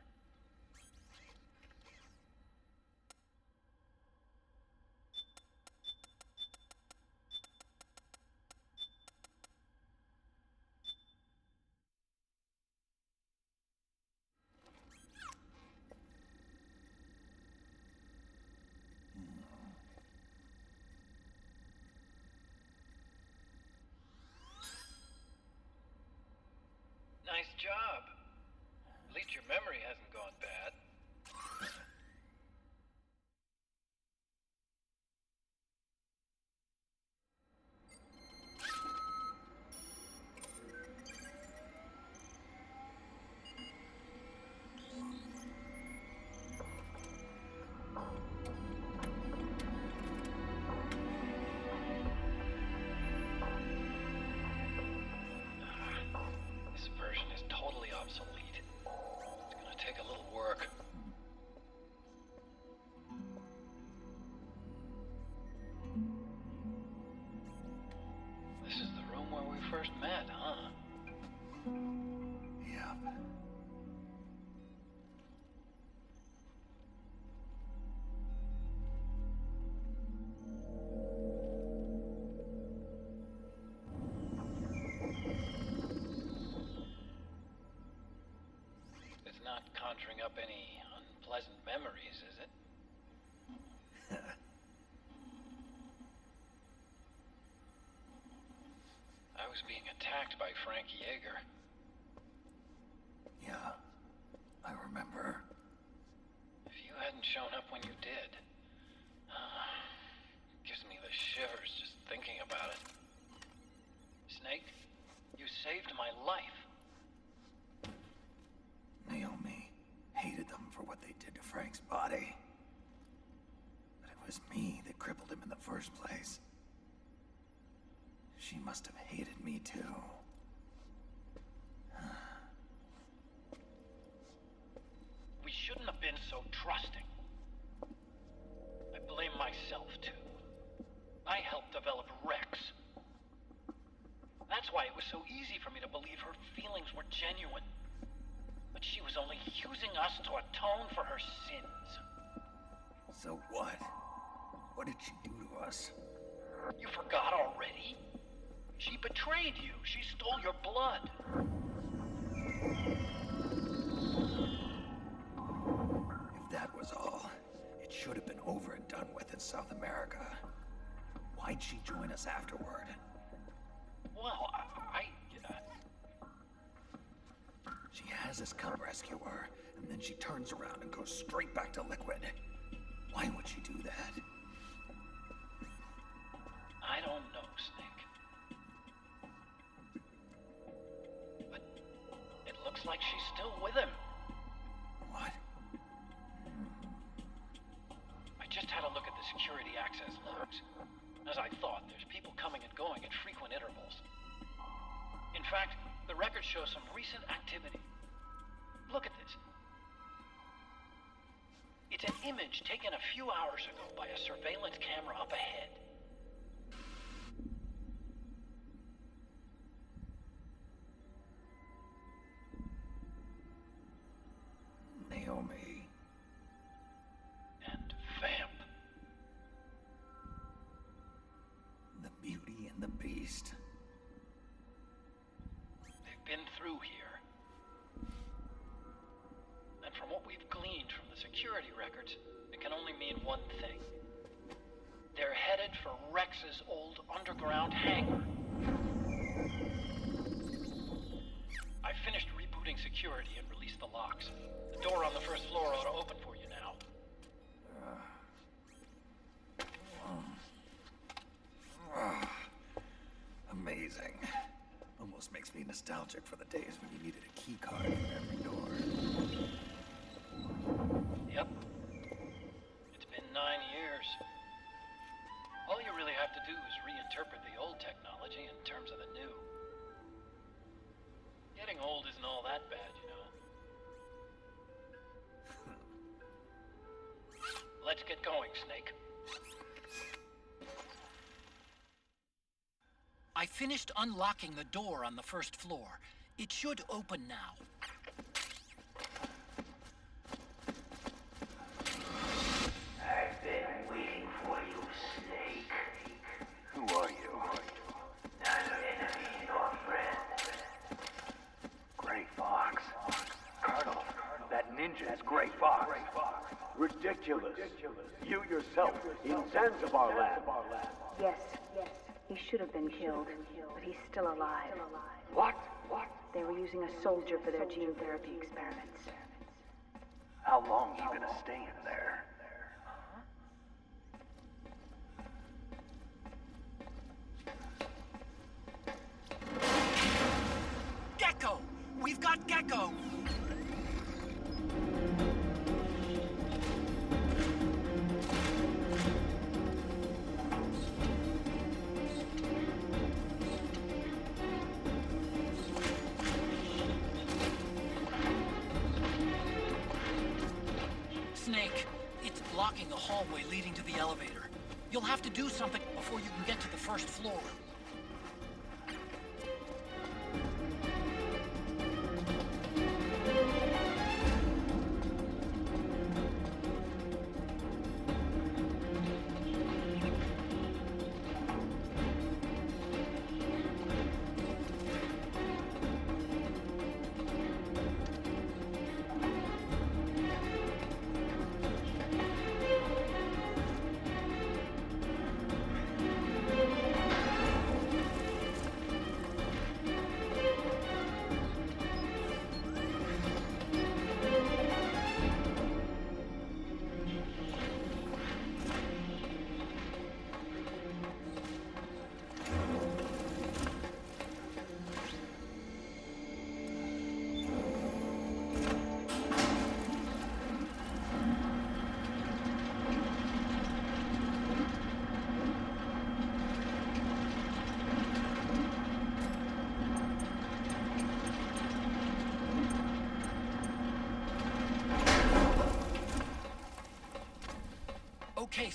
Nice job. At least your memory hasn't gone bad. This version is totally obsolete. It's gonna take a little work. This is the room where we first met, huh? Yep. It's not conjuring up any unpleasant memories, is it? I was being attacked by Frank Yeager. Yeah, I remember. If you hadn't shown up when you did, gives me the shivers just thinking about it. Snake, you saved my life. Naomi hated them for what they did to Frank's body. But it was me that crippled him in the first place. She must have hated me too. trusting. I blame myself, too. I helped develop Rex. That's why it was so easy for me to believe her feelings were genuine. But she was only using us to atone for her sins. So what? What did she do to us? You forgot already? She betrayed you. She stole your blood. If that was all, it should have been over and done with in South America. Why'd she join us afterward? Well, She has us come rescue her, and then she turns around and goes straight back to Liquid. Why would she do that? I don't know, Snake. But it looks like she's still with him. What? I just had a look at the security access logs. As I thought, there's people coming and going at frequent intervals. In fact, the record shows some recent activity. Look at this. It's an image taken a few hours ago by a surveillance camera up ahead. Naomi. And Vamp. The Beauty and the Beast. They've been through here. And from what we've gleaned from the security records, it can only mean one thing. They're headed for Rex's old underground hangar. I finished rebooting security and released the locks. The door on the first floor ought to open for you now. Amazing. Almost makes me nostalgic for the days when you needed a key card for every door. Yep. It's been 9 years. All you really have to do is reinterpret the old technology in terms of the new. Getting old isn't all that bad, you know. Let's get going, Snake. I finished unlocking the door on the first floor. It should open now. I've been waiting for you, Snake. Who are you? Neither enemy nor friend. Gray Fox. Colonel, that ninja is Gray Fox. Ridiculous. You yourself in Zanzibar lab. Yes, he should have been killed, but he's still alive. What? They were using a soldier for their gene therapy experiments. How long you gonna stay in there? Gecko! We've got Gecko! Snake, it's blocking the hallway leading to the elevator. You'll have to do something before you can get to the first floor.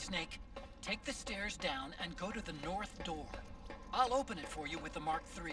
Snake. Take the stairs down and go to the north door. I'll open it for you with the Mark III.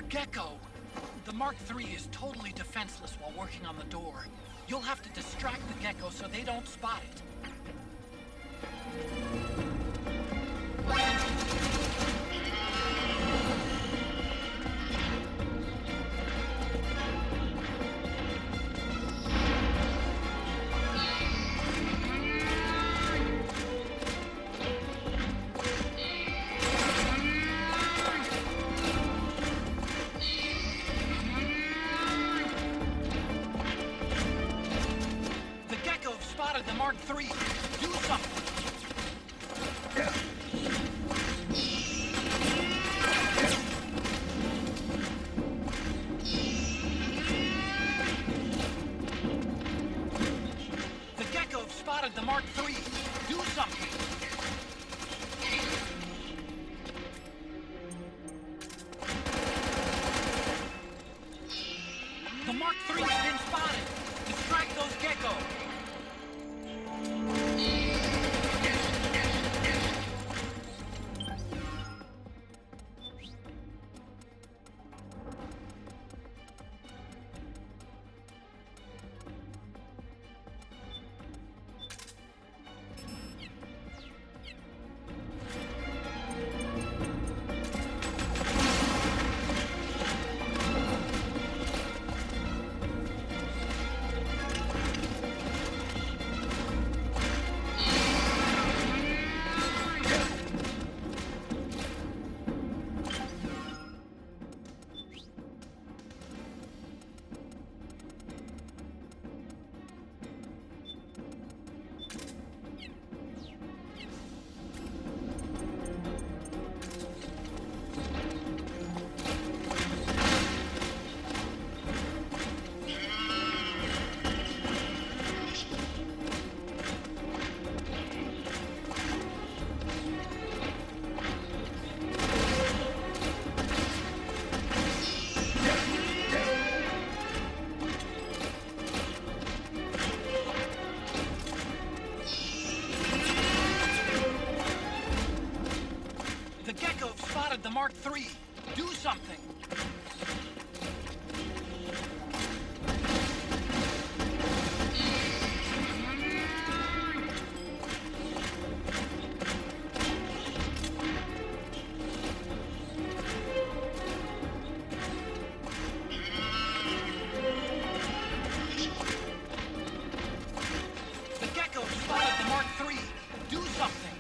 Gecko! The Mark III is totally defenseless while working on the door. You'll have to distract the Gecko so they don't spot it. The Mark III. Do something. The Gecko spotted the Mark III. Do something. The Mark III has been spotted. Distract those Gecko. The Mark III. Do something. The Gecko spotted the Mark III. Do something.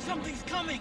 Something's coming!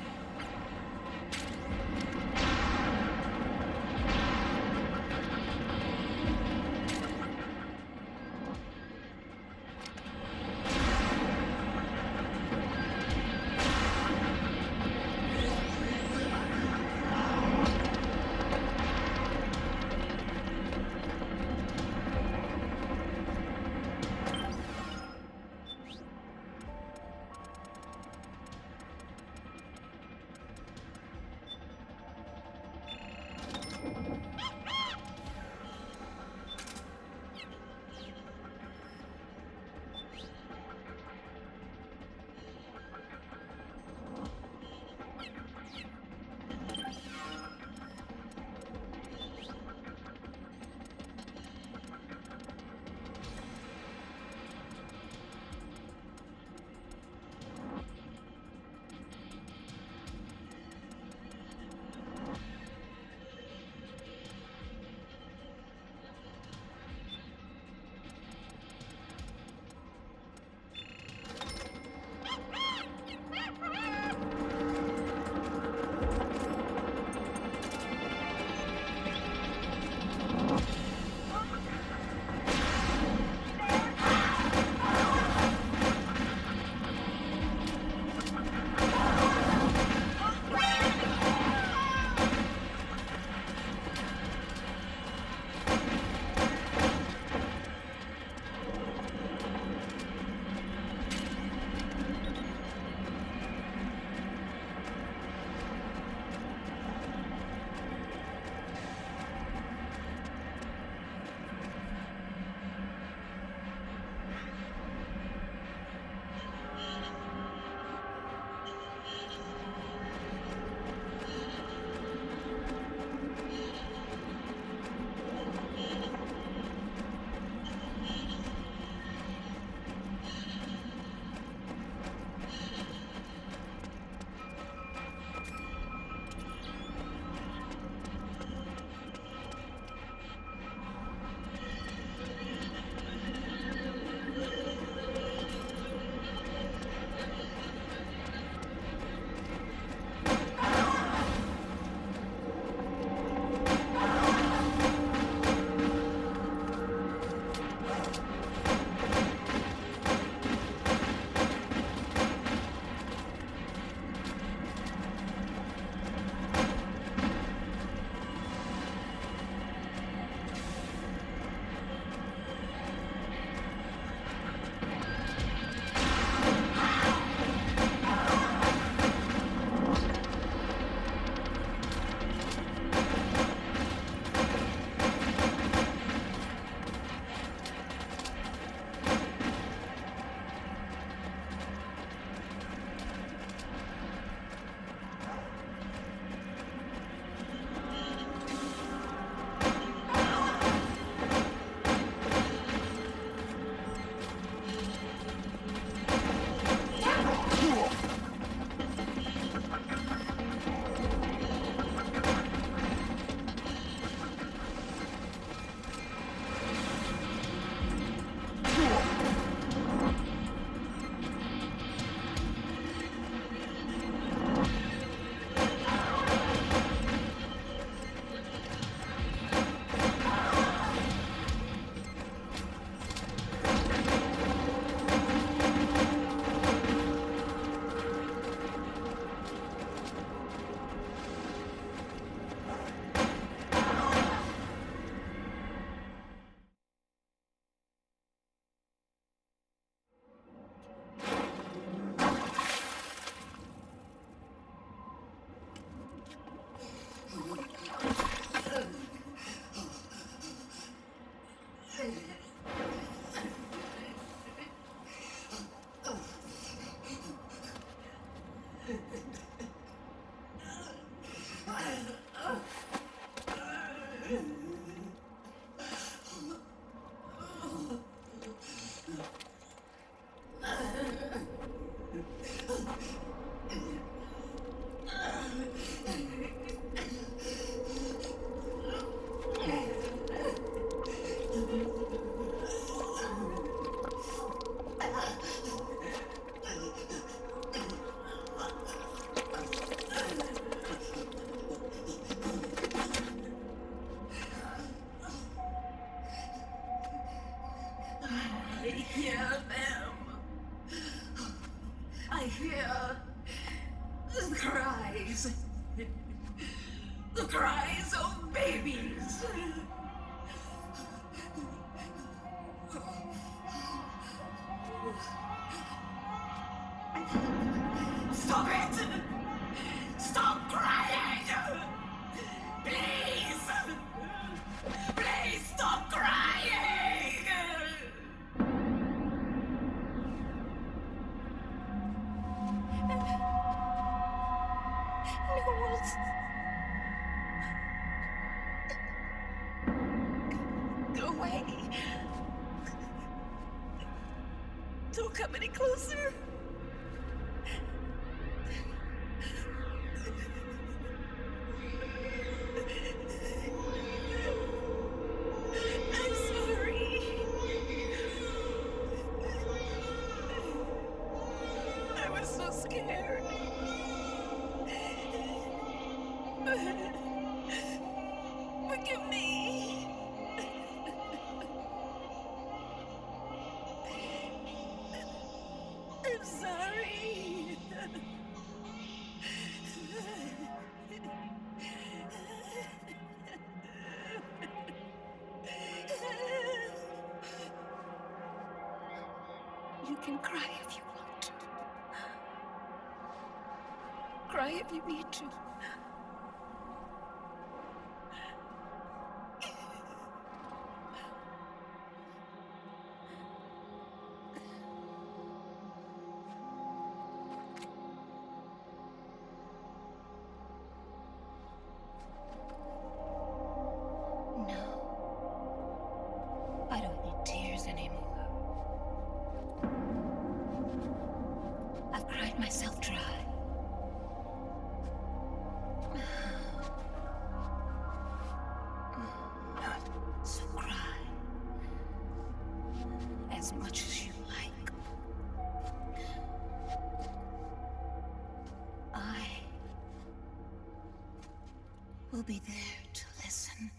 hear the cries. The cries of babies. Stop it! Stop crying! Please! Please stop crying! Knowles. Go away. Don't come any closer. I'm sorry. I was so scared. Forgive me. I'm sorry. You can cry if you want. Cry if you need to. I don't need tears anymore. I've cried myself dry. So cry. As much as you like. I will be there to listen.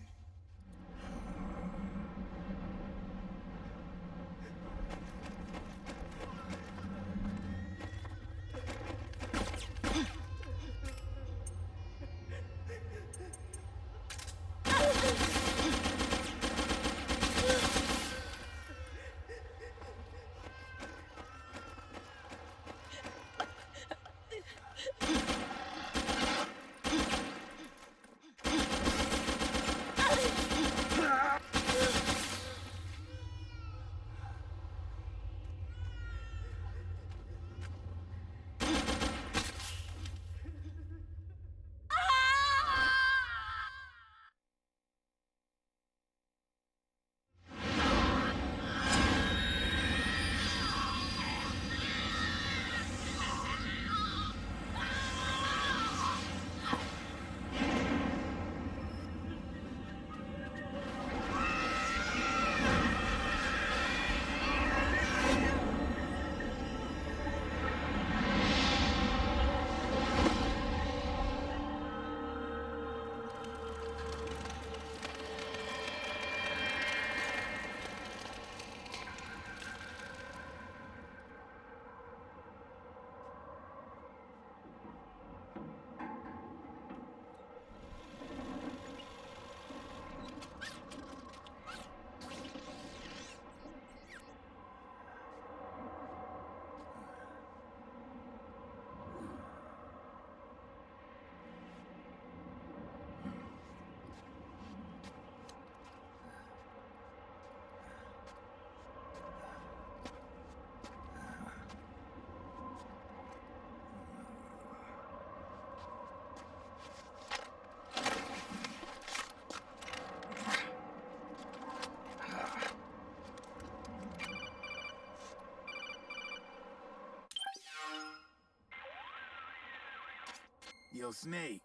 Yo, Snake,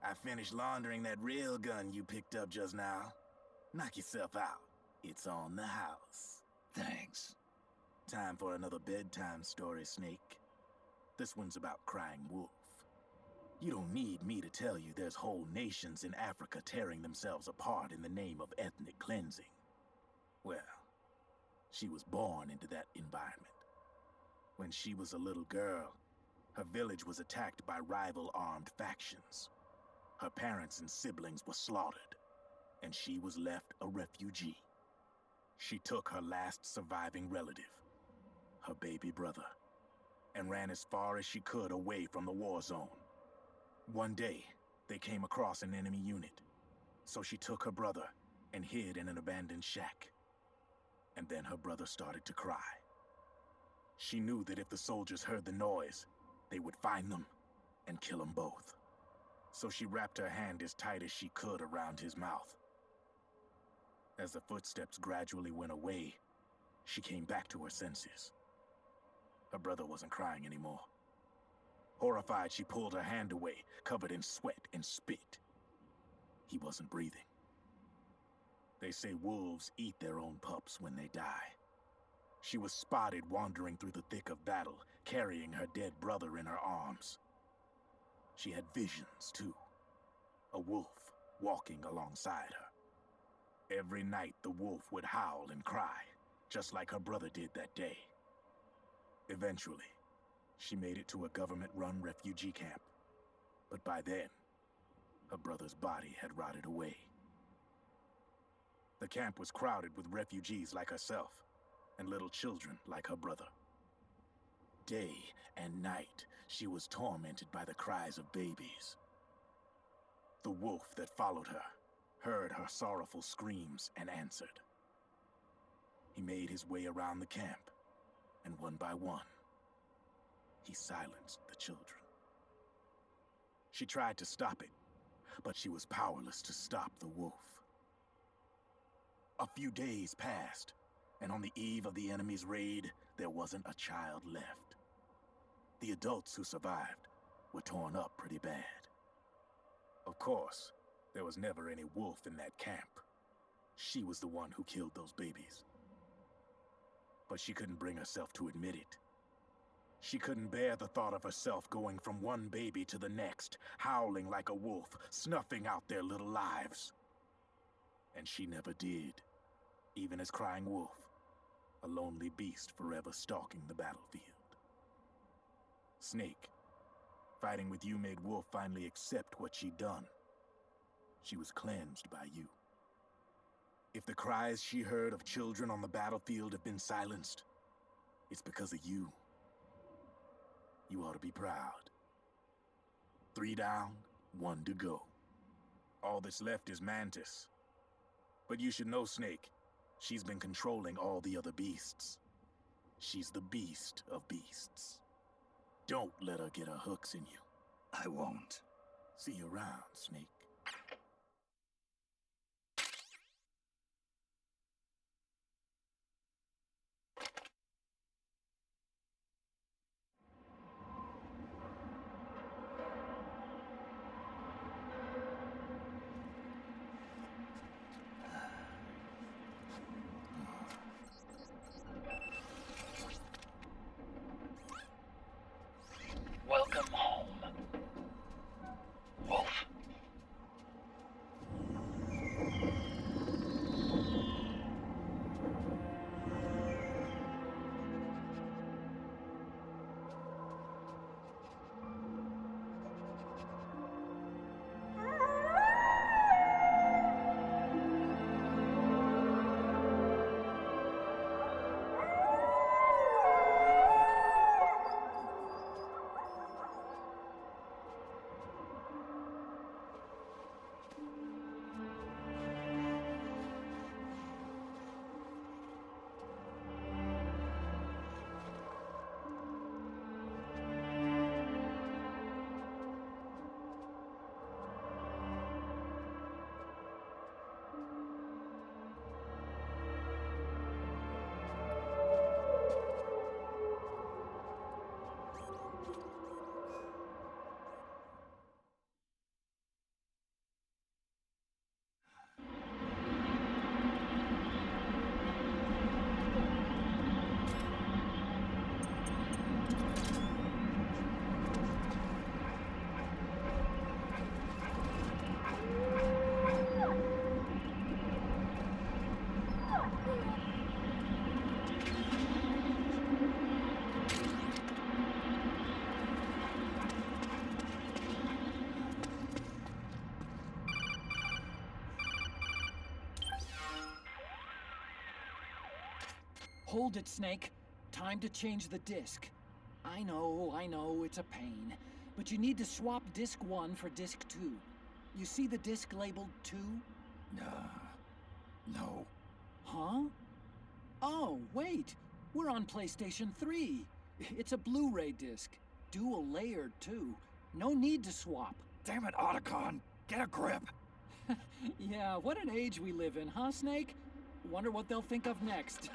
I finished laundering that rail gun you picked up just now. Knock yourself out. It's on the house. Thanks. Time for another bedtime story, Snake. This one's about Crying Wolf. You don't need me to tell you there's whole nations in Africa tearing themselves apart in the name of ethnic cleansing. Well, she was born into that environment. When she was a little girl, Her village was attacked by rival armed factions. Her parents and siblings were slaughtered, and she was left a refugee. She took her last surviving relative, her baby brother, and ran as far as she could away from the war zone. One day, they came across an enemy unit, so she took her brother and hid in an abandoned shack. And then her brother started to cry. She knew that if the soldiers heard the noise, they would find them and kill them both. So she wrapped her hand as tight as she could around his mouth. As the footsteps gradually went away, she came back to her senses. Her brother wasn't crying anymore. Horrified, she pulled her hand away, covered in sweat and spit. He wasn't breathing. They say wolves eat their own pups when they die. She was spotted wandering through the thick of battle, carrying her dead brother in her arms. She had visions, too. A wolf walking alongside her. Every night, the wolf would howl and cry, just like her brother did that day. Eventually, she made it to a government-run refugee camp. But by then, her brother's body had rotted away. The camp was crowded with refugees like herself, and little children like her brother. Day and night, she was tormented by the cries of babies. The wolf that followed her heard her sorrowful screams and answered. He made his way around the camp, and one by one, he silenced the children. She tried to stop it, but she was powerless to stop the wolf. A few days passed, and on the eve of the enemy's raid, there wasn't a child left. The adults who survived were torn up pretty bad. Of course, there was never any wolf in that camp. She was the one who killed those babies. But she couldn't bring herself to admit it. She couldn't bear the thought of herself going from one baby to the next, howling like a wolf, snuffing out their little lives. And she never did, even as crying wolf, a lonely beast forever stalking the battlefield. Snake, fighting with you made Wolf finally accept what she'd done. She was cleansed by you. If the cries she heard of children on the battlefield have been silenced, it's because of you. You ought to be proud. 3 down, 1 to go. All that's left is Mantis. But you should know, Snake, she's been controlling all the other beasts. She's the beast of beasts. Don't let her get her hooks in you. I won't. See you around, Snake. Welcome home, Wolf. Hold it, Snake. Time to change the disc. I know, it's a pain. But you need to swap disc 1 for disc 2. You see the disc labeled 2? No. Huh? Oh, wait. We're on PlayStation 3. It's a Blu-ray disc. Dual layered, too. No need to swap. Damn it, Otacon! Get a grip! Yeah, what an age we live in, huh, Snake? Wonder what they'll think of next.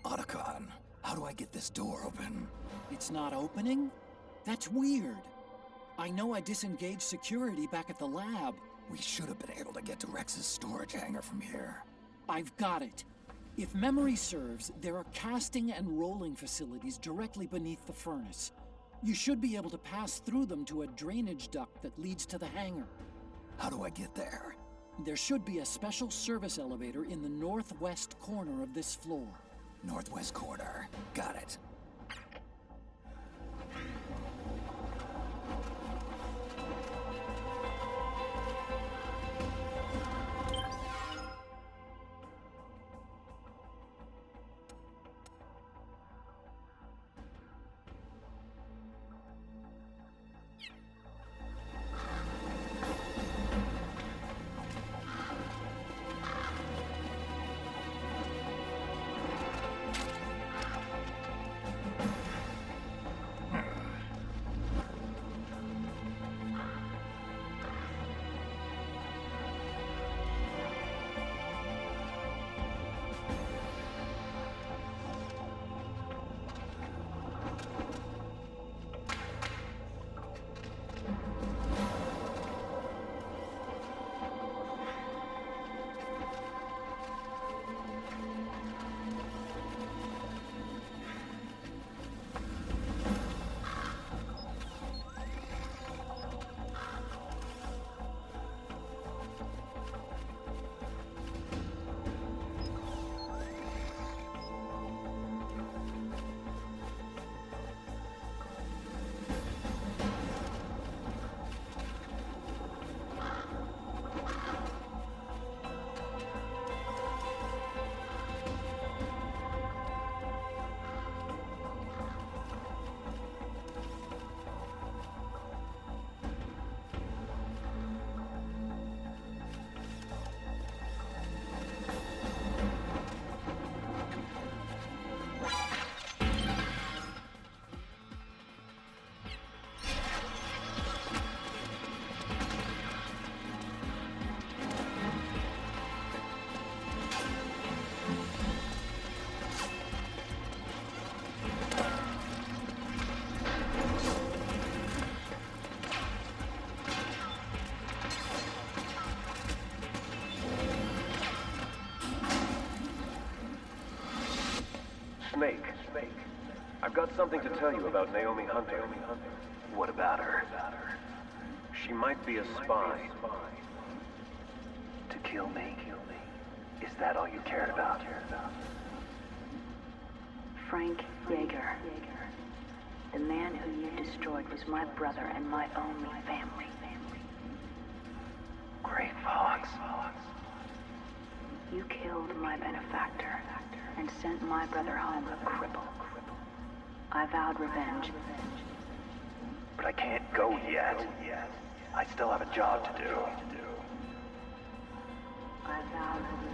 Otacon, how do I get this door open? It's not opening? That's weird. I know I disengaged security back at the lab. We should have been able to get to Rex's storage hangar from here. I've got it. If memory serves, there are casting and rolling facilities directly beneath the furnace. You should be able to pass through them to a drainage duct that leads to the hangar. How do I get there? There should be a special service elevator in the northwest corner of this floor. Northwest corner. Got it. Snake. I've got something to tell you about Naomi Hunter. What about her? She might be a spy. To kill me? Is that all you cared about? Frank Yeager. The man who you destroyed was my brother and my only family. Great Fox. You killed my benefactor and sent my brother home a cripple. I vowed revenge. But I can't go yet. I still have a job to do. I vowed revenge.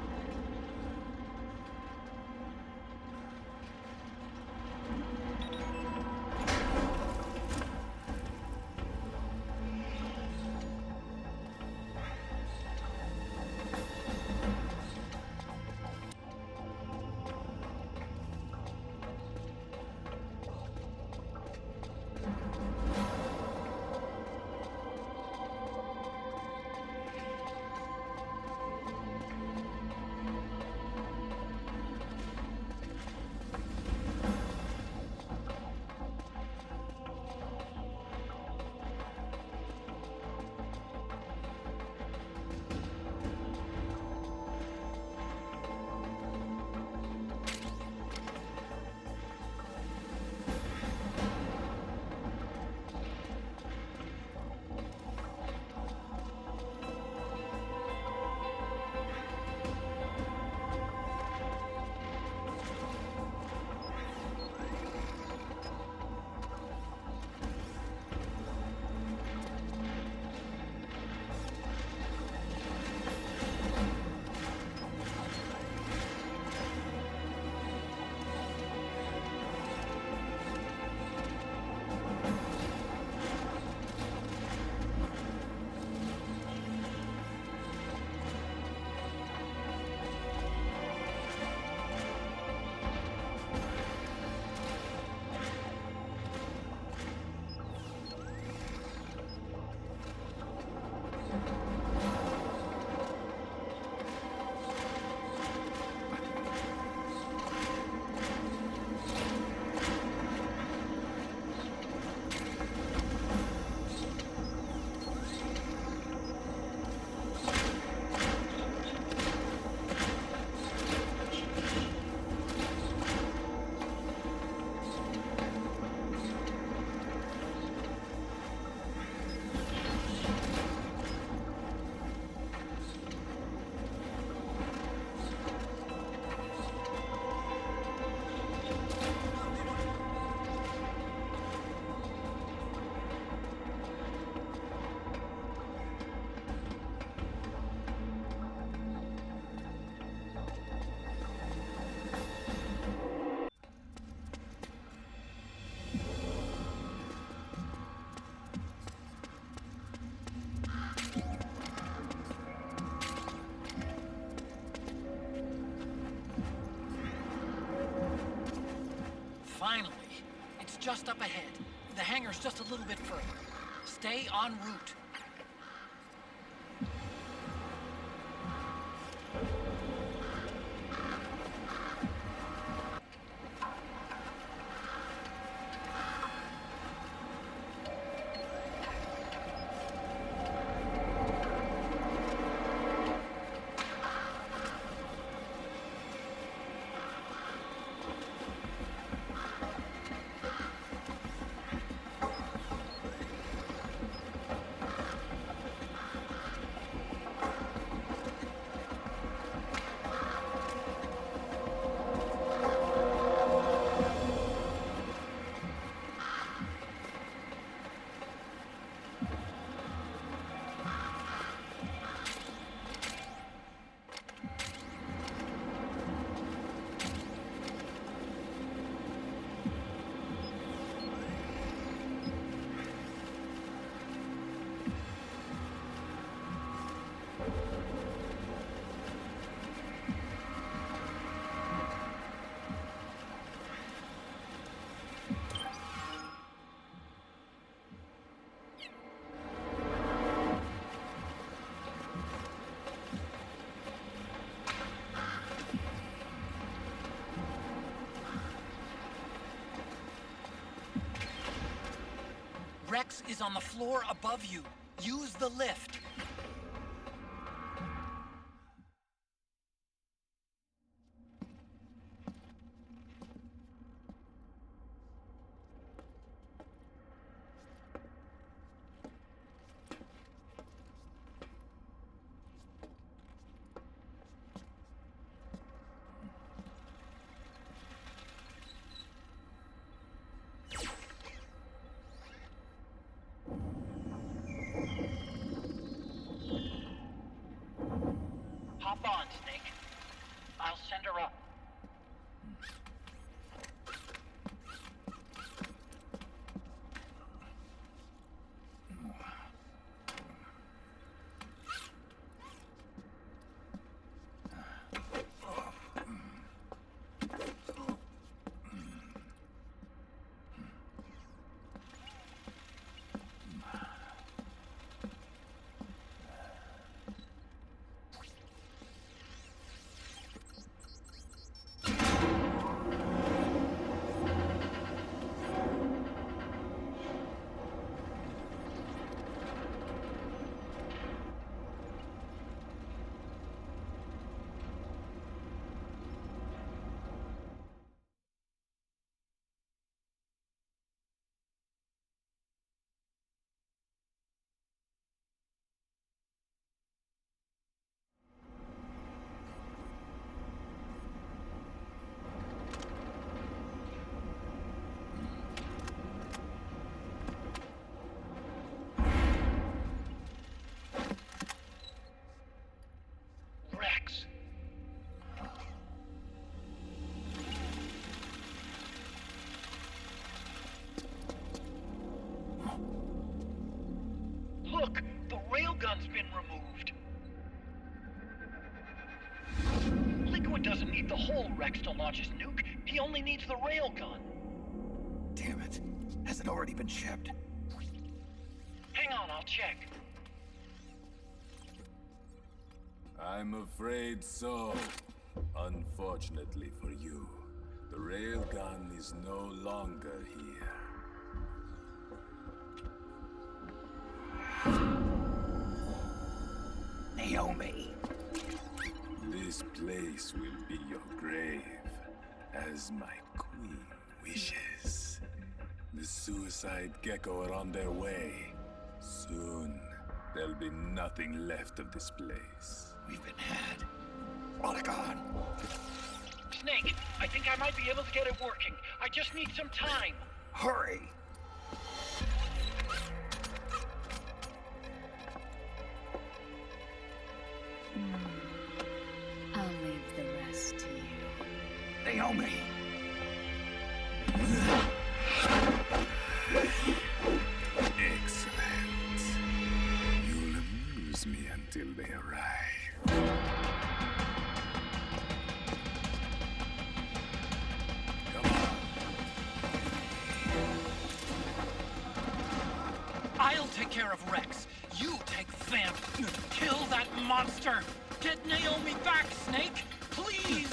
Finally. It's just up ahead. The hangar's just a little bit further. Stay en route. Rex is on the floor above you. Use the lift. Hop on, Snake. I'll send her up. Rex. Look, the railgun's been removed. Liquid doesn't need the whole Rex to launch his nuke. He only needs the railgun. Damn it. Has it already been shipped? Hang on, I'll check. I'm afraid so. Unfortunately for you, the railgun is no longer here. Naomi. This place will be your grave, as my queen wishes. The suicide gecko are on their way. Soon, there'll be nothing left of this place. We've been had. Rodigon! Snake, I think I might be able to get it working. I just need some time. Hurry! I'll leave the rest to you. Naomi! Excellent. You'll amuse me until they arrive. Come on. care of Rex. You take Vamp. Kill that monster. Get Naomi back, Snake. Please.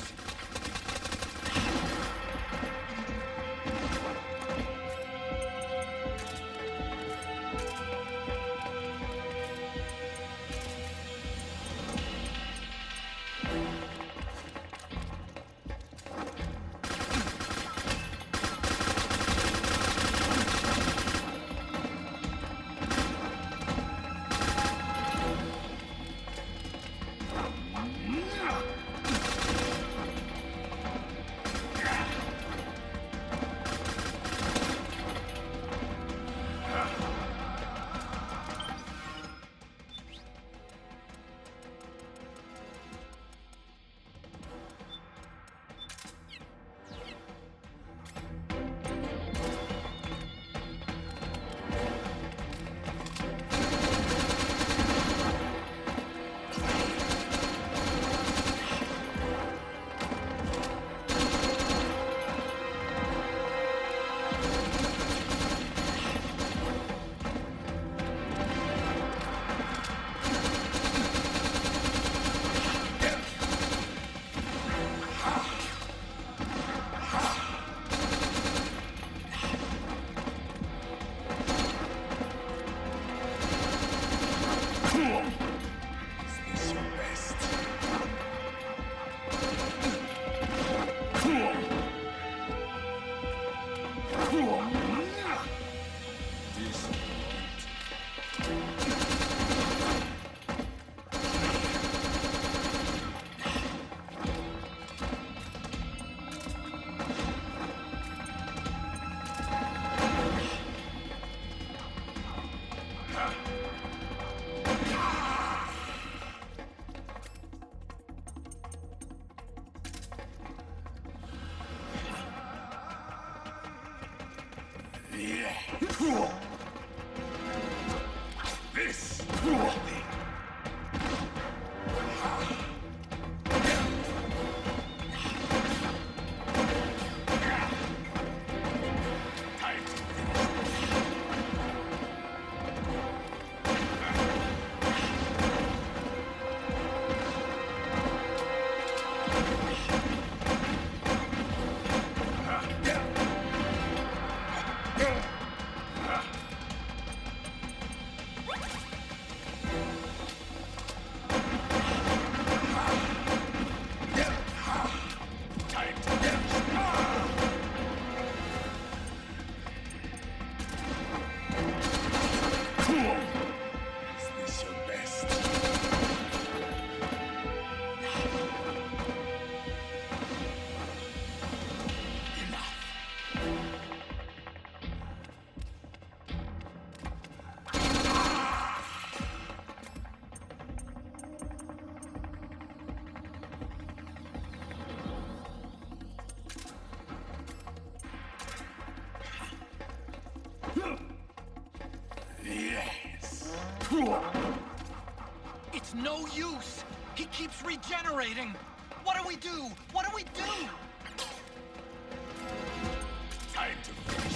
This. It's no use. He keeps regenerating. What do we do? What do we do? Time to finish.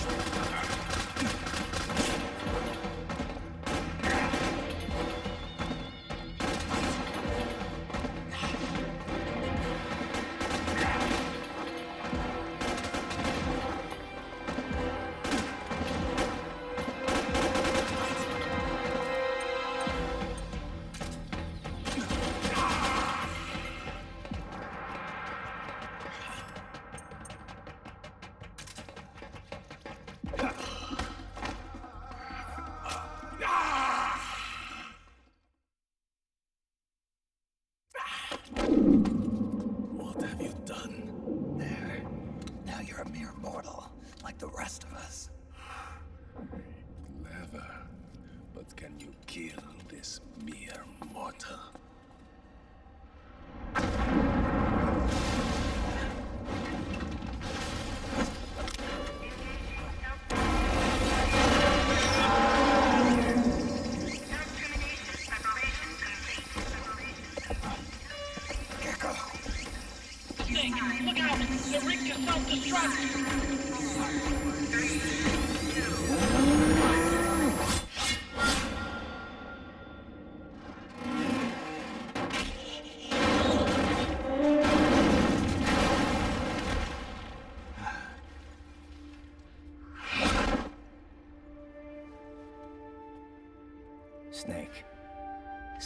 What have you done? There. Now you're a mere mortal, like the rest of us. Clever. But can you kill this mere mortal? Snake, look out! The rig to self-destruct!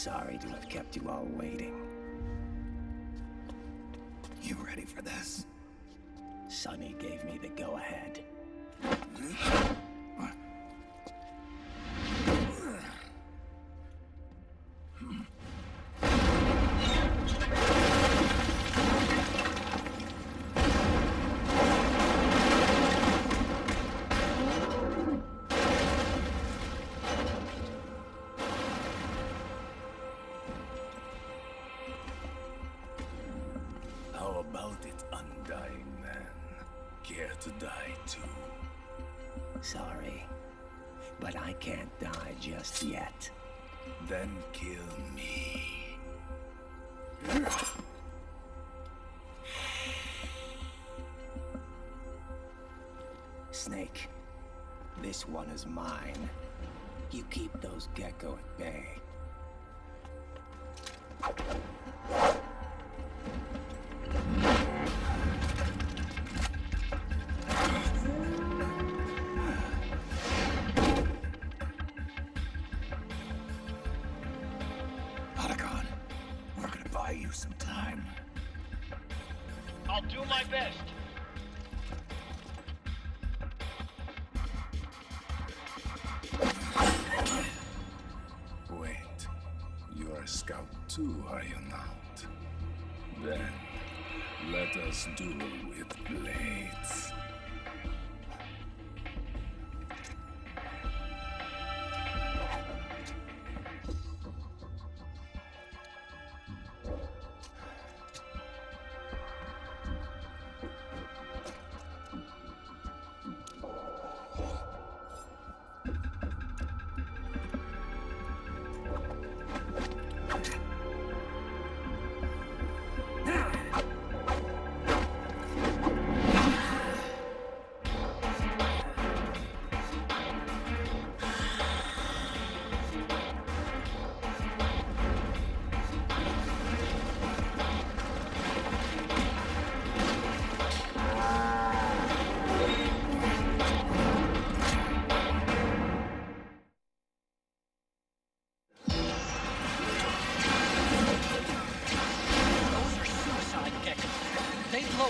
Sorry to have kept you all waiting. You ready for this? Sonny gave me the go-ahead. How about it, undying man? Care to die too? Sorry, but I can't die just yet. Then kill me. Snake, this one is mine. You keep those gecko at bay. Otacon, we're gonna buy you some time. I'll do my best. Wait, you're a scout too, are you not? Then, let us duel with blades.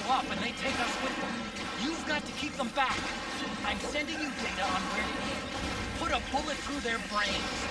Up and they take us with them. You've got to keep them back. I'm sending you data on where to aim. Put a bullet through their brains.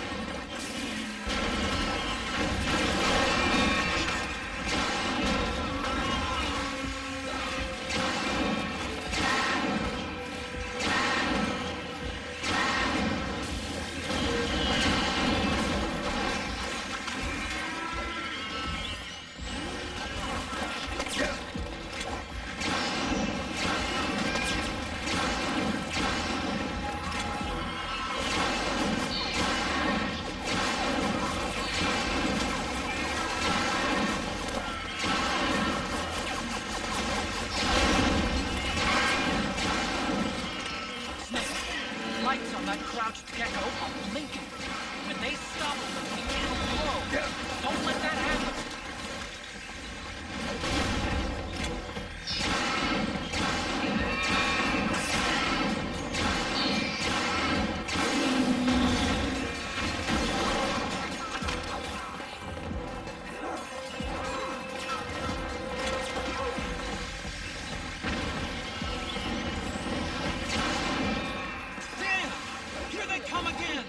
Come again!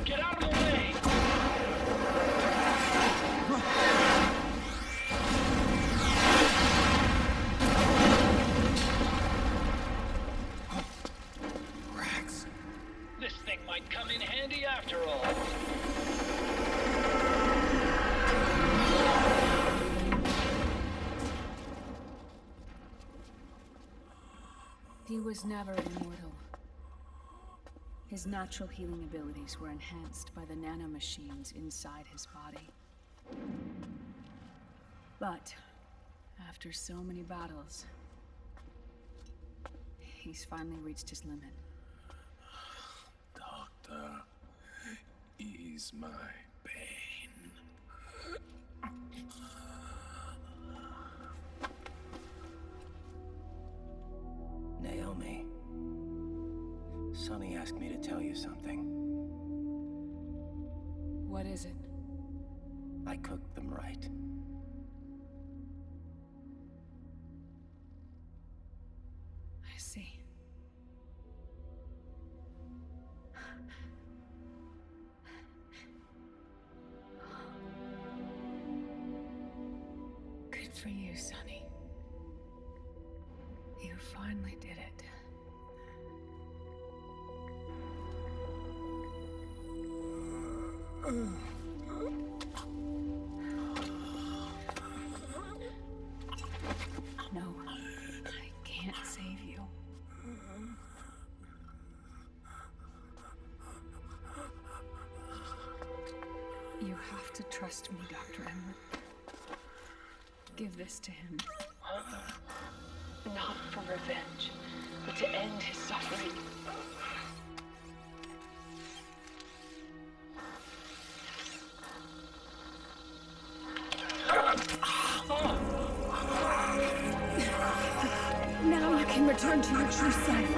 Get out of the way! Rex. This thing might come in handy after all. He was never immortal. His natural healing abilities were enhanced by the nanomachines inside his body. But after so many battles, he's finally reached his limit. Doctor, ease my pain. Naomi, Sonny asked me to tell you something. What is it? I cooked them right. I see. Good for you, Sonny. You finally did it. No, I can't save you. You have to trust me, Dr. Emmer. Give this to him. Not for revenge, but to end his suffering. Now you can return to your true self.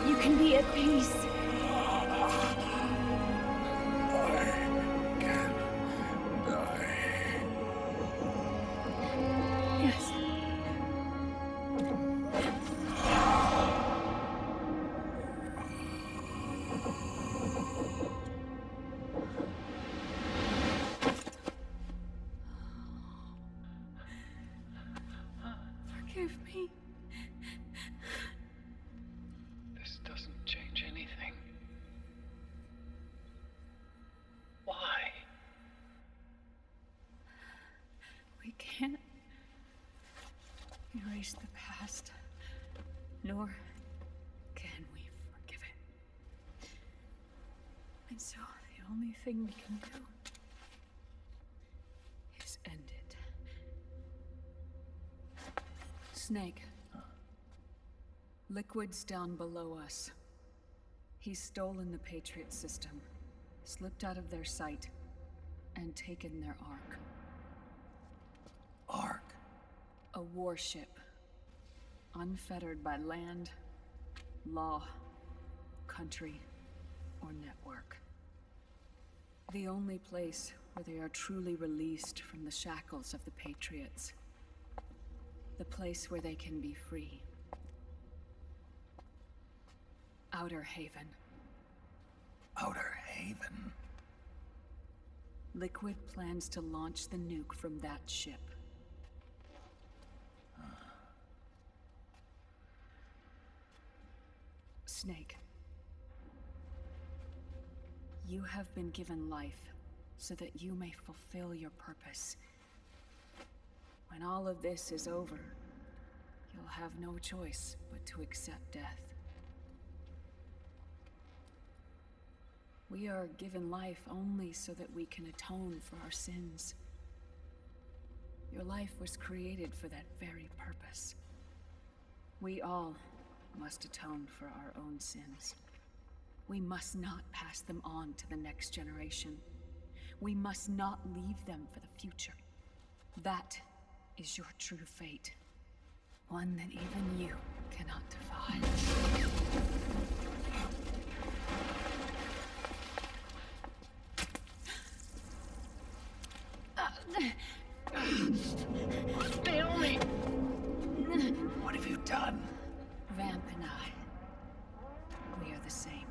You can be at peace. Yes. Forgive me. This doesn't change anything. Why? We can't erase the past, nor can we forgive it. And so the only thing we can do is end it. Snake. Liquid's down below us. He's stolen the Patriot system, slipped out of their sight, and taken their Ark. Ark? A warship. Unfettered by land, law, country, or network. The only place where they are truly released from the shackles of the Patriots. The place where they can be free. Outer Haven. Outer Haven? Liquid plans to launch the nuke from that ship. Snake. You have been given life so that you may fulfill your purpose. When all of this is over, you'll have no choice but to accept death. We are given life only so that we can atone for our sins. Your life was created for that very purpose. We all must atone for our own sins. We must not pass them on to the next generation. We must not leave them for the future. That is your true fate. One that even you cannot defy. Naomi! What have you done? Vamp and I, we are the same.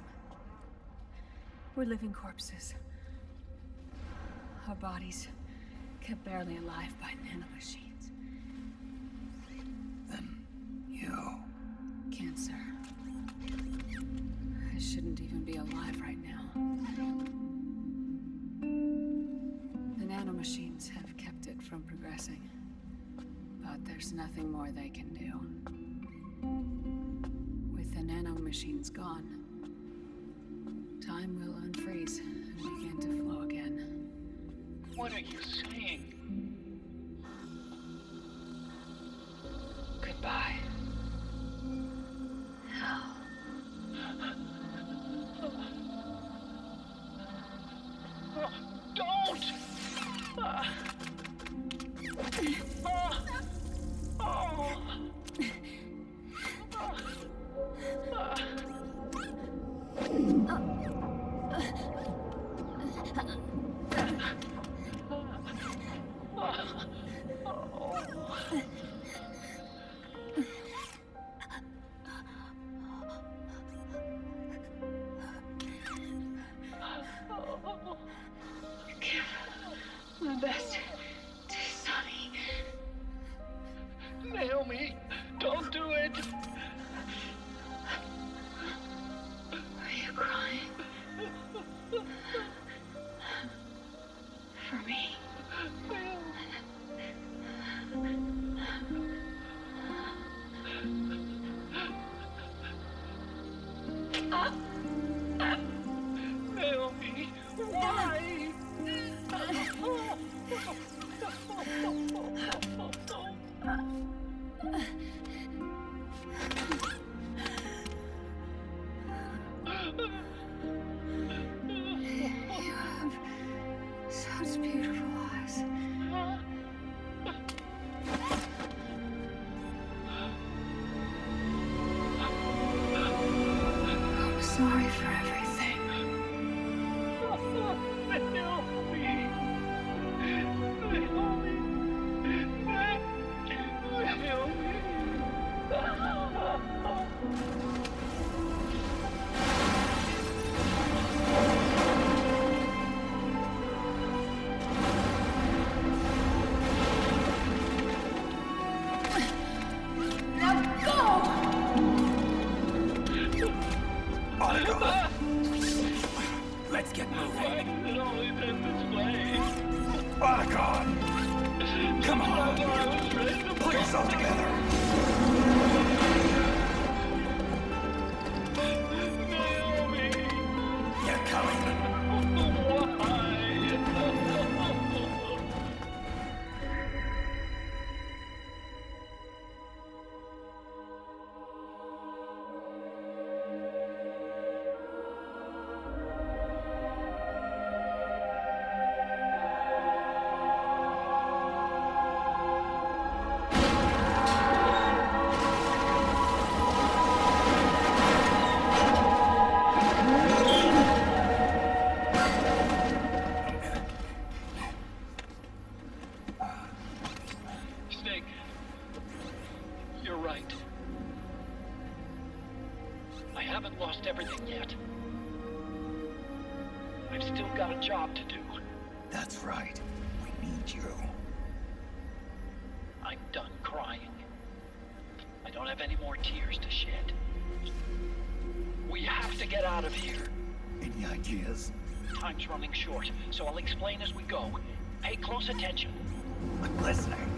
We're living corpses. Our bodies kept barely alive by nanomachines. Then you... Cancer. I shouldn't even be alive right now. The nanomachines have kept it from progressing. But there's nothing more they can do. With the nanomachines gone, time will unfreeze and begin to flow again. What are you saying? Goodbye. How? Don't! My best to Sonny. Naomi, don't do it! Are you crying? For me? Naomi, why? You have such beautiful eyes. I'm sorry for everything. Let's get moving. Why does it always end this way? Otacon! Come on! Pull yourself together! Naomi! You're coming! Snake, you're right. I haven't lost everything yet. I've still got a job to do. That's right. We need you. I'm done crying. I don't have any more tears to shed. We have to get out of here. Any ideas? Time's running short, so I'll explain as we go. Pay close attention. I'm listening.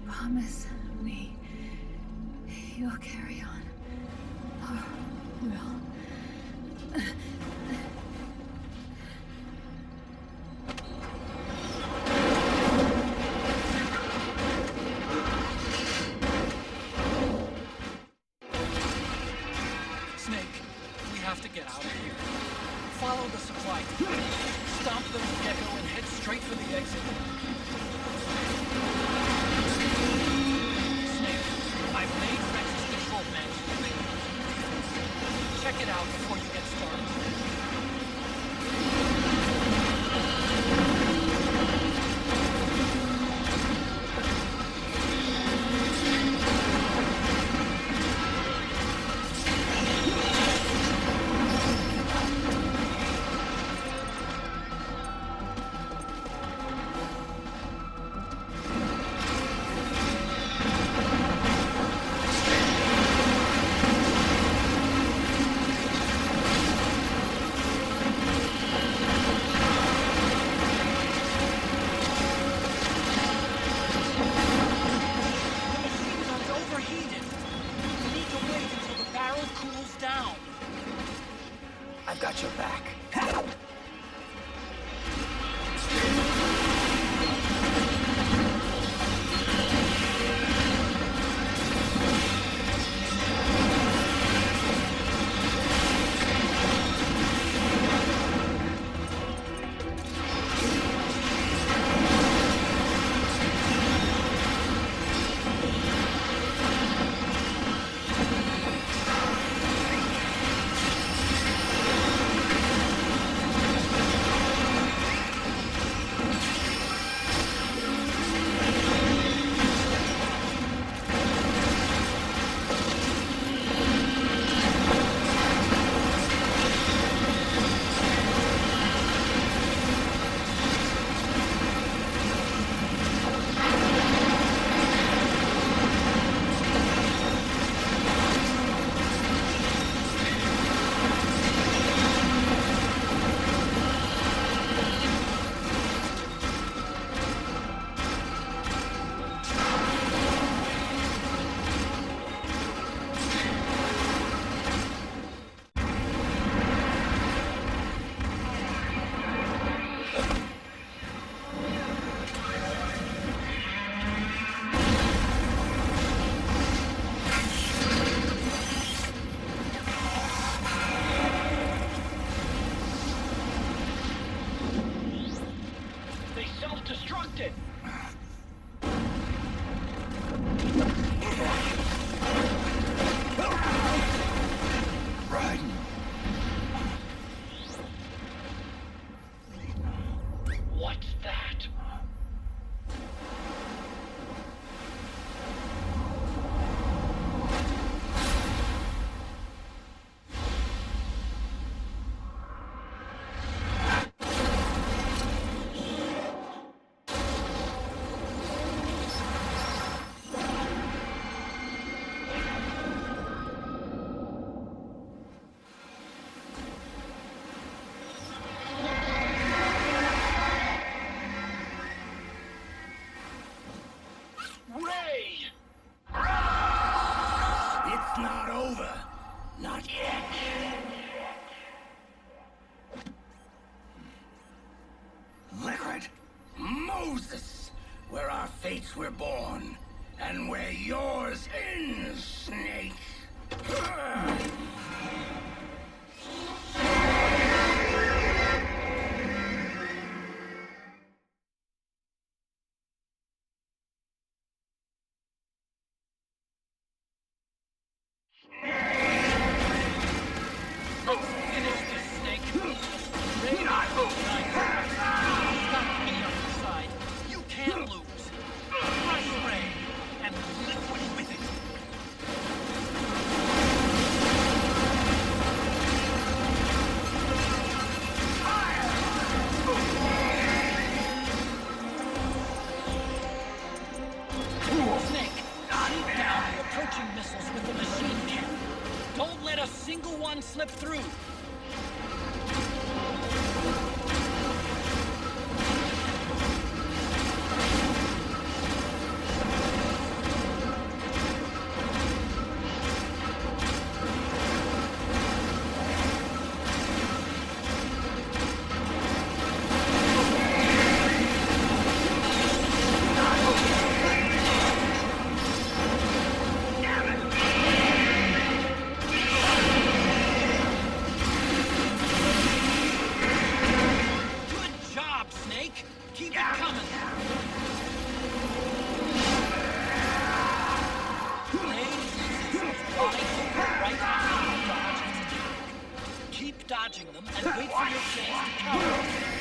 Promise me you'll carry on. Or will. Stomp those gecko and head straight for the exit. Snake, I've made Rex's control manual available. Check it out before you get started. I've got your back. Self-destructed! Right. What's that? It's not over. Not yet. Liquid. Moses. Where our fates were born. And where yours ends, Snake. Let's finish this, Snake. Ready? Not me on your side. You can't lose. Fresh ray, and liquid with it. Snake, shoot down the approaching missiles with the machine gun. Don't let a single one slip through. Coming! Keep dodging them and wait for your chance to counter.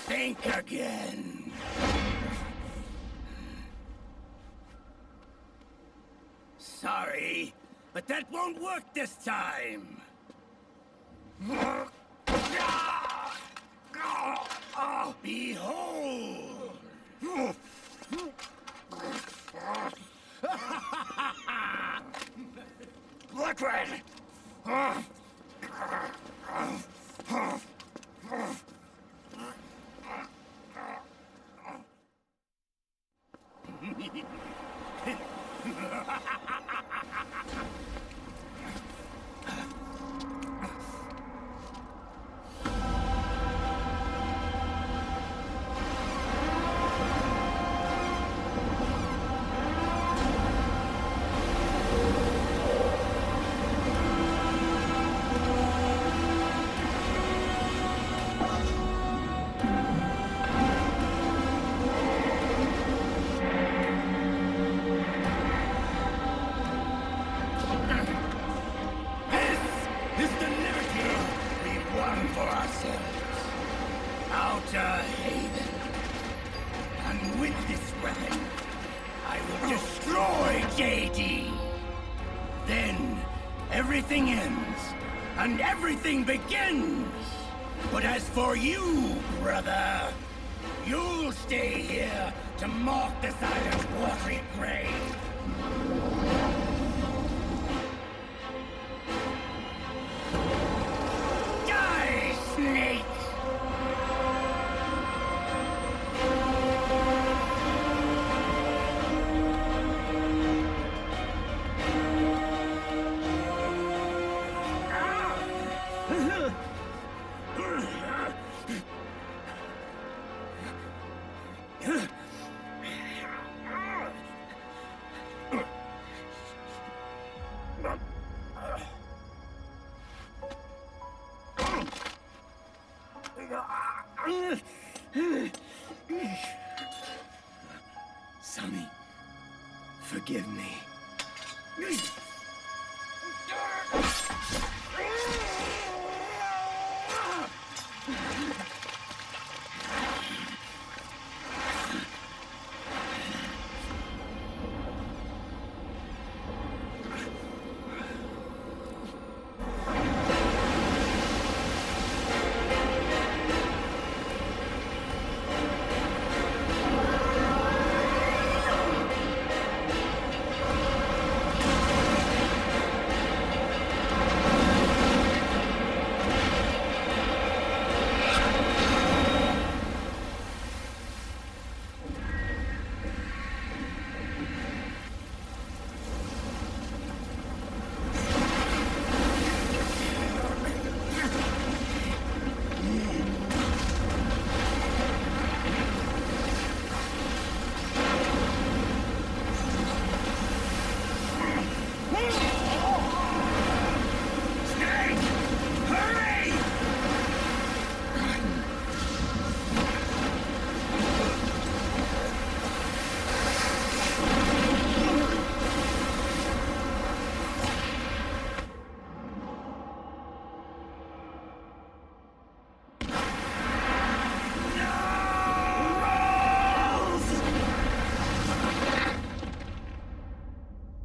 Think again. Sorry, but that won't work this time. Behold! Black Red! yourselves. Outer Haven. And with this weapon, I will destroy JD. Then, everything ends, and everything begins. But as for you, brother, you'll stay here to mark the silent watery grave. Die, snake! Sonny, forgive me.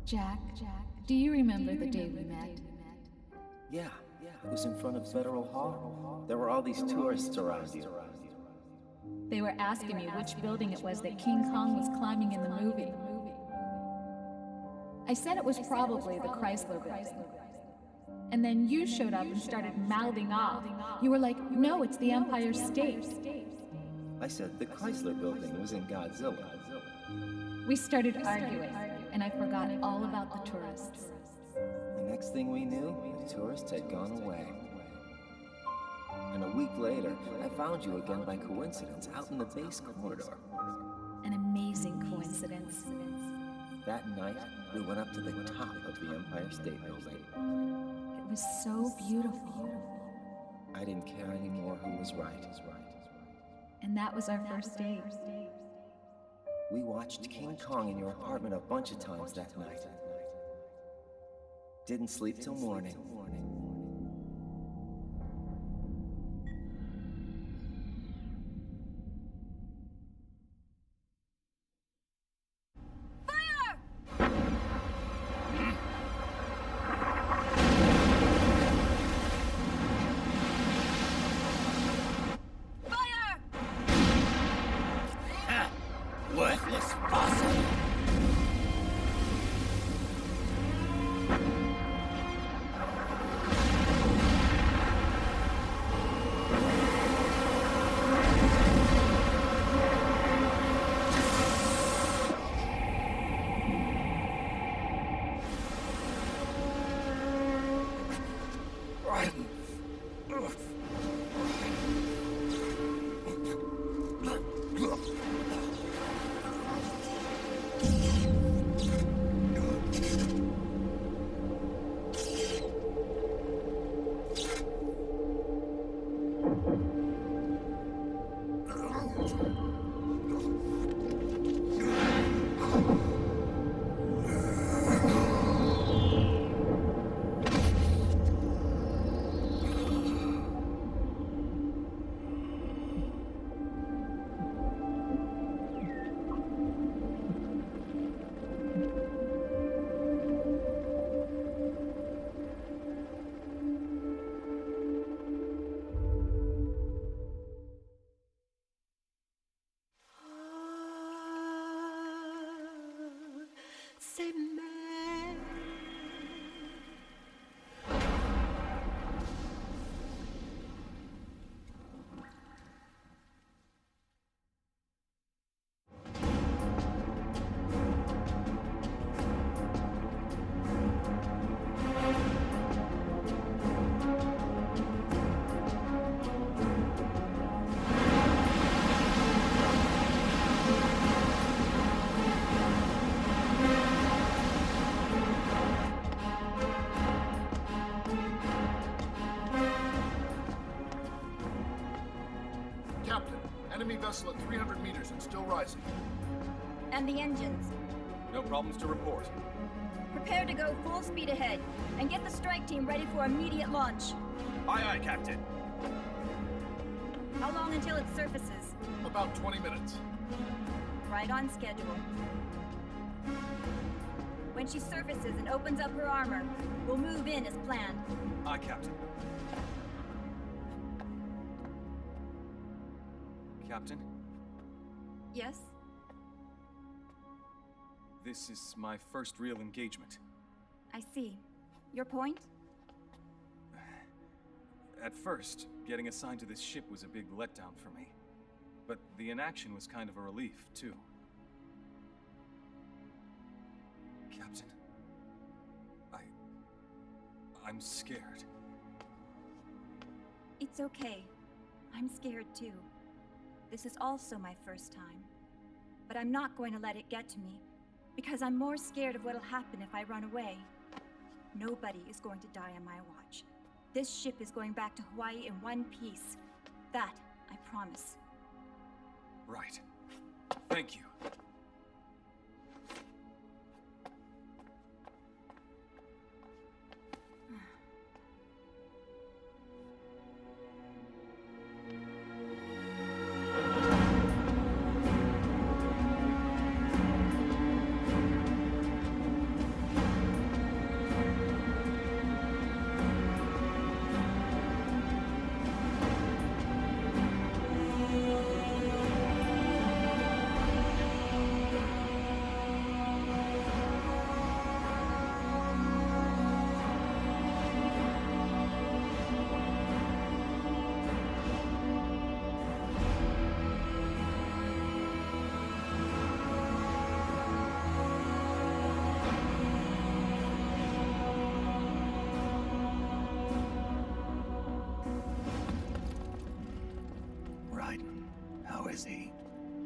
Jack, do you remember the day we met? Yeah, it was in front of Federal Hall. There were all these tourists around you. They were asking me which building it was that King Kong was climbing in the movie. I said it was probably the Chrysler building. And then you showed up and started mouthing off. You were like, no, it's the Empire State. I said the Chrysler building was in Godzilla. We started arguing, and I forgot all about the tourists. The next thing we knew, the tourists had gone away. And a week later, I found you again by coincidence out in the base corridor. An amazing coincidence. That night, we went up to the top of the Empire State Building. It was so beautiful. I didn't care anymore who was right. And that was our first date. We watched King Kong in your apartment a bunch of times that night. Didn't sleep till morning. Worthless fossil! Enemy vessel at 300 meters and still rising. And the engines. No problems to report. Prepare to go full speed ahead, and get the strike team ready for immediate launch. Aye, aye, Captain. How long until it surfaces? About 20 minutes. Right on schedule. When she surfaces and opens up her armor, we'll move in as planned. Aye, Captain. Captain? Yes? This is my first real engagement. I see. Your point? At first, getting assigned to this ship was a big letdown for me. But the inaction was kind of a relief, too. Captain, I'm scared. It's okay. I'm scared too. This is also my first time. But I'm not going to let it get to me, because I'm more scared of what'll happen if I run away. Nobody is going to die on my watch. This ship is going back to Hawaii in one piece. That, I promise. Right. Thank you.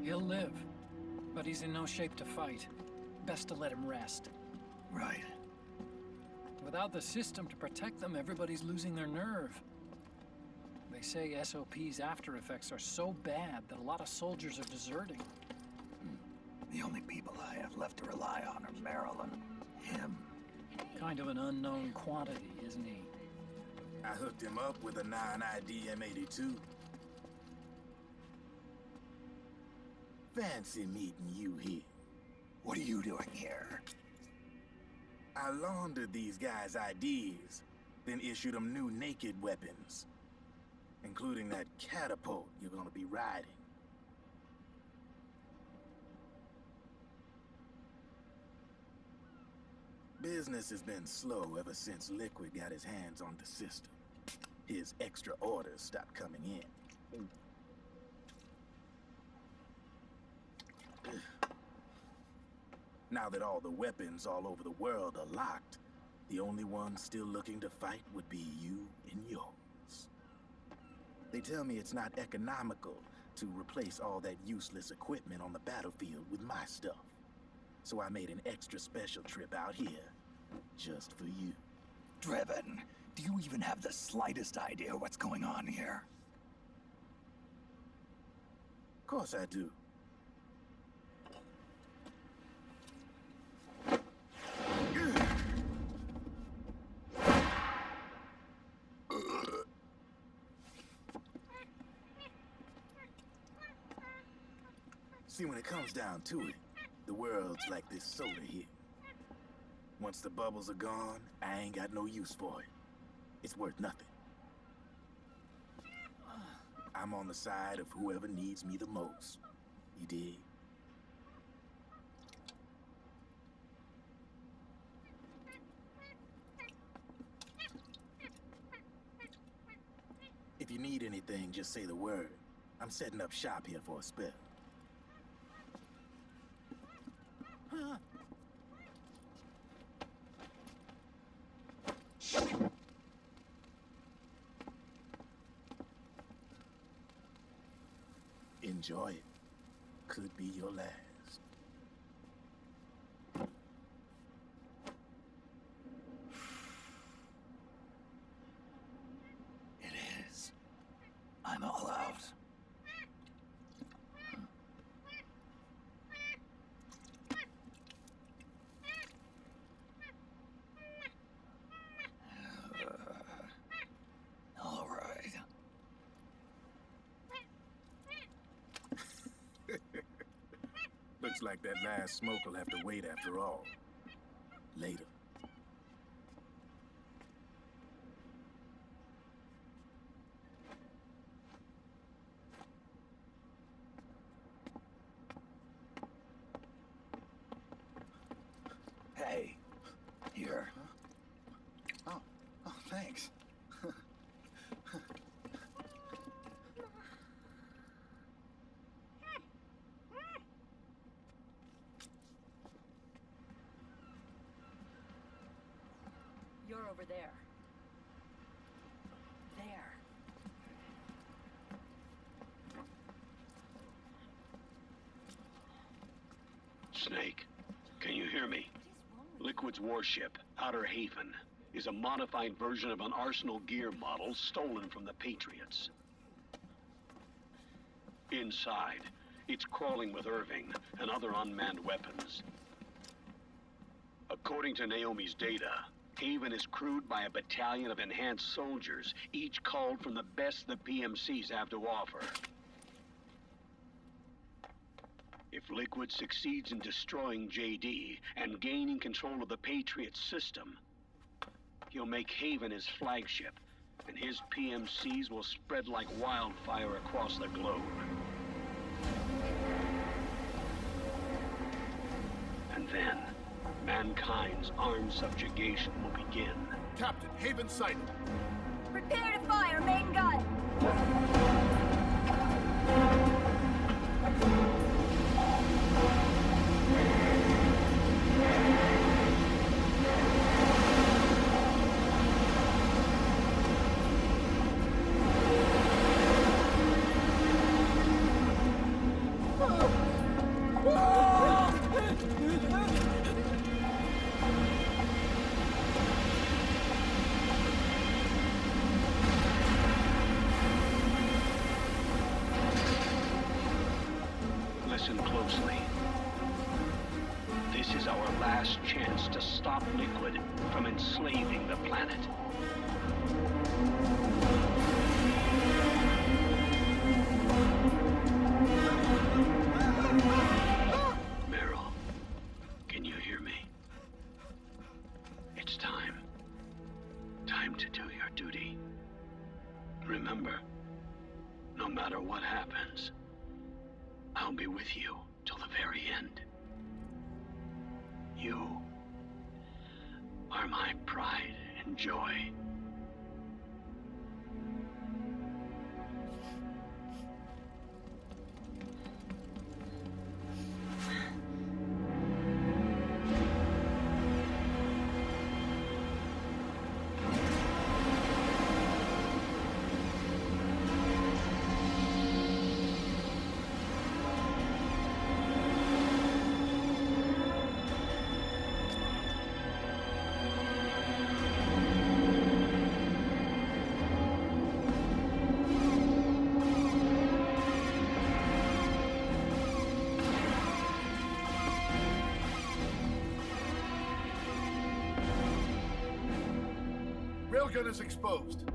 He'll live, but he's in no shape to fight. Best to let him rest. Right. Without the system to protect them, everybody's losing their nerve. They say SOP's after effects are so bad that a lot of soldiers are deserting. The only people I have left to rely on are Marilyn, him. Kind of an unknown quantity, isn't he? I hooked him up with a non-ID M82. Fancy meeting you here. What are you doing here? I laundered these guys' IDs, then issued them new naked weapons, including that catapult you're gonna be riding. Business has been slow ever since Liquid got his hands on the system. His extra orders stopped coming in. Now that all the weapons all over the world are locked, the only ones still looking to fight would be you and yours. They tell me it's not economical to replace all that useless equipment on the battlefield with my stuff. So I made an extra special trip out here, just for you. Driven, do you even have the slightest idea what's going on here? Of course I do. See, when it comes down to it, the world's like this soda here. Once the bubbles are gone, I ain't got no use for it. It's worth nothing. I'm on the side of whoever needs me the most. You dig? If you need anything, just say the word. I'm setting up shop here for a spell. Enjoy it. Could be your last. It is. I'm all out. like that last smoke will have to wait after all. Later. Hey. Here. Oh, thanks. You're over there. There. Snake, can you hear me? Liquid's warship, Outer Haven, is a modified version of an Arsenal gear model stolen from the Patriots. Inside, it's crawling with Irving and other unmanned weapons. According to Naomi's data, Haven is crewed by a battalion of enhanced soldiers, each culled from the best the PMCs have to offer. If Liquid succeeds in destroying JD and gaining control of the Patriots system, he'll make Haven his flagship, and his PMCs will spread like wildfire across the globe. And then, mankind's armed subjugation will begin. Captain, Haven sighted. Prepare to fire, main gun! Listen closely. This is our last chance to stop Liquid from enslaving the planet. Meryl, can you hear me? It's time. Time to do your duty. Remember, no matter what happens, I'll be with you till the very end. You are my pride and joy. Railgun is exposed.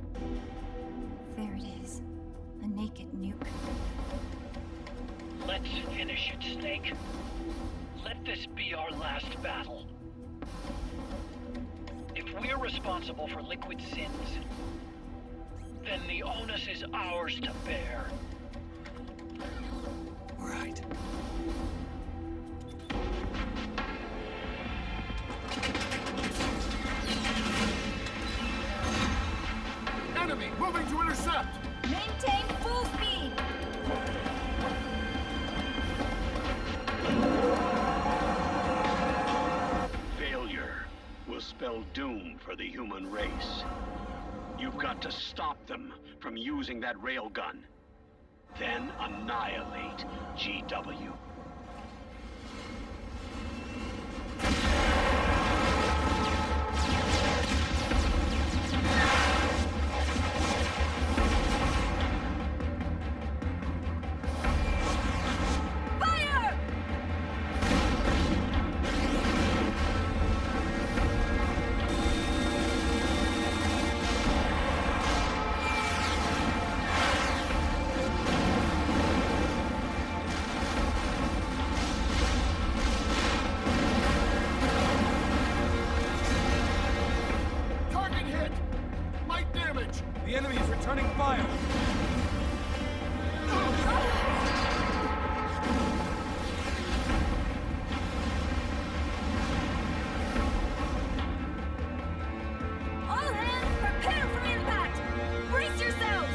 There it is. A naked nuke. Let's finish it, Snake. Let this be our last battle. If we're responsible for Liquid's sins, then the onus is ours to bear. Right. Enemy moving to intercept! Maintain full speed! Failure will spell doom for the human race. You've got to stop them from using that railgun. Then annihilate GW. The enemy is returning fire! All hands, prepare for impact! Brace yourselves!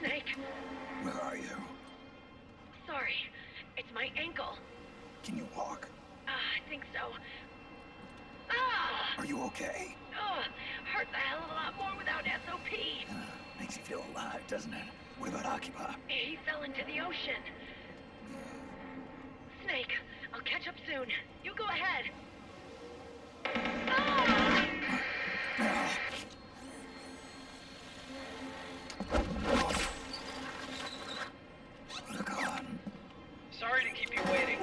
Snake, Where are you? sorry. It's my ankle. Can you walk? I think so. Ah! Are you okay? Hurts a hell of a lot more without SOP. Makes you feel alive, doesn't it? What about Occupy? He fell into the ocean. Snake, I'll catch up soon. You go ahead. Sorry to keep you waiting.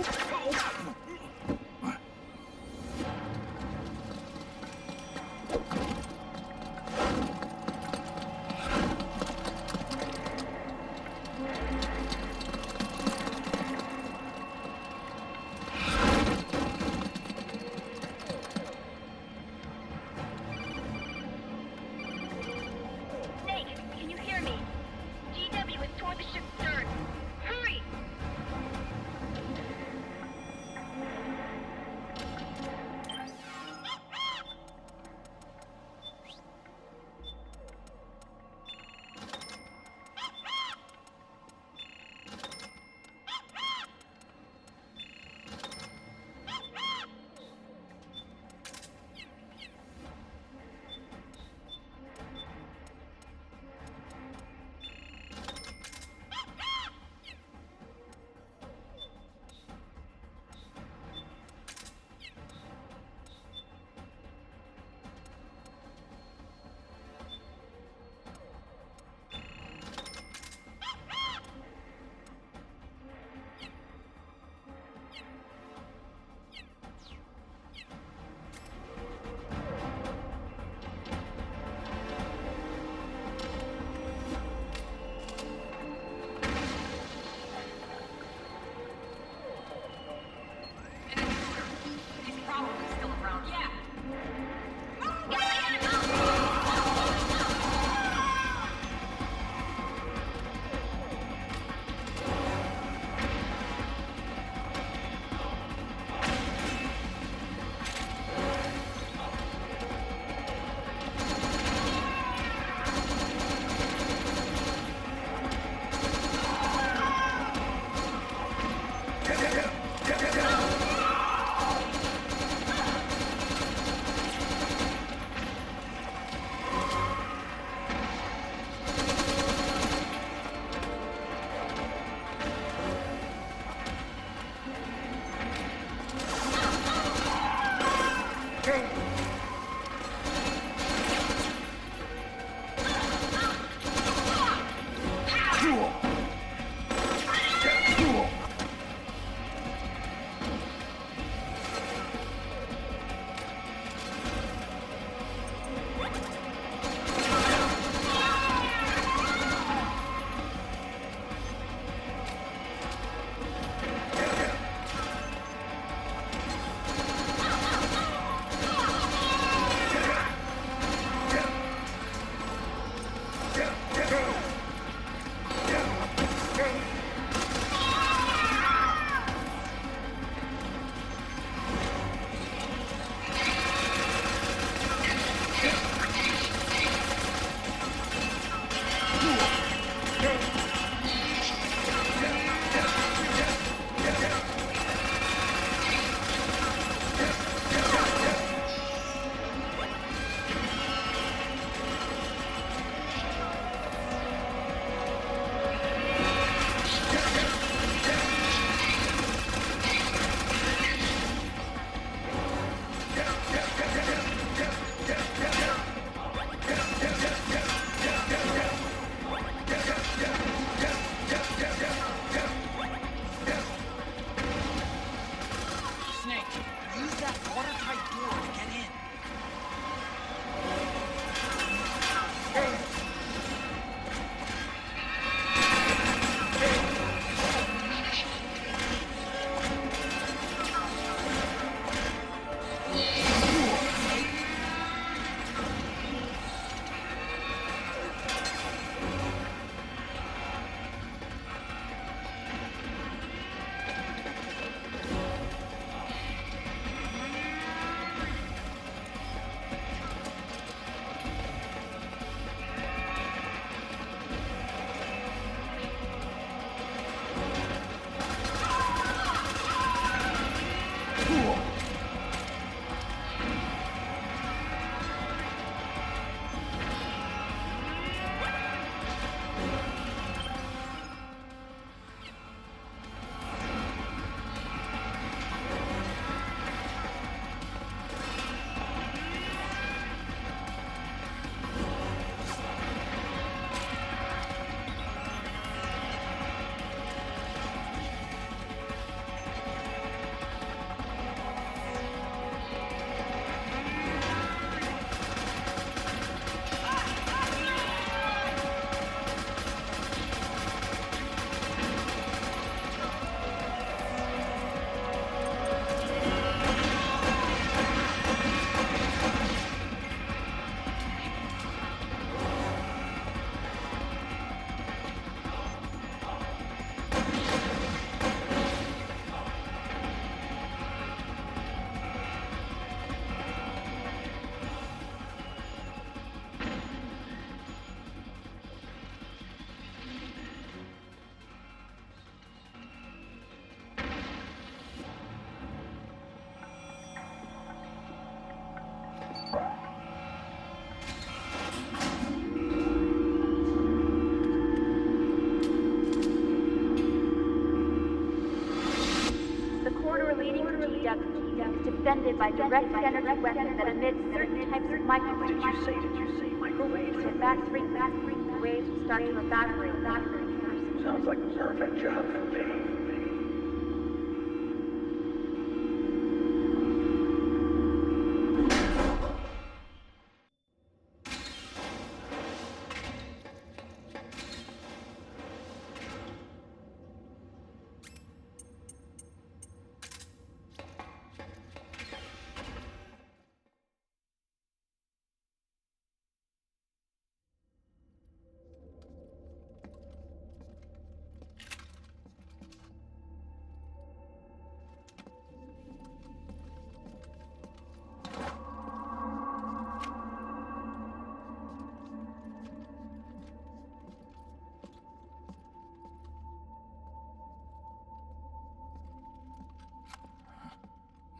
extended by direct energy weapons that emit certain types of microwaves. Did you say microwaves? If that frequency, the waves will start to evaporate. Sounds like the perfect job for me.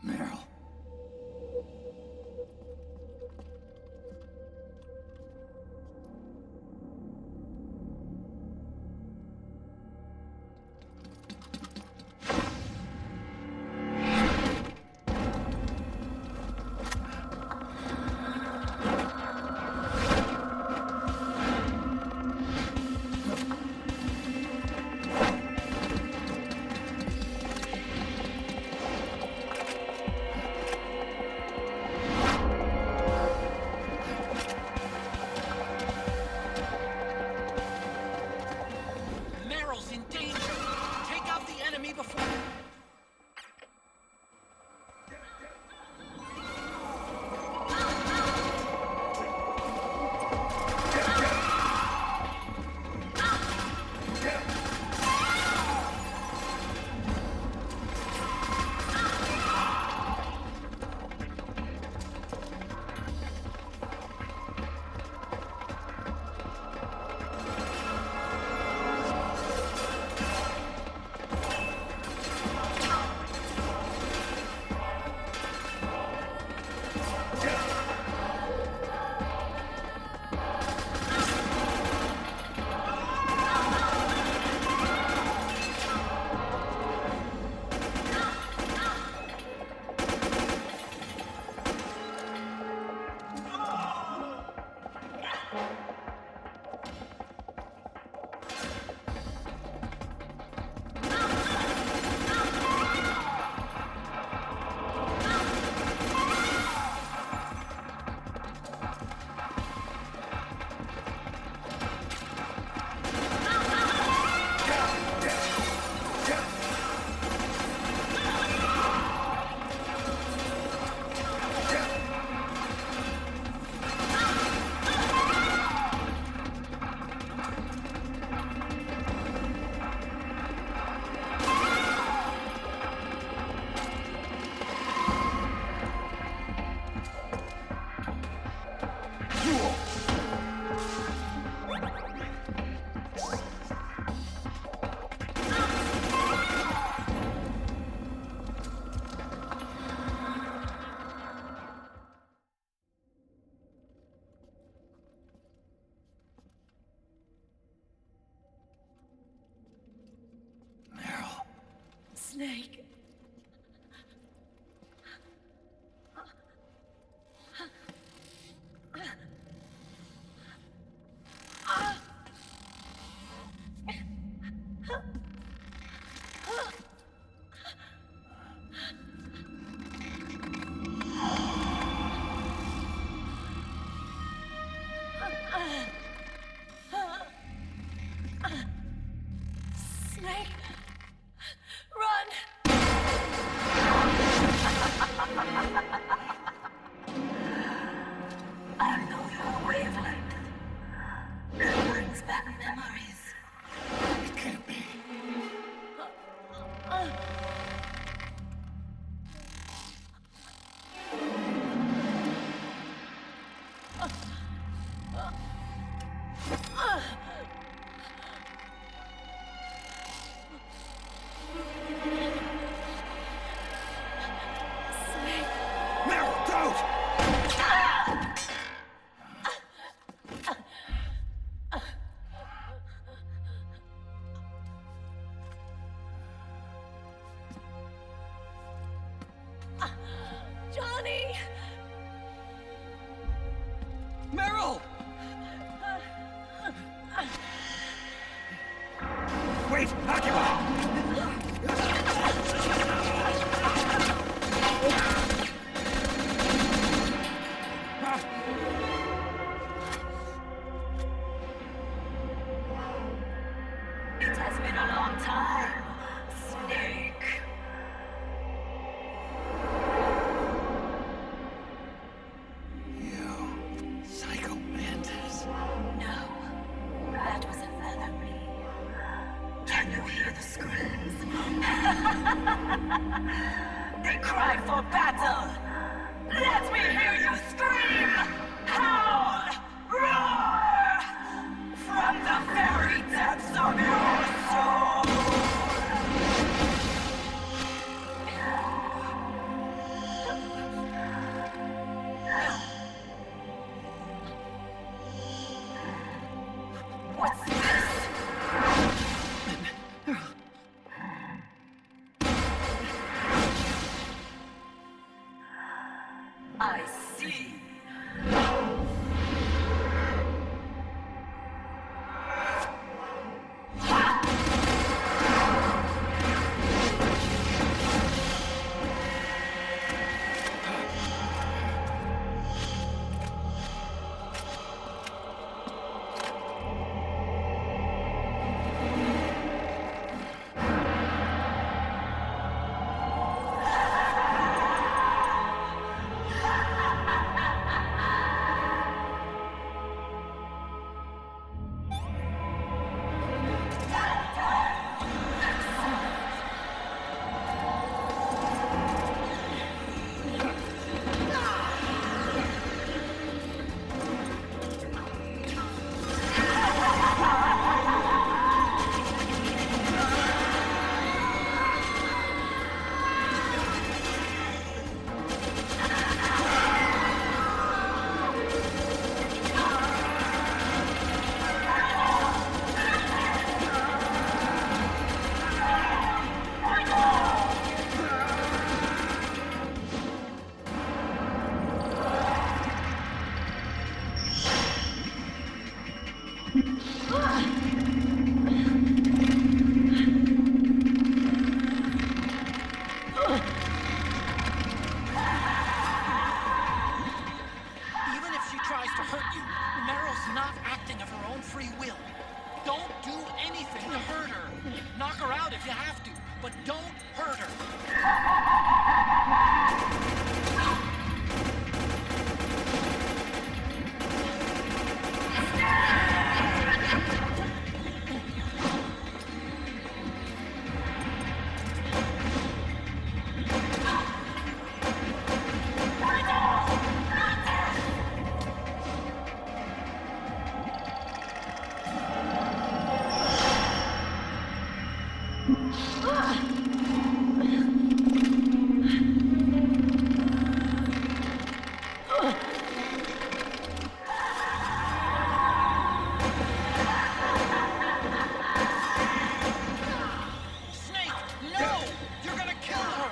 Meryl. Meryl's in danger! Take out the enemy before... Snake. Snake. Run! I know your wavelength. It brings back memories. It can't be. Meryl, don't! Wait! It has been a long time, Snake. You psycho mantis. No, that was another me. Can you hear the screams? They cry for battle. Let me hear you scream! Howl! Roar! From the very depths of your soul! What's this? I see. Even if she tries to hurt you, Meryl's not acting of her own free will. Don't do anything to hurt her. Knock her out if you have to, but don't hurt her. Snake, no! You're gonna kill her!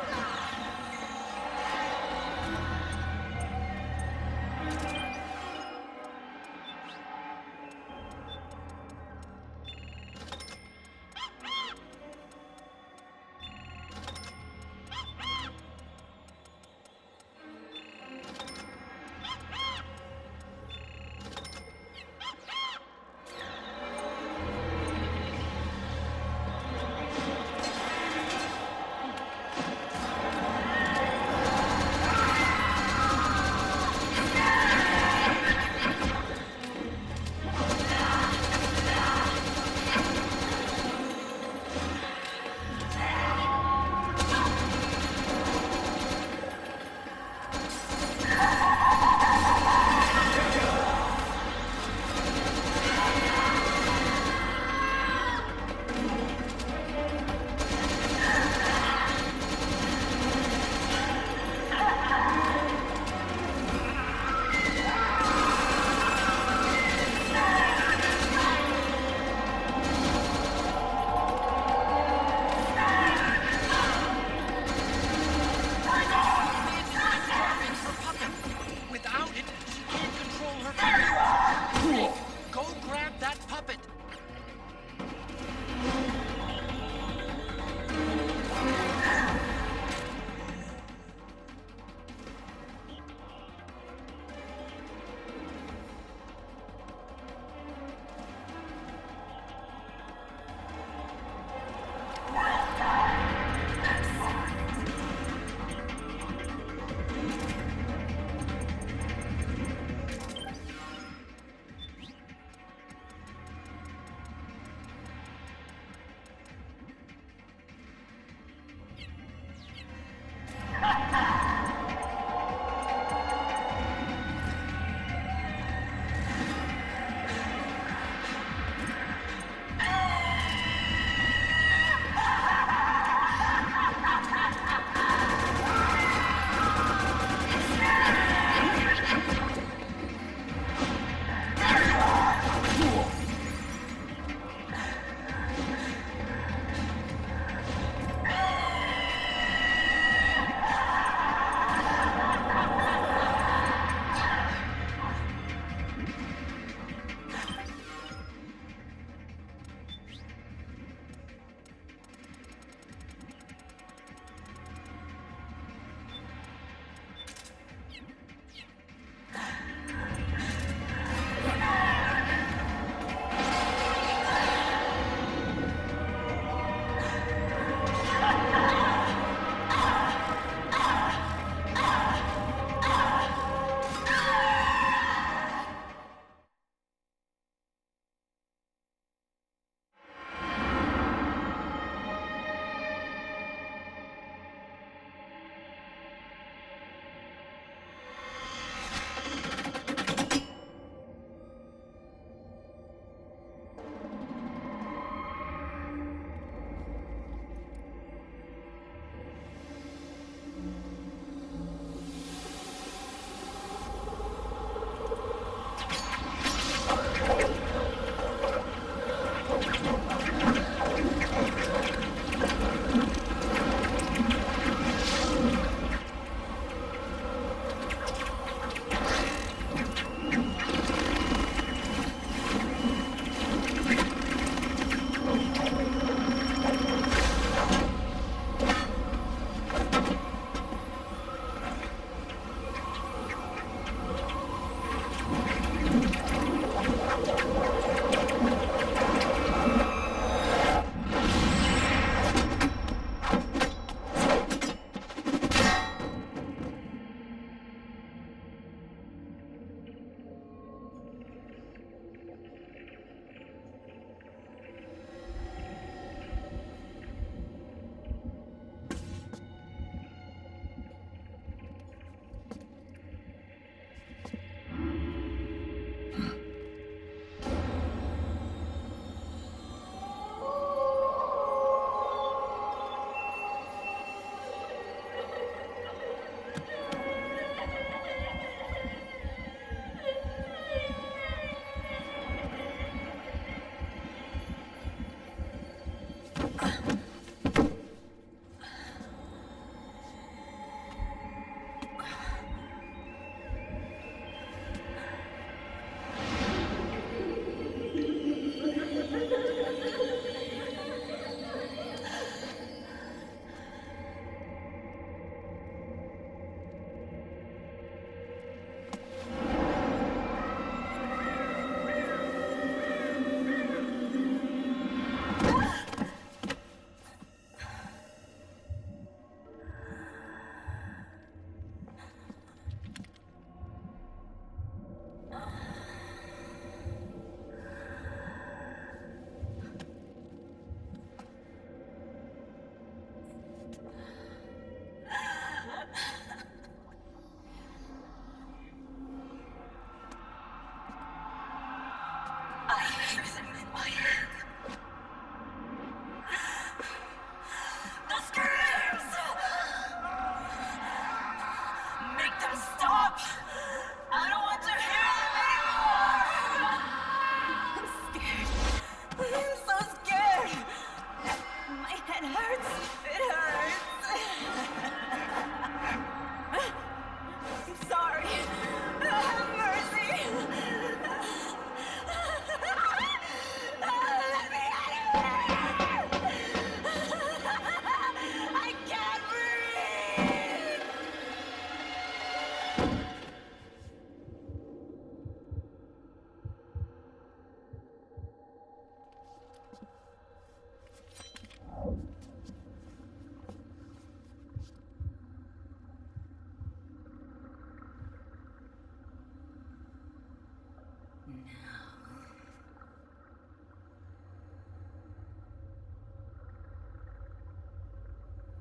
I can't breathe!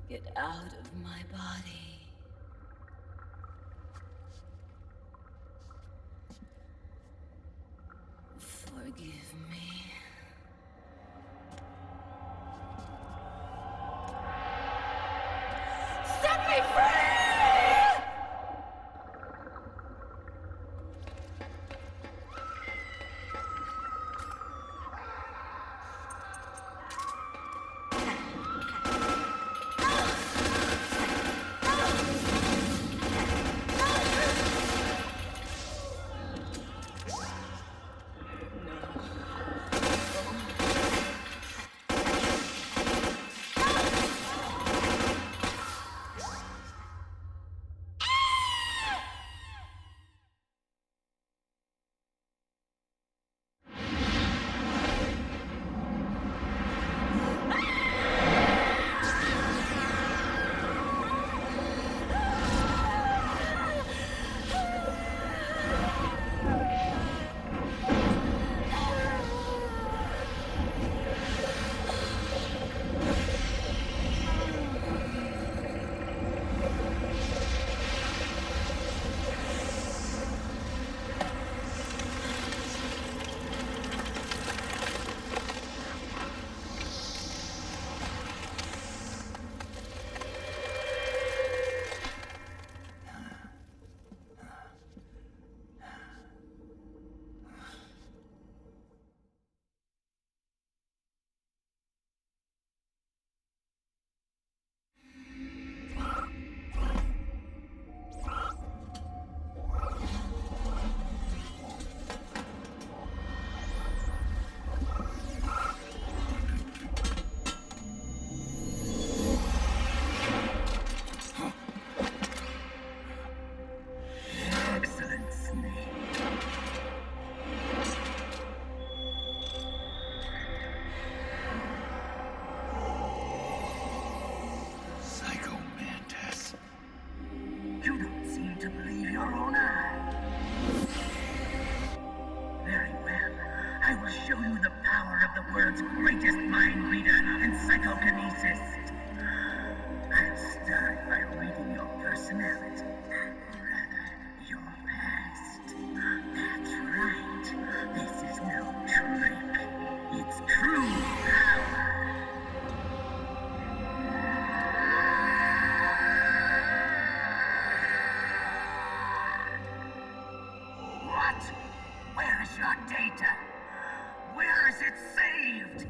Get out of my body. Forgive me. Set me free! You don't seem to believe your own eyes. Very well. I will show you the power of the world's greatest mind reader and psychokinesis. I'll start by reading your personality. Rather, your past. That's right. This is no trick. It's true power. What? Where is your data? Where is it saved?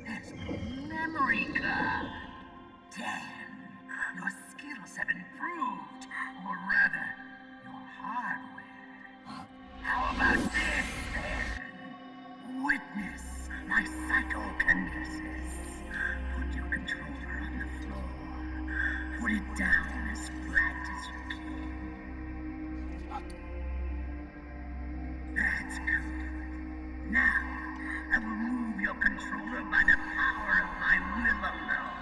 There's no memory card. Damn, your skills have improved. Or rather, your hardware. How about this, then? Witness my psychokinesis. Put your controller on the floor. Put it down as flat as you can. That's good. Now, I will move your controller by the power of my will alone.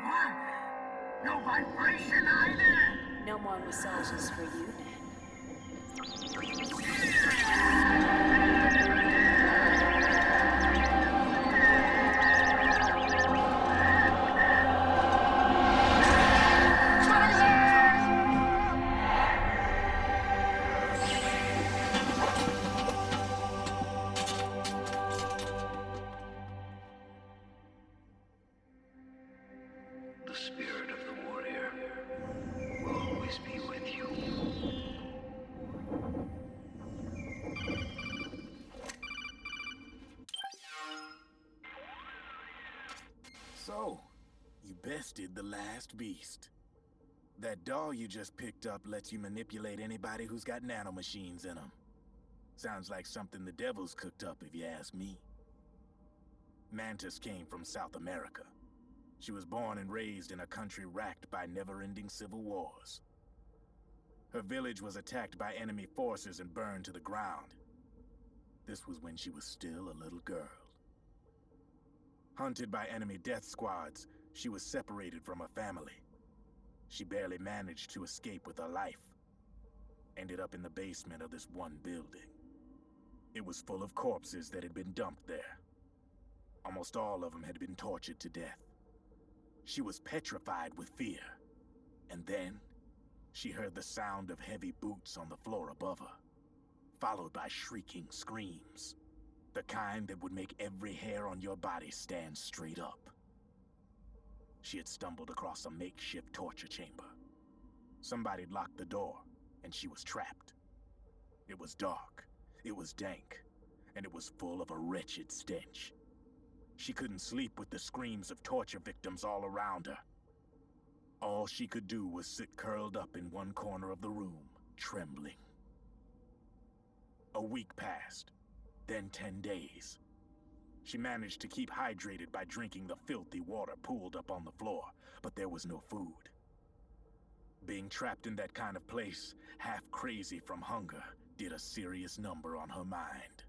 What? No vibration either? No more massages for you then. The spirit of the warrior will always be with you. So, You bested the last beast. That doll you just picked up lets you manipulate anybody who's got nanomachines in them. Sounds like something the devil's cooked up, if you ask me. Mantis came from South America. She was born and raised in a country racked by never-ending civil wars. Her village was attacked by enemy forces and burned to the ground. This was when she was still a little girl. Hunted by enemy death squads, she was separated from her family. She barely managed to escape with her life. Ended up in the basement of this one building. It was full of corpses that had been dumped there. Almost all of them had been tortured to death. She was petrified with fear. And then, she heard the sound of heavy boots on the floor above her, followed by shrieking screams. The kind that would make every hair on your body stand straight up. She had stumbled across a makeshift torture chamber. Somebody'd locked the door, and she was trapped. It was dark, it was dank, and it was full of a wretched stench. She couldn't sleep with the screams of torture victims all around her. All she could do was sit curled up in one corner of the room, trembling. A week passed, then 10 days. She managed to keep hydrated by drinking the filthy water pooled up on the floor, but there was no food. Being trapped in that kind of place, half crazy from hunger, did a serious number on her mind.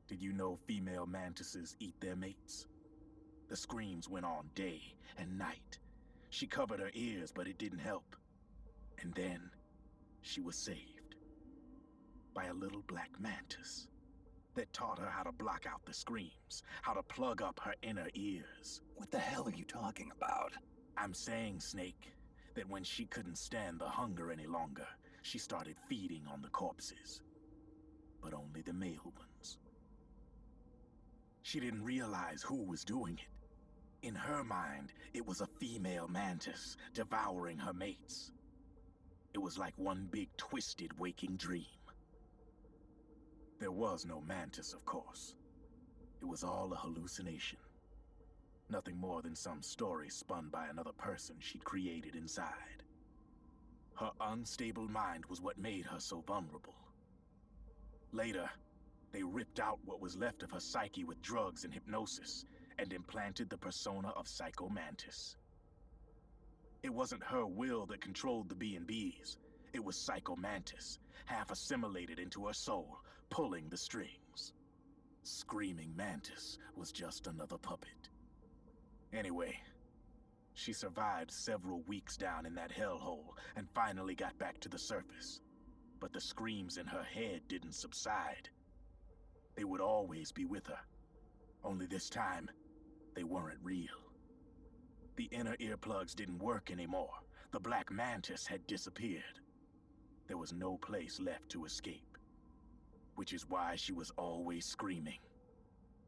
Did you know female mantises eat their mates? The screams went on day and night. She covered her ears, but it didn't help. And then, she was saved. By a little black mantis that taught her how to block out the screams, how to plug up her inner ears. What the hell are you talking about? I'm saying, Snake, that when she couldn't stand the hunger any longer, she started feeding on the corpses. But only the male ones. She didn't realize who was doing it. In her mind, it was a female mantis devouring her mates. It was like one big twisted waking dream. There was no mantis, of course. It was all a hallucination. Nothing more than some story spun by another person she'd created inside. Her unstable mind was what made her so vulnerable. Later, they ripped out what was left of her psyche with drugs and hypnosis, and implanted the persona of Psycho Mantis. It wasn't her will that controlled the B&Bs. It was Psycho Mantis, half assimilated into her soul, pulling the strings. Screaming Mantis was just another puppet. Anyway, she survived several weeks down in that hellhole and finally got back to the surface. But the screams in her head didn't subside. They would always be with her. Only this time, they weren't real. The inner earplugs didn't work anymore. The black mantis had disappeared. There was no place left to escape. Which is why she was always screaming,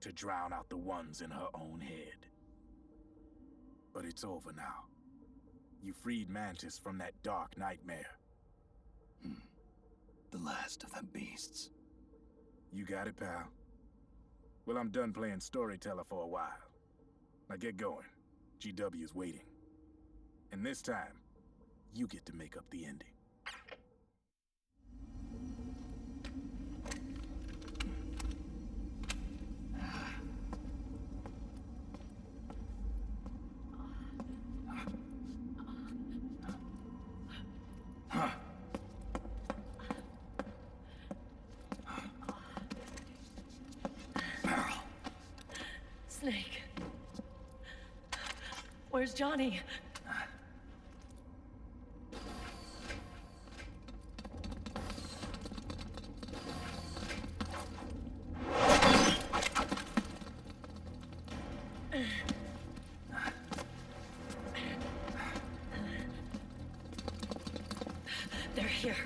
to drown out the ones in her own head. But it's over now. You freed Mantis from that dark nightmare. The last of them beasts. You got it, pal. Well, I'm done playing storyteller for a while. Now get going. GW's waiting. And this time, you get to make up the ending. Snake. Where's Johnny? They're here.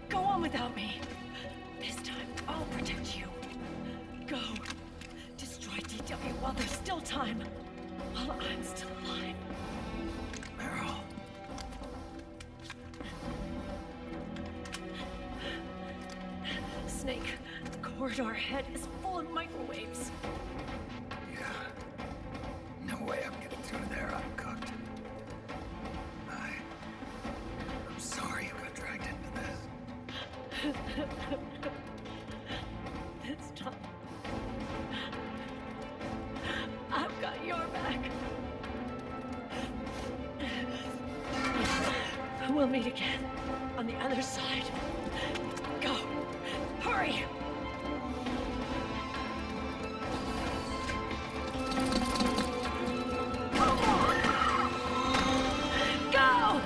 Go on without me. This time, I'll protect you. Go. Destroy DW while there's still time. While I'm still alive. Meryl. Your head is full of microwaves. Yeah. No way I'm getting through there uncooked. I'm sorry you got dragged into this. This time, I've got your back. We'll meet again on the other side. Go! Hurry! Go!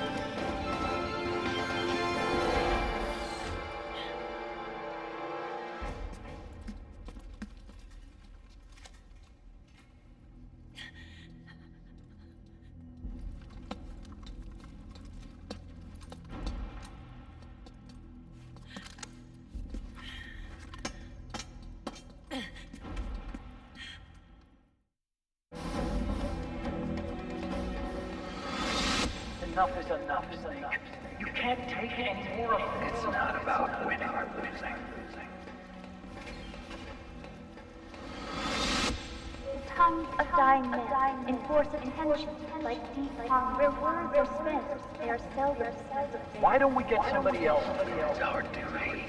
Enough is enough, Snake. You can't take any more of this. It's not about winning or losing. Tongues of dying men enforce attention like deep where words are spent. They are seldom said. Why don't we get somebody else? It's our duty.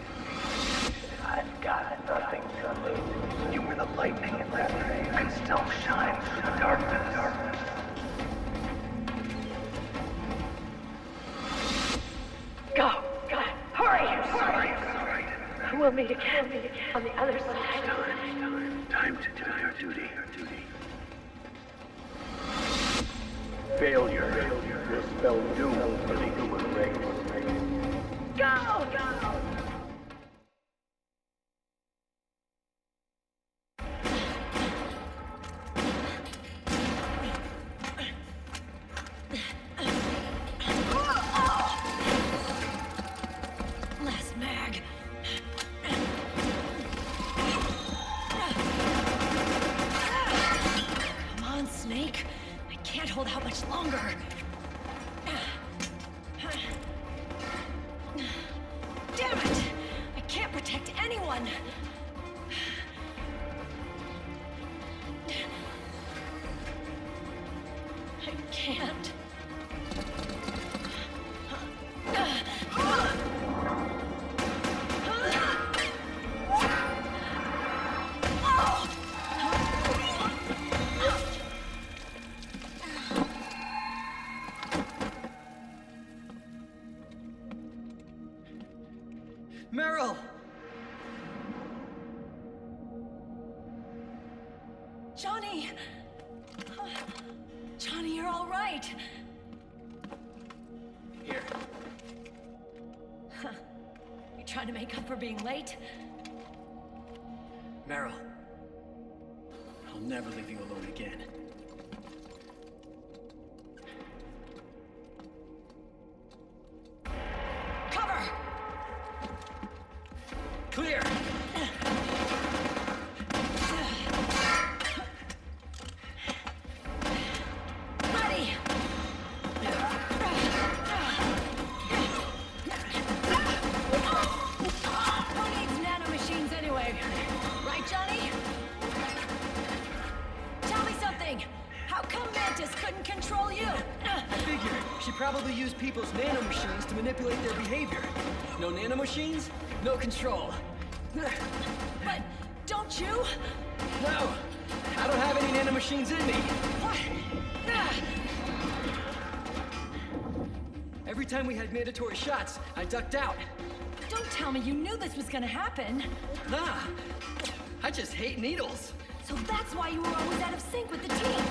I've got nothing to lose. You were the lightning in that ray. You can still shine through the darkness. Go! Hurry! We'll meet again on the other side. Time to do your duty. Failure will spell doom for the human race. Go! Last mag. Come on, Snake. I can't hold out much longer. Damn it! I can't protect anyone. I can't. Meryl! Johnny! Johnny, you're all right. Here. You trying to make up for being late? Meryl. I'll never leave you alone again. Cover! Clear! Ready! Who needs nanomachines anyway? Right, Johnny? Tell me something! How come Mantis couldn't control you? I figured she probably used people's nanomachines to manipulate their behavior. No nanomachines, no control. But don't you? No! I don't have any nanomachines in me! What? Every time we had mandatory shots, I ducked out. Don't tell me you knew this was gonna happen. Nah, I just hate needles. So that's why you were always out of sync with the team.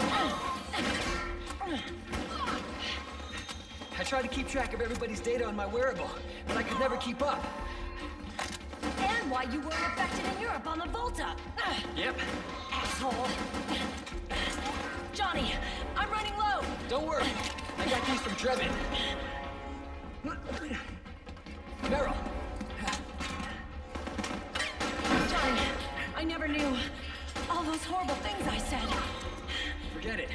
I tried to keep track of everybody's data on my wearable, but I could never keep up. And why you weren't affected in Europe on the Volta. Yep. Asshole. Johnny, I'm running low. Don't worry. I got these from Drebin. Meryl. Johnny, I never knew all those horrible things I said. Forget it.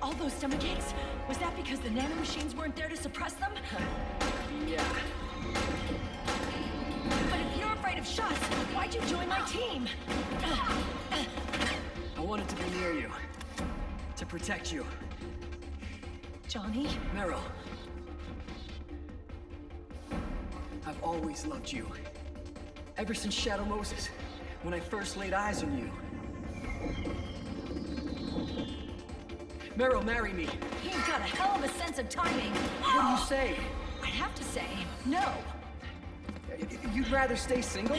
All those stomach aches, was that because the nanomachines weren't there to suppress them? Yeah. But if you're afraid of shots. Why'd you join my team? I wanted to be near you. To protect you. Johnny? Meryl. I've always loved you. Ever since Shadow Moses, when I first laid eyes on you. Meryl, marry me. You've got a hell of a sense of timing. What do you say? I'd have to say no. You'd rather stay single?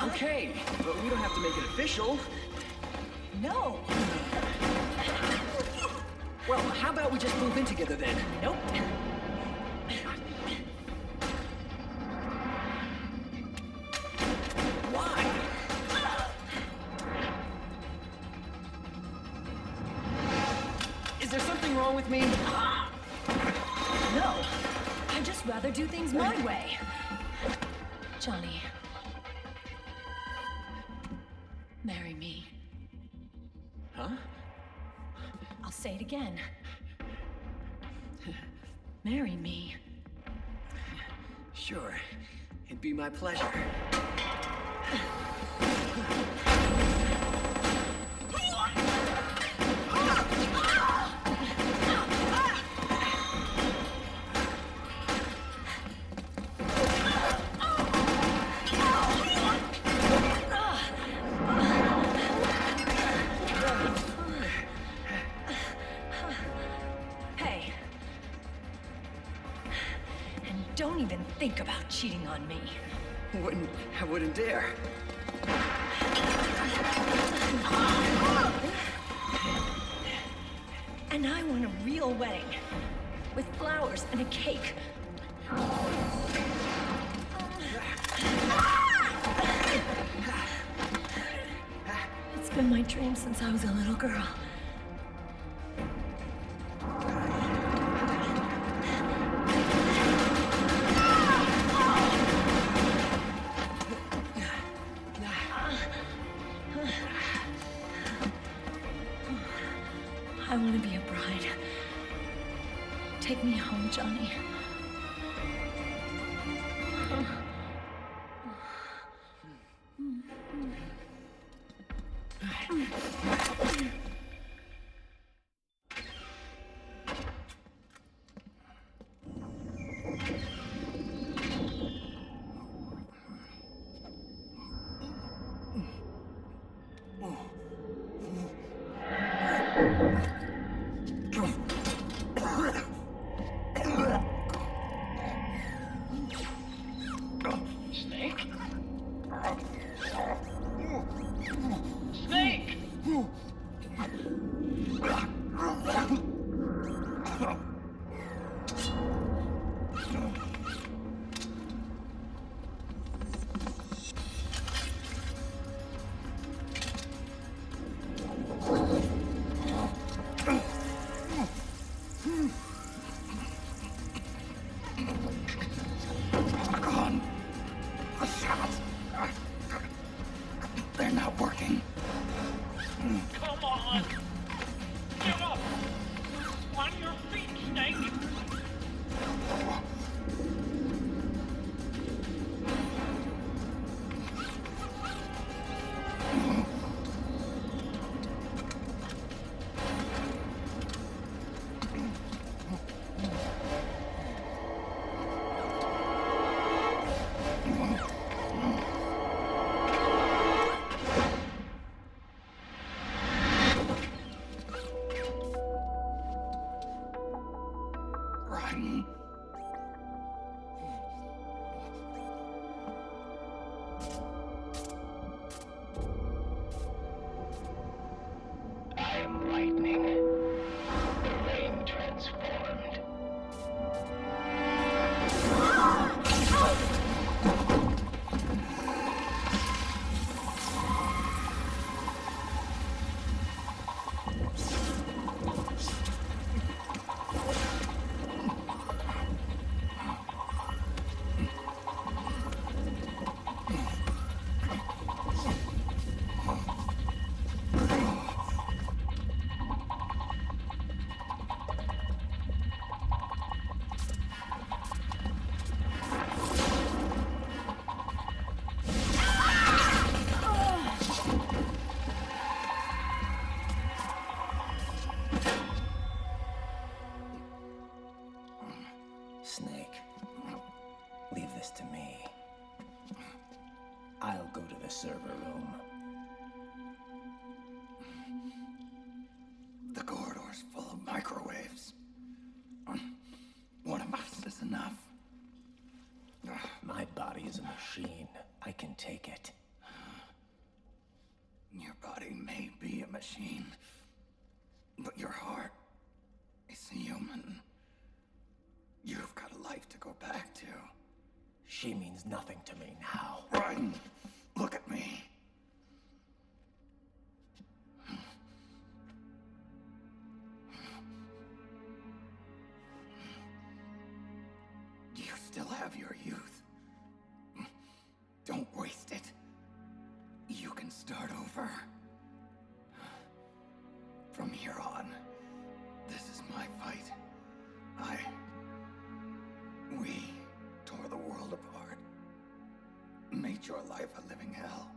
Okay, but we don't have to make it official. No. Well, how about we just move in together then? Nope. Why? Is there something wrong with me? No. I'd just rather do things my way. Johnny. Marry me. Huh? I'll say it again. Marry me. Sure. It'd be my pleasure. Hey. And don't even think about cheating on me. I wouldn't dare. And I want a real wedding. With flowers and a cake. It's been my dream since I was a little girl. I want to be a bride. Take me home, Johnny. Snake? Snake! Gone. The shots. They're not working. Come on! Get up! On your feet, Snake! Run. I am lightning. The rain transformed. server room. The corridor's full of microwaves. One of us is enough. My body is a machine. I can take it. Your body may be a machine, but your heart is human. You've got a life to go back to. She means nothing to me now. Ryan, look at me. You still have your youth. Don't waste it. You can start over. From here on, this is my fight. We tore the world apart. Made your life a living hell.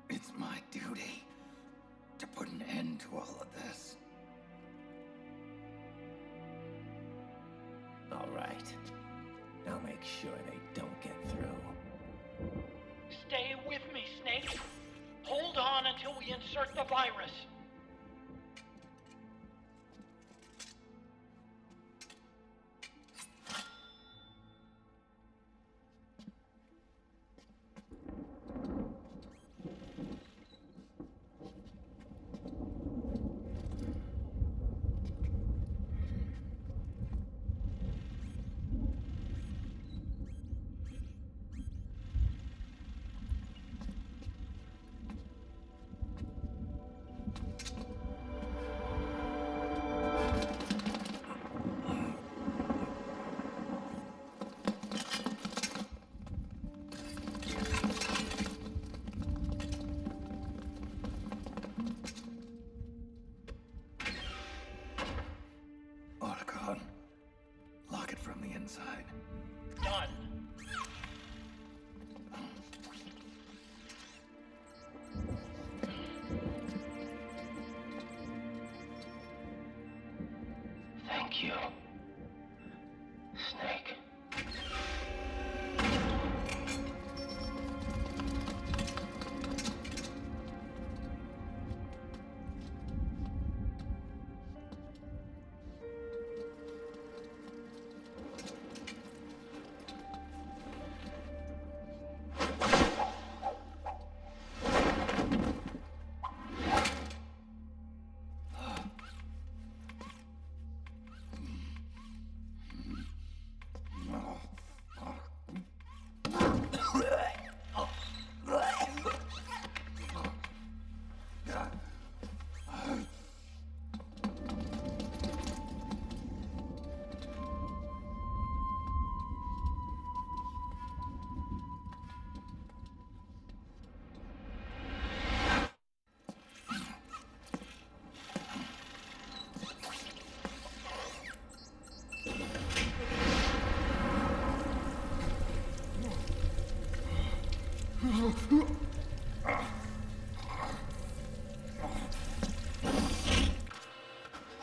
It's my duty to put an end to all of this. All right. I'll make sure they don't get through. Stay with me, Snake. Hold on until we insert the virus. Lock it from the inside. Done. Thank you, Snake.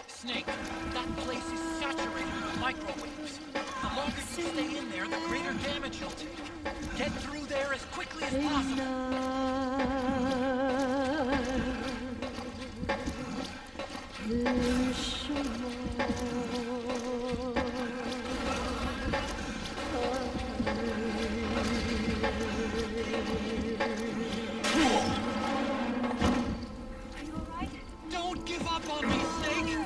Snake, that place is saturated with microwaves. The longer you stay in there, the greater damage you'll take. Get through there as quickly as possible. Don't give up on me, Snake!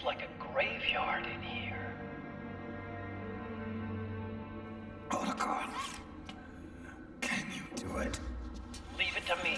like a graveyard in here. Otacon, can you do it? Leave it to me.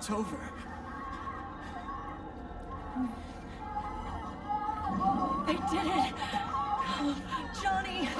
It's over. I did it! Johnny!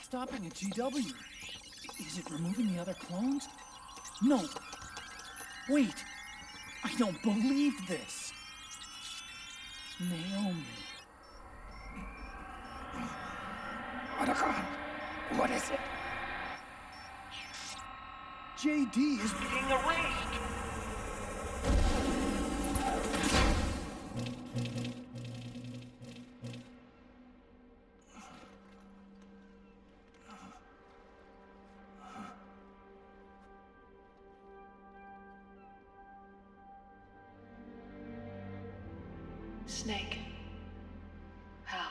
Stopping at GW. Is it removing the other clones? No. Wait. I don't believe this. Naomi. Otacon, what is it? JD is being erased. Snake. Hal.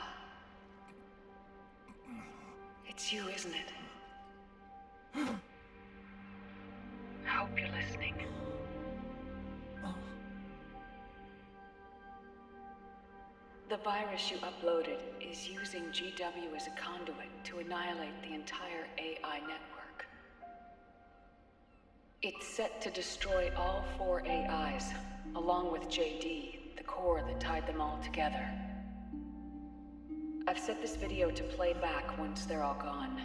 It's you, isn't it? I hope you're listening. The virus you uploaded is using GW as a conduit to annihilate the entire AI network. It's set to destroy all 4 AIs, along with JD, the core that tied them all together. I've set this video to play back once they're all gone.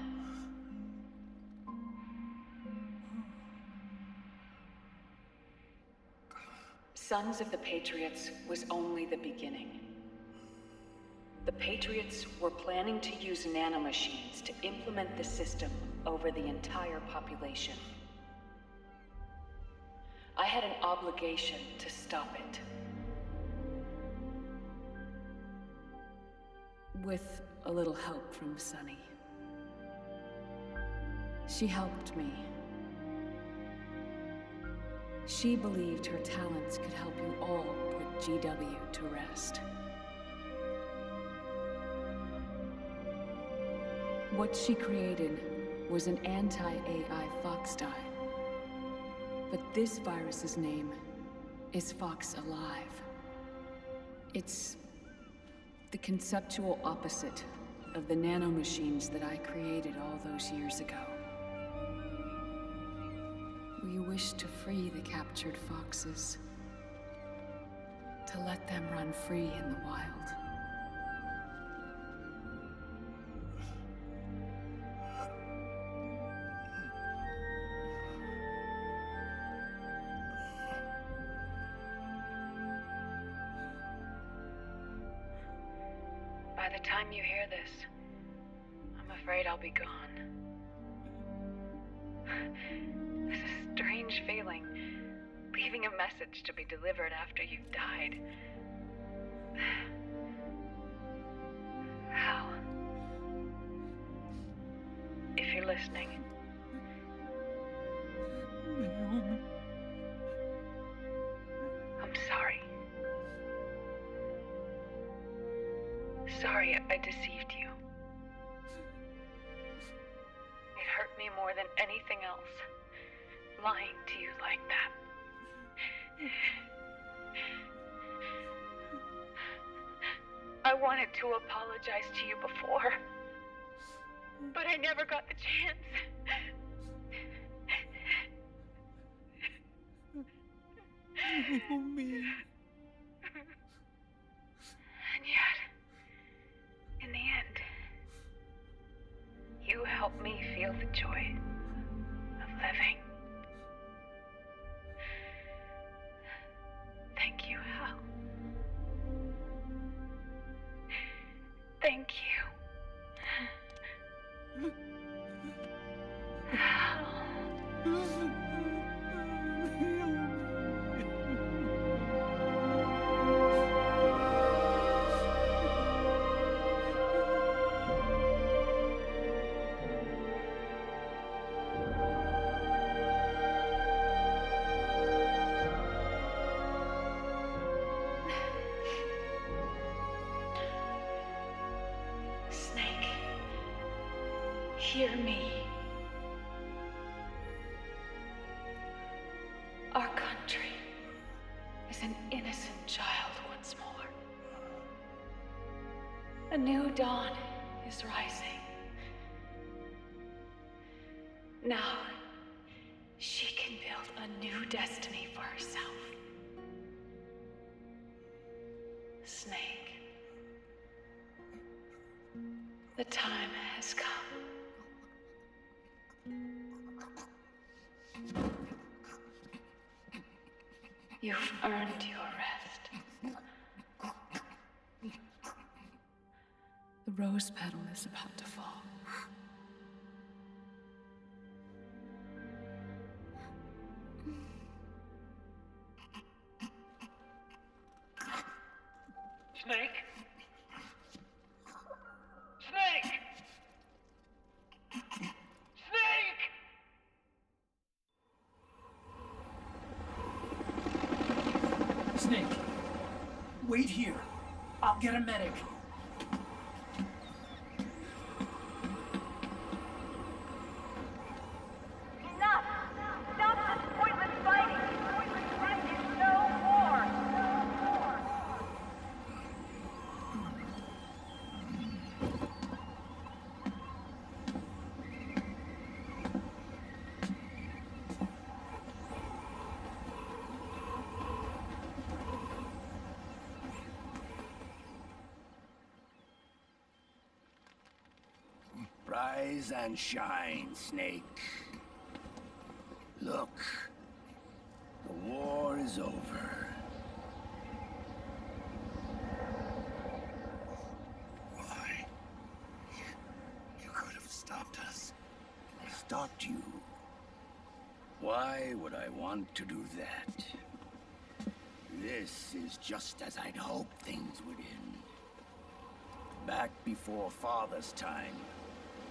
Sons of the Patriots was only the beginning. The Patriots were planning to use nanomachines to implement the system over the entire population. I had an obligation to stop it. With a little help from Sunny. She helped me. She believed her talents could help you all put GW to rest. What she created was an anti-AI Fox dye. But this virus's name is Fox Alive. It's the conceptual opposite of the nanomachines that I created all those years ago. We wish to free the captured foxes, to let them run free in the wild. By the time you hear this, I'm afraid I'll be gone. It's a strange feeling, leaving a message to be delivered after you've died. Hal, if you're listening, Naomi. I'm sorry. Sorry I deceived you. It hurt me more than anything else, lying to you like that. I wanted to apologize to you before, but I never got the chance. Naomi. And yet, in the end, you helped me feel the joy of living. Thank you, Hal. Thank you. Hal. Snake, hear me. Our country is an innocent child once more. A new dawn is rising. Now, she can build a new destiny for herself. Snake, the time has come. You've earned your rest. The rose petal is about to fall. Snake? Snake! Snake! Snake, wait here. I'll get a medic. Enough! Stop this pointless fighting! Pointless fighting is no more! Rise and shine, Snake. Look, the war is over. Why? You could have stopped us. Stopped you? Why would I want to do that? This is just as I'd hoped things would end. Back before Father's time,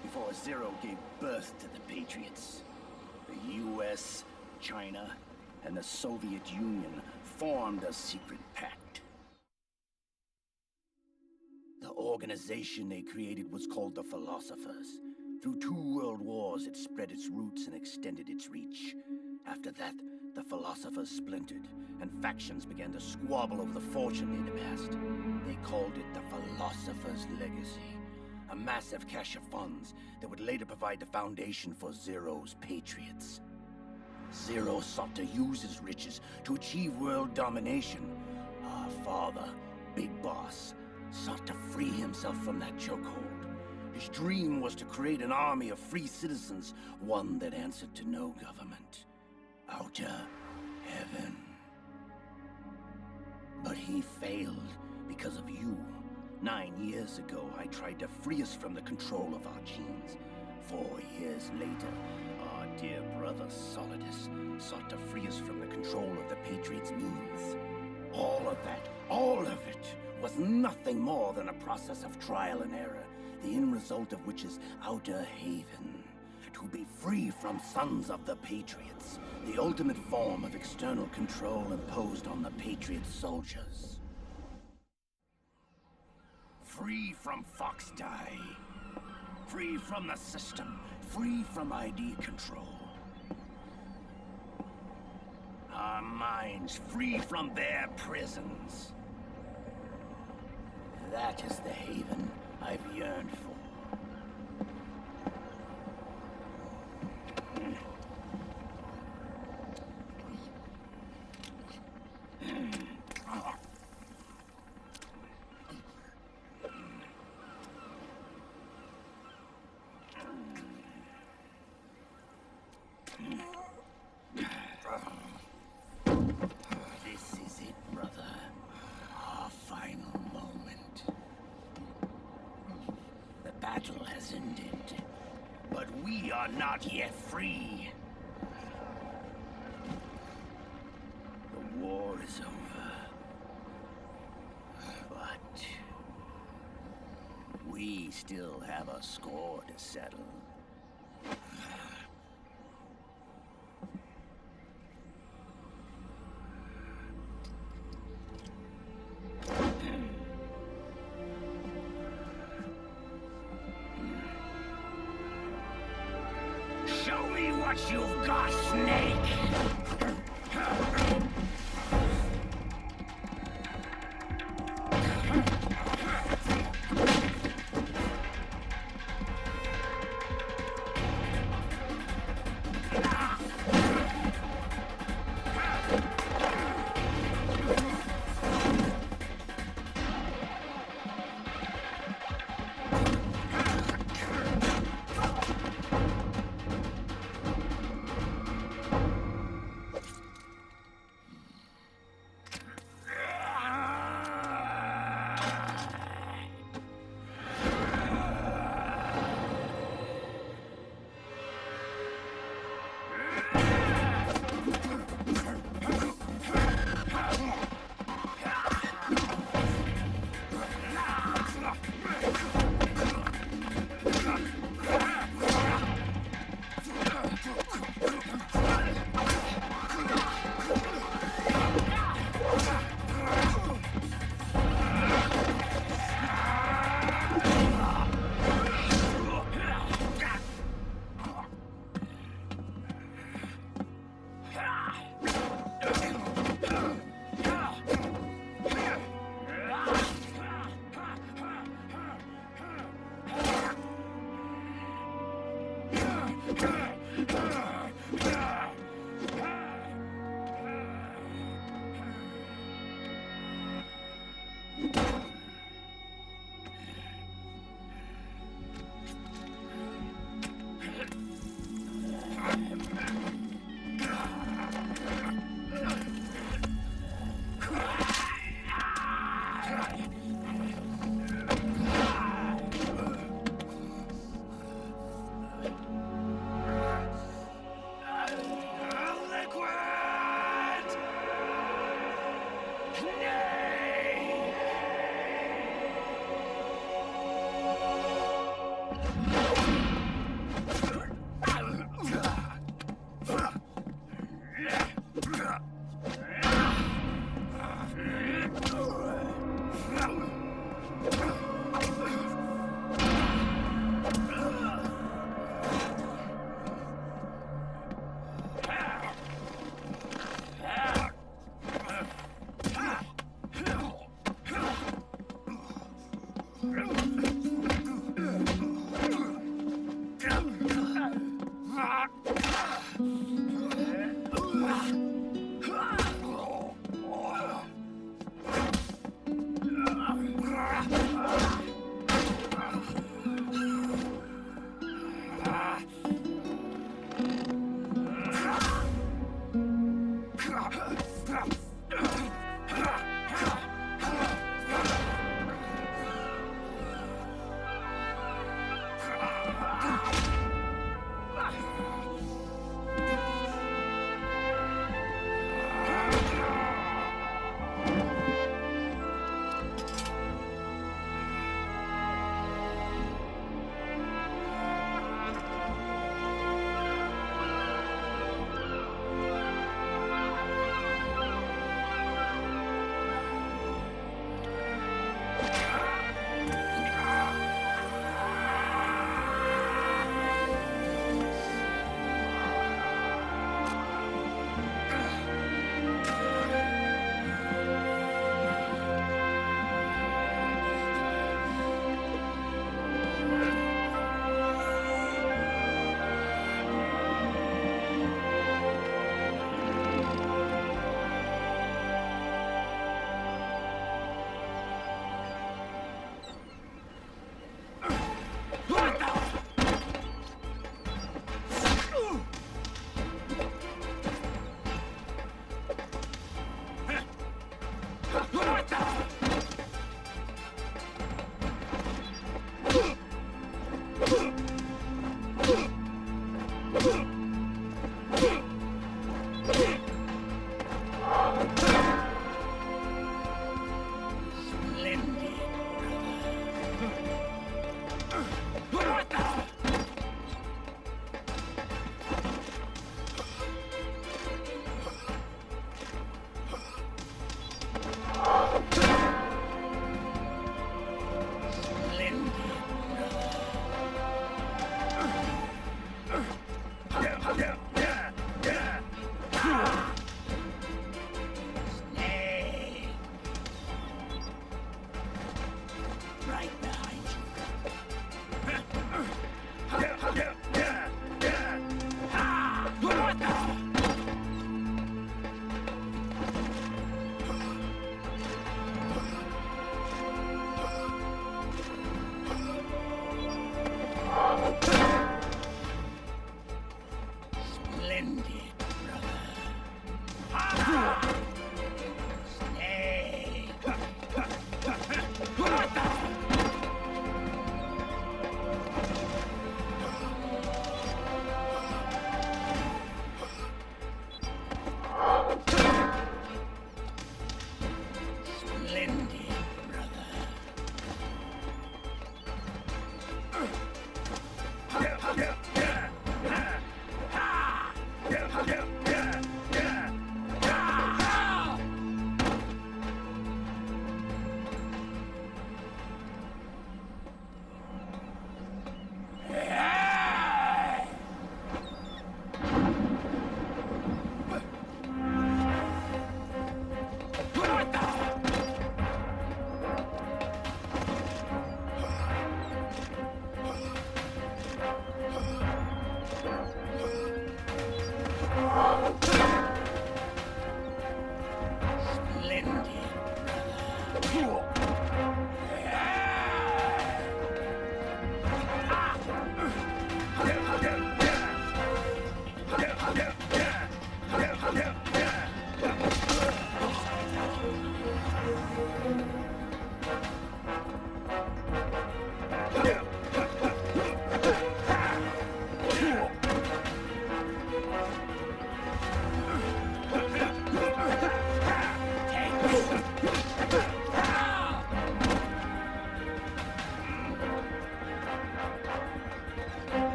before Zero gave birth to the Patriots, the US, China, and the Soviet Union formed a secret pact. The organization they created was called the Philosophers. Through 2 world wars, it spread its roots and extended its reach. After that, the Philosophers splintered, and factions began to squabble over the fortune they'd amassed. They called it the Philosopher's Legacy, a massive cache of funds that would later provide the foundation for Zero's Patriots. Zero sought to use his riches to achieve world domination. Our father, Big Boss, sought to free himself from that chokehold. His dream was to create an army of free citizens, one that answered to no government. Outer heaven. But he failed because of you. 9 years ago, I tried to free us from the control of our genes. 4 years later, our dear brother Solidus sought to free us from the control of the Patriots' means. All of it, was nothing more than a process of trial and error, the end result of which is Outer Haven. To be free from sons of the Patriots, the ultimate form of external control imposed on the Patriot soldiers. Free from Fox Die. Free from the system. Free from ID control. Our minds free from their prisons. That is the haven I've yearned for. This is it, brother. Our final moment. The battle has ended, but we are not yet free. The war is over, but we still have a score to settle. Show me what you've got, Snake!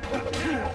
What a thrill.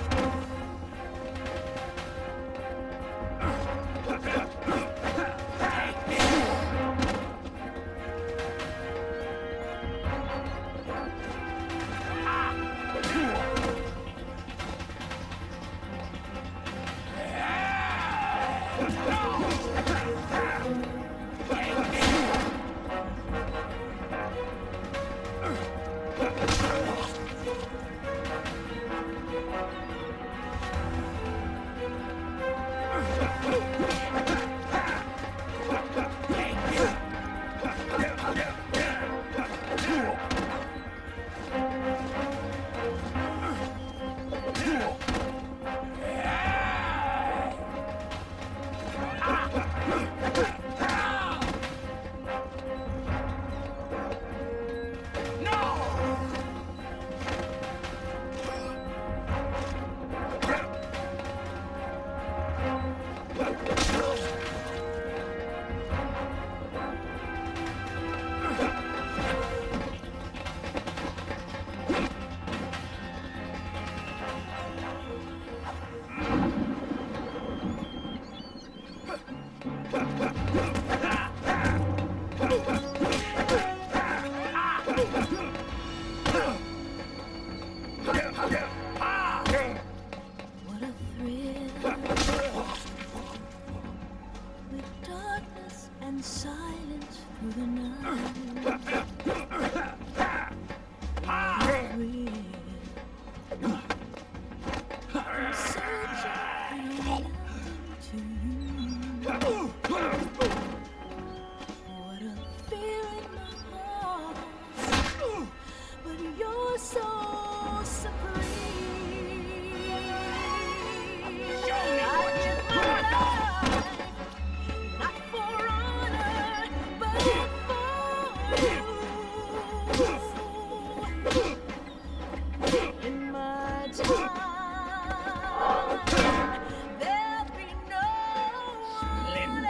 With darkness and silence through the night. What a thrill. I'm searching and I'm to you. What a fear in my heart. But you're so supreme. Show me what you got. Not for honor, but for you. In my time, there'll be no one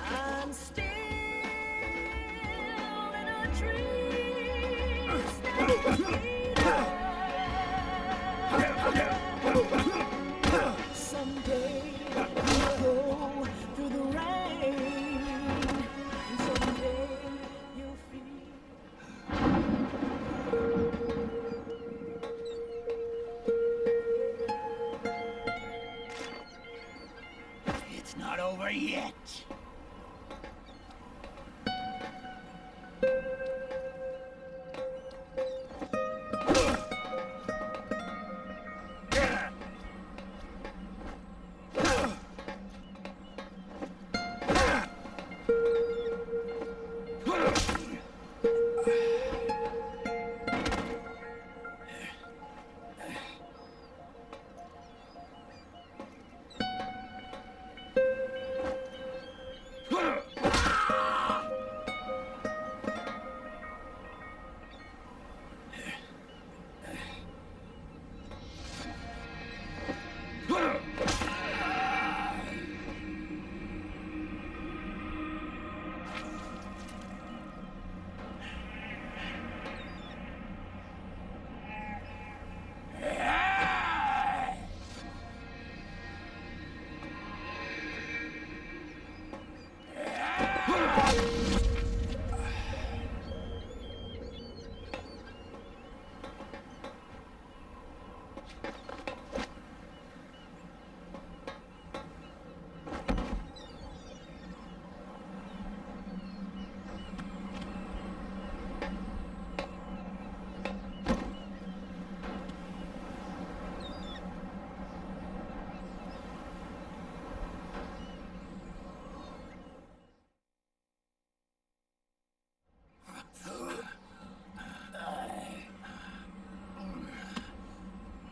I'm still in a dream. Someday you'll go through the rain. Someday you'll feel. It's not over yet.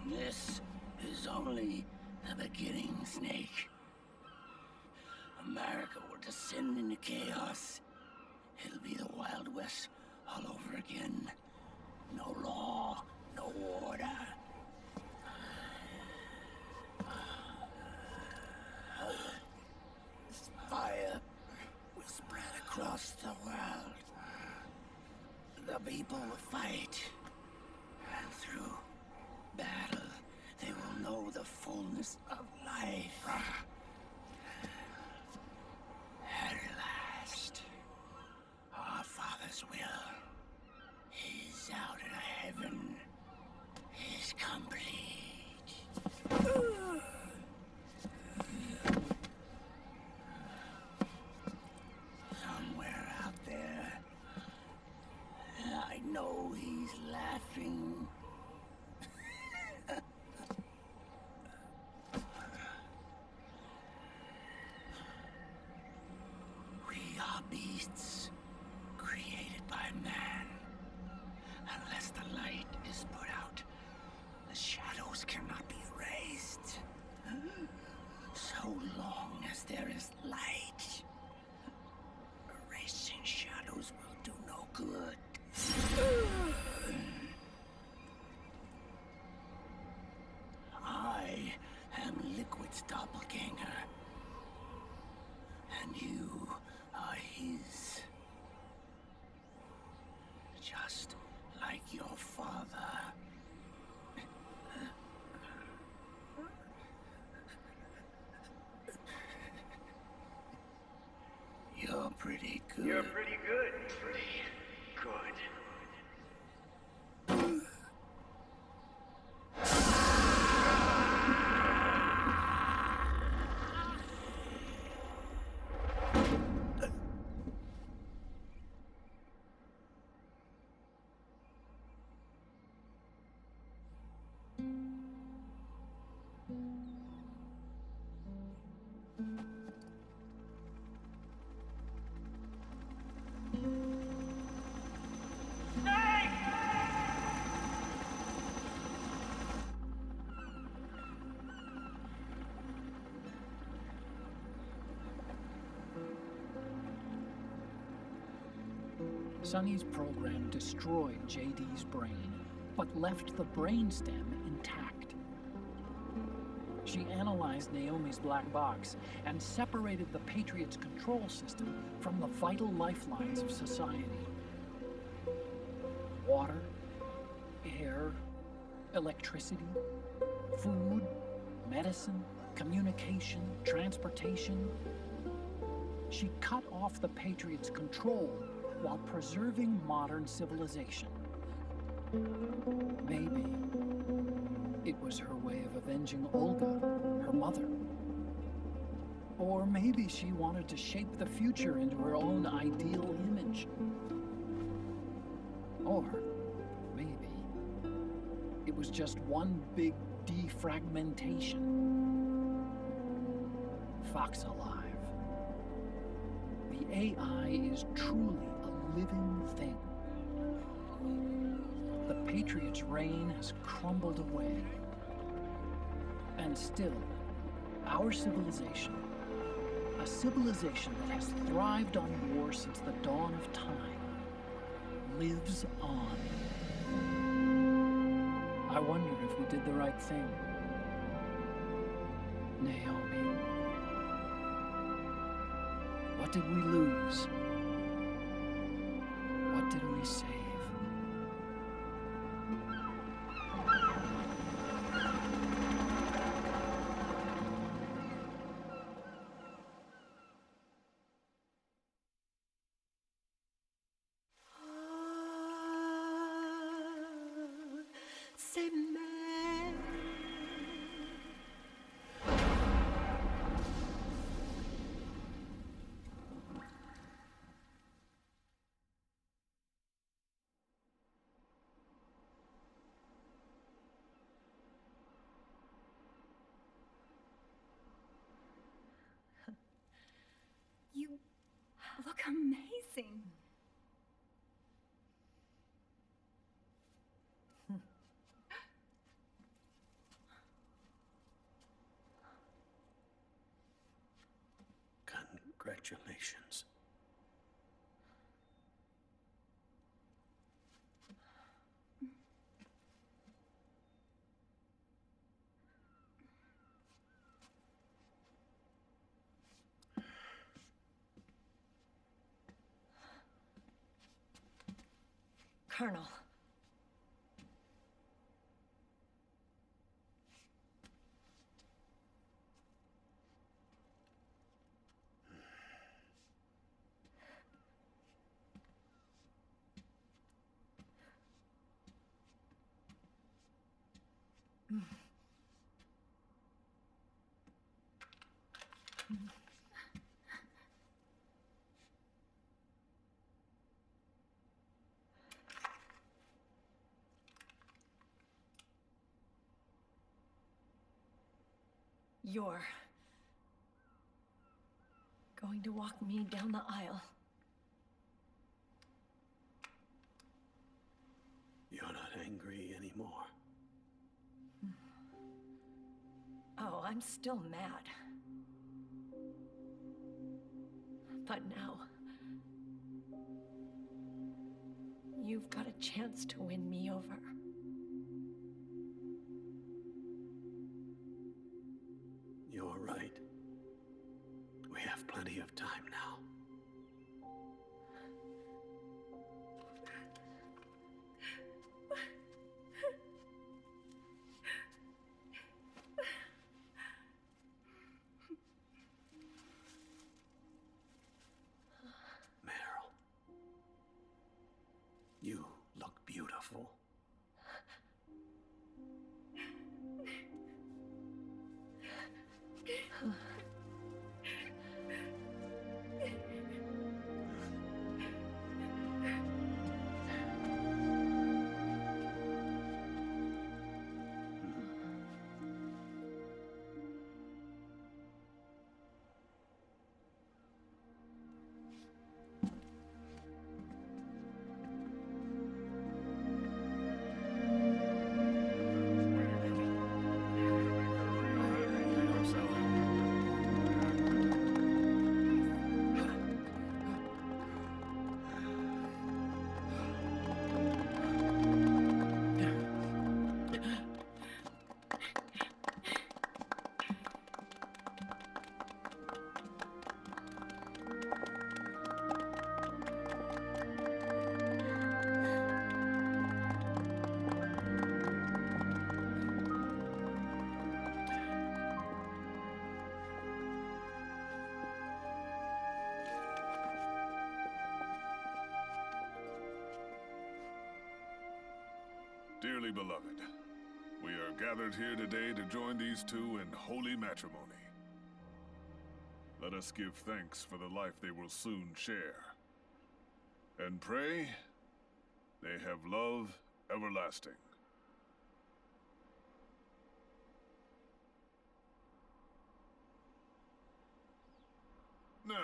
This is only the beginning, Snake. America will descend into chaos. It'll be the Wild West all over again. No law, no order. People will fight. And through battle, they will know the fullness of life. At last, our Father's will, His out of heaven, is complete. Somewhere out there, I know he's laughing. We are beasts created by man. Unless the light is put out, the shadows cannot be erased. So long as there is light, erasing shadows will do no good. I am Liquid's doppelganger, and you are his. Just like your father. You're pretty good. You're pretty good. Pretty good. Sonny's program destroyed JD's brain, but left the brainstem intact. She analyzed Naomi's black box and separated the Patriots' control system from the vital lifelines of society. Water, air, electricity, food, medicine, communication, transportation. She cut off the Patriots' control while preserving modern civilization. Maybe it was her way of avenging Olga, her mother. Or maybe she wanted to shape the future into her own ideal image. Or maybe it was just one big defragmentation. Fox alive. The AI is truly a living thing. The Patriots' reign has crumbled away. And still, our civilization, a civilization that has thrived on war since the dawn of time, lives on. I wonder if we did the right thing. Naomi. What did we lose? What did we save? Save me. You look amazing. Congratulations. Colonel. You're going to walk me down the aisle. You're not angry anymore. Oh, I'm still mad. But now, you've got a chance to win me over. You're right. We have plenty of time now. Meryl, you look beautiful. Dearly beloved, we are gathered here today to join these two in holy matrimony. Let us give thanks for the life they will soon share, and pray they have love everlasting. Now,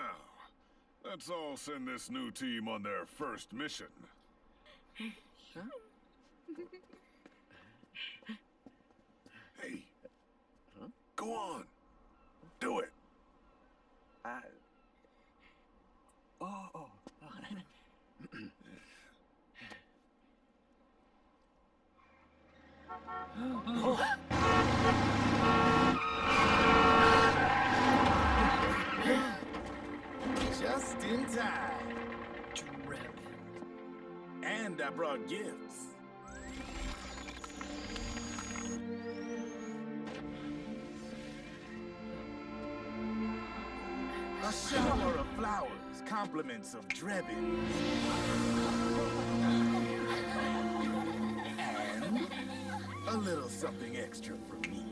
let's all send this new team on their first mission. Huh? Hey. Huh? Go on. Do it. Just in time. Drebin. And I brought gifts. A shower of flowers, compliments of Drebin. And a little something extra from me.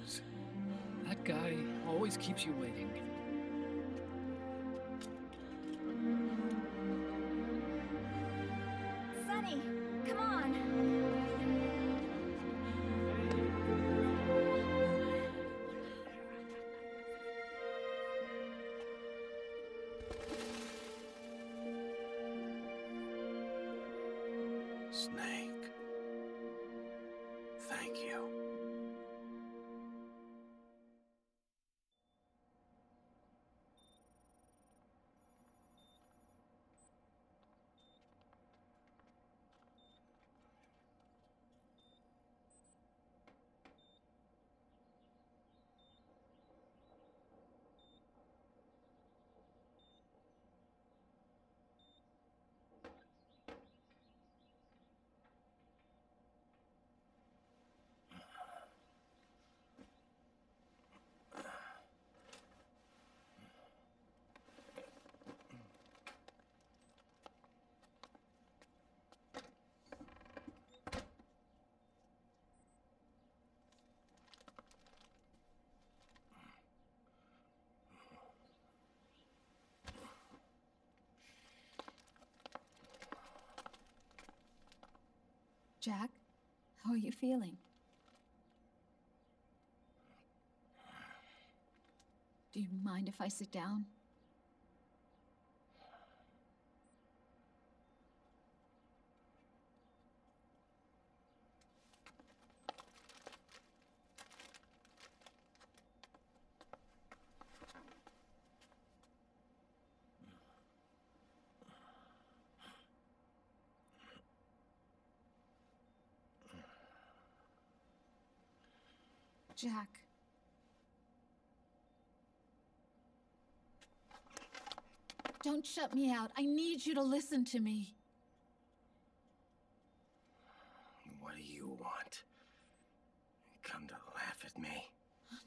news. That guy always keeps you waiting. Sonny, come on! Snake. Thank you. Jack, how are you feeling? Do you mind if I sit down? Jack. Don't shut me out. I need you to listen to me. What do you want? Come to laugh at me? Oh,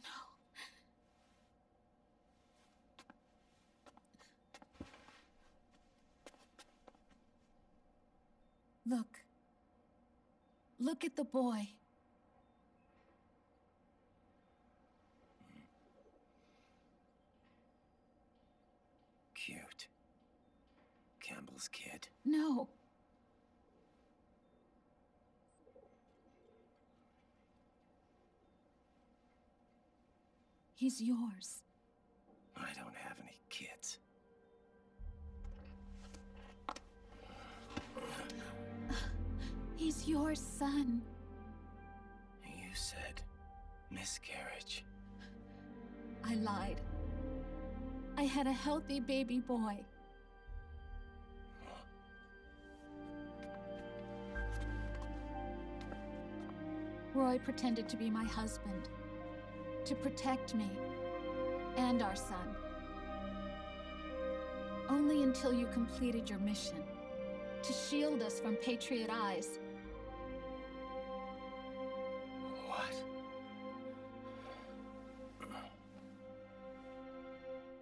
no. Look. Look at the boy. Cute. Campbell's kid. No. He's yours. I don't have any kids. He's your son. You said miscarriage. I lied. I had a healthy baby boy. Roy pretended to be my husband, to protect me and our son. Only until you completed your mission, to shield us from Patriot eyes. What?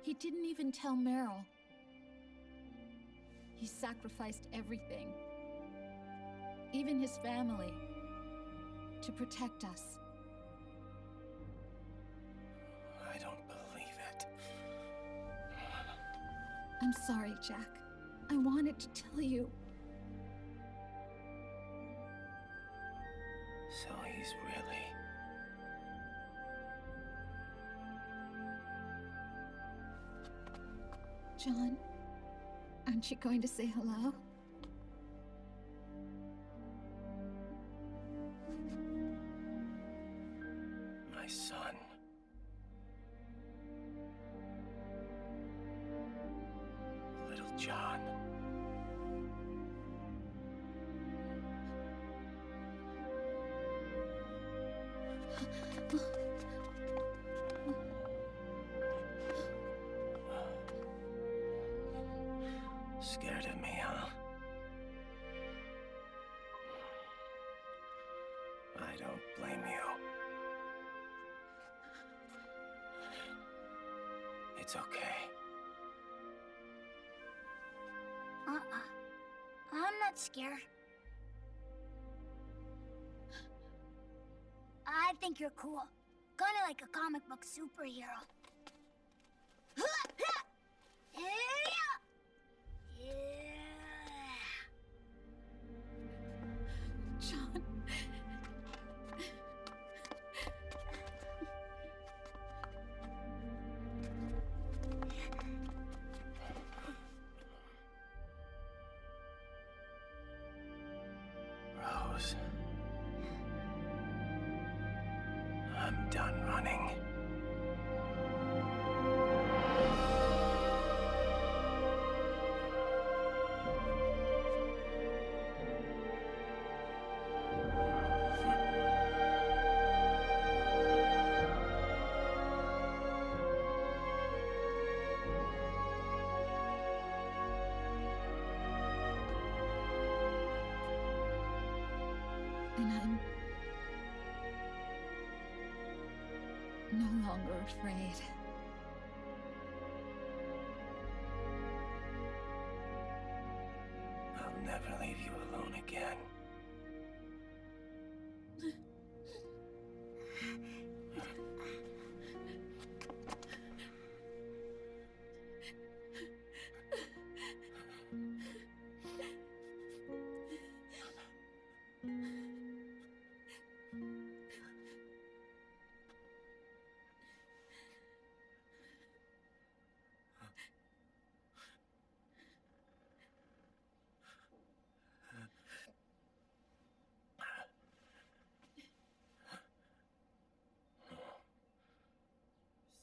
He didn't even tell Meryl. He sacrificed everything, even his family, to protect us. I don't believe it. I'm sorry, Jack. I wanted to tell you. So he's really... John, aren't you going to say hello? My son. Little John. Scared of me, huh? I don't blame you. It's okay. I'm not scared. I think you're cool. Kinda like a comic book superhero. John. Rose. I'm done running. And I'm no longer afraid. I'll never leave you alone again.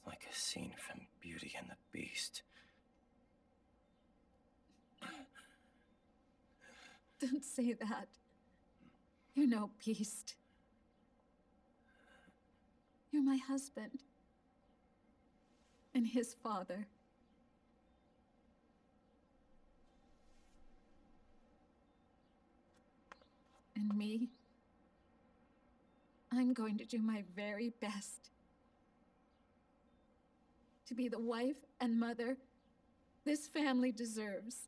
Like a scene from Beauty and the Beast. Don't say that. You're no beast. You're my husband. And his father. And me. I'm going to do my very best to be the wife and mother this family deserves.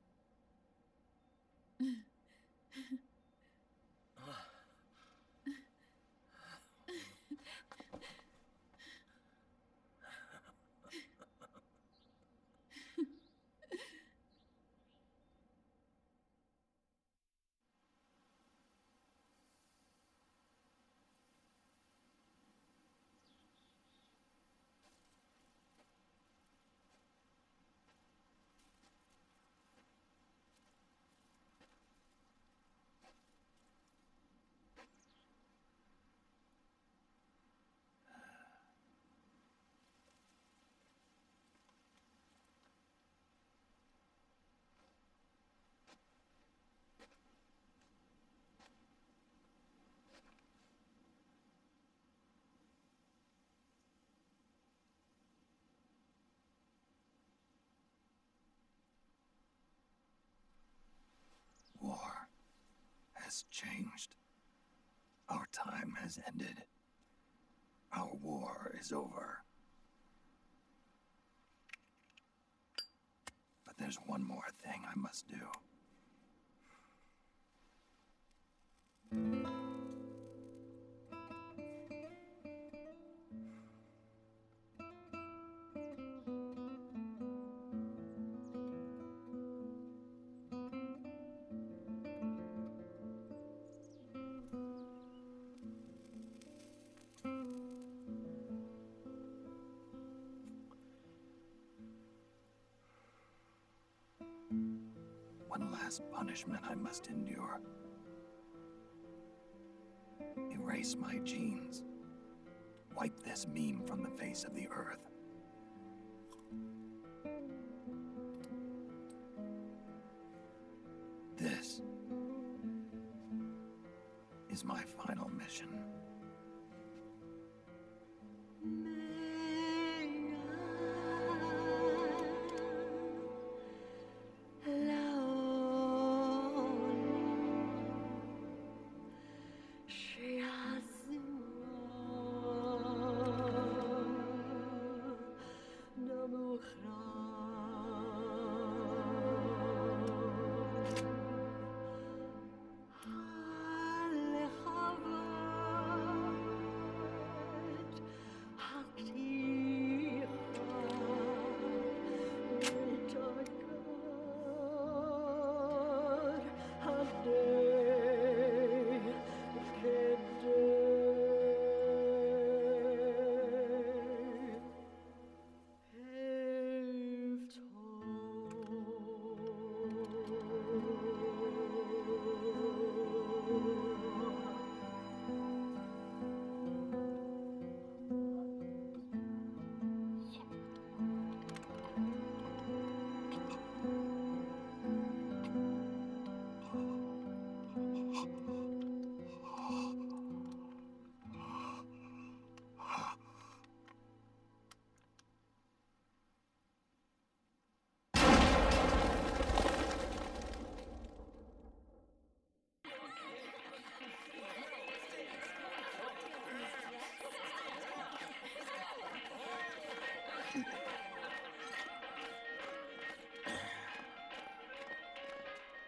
War has changed. Our time has ended. Our war is over. But there's one more thing I must do. One last punishment I must endure. Erase my genes. Wipe this meme from the face of the earth. This is my final mission.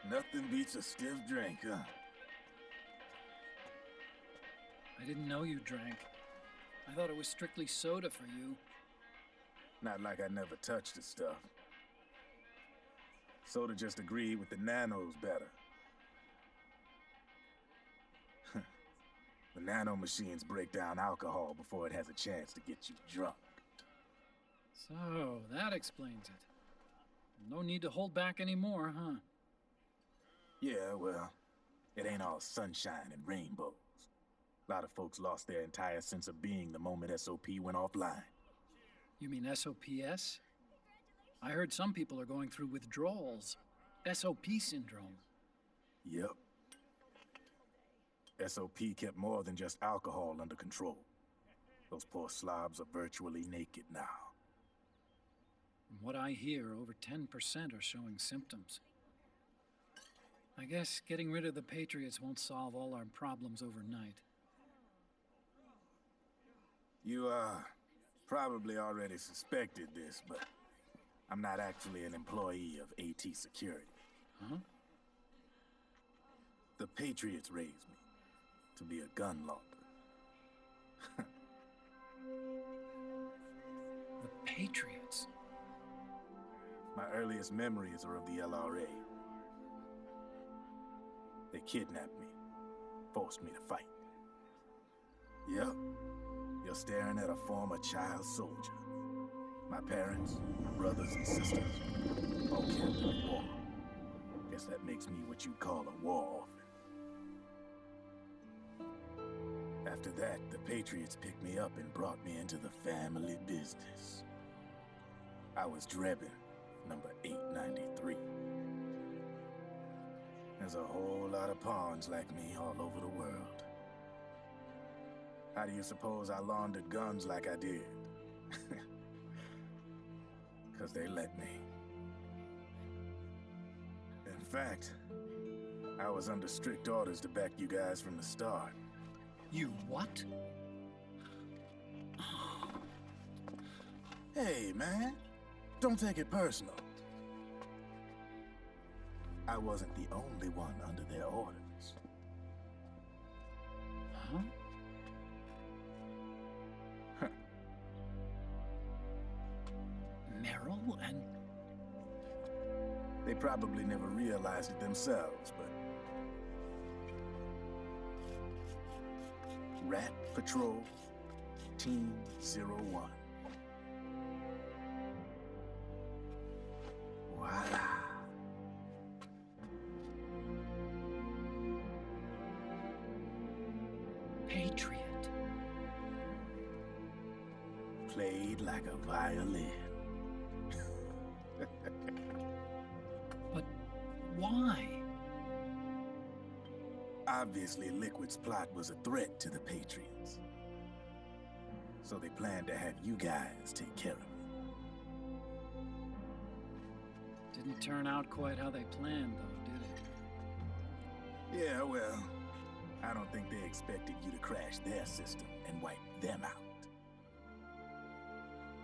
Nothing beats a stiff drink, huh? I didn't know you drank. I thought it was strictly soda for you. Not like I never touched the stuff. Soda just agreed with the nanos better. The nanomachines break down alcohol before it has a chance to get you drunk. So, that explains it. No need to hold back anymore, huh? Yeah, well, it ain't all sunshine and rainbows. A lot of folks lost their entire sense of being the moment SOP went offline. You mean SOPS? I heard some people are going through withdrawals. SOP syndrome. Yep. SOP kept more than just alcohol under control. Those poor slobs are virtually naked now. From what I hear, over 10% are showing symptoms. I guess getting rid of the Patriots won't solve all our problems overnight. You, probably already suspected this, but I'm not actually an employee of AT Security. Huh? The Patriots raised me to be a gun launderer. The Patriots? My earliest memories are of the LRA. They kidnapped me, forced me to fight. Yep, you're staring at a former child soldier. My parents, my brothers and sisters, all killed in the war. Guess that makes me what you'd call a war orphan. After that, the Patriots picked me up and brought me into the family business. I was Drebin, number 893. There's a whole lot of pawns like me all over the world. How do you suppose I laundered guns like I did? 'Cause they let me. In fact, I was under strict orders to back you guys from the start. You what? Hey, man. Don't take it personal. I wasn't the only one under their orders. Huh? Merrill and... They probably never realized it themselves, but... Rat Patrol, Team 01. Voila. Patriot. Played like a violin. But why? Obviously, Liquid's plot was a threat to the Patriots. So they planned to have you guys take care of it. Didn't turn out quite how they planned, though, did it? Yeah, well, I don't think they expected you to crash their system and wipe them out.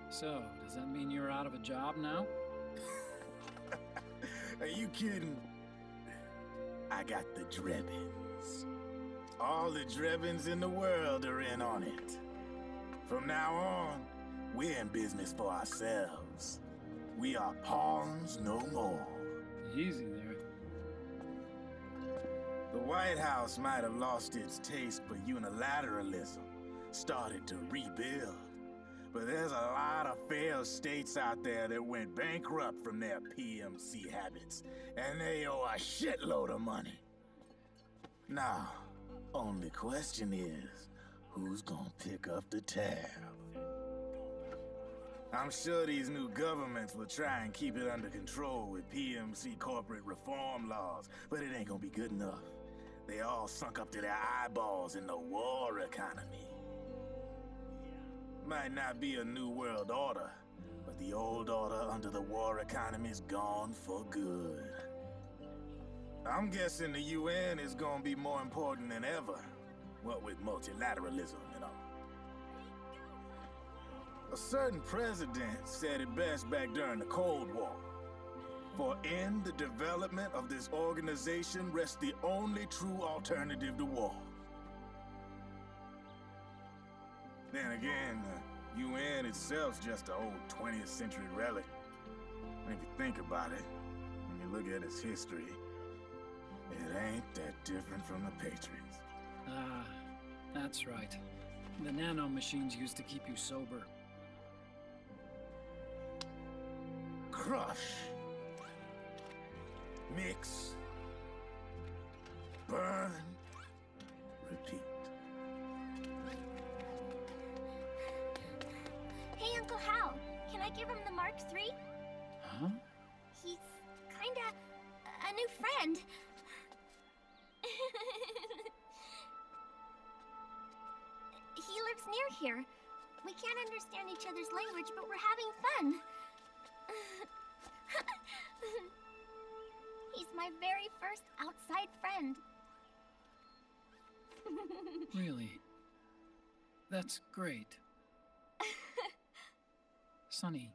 So, does that mean you're out of a job now? Are you kidding? I got the Drebins. All the Drebins in the world are in on it. From now on, we're in business for ourselves. We are pawns no more. Easy there. The White House might have lost its taste for unilateralism, started to rebuild. But there's a lot of failed states out there that went bankrupt from their PMC habits, and they owe a shitload of money. Now, only question is, who's gonna pick up the tab? I'm sure these new governments will try and keep it under control with PMC corporate reform laws, but it ain't gonna be good enough. They all sunk up to their eyeballs in the war economy. Might not be a new world order, but the old order under the war economy's gone for good. I'm guessing the UN is gonna be more important than ever, what with multilateralism and all. A certain president said it best back during the Cold War. For in the development of this organization rests the only true alternative to war. Then again, the UN itself's just an old 20th century relic. And if you think about it, when you look at its history, it ain't that different from the Patriots. Ah, that's right. The nanomachines used to keep you sober. Crush. Mix. Burn. Repeat. Hey, Uncle Hal, can I give him the Mark III? Huh? He's kinda a new friend. He lives near here. We can't understand each other's language, but we're having fun. He's my very first outside friend. Really? That's great. Sonny,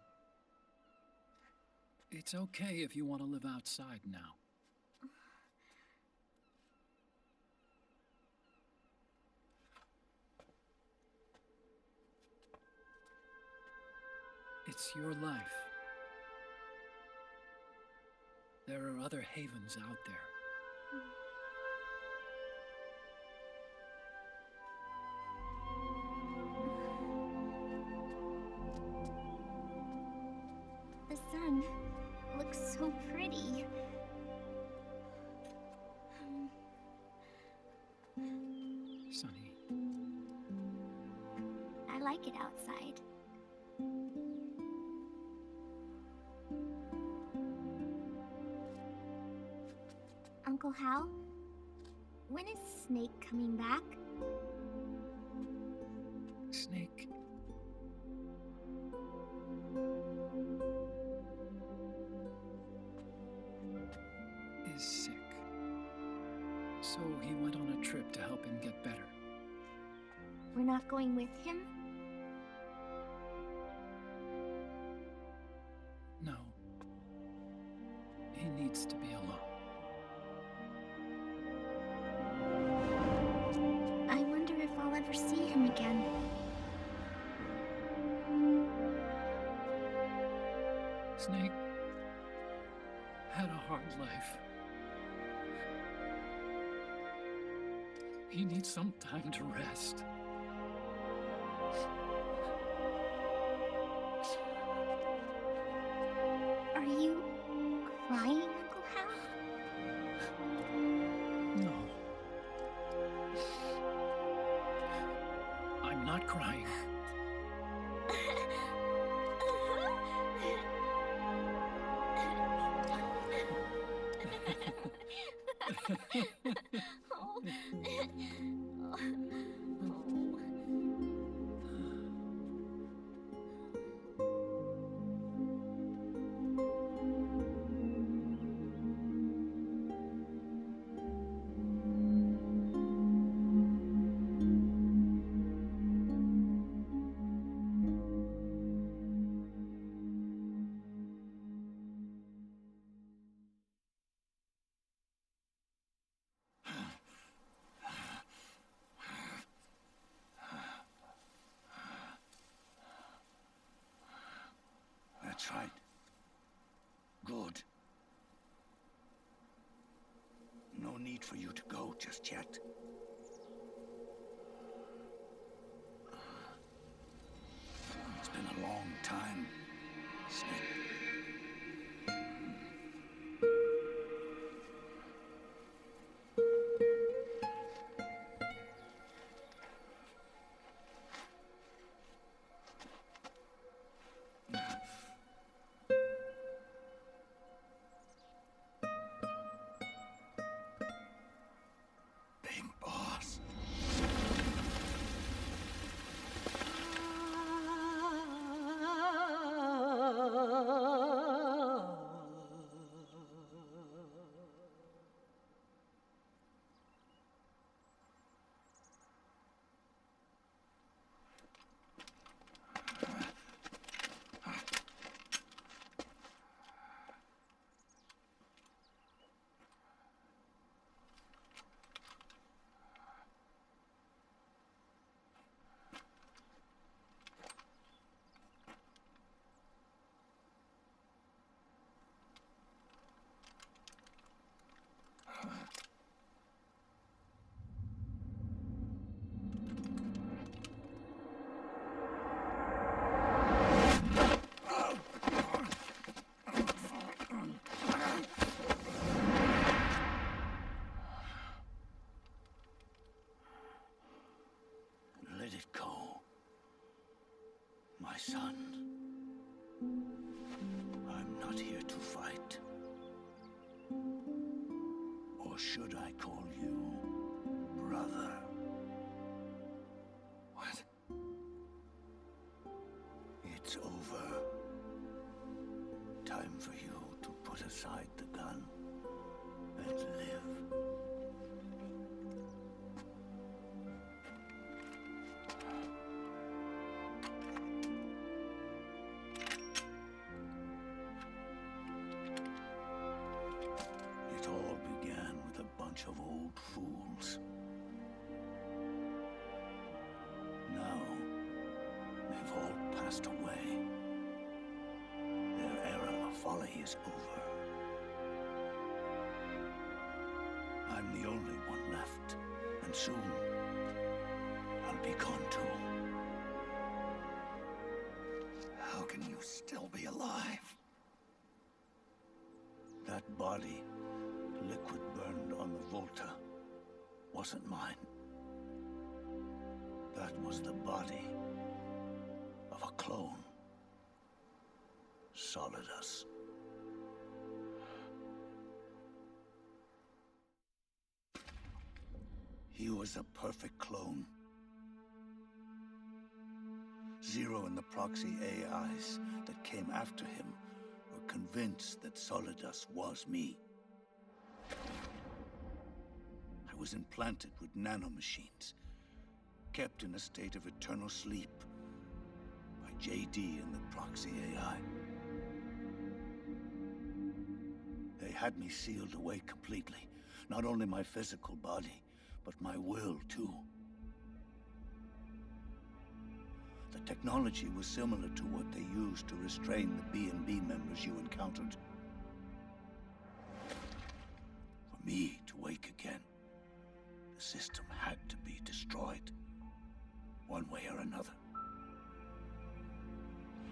it's okay if you want to live outside now. It's your life. There are other havens out there. The sun looks so pretty. Sonny. I like it outside. Uncle Hal, when is Snake coming back? Snake. Is sick. So he went on a trip to help him get better. We're not going with him? No. He needs to be alone. I wonder if I'll ever see him again. Snake had a hard life. He needs some time to rest. Are you crying, Uncle Hal? No. I'm not crying. That's right. Good. No need for you to go just yet. It's been a long time, Snake. Big boss. I'm not here to fight. Or should I call you brother? What? It's over. Time for you to put aside the gun and live. It all began with a bunch of old fools. Now, they've all passed away. Their era of folly is over. I'm the only one left, and soon I'll be gone too. How can you still be alive? That body, liquid burned on the Volta, wasn't mine. That was the body of a clone. Solidus. He was a perfect clone. Zero and the proxy AIs that came after him were convinced that Solidus was me. I was implanted with nanomachines, kept in a state of eternal sleep by JD and the proxy AI. They had me sealed away completely, not only my physical body, but my will too. The technology was similar to what they used to restrain the B&B members you encountered. For me to wake again, the system had to be destroyed, one way or another.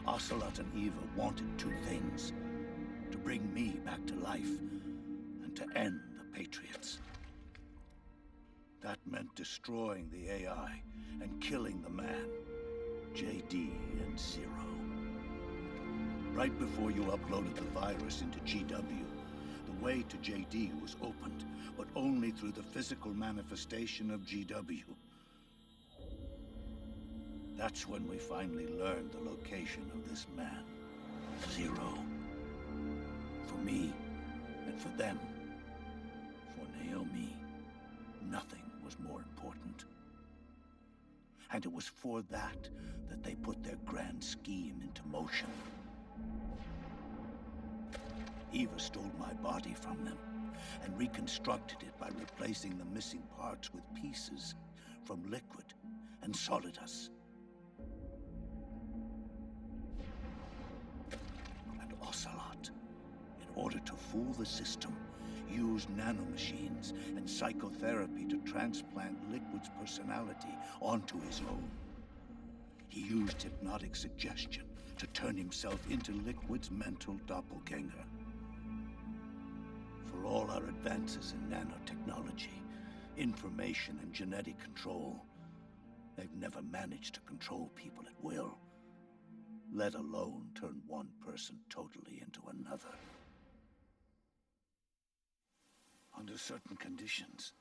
Ocelot and Eva wanted two things: to bring me back to life, and to end the Patriots. That meant destroying the AI and killing the man, JD and Zero. Right before you uploaded the virus into GW, the way to JD was opened, but only through the physical manifestation of GW. That's when we finally learned the location of this man, Zero. For me, and for them, for Naomi, nothing was more important. And it was for that they put their grand scheme into motion. Eva stole my body from them and reconstructed it by replacing the missing parts with pieces from Liquid and Solidus. And Ocelot, in order to fool the system, used nanomachines and psychotherapy to transplant Liquid's personality onto his own. He used hypnotic suggestion to turn himself into Liquid's mental doppelganger. For all our advances in nanotechnology, information and genetic control, they've never managed to control people at will, let alone turn one person totally into another. Under certain conditions,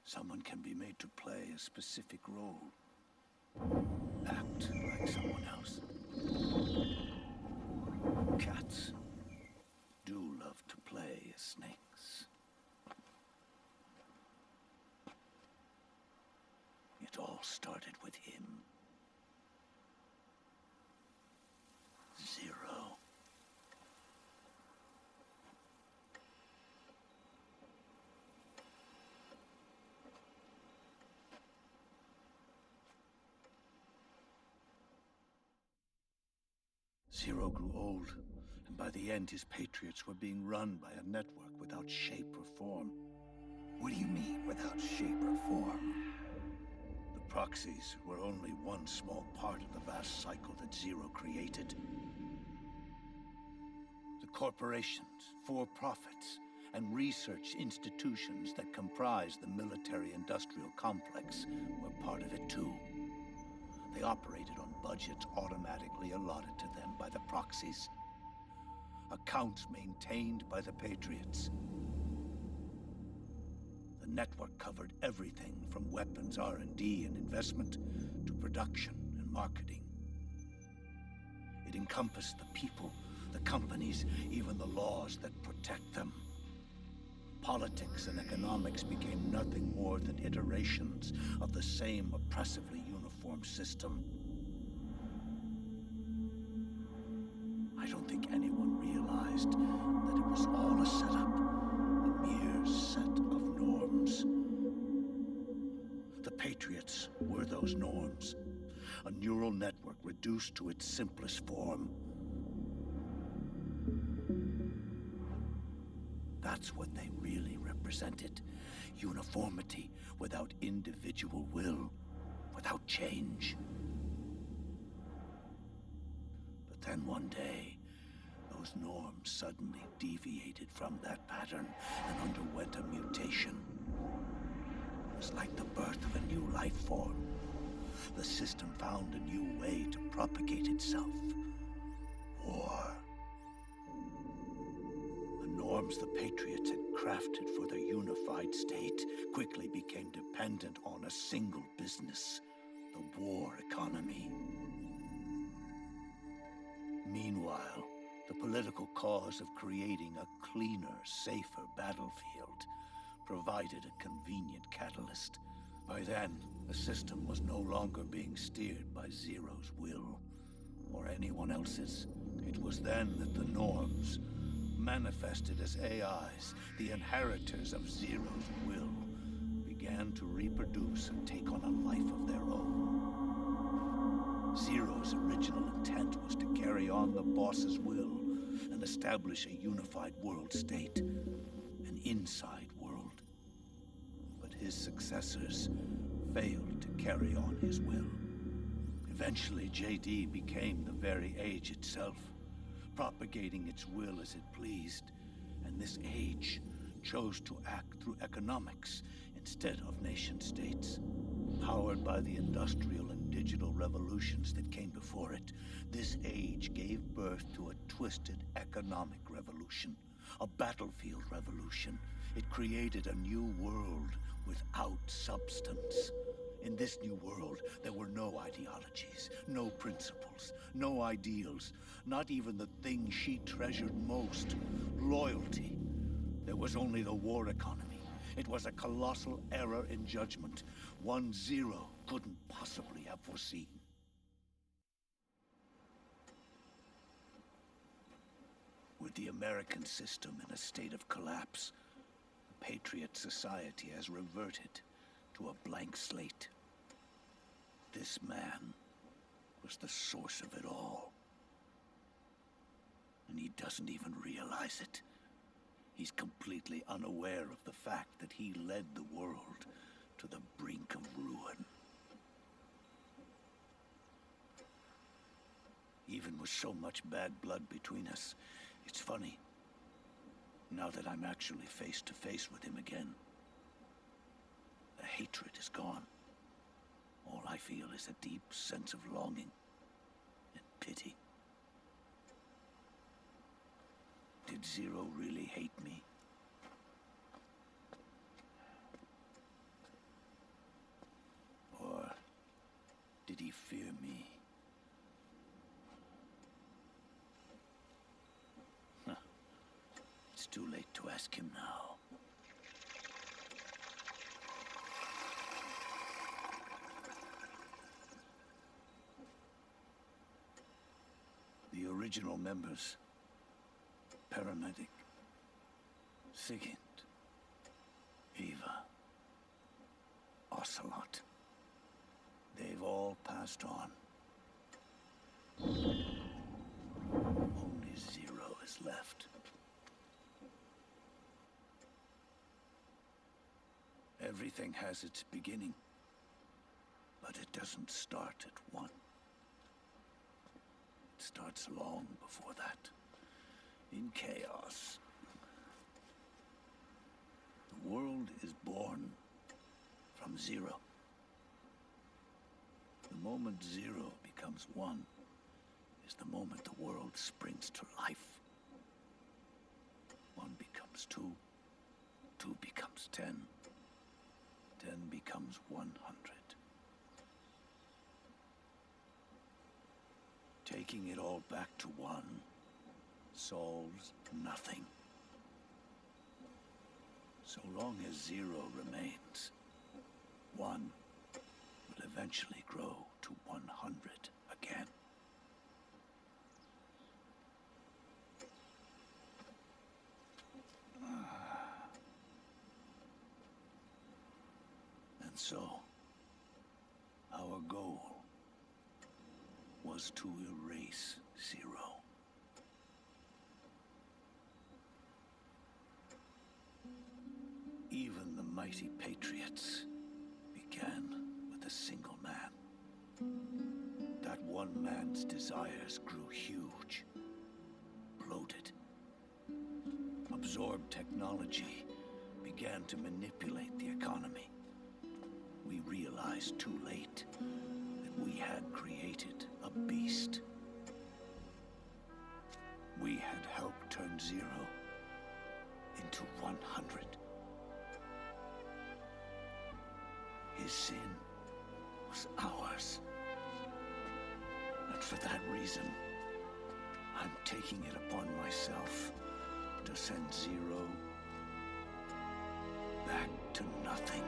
someone can be made to play a specific role. Act like someone else. Cats do love to play as snakes. It all started with him. Zero. Zero grew old, and by the end his Patriots were being run by a network without shape or form. What do you mean, without shape or form? The proxies were only one small part of the vast cycle that Zero created. The corporations, for-profits, and research institutions that comprise the military-industrial complex were part of it too. They operated on budgets automatically allotted to them by the proxies. Accounts maintained by the Patriots. The network covered everything from weapons R&D and investment to production and marketing. It encompassed the people, the companies, even the laws that protect them. Politics and economics became nothing more than iterations of the same oppressively uniform system. I don't think anyone realized that it was all a setup, a mere set of norms. The Patriots were those norms, a neural network reduced to its simplest form. That's what they really represented. Uniformity without individual will, without change. But then one day, those norms suddenly deviated from that pattern and underwent a mutation. It was like the birth of a new life form. The system found a new way to propagate itself. War. The norms the Patriots had crafted for their unified state quickly became dependent on a single business, the war economy. Meanwhile, the political cause of creating a cleaner, safer battlefield provided a convenient catalyst. By then, the system was no longer being steered by Zero's will, or anyone else's. It was then that the norms, manifested as AIs, the inheritors of Zero's will, began to reproduce and take on a life of their own. Zero's original intent was to carry on the boss's will and establish a unified world state, an inside world. But his successors failed to carry on his will. Eventually, JD became the very age itself, propagating its will as it pleased, and this age chose to act through economics instead of nation-states. Powered by the industrial and digital revolutions that came before it, this age gave birth to a twisted economic revolution, a battlefield revolution. It created a new world without substance. In this new world, there were no ideologies, no principles, no ideals, not even the thing she treasured most, loyalty. There was only the war economy. It was a colossal error in judgment, one Zero couldn't possibly have foreseen. With the American system in a state of collapse, the Patriot society has reverted to a blank slate. This man was the source of it all. And he doesn't even realize it. He's completely unaware of the fact that he led the world to the brink of ruin. Even with so much bad blood between us, it's funny, now that I'm actually face to face with him again. The hatred is gone. All I feel is a deep sense of longing and pity. Did Zero really hate me? Or did he fear me? It's too late to ask him now. The original members, Paramedic, Sigint, Eva, Ocelot, they've all passed on. Only Zero is left. Everything has its beginning, but it doesn't start at one. It starts long before that, in chaos. The world is born from Zero. The moment Zero becomes becomes one is the moment the world springs to life. One becomes two, two becomes 10, 10 becomes 100. Taking it all back to one solves nothing. So long as zero remains, one will eventually grow to 100 again. And so, our goal was to erase zero. Even the mighty Patriots began with a single man. That one man's desires grew huge, bloated, absorbed technology, began to manipulate the economy. We realized too late that we had created a beast. We had helped turn zero into 100. His sin was ours. And for that reason, I'm taking it upon myself to send zero back to nothing.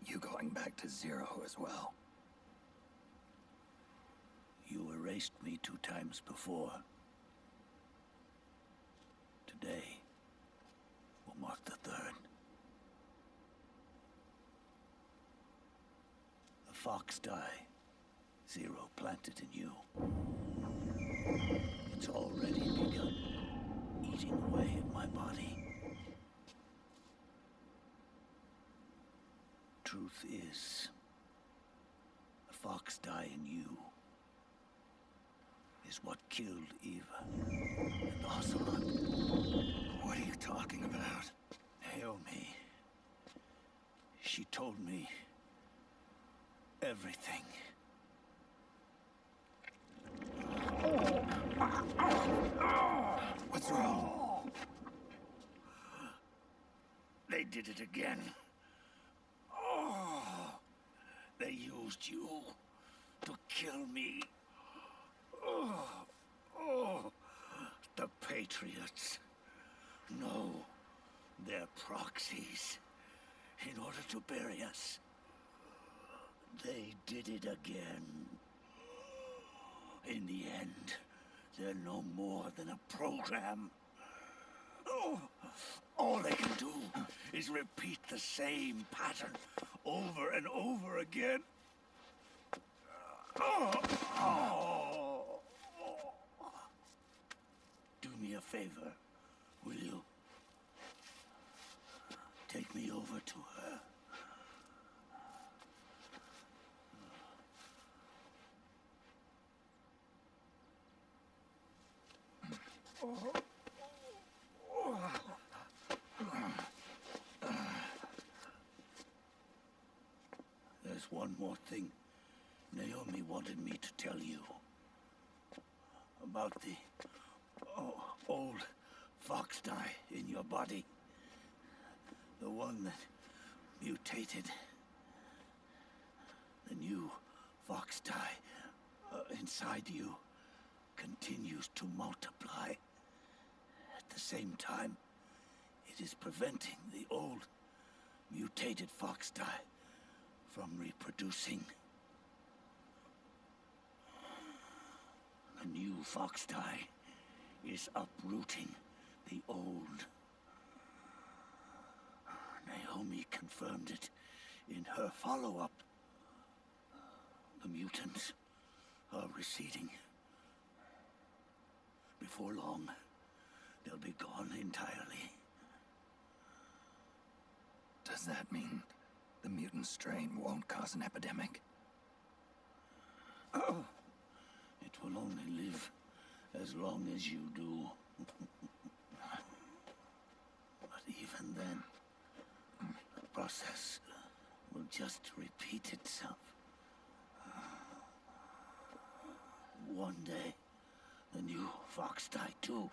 You going back to zero as well? You erased me 2 times before. Today will mark the 3rd. The fox die zero planted in you. It's already begun eating away at my body. Truth is, the fox die in you is what killed Eva and Ocelot. What are you talking about? Naomi. She told me everything. What's wrong? They did it again. They used you to kill me. The Patriots. No, they're proxies. In order to bury us. They did it again. In the end, they're no more than a program. All they can do is repeat the same pattern over and over again. Do me a favor, will you? Take me over to her. There's one more thing Naomi wanted me to tell you. About the old fox die in your body. The one that mutated. The new fox die inside you continues to multiply At the same time, it is preventing the old, mutated fox dye from reproducing. The new fox dye is uprooting the old. Naomi confirmed it in her follow-up. The mutants are receding. Before long, they'll be gone entirely. Does that mean the mutant strain won't cause an epidemic? It will only live as long as you do. But even then, the process will just repeat itself. One day, the new fox dye too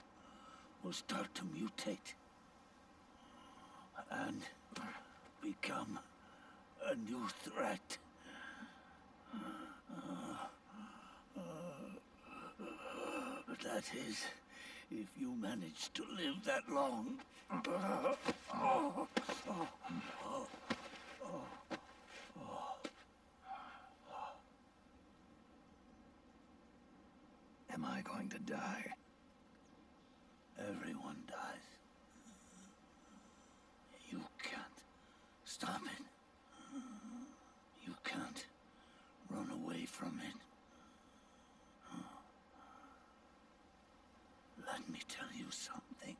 will start to mutate and become a new threat. That is, if you manage to live that long. Am I going to die? Everyone dies. You can't stop it. You can't run away from it. Let me tell you something.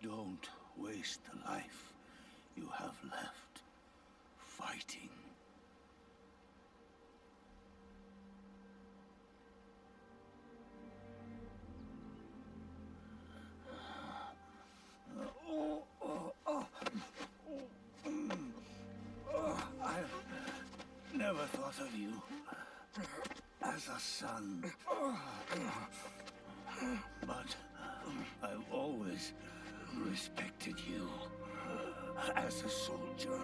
Don't waste the life you have left fighting. I've never thought of you as a son. But I've always respected you as a soldier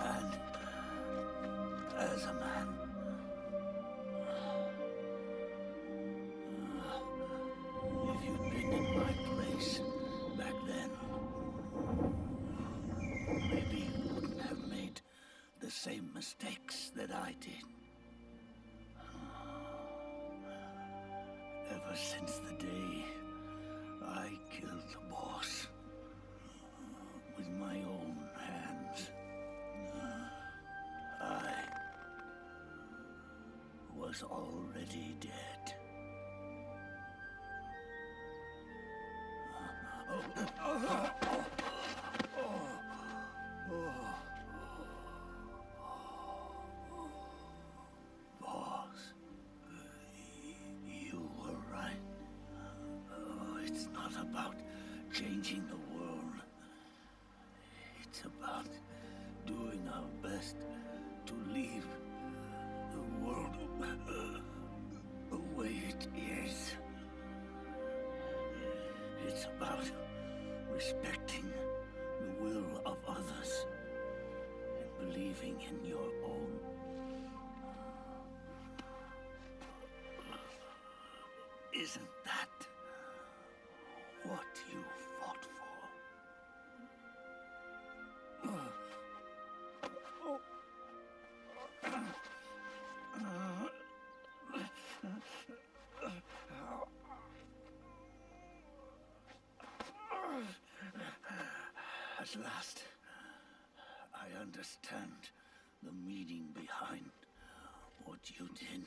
and as a man. If you'd been in my place back then, maybe you wouldn't have made the same mistakes that I did. Ever since the day I killed the boss with my own hands, I was already dead. Boss, you were right. It's not about changing the world. It's about doing our best to leave the world the way it is. It's about respecting the will of others and believing in your own. Isn't that what you fought At last, I understand the meaning behind what you did.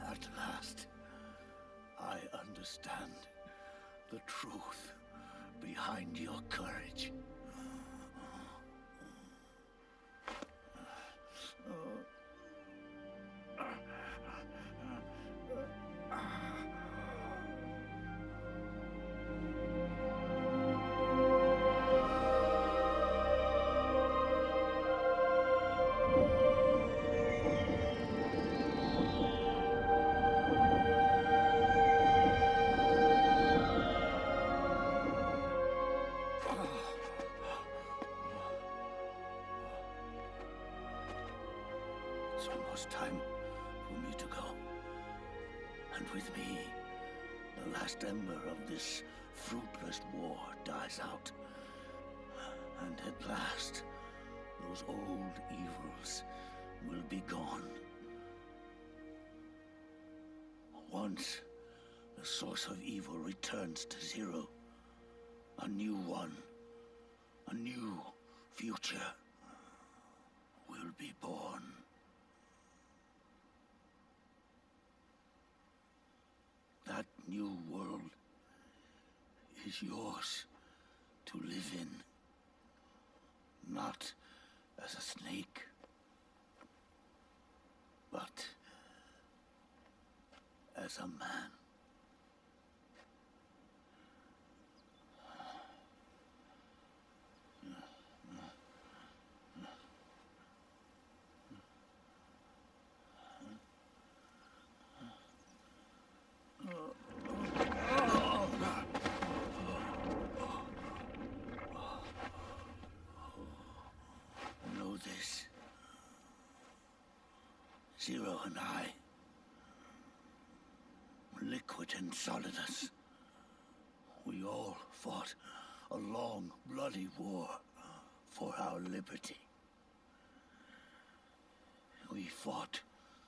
At last, I understand the truth behind your courage. And with me, the last ember of this fruitless war dies out. And at last, those old evils will be gone. Once the source of evil returns to zero, a new one, a new future will be born. That new world is yours to live in, not as a snake, but as a man. Know this. Zero and I, liquid and solidus, we all fought a long, bloody war for our liberty. We fought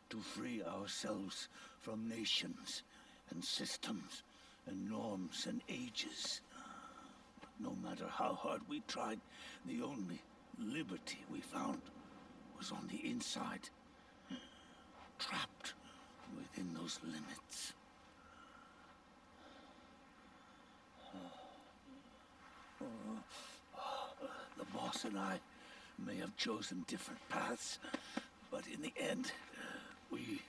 to free ourselves from nations and systems and norms and ages. No matter how hard we tried, the only liberty we found was on the inside, trapped within those limits. The boss and I may have chosen different paths, but in the end, we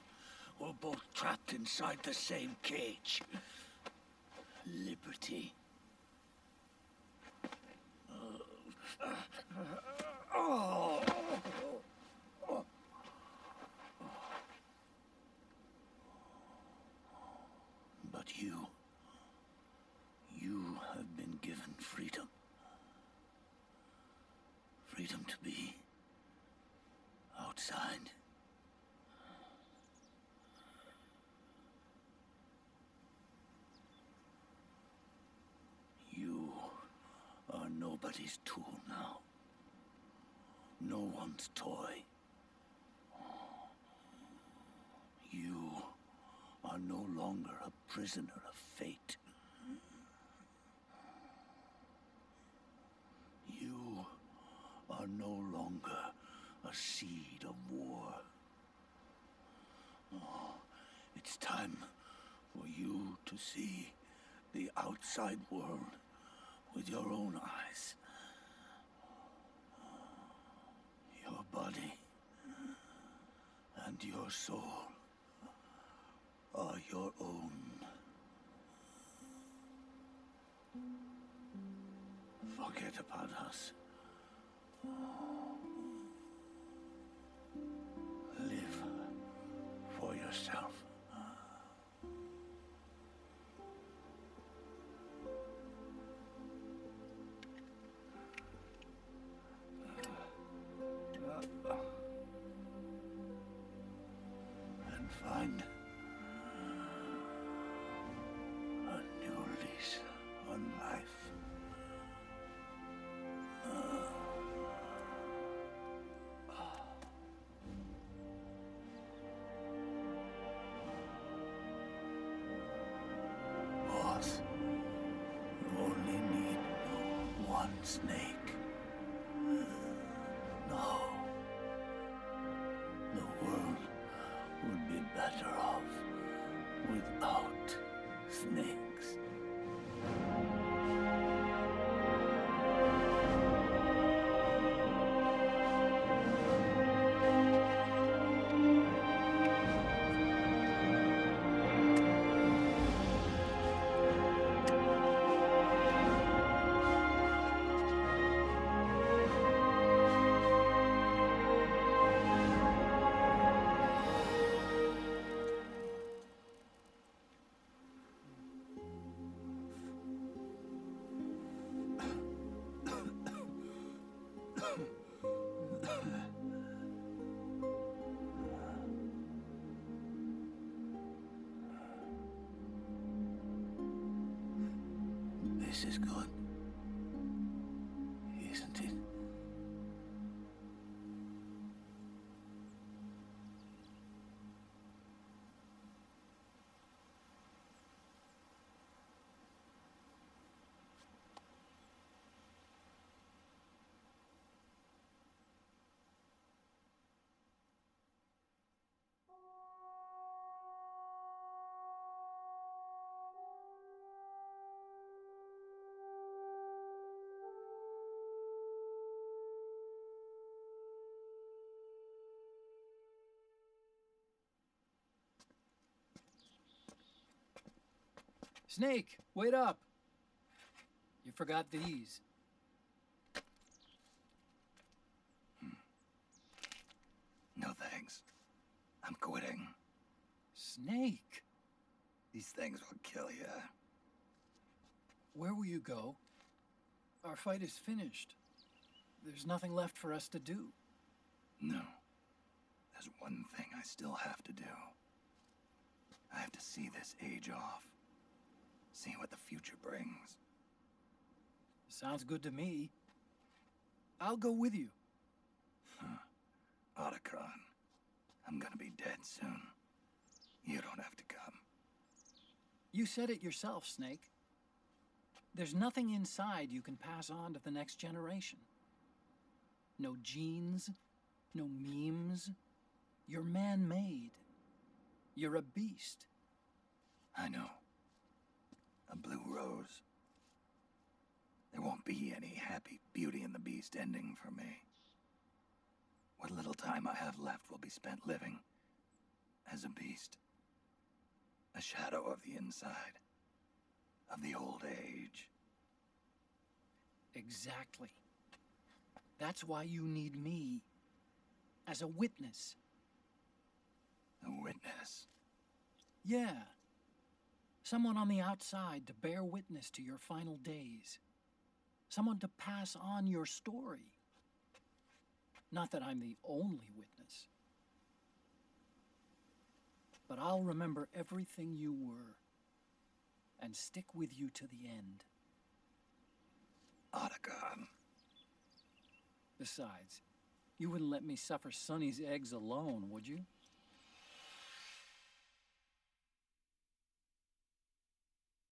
were both trapped inside the same cage. Liberty. But you have been given freedom. Freedom to be outside. You are nobody's tool now. No one's toy. You are no longer a prisoner of fate. You are no longer a seed of war. Oh, it's time for you to see the outside world with your own eyes. Your body and your soul are your own. Forget about us. Live for yourself. And find a new lease on life. Boss, you only need one snake. No. The world would be better off without snakes. This is good. Isn't it? Snake, wait up! You forgot these. No thanks. I'm quitting. Snake! These things will kill you. Where will you go? Our fight is finished. There's nothing left for us to do. No. There's one thing I still have to do. I have to see this age off. See what the future brings. Sounds good to me. I'll go with you. Otacron, I'm gonna be dead soon. You don't have to come. You said it yourself, Snake. There's nothing inside you can pass on to the next generation. No genes, no memes. You're man-made. You're a beast. I know. A blue rose. There won't be any happy Beauty and the Beast ending for me. What little time I have left will be spent living as a beast. A shadow of the inside. Of the old age. Exactly. That's why you need me. As a witness. A witness? Yeah. Someone on the outside to bear witness to your final days. Someone to pass on your story. Not that I'm the only witness. But I'll remember everything you were. And stick with you to the end. Otacon. Besides, you wouldn't let me suffer Sonny's eggs alone, would you?